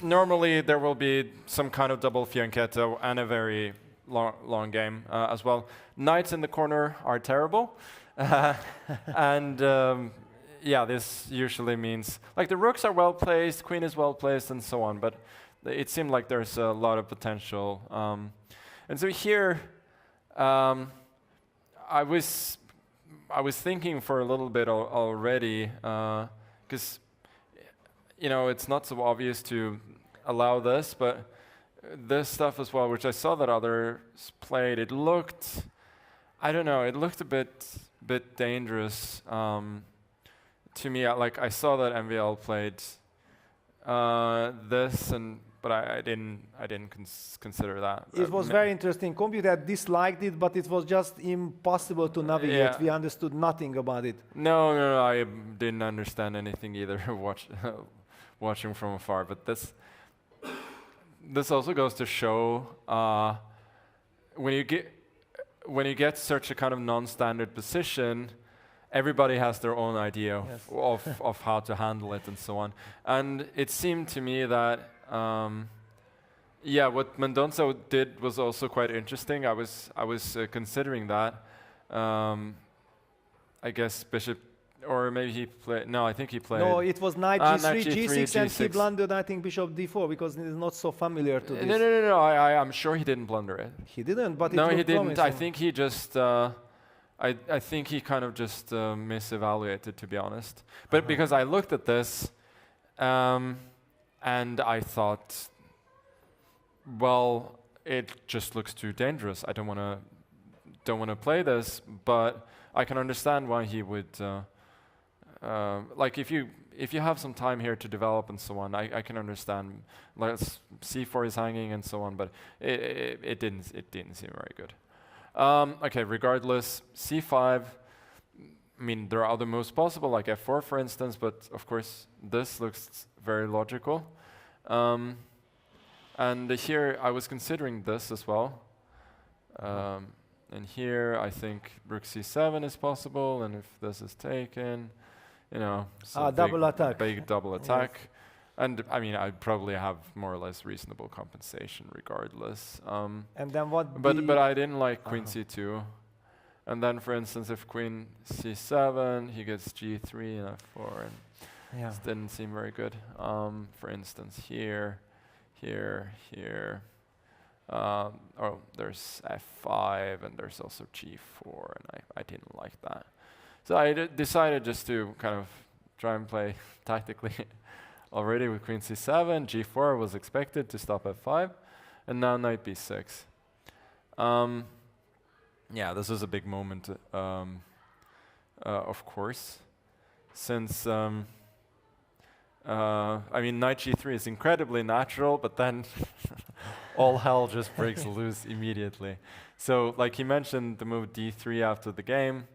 normally there will be some kind of double fianchetto and a very long game as well. Knights in the corner are terrible. And yeah, this usually means, like the rooks are well placed, queen is well placed, and so on, but it seemed like there's a lot of potential. And so here, I was thinking for a little bit already, because it's not so obvious to allow this, but this stuff as well, which I saw that others played, it looked, I don't know, it looked a bit dangerous to me. Like I saw that MVL played this, but I didn't consider that. It was very interesting. Computer disliked it, but it was just impossible to navigate. Yeah. We understood nothing about it. No, I didn't understand anything either. Watching from afar, but this also goes to show when you get such a kind of non-standard position, everybody has their own idea of how to handle it and so on. And it seemed to me that what Mendonça did was also quite interesting. I was considering that. I guess bishop, or maybe he played. No, I think he played. No, it was knight g3, g6, and he G6. blundered, I think, bishop d4 because it is not so familiar to this. No. I'm sure he didn't blunder it. He didn't, but no, it he didn't. promising. I think he just. I think he kind of just misevaluated, to be honest. But because I looked at this, and I thought, well, it just looks too dangerous. I don't want to play this, but I can understand why he would. Like if you have some time here to develop and so on, I can understand. Like c4 is hanging and so on, but it didn't seem very good. Okay, regardless, c5. I mean, there are other moves possible, like f4, for instance, but of course this looks very logical. And here I was considering this as well. And here I think rook c7 is possible, and if this is taken, double attack. Big double attack. Yes. And I mean, I'd probably have more or less reasonable compensation regardless. And then what? But I didn't like queen c2. And then, for instance, if queen c7, he gets g3 and f4, and this didn't seem very good. For instance, here. Oh, there's f5, and there's also g4, and I didn't like that. So I decided just to kind of try and play tactically already with queen c7. g4 was expected to stop f5, and now knight b6. Yeah, this is a big moment, of course, since I mean, knight g3 is incredibly natural, but then all hell just breaks loose immediately. So, like he mentioned, the move d3 after the game.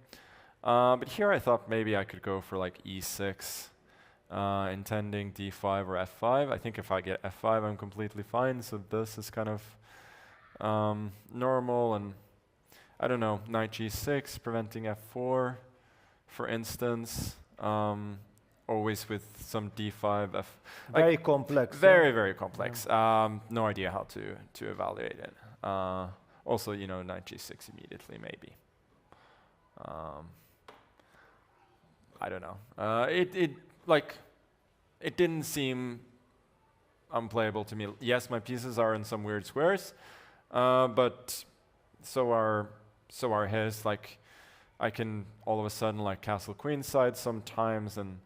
But here I thought maybe I could go for like e6, intending d5 or f5. I think if I get f5, I'm completely fine. So this is kind of normal, and I don't know, knight g6, preventing f4, for instance. Always with some d5, very complex. Very, very complex. No idea how to evaluate it. Also, knight g6 immediately, maybe. I don't know. It didn't seem unplayable to me. Yes, my pieces are in some weird squares, but so are his. Like, I can all of a sudden like castle queenside sometimes, and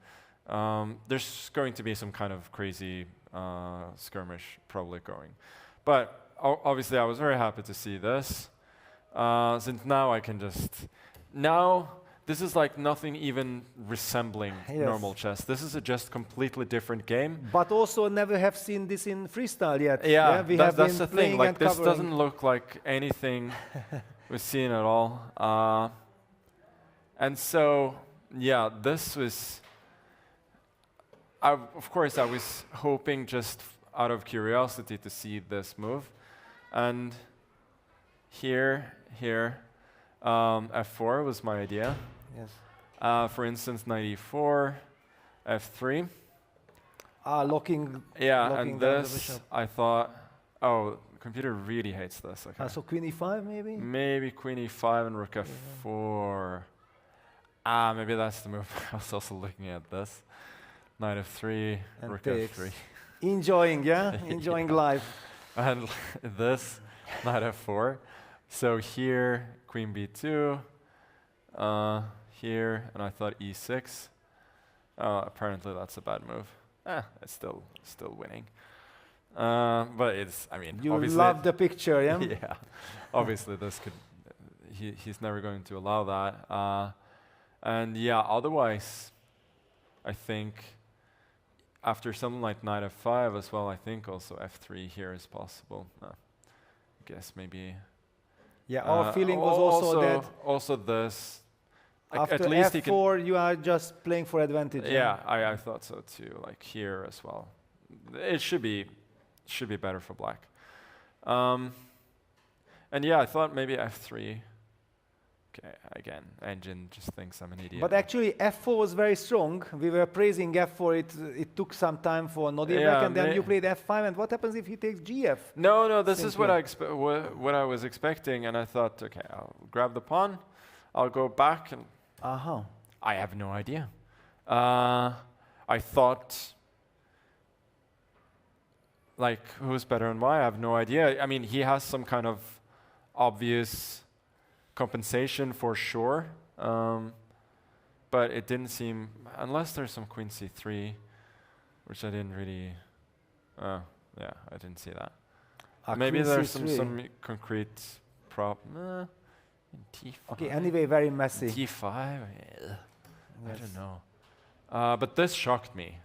there's going to be some kind of crazy skirmish probably going. But obviously, I was very happy to see this. Since now I can just this is like nothing even resembling normal chess. This is a just completely different game. But also never have seen this in freestyle yet. Yeah, we have that's been the thing. playing Like and this covering. doesn't look like anything we've seen at all. And so, yeah, this was. Of course, I was hoping just out of curiosity to see this move, and here, f4 was my idea. Yes. For instance, knight e4, f3. Locking. Yeah, locking and down the this bishop. I thought, oh, the computer really hates this. Okay. So queen e5 maybe? Maybe queen e5 and rook f4. Maybe that's the move. I was also looking at this. Knight f3, And rook takes. f3. Enjoying, yeah? Enjoying life. And this, knight f4. So here, queen b2. Here, and I thought e6. Apparently that's a bad move. It's still winning. But it's, I mean, You obviously love the picture, yeah? yeah. Obviously, this could. He's never going to allow that. And yeah, otherwise, I think after something like knight f5 as well, I think also f3 here is possible. I guess maybe. Yeah, our feeling was also that also this. after at least f4, you are just playing for advantage. Yeah, I thought so too. Like here as well, it should be better for black. And yeah, I thought maybe f3. Okay, again, engine just thinks I'm an idiot. But actually, f4 was very strong. We were praising f4. It took some time for Nodibek, and then you played f5. And what happens if he takes gf? No, this is what I was expecting, and I thought, okay, I'll grab the pawn, I'll go back, and I have no idea. I thought, like, who's better and why? I have no idea. I mean, he has some kind of obvious compensation for sure, but it didn't seem, unless there's some queen c3, which I didn't really, yeah, I didn't see that. Maybe there's some concrete problem. T5. Okay, anyway, very messy. T5, I don't know. But this shocked me,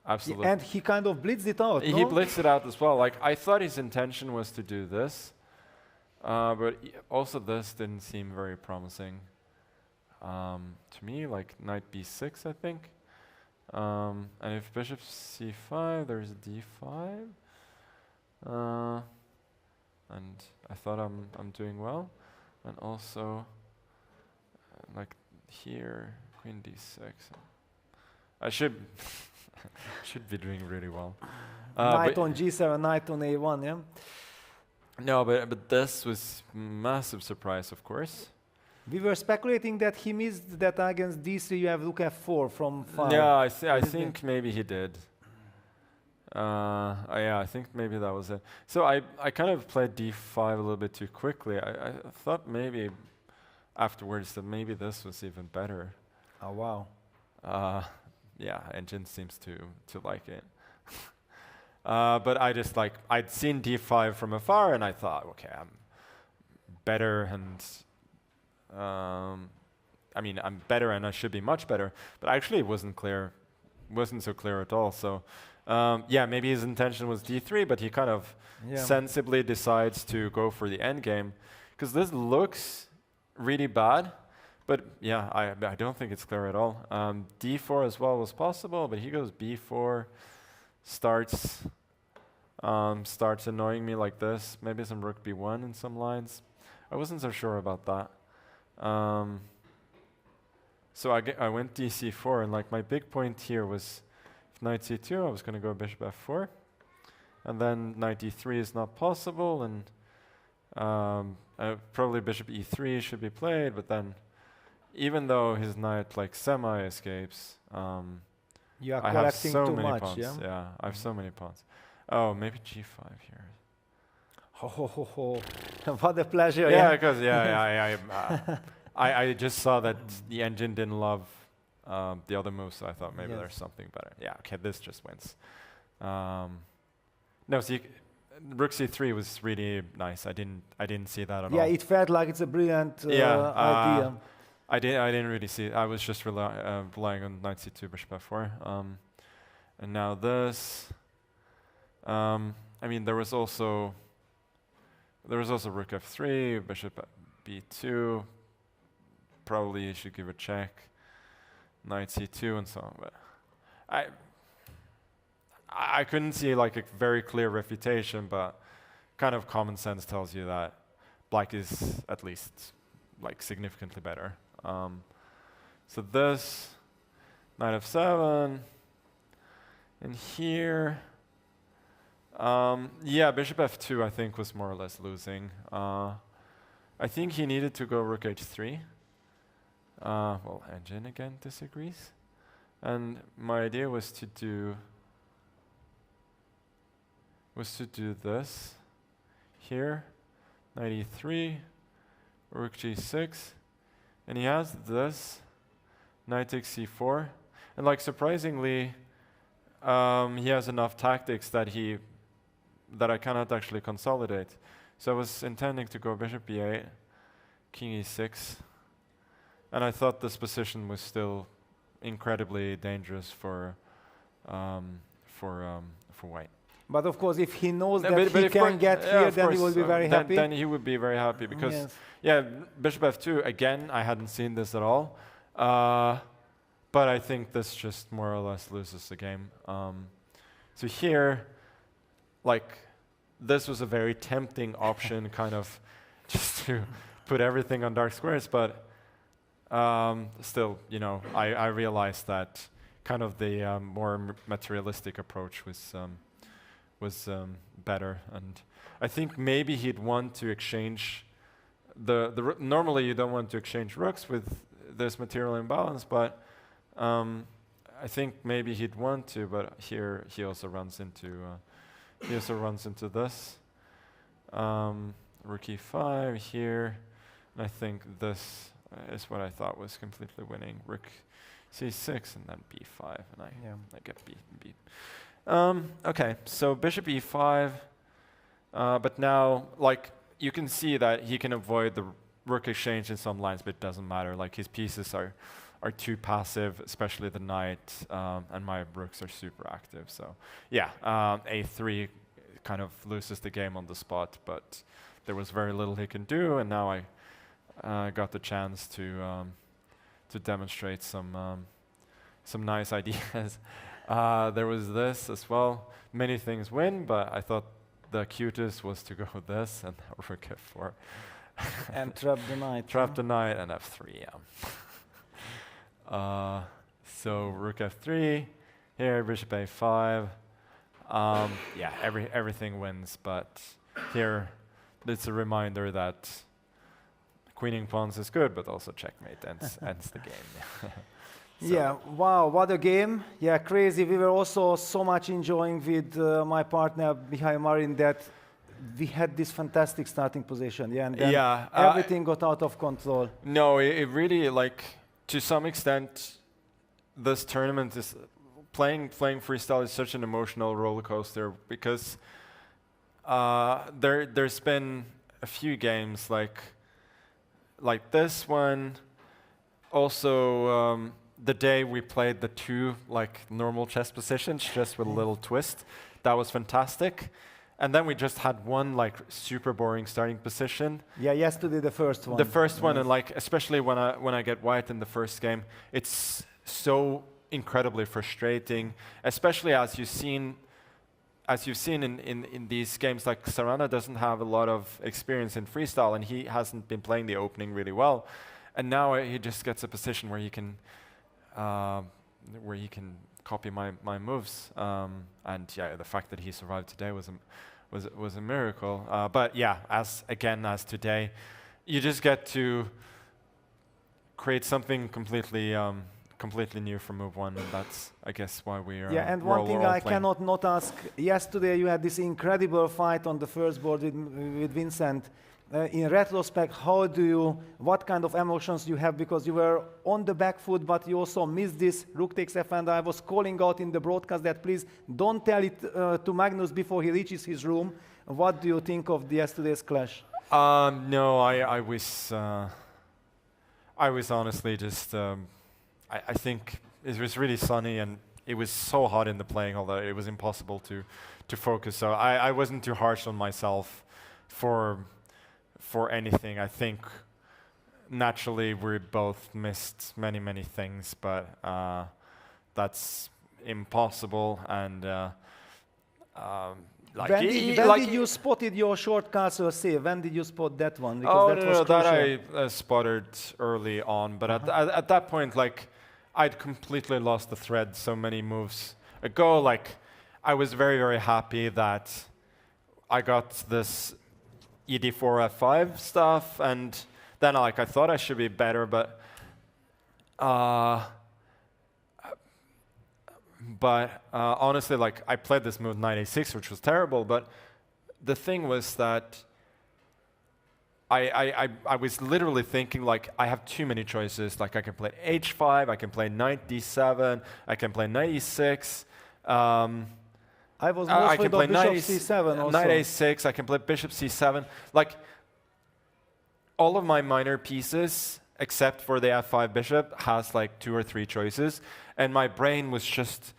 absolutely. And he kind of blitzed it out, He blitzed it out as well. Like, I thought his intention was to do this. But also this didn't seem very promising to me, like knight b6, I think. And if bishop c5, there's d5. And I thought I'm doing well. And also, like here, queen d6. I should be doing really well. Knight on g7, knight on a1, yeah? No, but this was massive surprise, of course. We were speculating that he missed that against d3. You have rook f4 from 5. Yeah, I think maybe he did. Yeah, I think maybe that was it. So I kind of played d5 a little bit too quickly. I thought maybe afterwards that maybe this was even better. Oh wow. Yeah, engine seems to like it. But I just I'd seen d5 from afar, and I thought, okay, I'm better, and I mean, I'm better, and I should be much better. But actually, it wasn't so clear at all. So, yeah, maybe his intention was d3, but he kind of sensibly decides to go for the endgame, because this looks really bad. But yeah, I don't think it's clear at all. d4 as well was possible, but he goes b4. Starts annoying me like this. Maybe some rook b1 in some lines. I wasn't so sure about that. So I went dc4, and like my big point here was if knight c2, I was going to go bishop f4, and then knight e3 is not possible, and probably bishop e3 should be played, but then even though his knight like semi-escapes, you are I have collecting so too many much, pawns. yeah? I have so many pawns. Oh, maybe g5 here. Ho, ho, ho, ho. What a pleasure. Yeah, because I just saw that the engine didn't love the other moves, so I thought maybe there's something better. Yeah, okay, this just wins. No, see, rook c3 was really nice. I didn't see that at all. Yeah, it felt like it's a brilliant idea. I didn't really see it. I was just relying on knight c2, bishop f4. And now this. I mean, there was also rook f3, bishop b2. Probably you should give a check. Knight c2 and so on. But I couldn't see like a very clear refutation, but kind of common sense tells you that black is at least like significantly better. So this, knight f7, and here, yeah, bishop f2 I think was more or less losing. I think he needed to go rook h3. Well, engine again disagrees. And my idea was to do this here, knight e3, rook g6, and he has this, knight takes c4, and like surprisingly, he has enough tactics that I cannot actually consolidate. So I was intending to go bishop b8, king e6, and I thought this position was still incredibly dangerous for white. But of course, if he knows that he can get here, then he will be very happy. Then he would be very happy because, yeah, bishop f2, again, I hadn't seen this at all. But I think this just more or less loses the game. So here, like, this was a very tempting option, kind of, just to put everything on dark squares. But still, you know, I realized that kind of the more materialistic approach was better, and I think maybe he'd want to exchange normally you don't want to exchange rooks with this material imbalance, but I think maybe he'd want to, but here he also runs into this rook e5 here, and I think this is what I thought was completely winning. Rook c6 and then b5, and I get b. Okay, so bishop e5, but now, like, you can see that he can avoid the rook exchange in some lines, but it doesn't matter. Like, his pieces are too passive, especially the knight, and my rooks are super active. So, yeah, a3 kind of loses the game on the spot, but there was very little he can do, and now I got the chance to demonstrate some nice ideas. There was this as well. Many things win, but I thought the cutest was to go this and rook f4. And trap the knight. Trap the knight and f3, yeah. So rook f3, here bishop a5. Yeah, everything wins, but here it's a reminder that queening pawns is good, but also checkmate ends the game. So. Yeah, wow, what a game. Yeah, crazy. We were also so much enjoying with my partner, Mihail Marin, that we had this fantastic starting position. Yeah, and then everything got out of control. No, it really, like, to some extent, this tournament is, playing freestyle is such an emotional roller coaster because there's been a few games like this one, also the day we played the two like normal chess positions just with a little twist, that was fantastic. And then we just had one like super boring starting position. Yeah, yesterday the first one. The first one, and like especially when I get white in the first game, it's so incredibly frustrating, especially as you've seen in these games. Like Sarana doesn't have a lot of experience in freestyle, and he hasn't been playing the opening really well. And now he just gets a position where he can copy my moves. And yeah, the fact that he survived today was a miracle. But yeah, as today, you just get to create something completely new for move one, and that's, I guess, why we are. Yeah, and one thing I cannot not ask. Yesterday, you had this incredible fight on the first board with Vincent. In retrospect, what kind of emotions you have, because you were on the back foot, but you also missed this rook takes f, and I was calling out in the broadcast that please don't tell it to Magnus before he reaches his room. What do you think of yesterday's clash? No, I was honestly just. I think it was really sunny and it was so hot in the playing hall that it was impossible to focus. So I wasn't too harsh on myself for anything. I think naturally we both missed many things, but that's impossible. And when did you spotted your short castle save? When did you spot that one? Because that I spotted early on, but at that point, like, I'd completely lost the thread so many moves ago. Like, I was very happy that I got this ED4 F5 stuff, and then like I thought I should be better, but honestly, like, I played this move knight a6, which was terrible. But the thing was that I was literally thinking, like, I have too many choices. Like, I can play h5, I can play knight d7, I can play knight e6. I was I can play bishop c7 also. Knight a6, I can play bishop c7. Like, all of my minor pieces, except for the f5 bishop, has like 2 or 3 choices. And my brain was just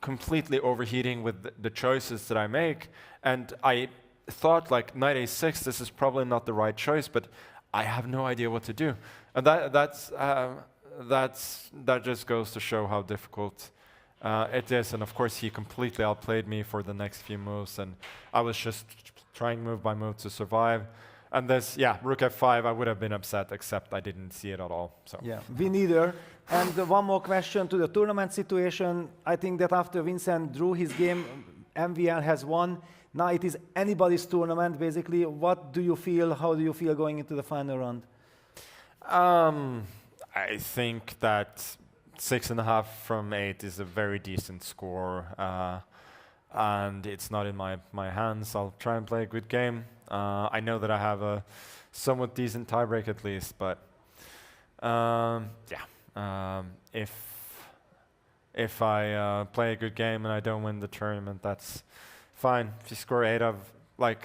completely overheating with the choices that I make. And I thought, like, knight a6, this is probably not the right choice, but I have no idea what to do. And that just goes to show how difficult it is. And of course, he completely outplayed me for the next few moves, and I was just trying move by move to survive. And this, yeah, rook f5, I would have been upset, except I didn't see it at all. So yeah, we neither. And one more question to the tournament situation. I think that after Vincent drew his game, MVL has won. Now it is anybody's tournament, basically. What do you feel? How do you feel going into the final round? I think that 6.5 from 8 is a very decent score, and it's not in my hands. I'll try and play a good game. I know that I have a somewhat decent tiebreak at least, but if I play a good game and I don't win the tournament, that's fine. If you score 8 of, like,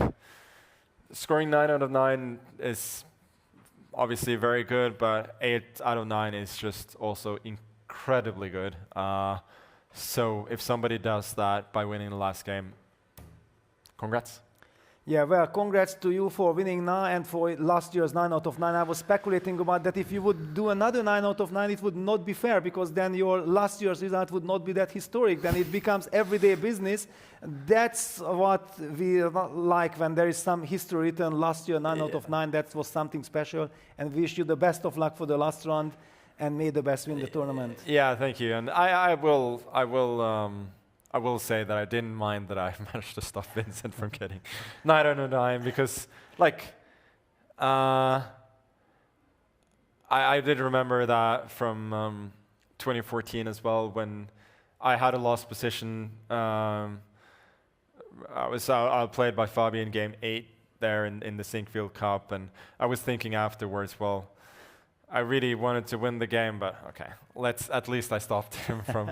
scoring 9 out of 9 is obviously very good, but 8 out of 9 is just also incredibly good. So if somebody does that by winning the last game, congrats. Yeah, well, congrats to you for winning now and for last year's 9 out of 9. I was speculating about that. If you would do another 9 out of 9, it would not be fair, because then your last year's result would not be that historic. Then it becomes everyday business. That's what we like, when there is some history written. Last year, 9 out of 9, that was something special. And we wish you the best of luck for the last round, and may the best win the tournament. Yeah, thank you. And I will say that I didn't mind that I managed to stop Vincent from getting 9 out of 9, because, like, I did remember that from 2014 as well, when I had a lost position. I was outplayed by Fabi in game 8 there in the Sinkfield Cup, and I was thinking afterwards, well, I really wanted to win the game, but okay, at least I stopped him from,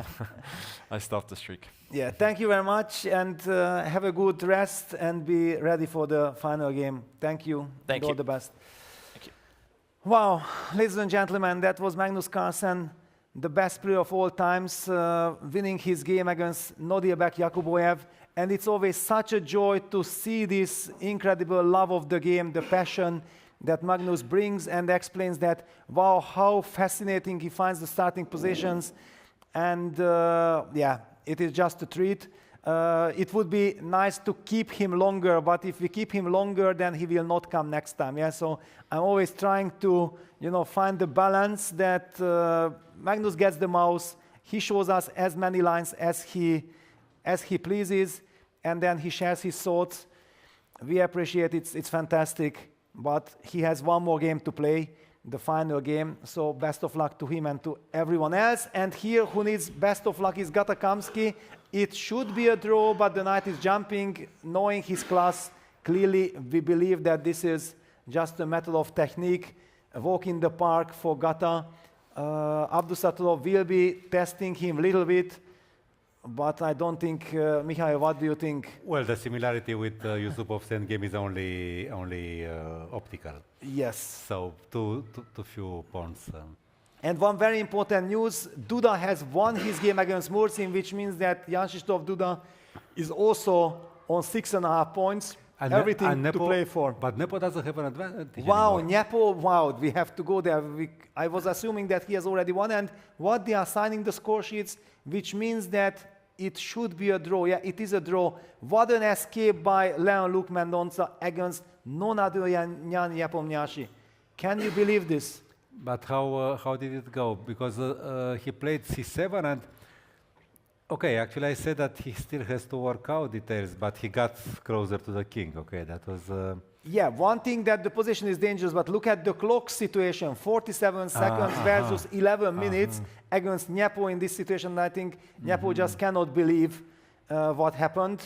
I stopped the streak. Yeah, thank you very much, and have a good rest and be ready for the final game. Thank you. Thank you. All the best. Thank you. Wow, ladies and gentlemen, that was Magnus Carlsen, the best player of all times, winning his game against Nodirbek Yakuboyev. And it's always such a joy to see this incredible love of the game, the passion that Magnus brings, and explains that, wow, how fascinating he finds the starting positions. And yeah, it is just a treat. It would be nice to keep him longer, but if we keep him longer, then he will not come next time. Yeah, so I'm always trying to, find the balance that Magnus gets the mouse. He shows us as many lines as he pleases, and then he shares his thoughts. We appreciate it. It's fantastic. But he has one more game to play, the final game. So best of luck to him and to everyone else. And here, who needs best of luck is Gata Kamsky. It should be a draw, but the knight is jumping. Knowing his class, clearly we believe that this is just a matter of technique. A walk in the park for Gata. Abdusatulov will be testing him a little bit, but I don't think, Mikhail, what do you think? Well, the similarity with Yusupov's endgame is only optical. Yes. So two few points. And one very important news, Duda has won his game against Mursin, which means that Jan Krzysztof Duda is also on 6.5 points. And everything to play for. But Nepo doesn't have an advantage Wow, anymore. Nepo, wow, we have to go there. I was assuming that he has already won, and what they are signing the score sheets, which means that it should be a draw. Yeah, it is a draw. What an escape by Leon Luke Mendonça against none other than Jan Nepomniachtchi. Can you believe this? But how did it go? Because he played c7 and okay, actually I said that he still has to work out details, but he got closer to the king. Okay, that was... Yeah, one thing that the position is dangerous, but look at the clock situation. 47 seconds versus 11 minutes against Nepo in this situation. I think Nepo just cannot believe what happened,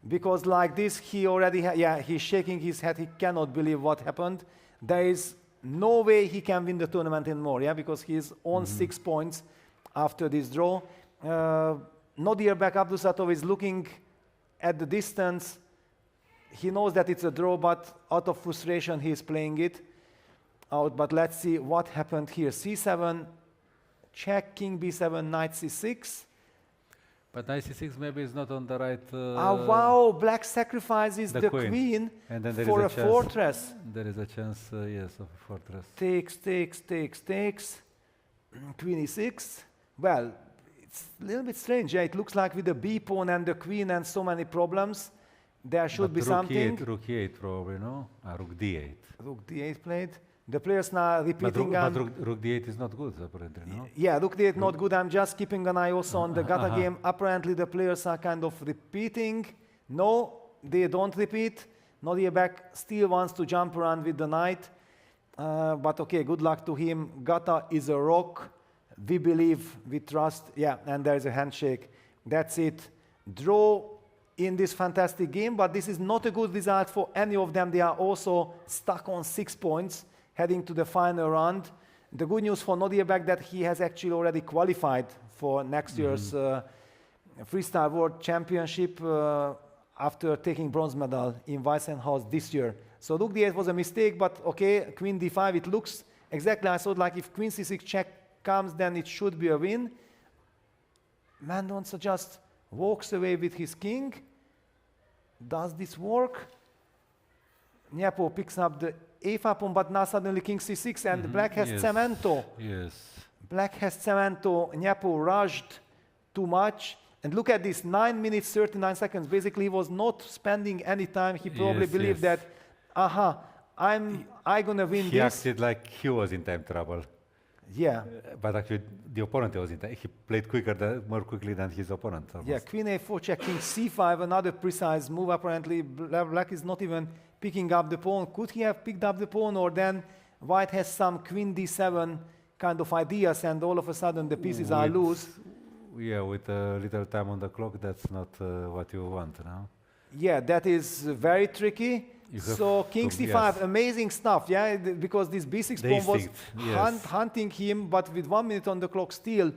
because like this, he already, he's shaking his head. He cannot believe what happened. There is no way he can win the tournament anymore, because he's on 6 points after this draw. Nodirbek Abdusatov is looking at the distance. He knows that it's a draw, but out of frustration, he is playing it out. But let's see what happened here. C7, check, king b7, knight c6. But knight c6 maybe is not on the right... wow, black sacrifices the queen and then there for is a fortress. There is a chance, yes, of a fortress. Takes. Queen e6. Well, it's a little bit strange. Yeah, it looks like with the b pawn and the queen and so many problems, there should be something. Rook e8 probably, no? Rook d8. Rook d8 played. The players now repeating. But rook d8 is not good, apparently, no? Yeah, rook d8 not good. I'm just keeping an eye also on the Gata game. Apparently, the players are kind of repeating. No, they don't repeat. Nodirbek still wants to jump around with the knight. But okay, good luck to him. Gata is a rock. We believe, we trust. Yeah, and there's a handshake. That's it. Draw in this fantastic game, but this is not a good result for any of them. They are also stuck on 6 points, heading to the final round. The good news for Nodirbek that he has actually already qualified for next year's Freestyle World Championship after taking bronze medal in Weissenhaus this year. So rook d8 was a mistake, but okay, queen d5, it looks exactly, I thought, like if queen c6 check comes, then it should be a win. Mendonça just walks away with his king. Does this work? Nepo picks up the a5 pawn, but now suddenly king c6, and black has cemento. Yes. Black has cemento. Nepo rushed too much. And look at this, 9 minutes, 39 seconds. Basically, he was not spending any time. He probably believed that, I'm gonna win this. He acted like he was in time trouble. Yeah. But actually, the opponent was in time. He played more quickly than his opponent. Almost. Yeah, queen a4 check, king c5, another precise move. Apparently, black is not even picking up the pawn. Could he have picked up the pawn, or then white has some queen d7 kind of ideas, and all of a sudden the pieces are loose? Yeah, with a little time on the clock, that's not what you want now. Yeah, that is very tricky. So king c5, amazing stuff, yeah, because this b6 pawn was hunting him, but with 1 minute on the clock still.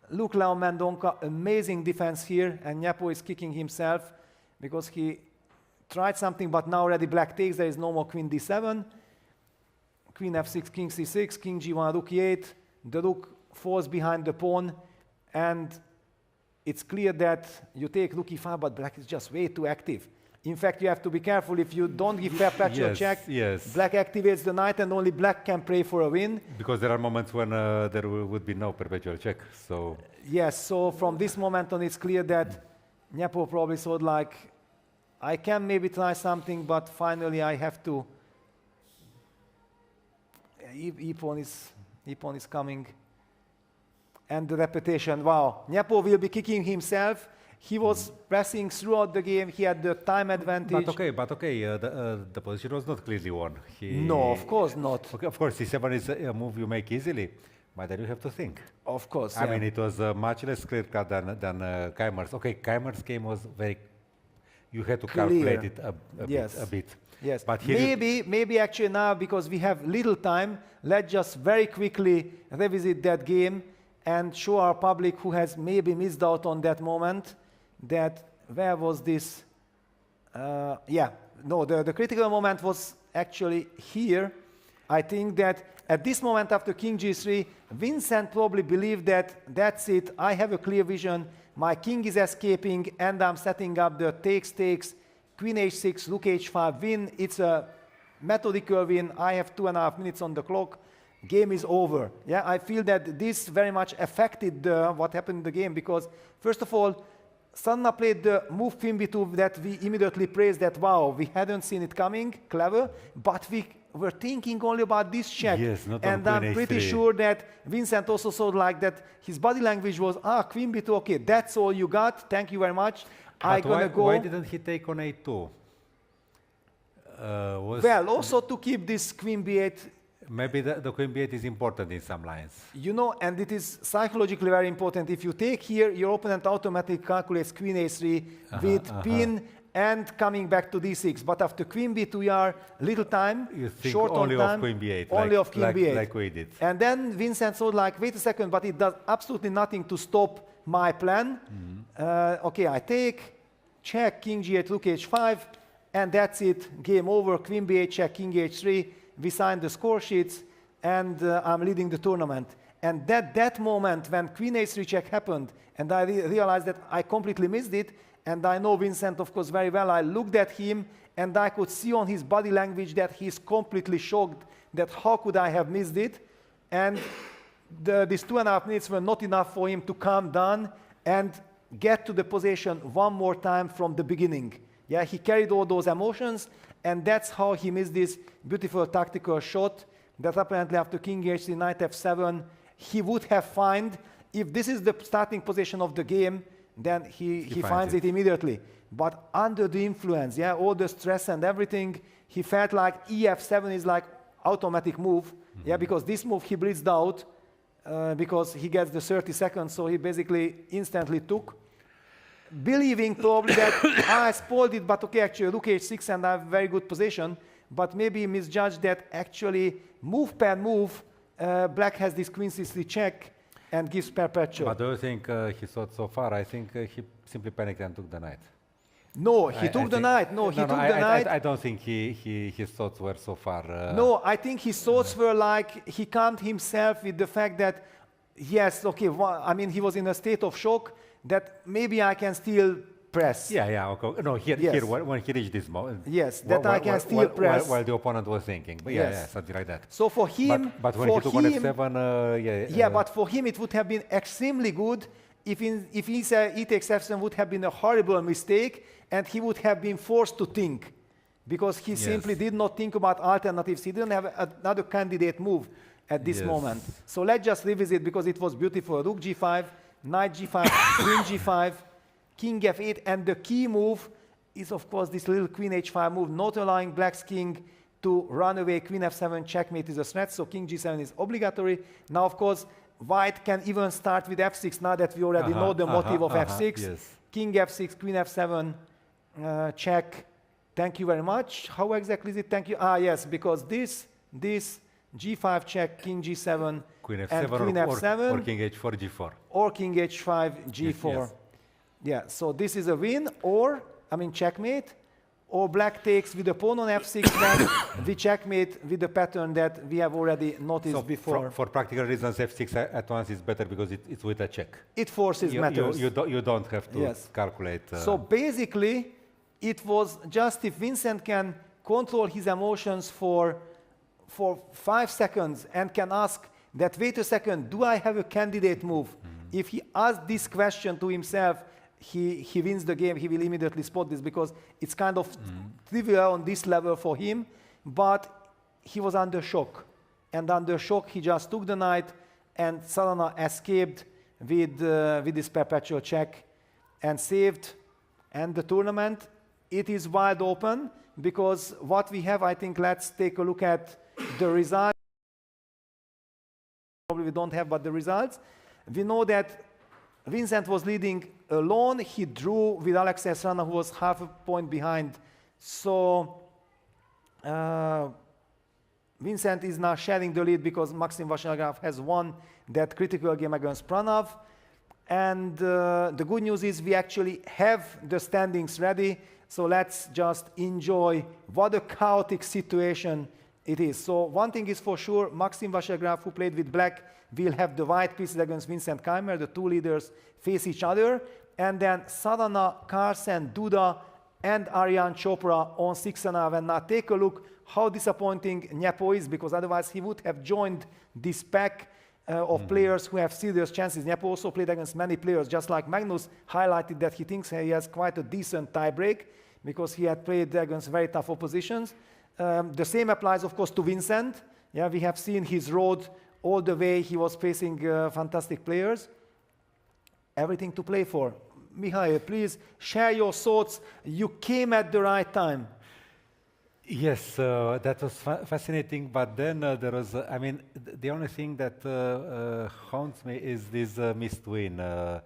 Look, Leon Mendonça, amazing defense here, and Nepo is kicking himself because he tried something, but now already black takes, there is no more queen d7. Queen f6, king c6, king g1, rook e8, the rook falls behind the pawn, and it's clear that you take rook e5, but black is just way too active. In fact, you have to be careful. If you don't give perpetual check, black activates the knight, and only black can pray for a win. Because there are moments when there would be no perpetual check. So yes, so from this moment on, it's clear that Nepo probably thought like, I can maybe try something, but finally I have to. E-pawn is coming. And the repetition, wow. Nepo will be kicking himself. He was pressing throughout the game. He had the time advantage. But okay, the position was not clearly won. No, of course not. Okay, of course, C7 is a move you make easily, but then you have to think. Of course, I mean, it was much less clear cut than Keymer's. Okay, Keymer's game was very. You had to calculate it a bit. Yes. But maybe actually now, because we have little time, let's just very quickly revisit that game and show our public who has maybe missed out on that moment. That where was this? The critical moment was actually here. I think that at this moment after King G3, Vincent probably believed that that's it. I have a clear vision. My king is escaping, and I'm setting up the takes, Queen H6, Rook H5 win. It's a methodical win. I have 2.5 minutes on the clock. Game is over. Yeah, I feel that this very much affected what happened in the game because, first of all, Sanna played the move Queen B2 that we immediately praised that, wow, we hadn't seen it coming, clever, but we were thinking only about this check. Yes, not and on I'm Queen pretty H3. sure that Vincent also saw like that his body language was, Queen B2, okay, that's all you got, thank you very much. Why didn't he take on A2? Well, also to keep this Queen B8. Maybe the Queen B8 is important in some lines. You know, and it is psychologically very important. If you take here, your opponent automatically calculates Queen A3 with pin and coming back to D6. But after Queen B2, you are little time, you think short only on time, of Queen B8, only of Queen B8. Like we did. And then Vincent thought like, wait a second, but it does absolutely nothing to stop my plan. Okay, I take, check, King G8, Rook H5, and that's it, game over, Queen B8, check, King H3. We signed the score sheets, and I'm leading the tournament. And that moment when Queen H3 check happened, and I realized that I completely missed it, and I know Vincent, of course, very well. I looked at him, and I could see on his body language that he's completely shocked that how could I have missed it. And these 2.5 minutes were not enough for him to calm down and get to the position one more time from the beginning. Yeah, he carried all those emotions, and that's how he missed this beautiful tactical shot that apparently after King H3, Knight F7, he would have found. If this is the starting position of the game, then he finds it immediately. But under the influence, yeah, all the stress and everything, he felt like EF7 is like automatic move, yeah, because this move he blitzed out because he gets the 30 seconds, so he basically instantly took. Believing probably that I spoiled it, but okay, actually Rook H6 and I have very good position, but maybe misjudged that actually move per move, Black has this Queen C3 check and gives perpetual. But do you think he thought so far? I think he simply panicked and took the knight. No, he took the knight. No, he took the knight. I don't think his thoughts were so far. No, I think his thoughts were like he calmed himself with the fact that, yes, okay, I mean, he was in a state of shock that maybe I can still press. Yeah, okay. No, here when he reached this moment. Yes, that I can still press. While the opponent was thinking. But yeah, something like that. So for him... But when he took on F7, yeah, but for him it would have been extremely good if he said E takes F7 would have been a horrible mistake and he would have been forced to think. Because he simply did not think about alternatives. He didn't have another candidate move at this moment. So let's just revisit because it was beautiful. Rook G5, Knight G5, Queen G5, King F8, and the key move is, of course, this little Queen H5 move, not allowing Black's king to run away. Queen F7 checkmate is a threat, so King G7 is obligatory. Now, of course, White can even start with F6 now that we already know the motive of F6. Yes. King F6, Queen F7, check. Thank you very much. How exactly is it? Thank you. Yes, because this G5 check, King G7, Queen F7 and Queen F7, or King H4, G4. Or King H5, G4. Yes. Yeah, so this is a win, or, I mean, checkmate, or Black takes with the pawn on F6, then we checkmate with the pattern that we have already noticed before. For practical reasons, F6 at once is better because it's with a check. It forces matters. You don't have to calculate. So basically, it was just if Vincent can control his emotions for 5 seconds and can ask that, wait a second, do I have a candidate move? If he asks this question to himself, he wins the game. He will immediately spot this because it's kind of trivial on this level for him, but he was under shock. And under shock, he just took the knight, and Salana escaped with this perpetual check. and saved, and the tournament. It is wide open because what we have, I think, let's take a look at the results. Probably we don't have, but the results. We know that Vincent was leading alone. He drew with Alexei Srana, who was half a point behind. So Vincent is now sharing the lead because Maxim Vasilyev has won that critical game against Pranav. And the good news is we actually have the standings ready. So let's just enjoy what a chaotic situation it is. So one thing is for sure, Maxim Vasilyev, who played with black, will have the white pieces against Vincent Keymer. The two leaders face each other. And then Sadhana, Carlsen, Duda, and Aryan Chopra on 6-0. And now take a look how disappointing Nyepo is, because otherwise he would have joined this pack of players who have serious chances. Nyepo also played against many players, just like Magnus highlighted that he thinks he has quite a decent tiebreak because he had played against very tough oppositions. The same applies, of course, to Vincent. Yeah, we have seen his road all the way. He was facing fantastic players. Everything to play for. Mihail, please share your thoughts. You came at the right time. Yes, that was fascinating, but then there was, I mean, the only thing that haunts me is this missed win. I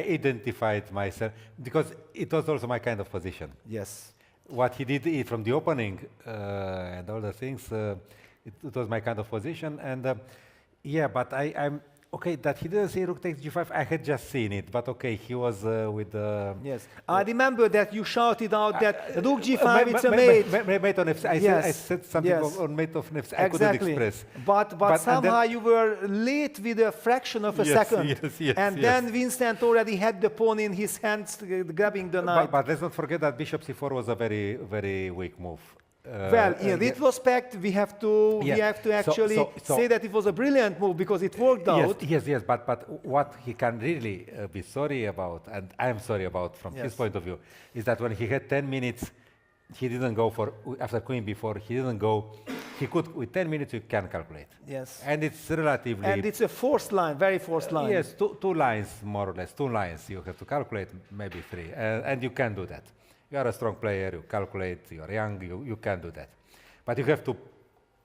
identified myself, because it was also my kind of position. Yes. What he did from the opening and all the things, it was my kind of position. And yeah, but I'm okay, that he didn't say rook takes g5, I had just seen it, but okay, he was with the... Yes, I remember that you shouted out that rook g5, it's a mate. Mate on f6, I said something on mate of f6, I couldn't express. But somehow you were late with a fraction of a second. And then Vincent already had the pawn in his hands, grabbing the knight. But let's not forget that bishop c4 was a very, very weak move. Well, in retrospect, we have to actually say that it was a brilliant move because it worked out. Yes, but what he can really be sorry about, and I'm sorry about from his point of view, is that when he had 10 minutes, he didn't go for, after queen b4, he didn't go, he could, with 10 minutes you can calculate. Yes. And it's relatively... And it's a forced line, very forced line. Yes, two lines, more or less, 2 lines you have to calculate, maybe 3, and you can do that. You are a strong player, you calculate, you are young, you can do that. But you have to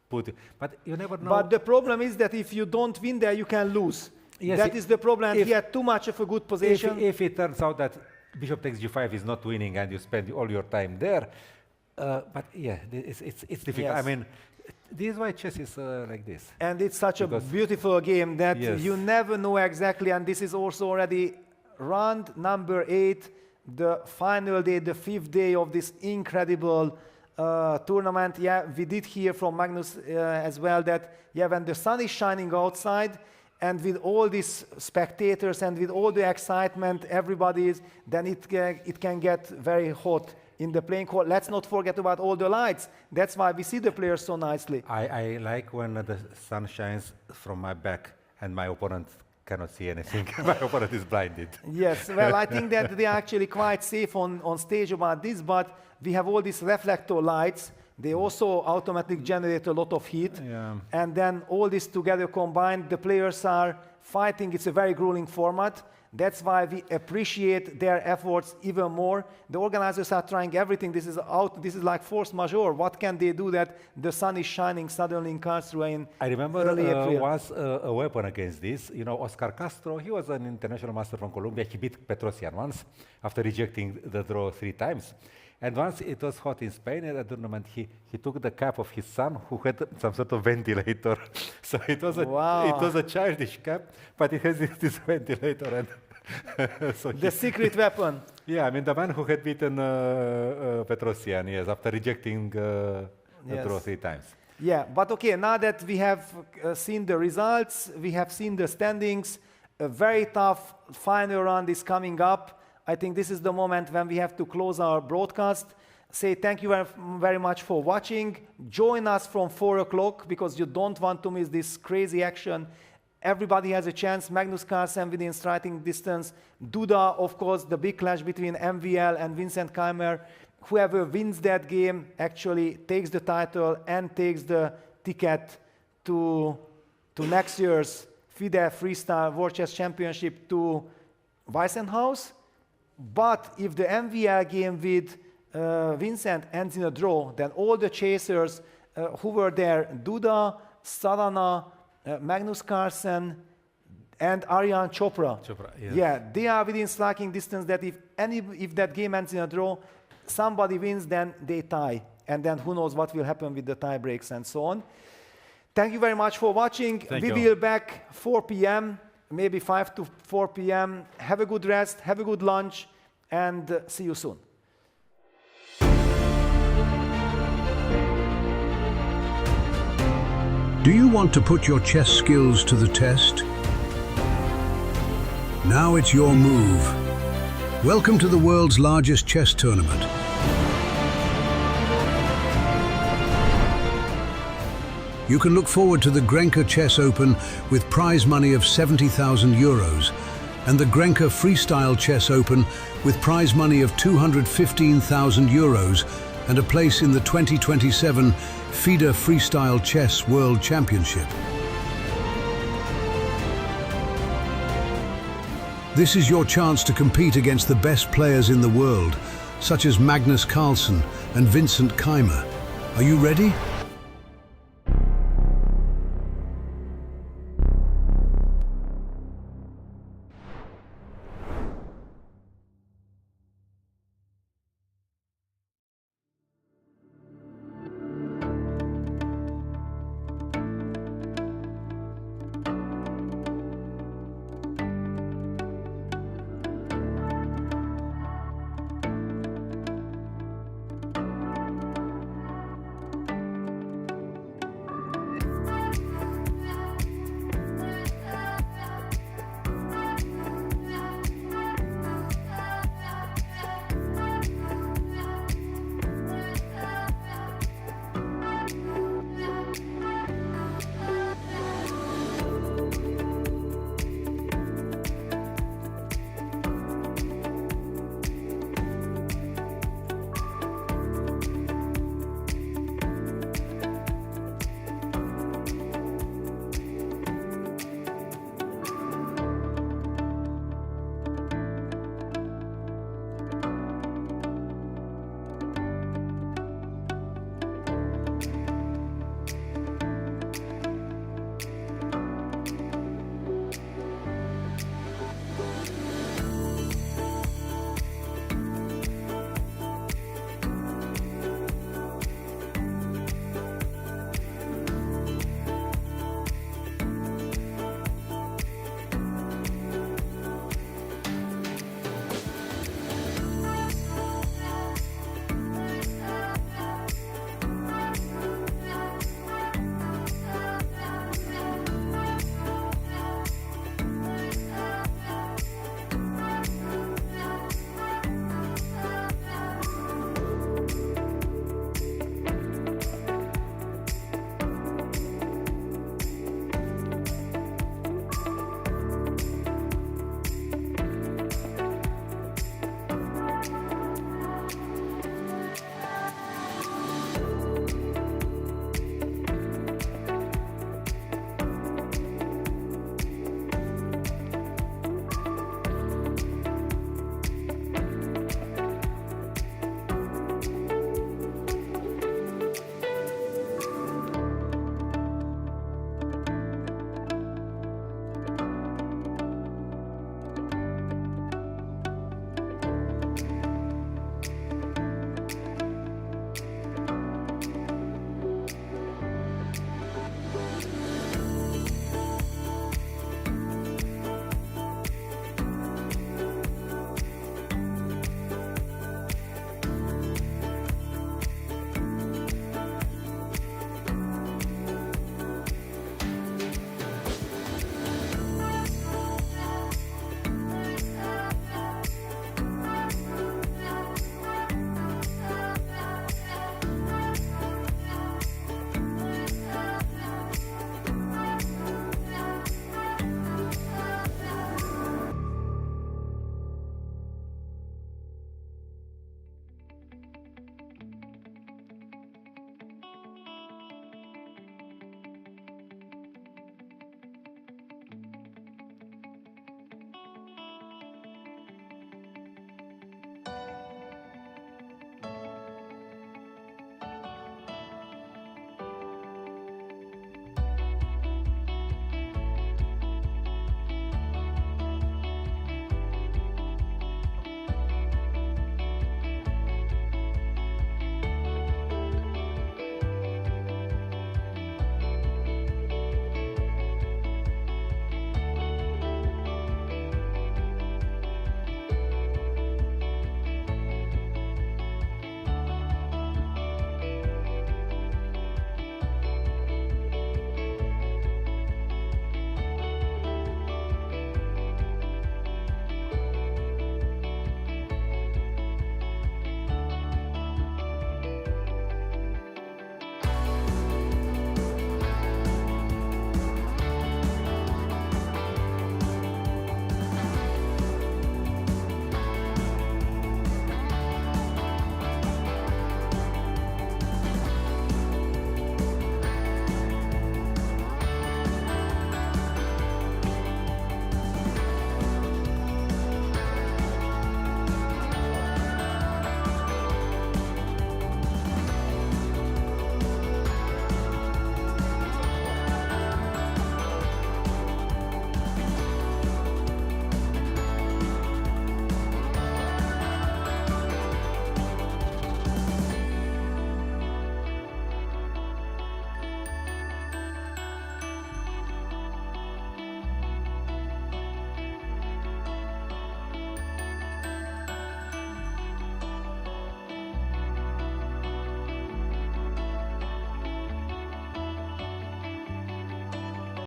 put... But you never know... But the problem is that if you don't win there, you can lose. Yes, that is the problem. He had too much of a good position. If it turns out that bishop takes g5 is not winning and you spend all your time there, but yeah, it's difficult. Yes. I mean, this is why chess is like this. And it's such a beautiful game that you never know exactly, and this is also already round number 8, the final day, the 5th day of this incredible tournament. Yeah, we did hear from Magnus as well that, yeah, when the sun is shining outside and with all these spectators and with all the excitement everybody is, then it can get very hot in the playing court. Let's not forget about all the lights. That's why we see the players so nicely. I like when the sun shines from my back and my opponent cannot see anything. My opponent is blinded. Yes, well, I think that they are actually quite safe on stage about this, but we have all these reflector lights. They also automatically generate a lot of heat. Yeah. And then all this together combined, the players are fighting. It's a very grueling format. That's why we appreciate their efforts even more. The organizers are trying everything. This is like force majeure. What can they do that the sun is shining suddenly in Karlsruhe? I remember was a weapon against this. You know, Oscar Castro, he was an international master from Colombia. He beat Petrosian once after rejecting the draw 3 times. And once it was hot in Spain at a tournament, he took the cap of his son, who had some sort of ventilator. So it was a childish cap, but it has this ventilator. And so the secret weapon. Yeah, I mean, the man who had beaten Petrosian, yes, after rejecting the draw 3 times. Yeah, but okay, now that we have seen the results, we have seen the standings, a very tough final round is coming up. I think this is the moment when we have to close our broadcast. Say thank you very much for watching. Join us from 4 o'clock because you don't want to miss this crazy action. Everybody has a chance. Magnus Carlsen within striking distance. Duda, of course, the big clash between MVL and Vincent Keymer. Whoever wins that game actually takes the title and takes the ticket to next year's FIDE Freestyle World Chess Championship to Weissenhaus. But if the MVL game with Vincent ends in a draw, then all the chasers who were there, Duda, Sarana, Magnus Carlsen, and Aryan Chopra. Yeah, they are within striking distance that if that game ends in a draw, somebody wins, then they tie. And then who knows what will happen with the tie breaks and so on. Thank you very much for watching. We will be back 4 p.m., maybe 5 to 4 p.m. Have a good rest, have a good lunch, and see you soon. Do you want to put your chess skills to the test? Now it's your move. Welcome to the world's largest chess tournament. You can look forward to the Grenke Chess Open with prize money of 70,000 euros and the Grenke Freestyle Chess Open with prize money of 215,000 euros and a place in the 2027 FIDE Freestyle Chess World Championship. This is your chance to compete against the best players in the world, such as Magnus Carlsen and Vincent Keymer. Are you ready?